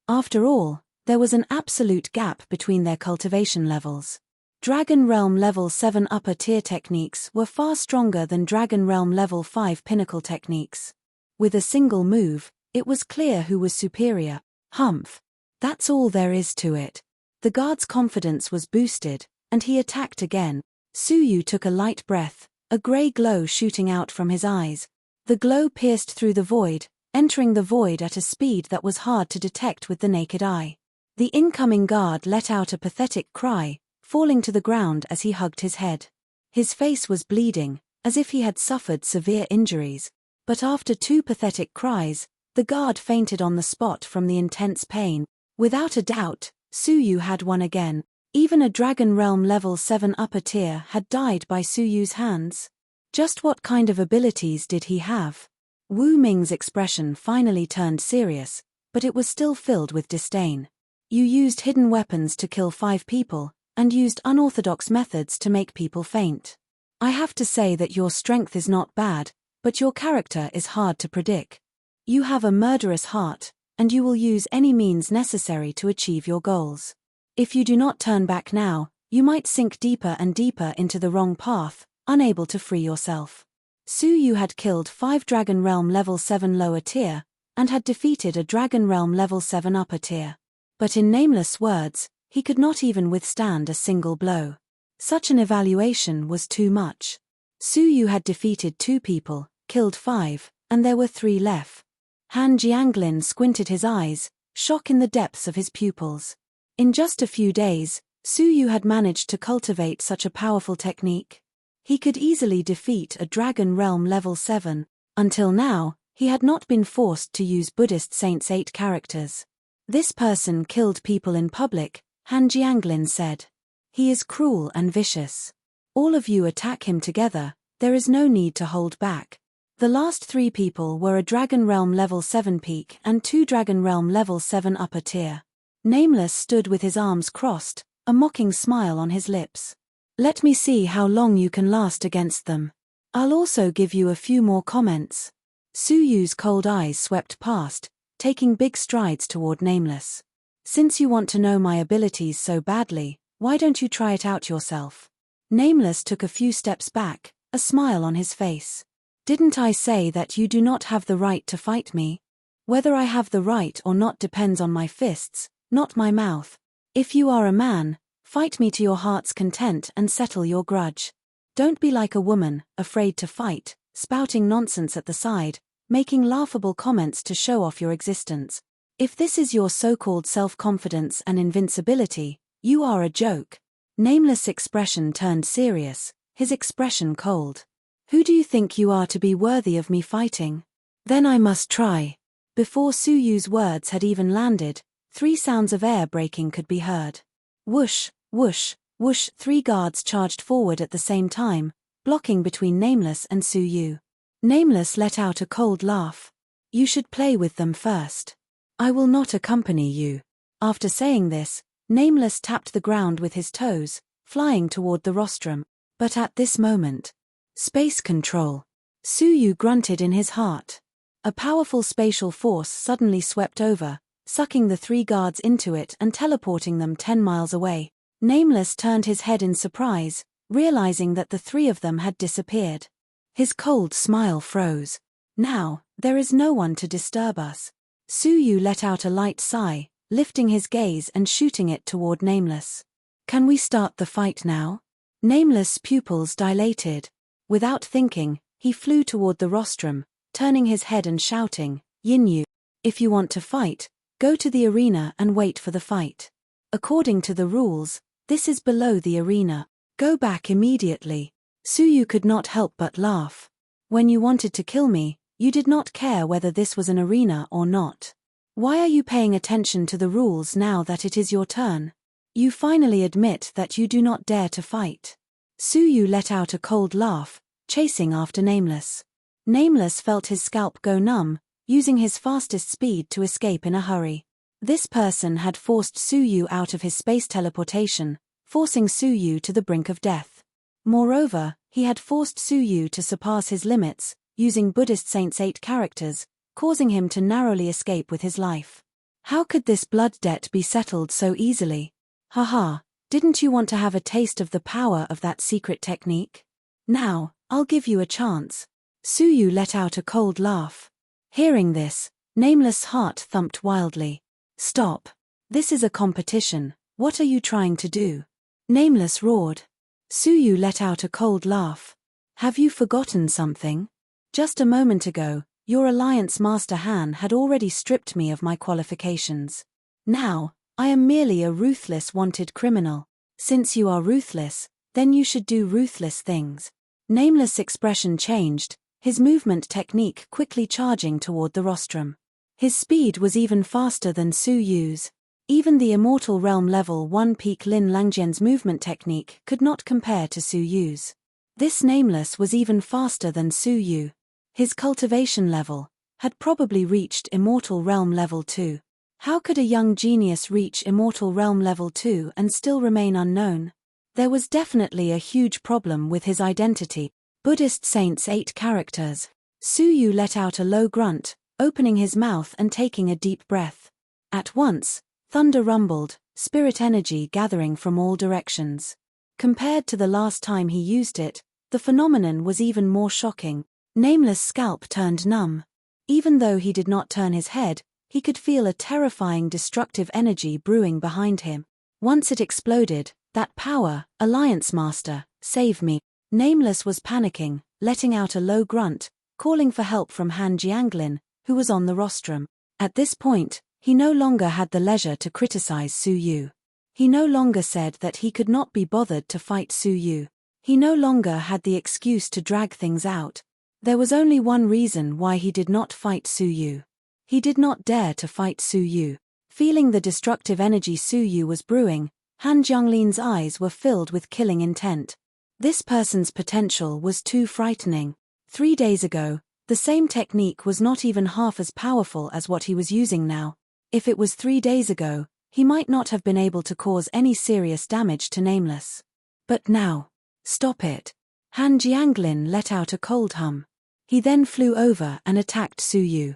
After all, there was an absolute gap between their cultivation levels. Dragon Realm Level 7 upper tier techniques were far stronger than Dragon Realm Level 5 pinnacle techniques. With a single move, it was clear who was superior. Humph. That's all there is to it. The guard's confidence was boosted, and he attacked again. Su Yu took a light breath, a grey glow shooting out from his eyes. The glow pierced through the void, entering the void at a speed that was hard to detect with the naked eye. The incoming guard let out a pathetic cry, falling to the ground as he hugged his head. His face was bleeding, as if he had suffered severe injuries. But after 2 pathetic cries, the guard fainted on the spot from the intense pain. Without a doubt, Su Yu had won again. Even a Dragon Realm Level 7 upper tier had died by Su Yu's hands. Just what kind of abilities did he have? Wu Ming's expression finally turned serious, but it was still filled with disdain. You used hidden weapons to kill 5 people, and used unorthodox methods to make people faint. I have to say that your strength is not bad, but your character is hard to predict. You have a murderous heart, and you will use any means necessary to achieve your goals. If you do not turn back now, you might sink deeper and deeper into the wrong path, unable to free yourself. Su Yu had killed 5 Dragon Realm Level 7 lower tier, and had defeated a Dragon Realm Level 7 upper tier. But in Nameless words, he could not even withstand a single blow. Such an evaluation was too much. Su Yu had defeated 2 people, killed 5, and there were 3 left. Han Jianglin squinted his eyes, shock in the depths of his pupils. In just a few days, Su Yu had managed to cultivate such a powerful technique. He could easily defeat a Dragon Realm Level 7. Until now, he had not been forced to use Buddhist Saints 8 characters. This person killed people in public, Han Jianglin said. He is cruel and vicious. All of you attack him together, there is no need to hold back. The last 3 people were a Dragon Realm Level 7 peak and 2 Dragon Realm Level 7 upper tier. Nameless stood with his arms crossed, a mocking smile on his lips. Let me see how long you can last against them. I'll also give you a few more comments. Su Yu's cold eyes swept past, taking big strides toward Nameless. Since you want to know my abilities so badly, why don't you try it out yourself? Nameless took a few steps back, a smile on his face. Didn't I say that you do not have the right to fight me? Whether I have the right or not depends on my fists, not my mouth. If you are a man, fight me to your heart's content and settle your grudge. Don't be like a woman, afraid to fight, spouting nonsense at the side, making laughable comments to show off your existence. If this is your so-called self-confidence and invincibility, you are a joke. Nameless' expression turned serious, his expression cold. Who do you think you are to be worthy of me fighting? Then I must try. Before Su Yu's words had even landed, 3 sounds of air breaking could be heard. Whoosh, whoosh, whoosh. 3 guards charged forward at the same time, blocking between Nameless and Su Yu. Nameless let out a cold laugh. You should play with them first. I will not accompany you. After saying this, Nameless tapped the ground with his toes, flying toward the rostrum. But at this moment, space control. Su Yu grunted in his heart. A powerful spatial force suddenly swept over, sucking the 3 guards into it and teleporting them 10 miles away. Nameless turned his head in surprise, realizing that the 3 of them had disappeared. His cold smile froze. Now, there is no one to disturb us. Su Yu let out a light sigh, lifting his gaze and shooting it toward Nameless. Can we start the fight now? Nameless' pupils dilated. Without thinking, he flew toward the rostrum, turning his head and shouting, Yin Yu, if you want to fight, go to the arena and wait for the fight. According to the rules, this is below the arena. Go back immediately. Su Yu could not help but laugh. When you wanted to kill me, you did not care whether this was an arena or not. Why are you paying attention to the rules now that it is your turn? You finally admit that you do not dare to fight. Suyu let out a cold laugh, chasing after Nameless. Nameless felt his scalp go numb, using his fastest speed to escape in a hurry. This person had forced Suyu out of his space teleportation, forcing Suyu to the brink of death. Moreover, he had forced Suyu to surpass his limits, using Buddhist Saint's 8 characters, causing him to narrowly escape with his life. How could this blood debt be settled so easily? Haha, didn't you want to have a taste of the power of that secret technique? Now, I'll give you a chance. Suyu let out a cold laugh. Hearing this, Nameless' heart thumped wildly. Stop. This is a competition, what are you trying to do? Nameless roared. Suyu let out a cold laugh. Have you forgotten something? Just a moment ago, your Alliance Master Han had already stripped me of my qualifications. Now, I am merely a ruthless wanted criminal. Since you are ruthless, then you should do ruthless things. Nameless' expression changed, his movement technique quickly charging toward the rostrum. His speed was even faster than Suyu's. Even the Immortal Realm Level 1 peak Lin Langjian's movement technique could not compare to Suyu's. This Nameless was even faster than Suyu. His cultivation level had probably reached Immortal Realm Level 2. How could a young genius reach Immortal Realm Level 2 and still remain unknown? There was definitely a huge problem with his identity. Buddhist Saint's 8 characters. Suyu let out a low grunt, opening his mouth and taking a deep breath. At once, thunder rumbled, spirit energy gathering from all directions. Compared to the last time he used it, the phenomenon was even more shocking. Nameless' scalp turned numb. Even though he did not turn his head, he could feel a terrifying destructive energy brewing behind him. Once it exploded, that power, Alliance Master, save me. Nameless was panicking, letting out a low grunt, calling for help from Han Jianglin, who was on the rostrum. At this point, he no longer had the leisure to criticize Suyu. He no longer said that he could not be bothered to fight Suyu. He no longer had the excuse to drag things out. There was only one reason why he did not fight Suyu. He did not dare to fight Suyu. Feeling the destructive energy Suyu was brewing, Han Jianglin's eyes were filled with killing intent. This person's potential was too frightening. 3 days ago, the same technique was not even half as powerful as what he was using now. If it was 3 days ago, he might not have been able to cause any serious damage to Nameless. But now, stop it. Han Jianglin let out a cold hum. He then flew over and attacked Suyu.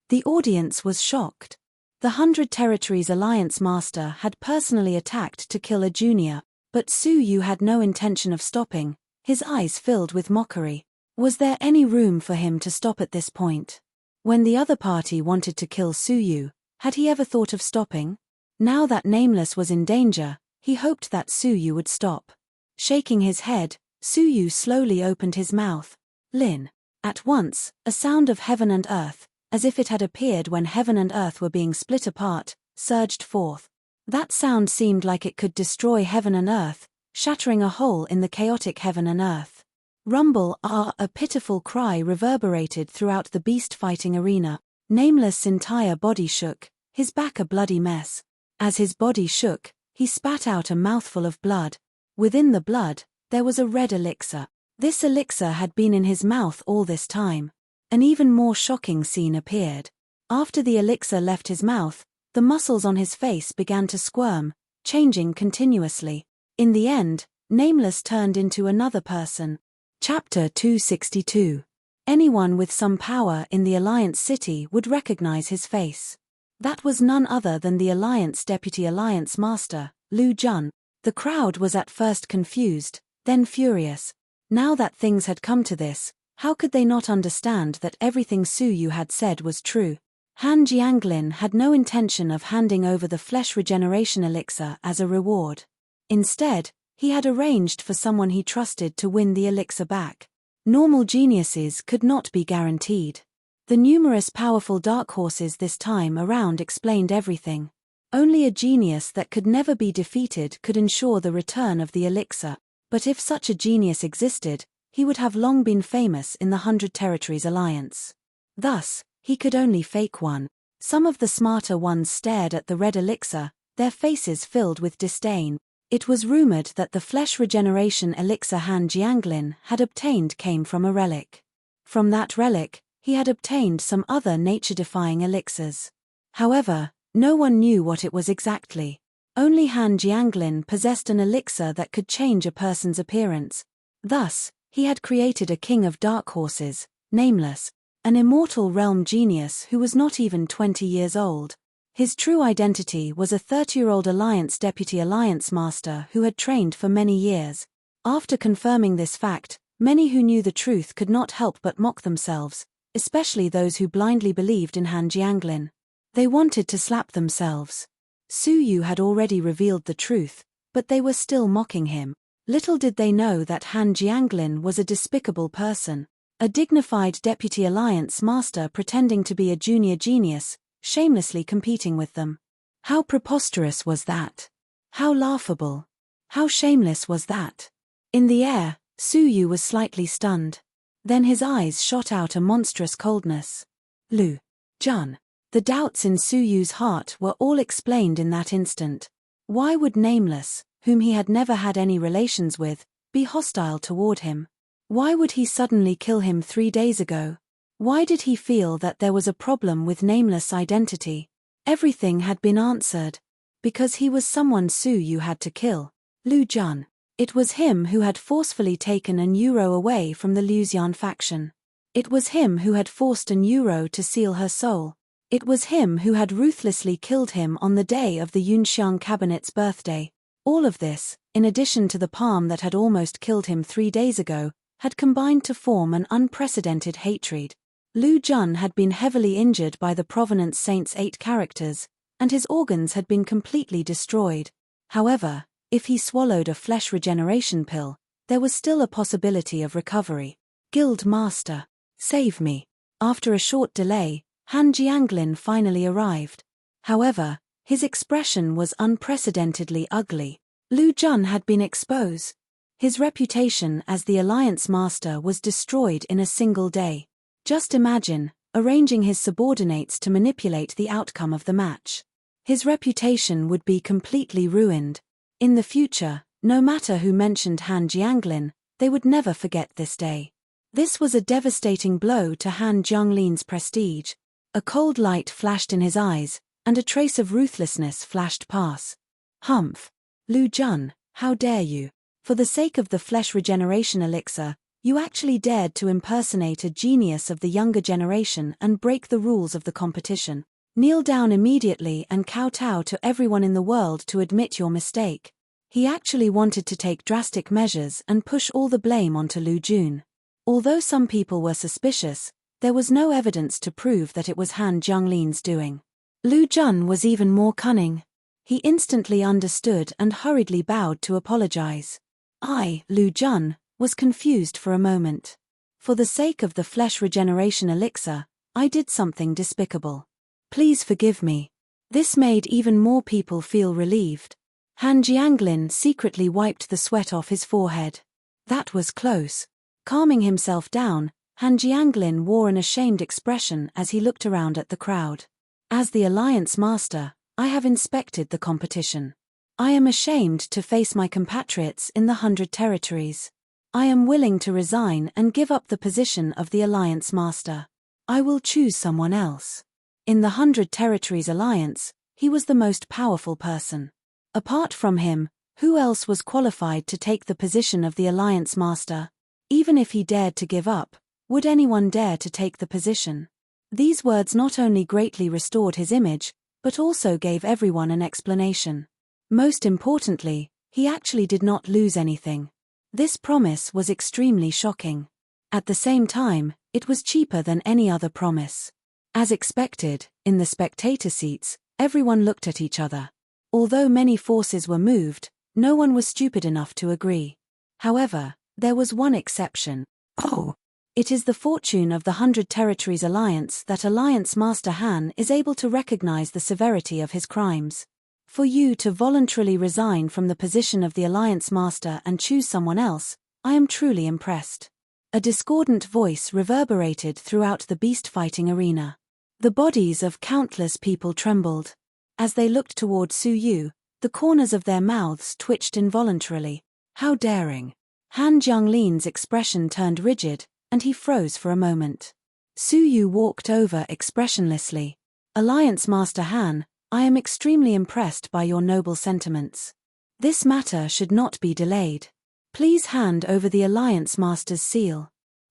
The audience was shocked. The 100 Territories Alliance Master had personally attacked to kill a junior, but Suyu had no intention of stopping, his eyes filled with mockery. Was there any room for him to stop at this point? When the other party wanted to kill Suyu, had he ever thought of stopping? Now that Nameless was in danger, he hoped that Suyu would stop. Shaking his head, Suyu slowly opened his mouth. Lin. At once, a sound of heaven and earth, as if it had appeared when heaven and earth were being split apart, surged forth. That sound seemed like it could destroy heaven and earth, shattering a hole in the chaotic heaven and earth. Rumble, a pitiful cry reverberated throughout the beast-fighting arena. Nameless' entire body shook, his back a bloody mess. As his body shook, he spat out a mouthful of blood. Within the blood, there was a red elixir. This elixir had been in his mouth all this time. An even more shocking scene appeared. After the elixir left his mouth, the muscles on his face began to squirm, changing continuously. In the end, Nameless turned into another person. Chapter 262. Anyone with some power in the Alliance city would recognize his face. That was none other than the Alliance Deputy Alliance Master, Lu Jun. The crowd was at first confused, then furious. Now that things had come to this, how could they not understand that everything Suyu had said was true? Han Jianglin had no intention of handing over the flesh regeneration elixir as a reward. Instead, he had arranged for someone he trusted to win the elixir back. Normal geniuses could not be guaranteed. The numerous powerful dark horses this time around explained everything. Only a genius that could never be defeated could ensure the return of the elixir. But if such a genius existed, he would have long been famous in the 100 Territories Alliance. Thus, he could only fake one. Some of the smarter ones stared at the red elixir, their faces filled with disdain. It was rumored that the flesh regeneration elixir Han Jianglin had obtained came from a relic. From that relic, he had obtained some other nature-defying elixirs. However, no one knew what it was exactly. Only Han Jianglin possessed an elixir that could change a person's appearance. Thus, he had created a king of dark horses, nameless, an immortal realm genius who was not even 20 years old. His true identity was a 30-year-old Alliance Deputy Alliance Master who had trained for many years. After confirming this fact, many who knew the truth could not help but mock themselves, especially those who blindly believed in Han Jianglin. They wanted to slap themselves. Su Yu had already revealed the truth, but they were still mocking him. Little did they know that Han Jianglin was a despicable person, a dignified Deputy Alliance Master pretending to be a junior genius, shamelessly competing with them. How preposterous was that? How laughable? How shameless was that? In the air, Su Yu was slightly stunned. Then his eyes shot out a monstrous coldness. Lu Jun. The doubts in Su Yu's heart were all explained in that instant. Why would Nameless, whom he had never had any relations with, be hostile toward him? Why would he suddenly kill him 3 days ago? Why did he feel that there was a problem with Nameless' identity? Everything had been answered. Because he was someone Su Yu had to kill. Lu Jun. It was him who had forcefully taken an Euro away from the Luxian faction. It was him who had forced an Euro to seal her soul. It was him who had ruthlessly killed him on the day of the Yunxiang cabinet's birthday. All of this, in addition to the palm that had almost killed him 3 days ago, had combined to form an unprecedented hatred. Lu Jun had been heavily injured by the Provenance Saint's 8 characters, and his organs had been completely destroyed. However, if he swallowed a flesh regeneration pill, there was still a possibility of recovery. Guild Master, save me. After a short delay, Han Jianglin finally arrived. However, his expression was unprecedentedly ugly. Lu Jun had been exposed. His reputation as the Alliance Master was destroyed in a single day. Just imagine, arranging his subordinates to manipulate the outcome of the match. His reputation would be completely ruined. In the future, no matter who mentioned Han Jianglin, they would never forget this day. This was a devastating blow to Han Jianglin's prestige. A cold light flashed in his eyes, and a trace of ruthlessness flashed past. Humph. Lu Jun, how dare you? For the sake of the flesh regeneration elixir, you actually dared to impersonate a genius of the younger generation and break the rules of the competition. Kneel down immediately and kowtow to everyone in the world to admit your mistake. He actually wanted to take drastic measures and push all the blame onto Lu Jun. Although some people were suspicious, there was no evidence to prove that it was Han Jianglin's doing. Lu Jun was even more cunning. He instantly understood and hurriedly bowed to apologize. I, Lu Jun, was confused for a moment. For the sake of the flesh regeneration elixir, I did something despicable. Please forgive me. This made even more people feel relieved. Han Jianglin secretly wiped the sweat off his forehead. That was close. Calming himself down, Han Jianglin wore an ashamed expression as he looked around at the crowd. As the Alliance Master, I have inspected the competition. I am ashamed to face my compatriots in the 100 territories. I am willing to resign and give up the position of the Alliance Master. I will choose someone else. In the 100 territories alliance, he was the most powerful person. Apart from him, who else was qualified to take the position of the Alliance Master? Even if he dared to give up, would anyone dare to take the position? These words not only greatly restored his image, but also gave everyone an explanation. Most importantly, he actually did not lose anything. This promise was extremely shocking. At the same time, it was cheaper than any other promise. As expected, in the spectator seats, everyone looked at each other. Although many forces were moved, no one was stupid enough to agree. However, there was one exception. Oh! It is the fortune of the 100 Territories Alliance that Alliance Master Han is able to recognize the severity of his crimes. For you to voluntarily resign from the position of the Alliance Master and choose someone else, I am truly impressed. A discordant voice reverberated throughout the beast-fighting arena. The bodies of countless people trembled. As they looked toward Su Yu, the corners of their mouths twitched involuntarily. How daring! Han Jianglin's expression turned rigid, and he froze for a moment. Su Yu walked over expressionlessly. Alliance Master Han, I am extremely impressed by your noble sentiments. This matter should not be delayed. Please hand over the Alliance Master's seal.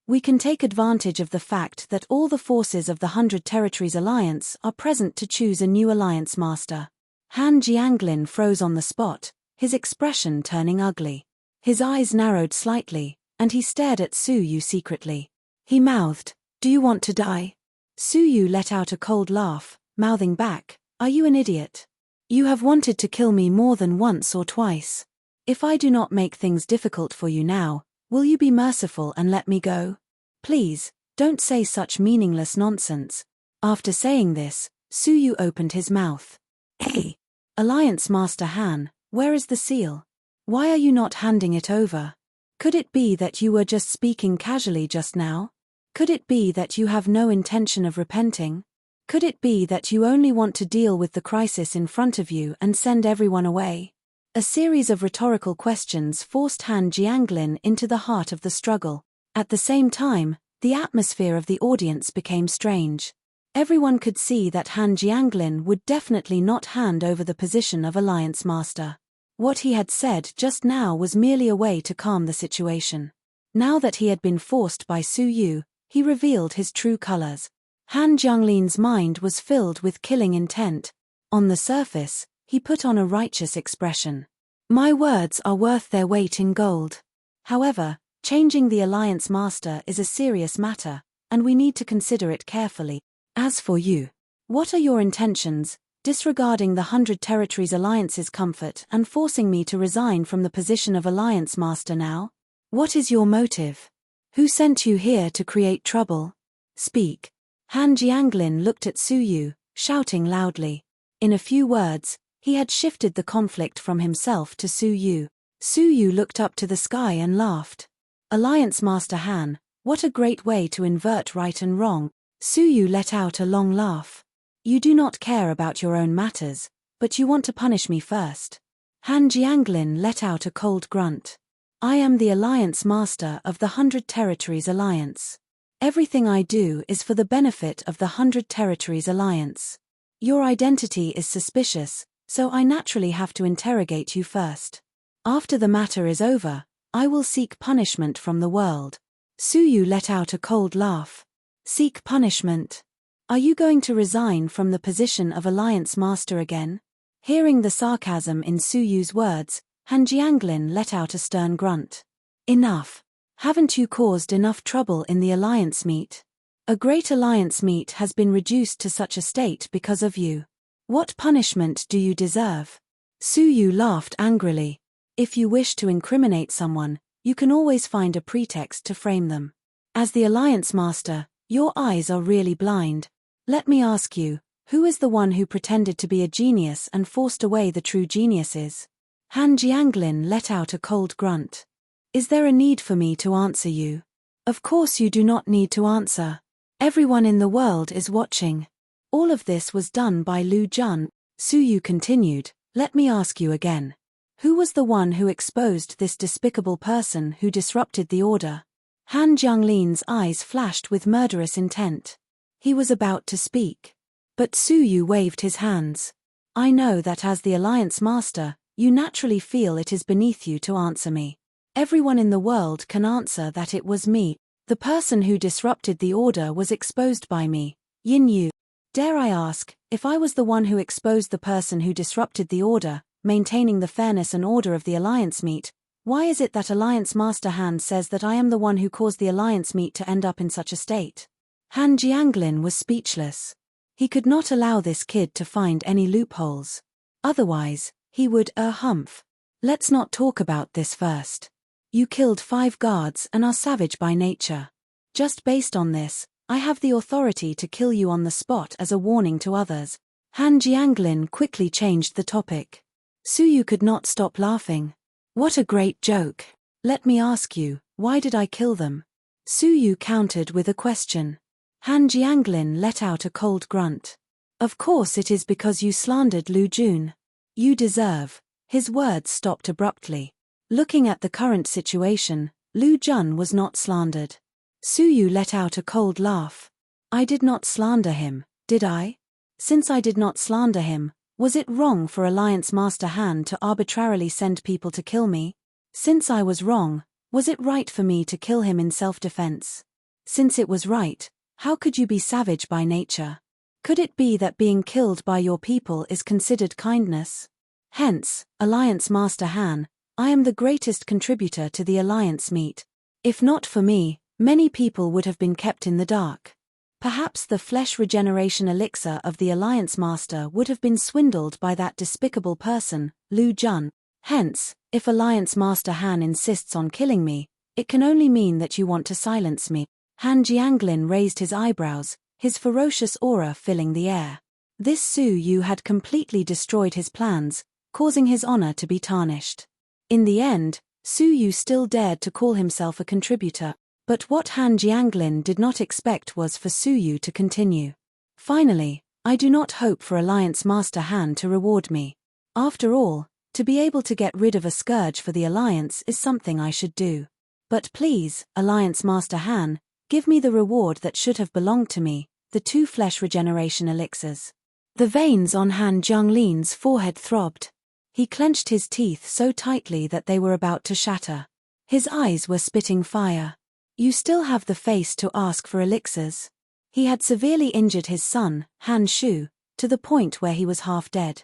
We can take advantage of the fact that all the forces of the 100 Territories Alliance are present to choose a new Alliance Master. Han Jianglin froze on the spot, his expression turning ugly. His eyes narrowed slightly, and he stared at Su Yu secretly. He mouthed, "Do you want to die?" Su Yu let out a cold laugh, mouthing back, "Are you an idiot? You have wanted to kill me more than once or twice. If I do not make things difficult for you now, will you be merciful and let me go? Please, don't say such meaningless nonsense." After saying this, Su Yu opened his mouth. "Hey! Alliance Master Han, where is the seal? Why are you not handing it over? Could it be that you were just speaking casually just now? Could it be that you have no intention of repenting? Could it be that you only want to deal with the crisis in front of you and send everyone away?" A series of rhetorical questions forced Han Jianglin into the heart of the struggle. At the same time, the atmosphere of the audience became strange. Everyone could see that Han Jianglin would definitely not hand over the position of Alliance Master. What he had said just now was merely a way to calm the situation. Now that he had been forced by Su Yu, he revealed his true colors. Han Jianglin's mind was filled with killing intent. On the surface, he put on a righteous expression. "My words are worth their weight in gold." However, changing the Alliance Master is a serious matter, and we need to consider it carefully. As for you, what are your intentions, disregarding the 100 Territories Alliance's comfort and forcing me to resign from the position of Alliance Master now? What is your motive? Who sent you here to create trouble? Speak. Han Jianglin looked at Su Yu, shouting loudly. In a few words, he had shifted the conflict from himself to Su Yu. Su Yu looked up to the sky and laughed. "Alliance Master Han, what a great way to invert right and wrong." Su Yu let out a long laugh. "You do not care about your own matters, but you want to punish me first." Han Jianglin let out a cold grunt. "I am the Alliance Master of the 100 Territories Alliance. Everything I do is for the benefit of the 100 Territories Alliance. Your identity is suspicious, so I naturally have to interrogate you first. After the matter is over, I will seek punishment from the world." Su Yu let out a cold laugh. "Seek punishment? Are you going to resign from the position of Alliance Master again?" Hearing the sarcasm in Su Yu's words, Han Jianglin let out a stern grunt. "Enough. Haven't you caused enough trouble in the Alliance meet? A great Alliance meet has been reduced to such a state because of you. What punishment do you deserve?" Su Yu laughed angrily. "If you wish to incriminate someone, you can always find a pretext to frame them. As the Alliance Master, your eyes are really blind. Let me ask you, who is the one who pretended to be a genius and forced away the true geniuses?" Han Jianglin let out a cold grunt. "Is there a need for me to answer you?" "Of course you do not need to answer. Everyone in the world is watching. All of this was done by Lu Jun." Su Yu continued, "Let me ask you again. Who was the one who exposed this despicable person who disrupted the order?" Han Jianglin's eyes flashed with murderous intent. He was about to speak. But Su Yu waved his hands. "I know that as the Alliance Master, you naturally feel it is beneath you to answer me. Everyone in the world can answer that it was me. The person who disrupted the order was exposed by me, Yin Yu. Dare I ask, if I was the one who exposed the person who disrupted the order, maintaining the fairness and order of the Alliance meet, why is it that Alliance Master Han says that I am the one who caused the Alliance meet to end up in such a state?" Han Jianglin was speechless. He could not allow this kid to find any loopholes. Otherwise, he would humph. "Let's not talk about this first. You killed 5 guards and are savage by nature. Just based on this, I have the authority to kill you on the spot as a warning to others." Han Jianglin quickly changed the topic. Su Yu could not stop laughing. "What a great joke. Let me ask you, why did I kill them?" Su Yu countered with a question. Han Jianglin let out a cold grunt. Of course it is because you slandered Lu Jun. You deserve. His words stopped abruptly. Looking at the current situation, Lu Jun was not slandered. Su Yu let out a cold laugh. I did not slander him, did I? Since I did not slander him, was it wrong for Alliance Master Han to arbitrarily send people to kill me? Since I was wrong, was it right for me to kill him in self-defense? Since it was right, how could you be savage by nature? Could it be that being killed by your people is considered kindness? Hence, Alliance Master Han, I am the greatest contributor to the Alliance meet. If not for me, many people would have been kept in the dark. Perhaps the flesh regeneration elixir of the Alliance Master would have been swindled by that despicable person, Lu Jun. Hence, if Alliance Master Han insists on killing me, it can only mean that you want to silence me. Han Jianglin raised his eyebrows, his ferocious aura filling the air. This Su Yu had completely destroyed his plans, causing his honor to be tarnished. In the end, Su Yu still dared to call himself a contributor. But what Han Jianglin did not expect was for Su Yu to continue. Finally, I do not hope for Alliance Master Han to reward me. After all, to be able to get rid of a scourge for the Alliance is something I should do. But please, Alliance Master Han, give me the reward that should have belonged to me, the 2 flesh regeneration elixirs. The veins on Han Jianglin's forehead throbbed. He clenched his teeth so tightly that they were about to shatter. His eyes were spitting fire. You still have the face to ask for elixirs. He had severely injured his son, Han Shu, to the point where he was half dead.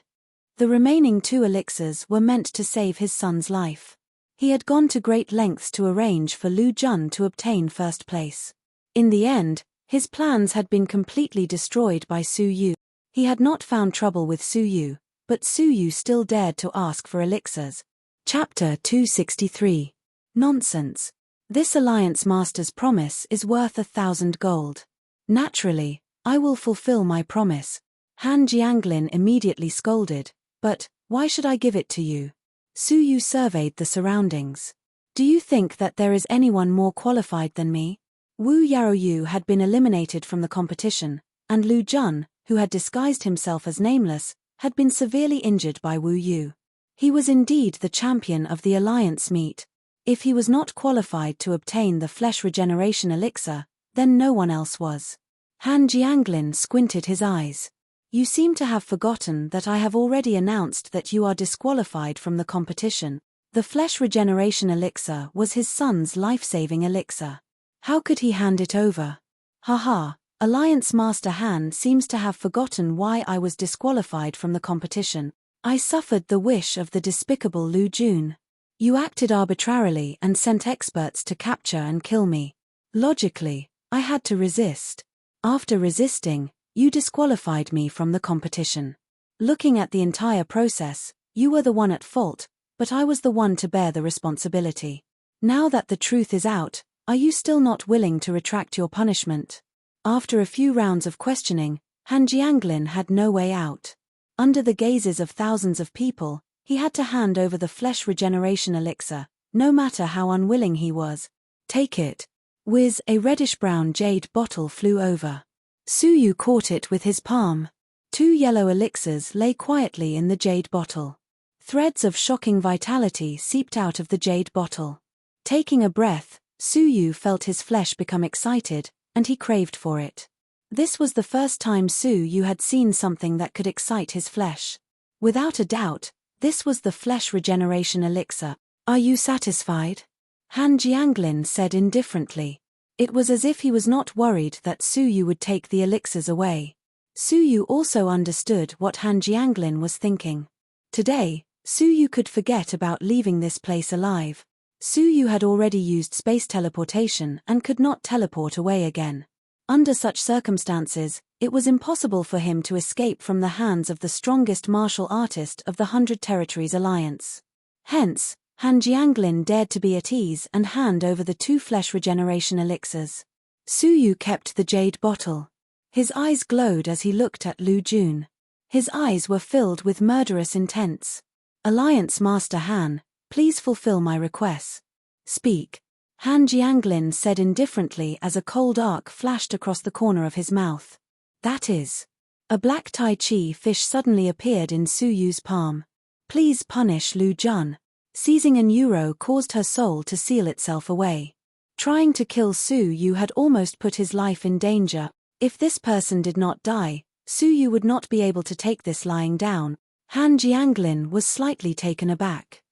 The remaining 2 elixirs were meant to save his son's life. He had gone to great lengths to arrange for Lu Jun to obtain first place. In the end, his plans had been completely destroyed by Su Yu. He had not found trouble with Su Yu, but Su Yu still dared to ask for elixirs. Chapter 263. Nonsense. This Alliance Master's promise is worth 1,000 gold. Naturally, I will fulfill my promise. Han Jianglin immediately scolded, but, why should I give it to you? Su Yu surveyed the surroundings. Do you think that there is anyone more qualified than me? Wu Yaoyu had been eliminated from the competition, and Lu Jun, who had disguised himself as nameless, had been severely injured by Wu Yu. He was indeed the champion of the Alliance meet. If he was not qualified to obtain the flesh regeneration elixir, then no one else was. Han Jianglin squinted his eyes. You seem to have forgotten that I have already announced that you are disqualified from the competition. The flesh regeneration elixir was his son's life-saving elixir. How could he hand it over? Haha, Alliance Master Han seems to have forgotten why I was disqualified from the competition. I suffered the wish of the despicable Lu Jun. You acted arbitrarily and sent experts to capture and kill me. Logically, I had to resist. After resisting, you disqualified me from the competition. Looking at the entire process, you were the one at fault, but I was the one to bear the responsibility. Now that the truth is out, are you still not willing to retract your punishment? After a few rounds of questioning, Han Jianglin had no way out. Under the gazes of thousands of people, he had to hand over the flesh regeneration elixir, no matter how unwilling he was. Take it. Whiz, a reddish-brown jade bottle flew over. Su Yu caught it with his palm. 2 yellow elixirs lay quietly in the jade bottle. Threads of shocking vitality seeped out of the jade bottle. Taking a breath, Su Yu felt his flesh become excited, and he craved for it. This was the first time Su Yu had seen something that could excite his flesh. Without a doubt, this was the flesh regeneration elixir. Are you satisfied? Han Jianglin said indifferently. It was as if he was not worried that Su Yu would take the elixirs away. Su Yu also understood what Han Jianglin was thinking. Today, Su Yu could forget about leaving this place alive. Su Yu had already used space teleportation and could not teleport away again. Under such circumstances, it was impossible for him to escape from the hands of the strongest martial artist of the 100 Territories Alliance. Hence, Han Jianglin dared to be at ease and hand over the 2 flesh regeneration elixirs. Su Yu kept the jade bottle. His eyes glowed as he looked at Lu Jun. His eyes were filled with murderous intents. Alliance Master Han, please fulfill my request. Speak. Han Jianglin said indifferently as a cold arc flashed across the corner of his mouth. That is. A black Tai Chi fish suddenly appeared in Su Yu's palm. Please punish Lu Jun. Seizing an euro caused her soul to seal itself away. Trying to kill Su Yu had almost put his life in danger. If this person did not die, Su Yu would not be able to take this lying down. Han Jianglin was slightly taken aback.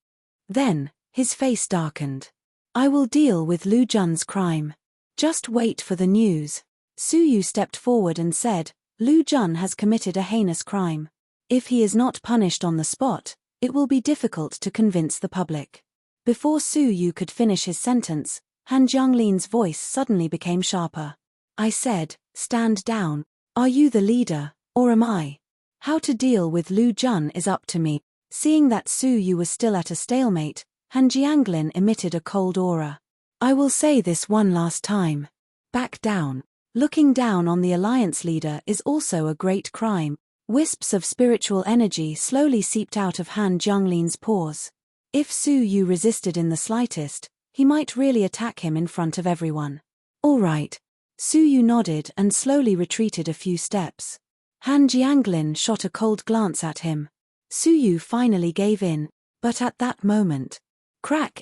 Then, his face darkened. I will deal with Lu Jun's crime. Just wait for the news. Su Yu stepped forward and said, Lu Jun has committed a heinous crime. If he is not punished on the spot, it will be difficult to convince the public. Before Su Yu could finish his sentence, Han Jianglin's voice suddenly became sharper. I said, stand down. Are you the leader, or am I? How to deal with Lu Jun is up to me. Seeing that Su Yu was still at a stalemate, Han Jianglin emitted a cold aura. I will say this one last time. Back down. Looking down on the alliance leader is also a great crime. Wisps of spiritual energy slowly seeped out of Han Jianglin's pores. If Su Yu resisted in the slightest, he might really attack him in front of everyone. All right. Su Yu nodded and slowly retreated a few steps. Han Jianglin shot a cold glance at him. Su Yu finally gave in, but at that moment,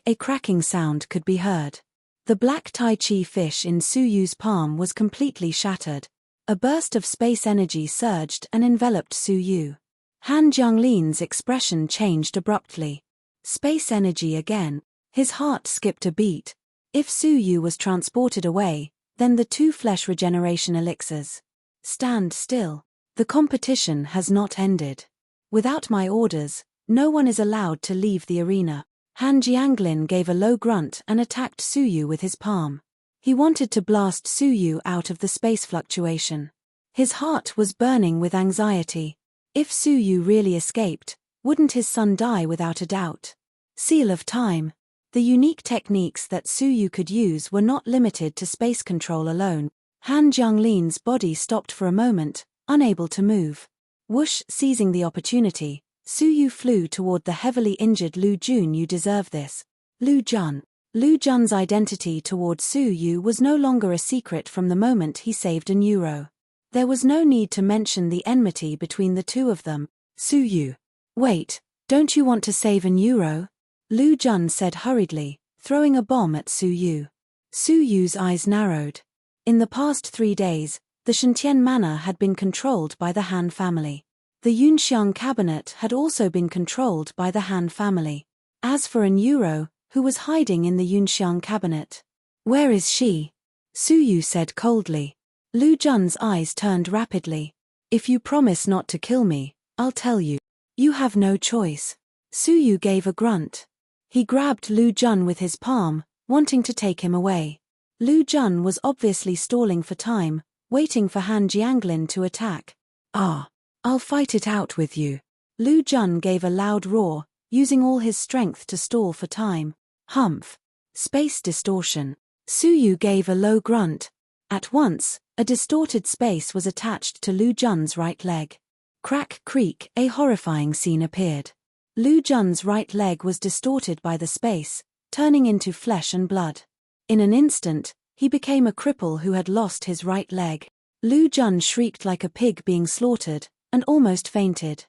a cracking sound could be heard. The black Tai Chi fish in Su Yu's palm was completely shattered. A burst of space energy surged and enveloped Su Yu. Han Jianglin's expression changed abruptly. Space energy again. His heart skipped a beat. If Su Yu was transported away, then the two flesh regeneration elixirs. Stand still. The competition has not ended. Without my orders, no one is allowed to leave the arena. Han Jianglin gave a low grunt and attacked Su Yu with his palm. He wanted to blast Su Yu out of the space fluctuation. His heart was burning with anxiety. If Su Yu really escaped, wouldn't his son die without a doubt? Seal of time. The unique techniques that Su Yu could use were not limited to space control alone. Han Jianglin's body stopped for a moment, unable to move. Whoosh, seizing the opportunity, Su Yu flew toward the heavily injured Lu Jun. You deserve this. Lu Jun. Lu Jun's identity toward Su Yu was no longer a secret from the moment he saved an euro. There was no need to mention the enmity between the two of them. Su Yu. Wait, don't you want to save an euro? Lu Jun said hurriedly, throwing a bomb at Su Yu. Su Yu's eyes narrowed. In the past 3 days, the Shentian Manor had been controlled by the Han family. The Yunxiang cabinet had also been controlled by the Han family. As for an euro, who was hiding in the Yunxiang cabinet? Where is she? Su Yu said coldly. Lu Jun's eyes turned rapidly. If you promise not to kill me, I'll tell you. You have no choice. Su Yu gave a grunt. He grabbed Lu Jun with his palm, wanting to take him away. Lu Jun was obviously stalling for time, waiting for Han Jianglin to attack. I'll fight it out with you. Lu Jun gave a loud roar, using all his strength to stall for time. Humph. Space distortion. Su Yu gave a low grunt. At once, a distorted space was attached to Lu Jun's right leg. Crack creak, a horrifying scene appeared. Lu Jun's right leg was distorted by the space, turning into flesh and blood. In an instant, he became a cripple who had lost his right leg. Lu Jun shrieked like a pig being slaughtered, and almost fainted.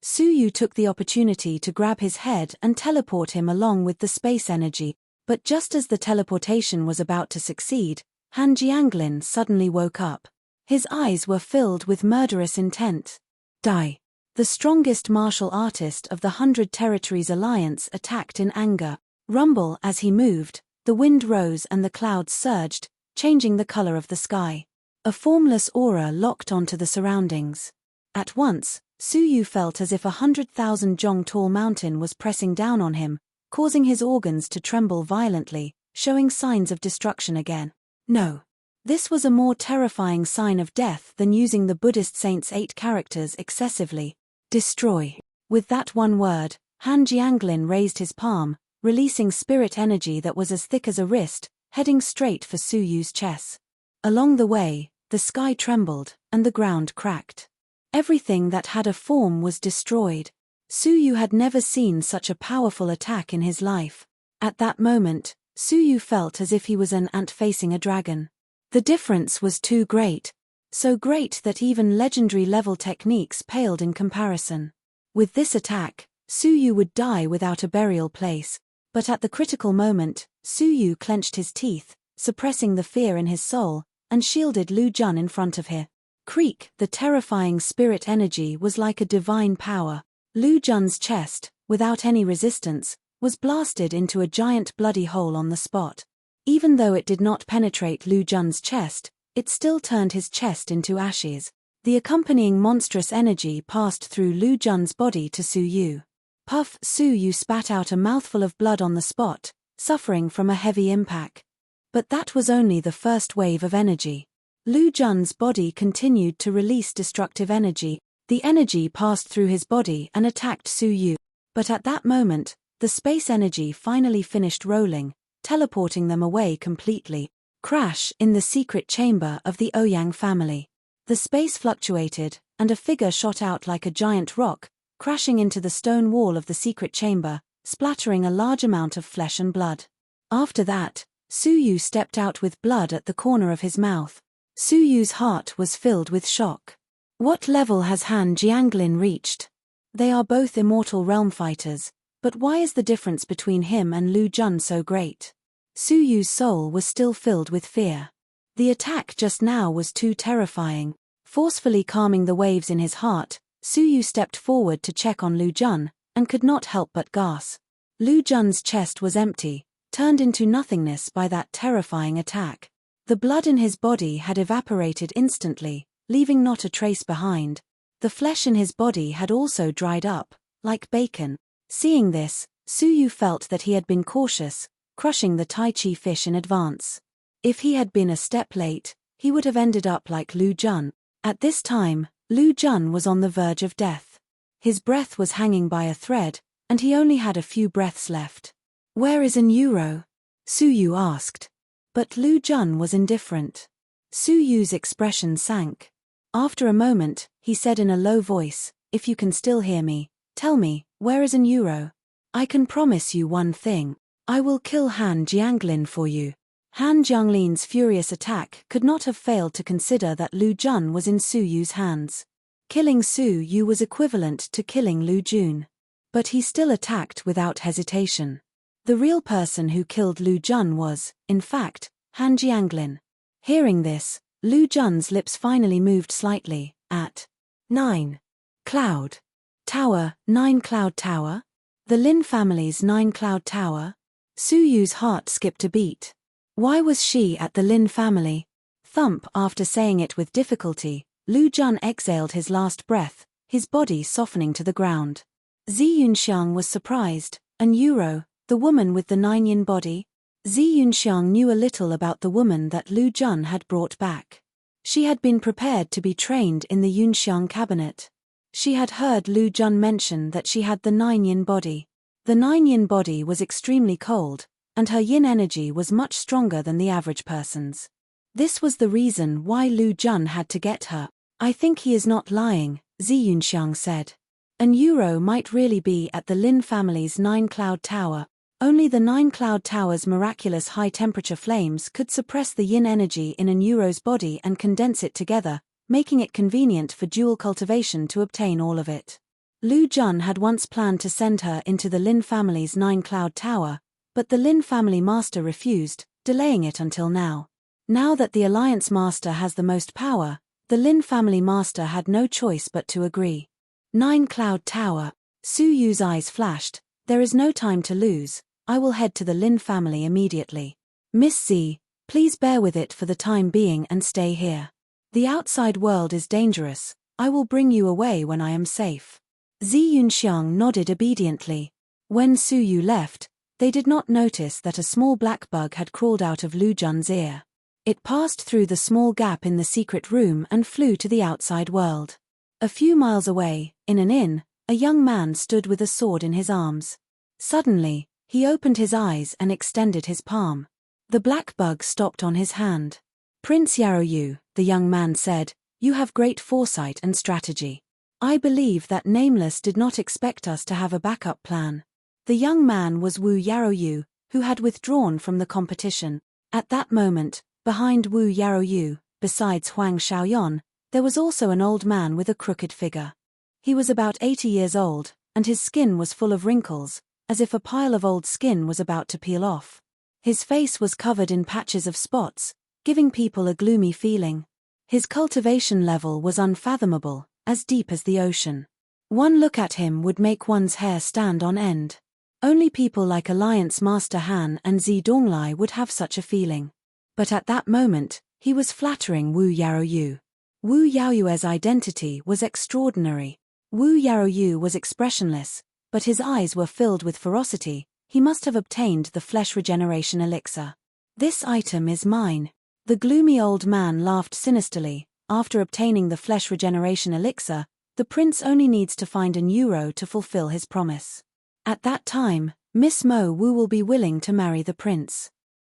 Su Yu took the opportunity to grab his head and teleport him along with the space energy, but just as the teleportation was about to succeed, Han Jianglin suddenly woke up. His eyes were filled with murderous intent. Die. The strongest martial artist of the 100 Territories Alliance attacked in anger. Rumble as he moved, the wind rose and the clouds surged, changing the color of the sky. A formless aura locked onto the surroundings. At once, Su Yu felt as if 100,000 jong tall mountain was pressing down on him, causing his organs to tremble violently, showing signs of destruction again. No. This was a more terrifying sign of death than using the Buddhist saint's 8 characters excessively. Destroy. With that one word, Han Jianglin raised his palm, releasing spirit energy that was as thick as a wrist, heading straight for Su Yu's chest. Along the way, the sky trembled, and the ground cracked. Everything that had a form was destroyed. Su Yu had never seen such a powerful attack in his life. At that moment, Su Yu felt as if he was an ant facing a dragon. The difference was too great. So great that even legendary-level techniques paled in comparison. With this attack, Su Yu would die without a burial place. But at the critical moment, Su Yu clenched his teeth, suppressing the fear in his soul, and shielded Lu Jun in front of him. Creak, the terrifying spirit energy was like a divine power. Lu Jun's chest, without any resistance, was blasted into a giant bloody hole on the spot. Even though it did not penetrate Lu Jun's chest, it still turned his chest into ashes. The accompanying monstrous energy passed through Lu Jun's body to Su Yu. Puff! Su Yu spat out a mouthful of blood on the spot, suffering from a heavy impact. But that was only the first wave of energy. Lu Jun's body continued to release destructive energy. The energy passed through his body and attacked Su Yu. But at that moment, the space energy finally finished rolling, teleporting them away completely. Crash! In the secret chamber of the Ouyang family. The space fluctuated, and a figure shot out like a giant rock, crashing into the stone wall of the secret chamber, splattering a large amount of flesh and blood. After that, Su Yu stepped out with blood at the corner of his mouth. Su Yu's heart was filled with shock. What level has Han Jianglin reached? They are both immortal realm fighters, but why is the difference between him and Lu Jun so great? Su Yu's soul was still filled with fear. The attack just now was too terrifying. Forcefully calming the waves in his heart, Su Yu stepped forward to check on Lu Jun, and could not help but gasp. Lu Jun's chest was empty, turned into nothingness by that terrifying attack. The blood in his body had evaporated instantly, leaving not a trace behind. The flesh in his body had also dried up, like bacon. Seeing this, Su Yu felt that he had been cautious, crushing the Tai Chi fish in advance. If he had been a step late, he would have ended up like Lu Jun. At this time, Lu Jun was on the verge of death. His breath was hanging by a thread, and he only had a few breaths left. "Where is an euro?" Su Yu asked. But Lu Jun was indifferent. Su Yu's expression sank. After a moment, he said in a low voice, "If you can still hear me, tell me, where is an euro? I can promise you one thing. I will kill Han Jianglin for you." Han Jianglin's furious attack could not have failed to consider that Lu Jun was in Su Yu's hands. Killing Su Yu was equivalent to killing Lu Jun. But he still attacked without hesitation. The real person who killed Lu Jun was, in fact, Han Jianglin. Hearing this, Lu Jun's lips finally moved slightly. At 9. Cloud Tower, 9 Cloud Tower? The Lin family's 9 Cloud Tower? Su Yu's heart skipped a beat. Why was she at the Lin family? Thump! After saying it with difficulty, Lu Jun exhaled his last breath, his body softening to the ground. Zi Yunxiang was surprised. An euro, the woman with the 9-yin body? Zi Yunxiang knew a little about the woman that Lu Jun had brought back. She had been prepared to be trained in the Yunxiang cabinet. She had heard Lu Jun mention that she had the 9-yin body. The 9-yin body was extremely cold, and her yin energy was much stronger than the average person's. This was the reason why Lu Jun had to get her. "I think he is not lying," Zi Yunxiang said. An euro might really be at the Lin family's 9 Cloud Tower. Only the 9 Cloud Tower's miraculous high-temperature flames could suppress the yin energy in an euro's body and condense it together, making it convenient for dual cultivation to obtain all of it. Lu Jun had once planned to send her into the Lin family's 9 Cloud Tower, but the Lin family master refused, delaying it until now. Now that the Alliance master has the most power, the Lin family master had no choice but to agree. 9 Cloud Tower. Su Yu's eyes flashed. "There is no time to lose. I will head to the Lin family immediately. Miss Z, please bear with it for the time being and stay here. The outside world is dangerous. I will bring you away when I am safe." Zi Yunxiang nodded obediently. When Su Yu left, they did not notice that a small black bug had crawled out of Lu Jun's ear. It passed through the small gap in the secret room and flew to the outside world. A few miles away, in an inn, a young man stood with a sword in his arms. Suddenly, he opened his eyes and extended his palm. The black bug stopped on his hand. "Prince Yaoyu," the young man said, "you have great foresight and strategy. I believe that Nameless did not expect us to have a backup plan." The young man was Wu Yaoyu, who had withdrawn from the competition. At that moment, behind Wu Yaoyu, besides Huang Xiaoyan, there was also an old man with a crooked figure. He was about 80 years old, and his skin was full of wrinkles, as if a pile of old skin was about to peel off. His face was covered in patches of spots, giving people a gloomy feeling. His cultivation level was unfathomable, as deep as the ocean. One look at him would make one's hair stand on end. Only people like Alliance Master Han and Zi Donglai would have such a feeling. But at that moment, he was flattering Wu Yaoyu. Wu Yaoyu's identity was extraordinary. Wu Yaoyu was expressionless, but his eyes were filled with ferocity. He must have obtained the flesh regeneration elixir. This item is mine. The gloomy old man laughed sinisterly. After obtaining the flesh regeneration elixir, the prince only needs to find a Neuro to fulfill his promise. At that time, Miss Mo Wu will be willing to marry the prince.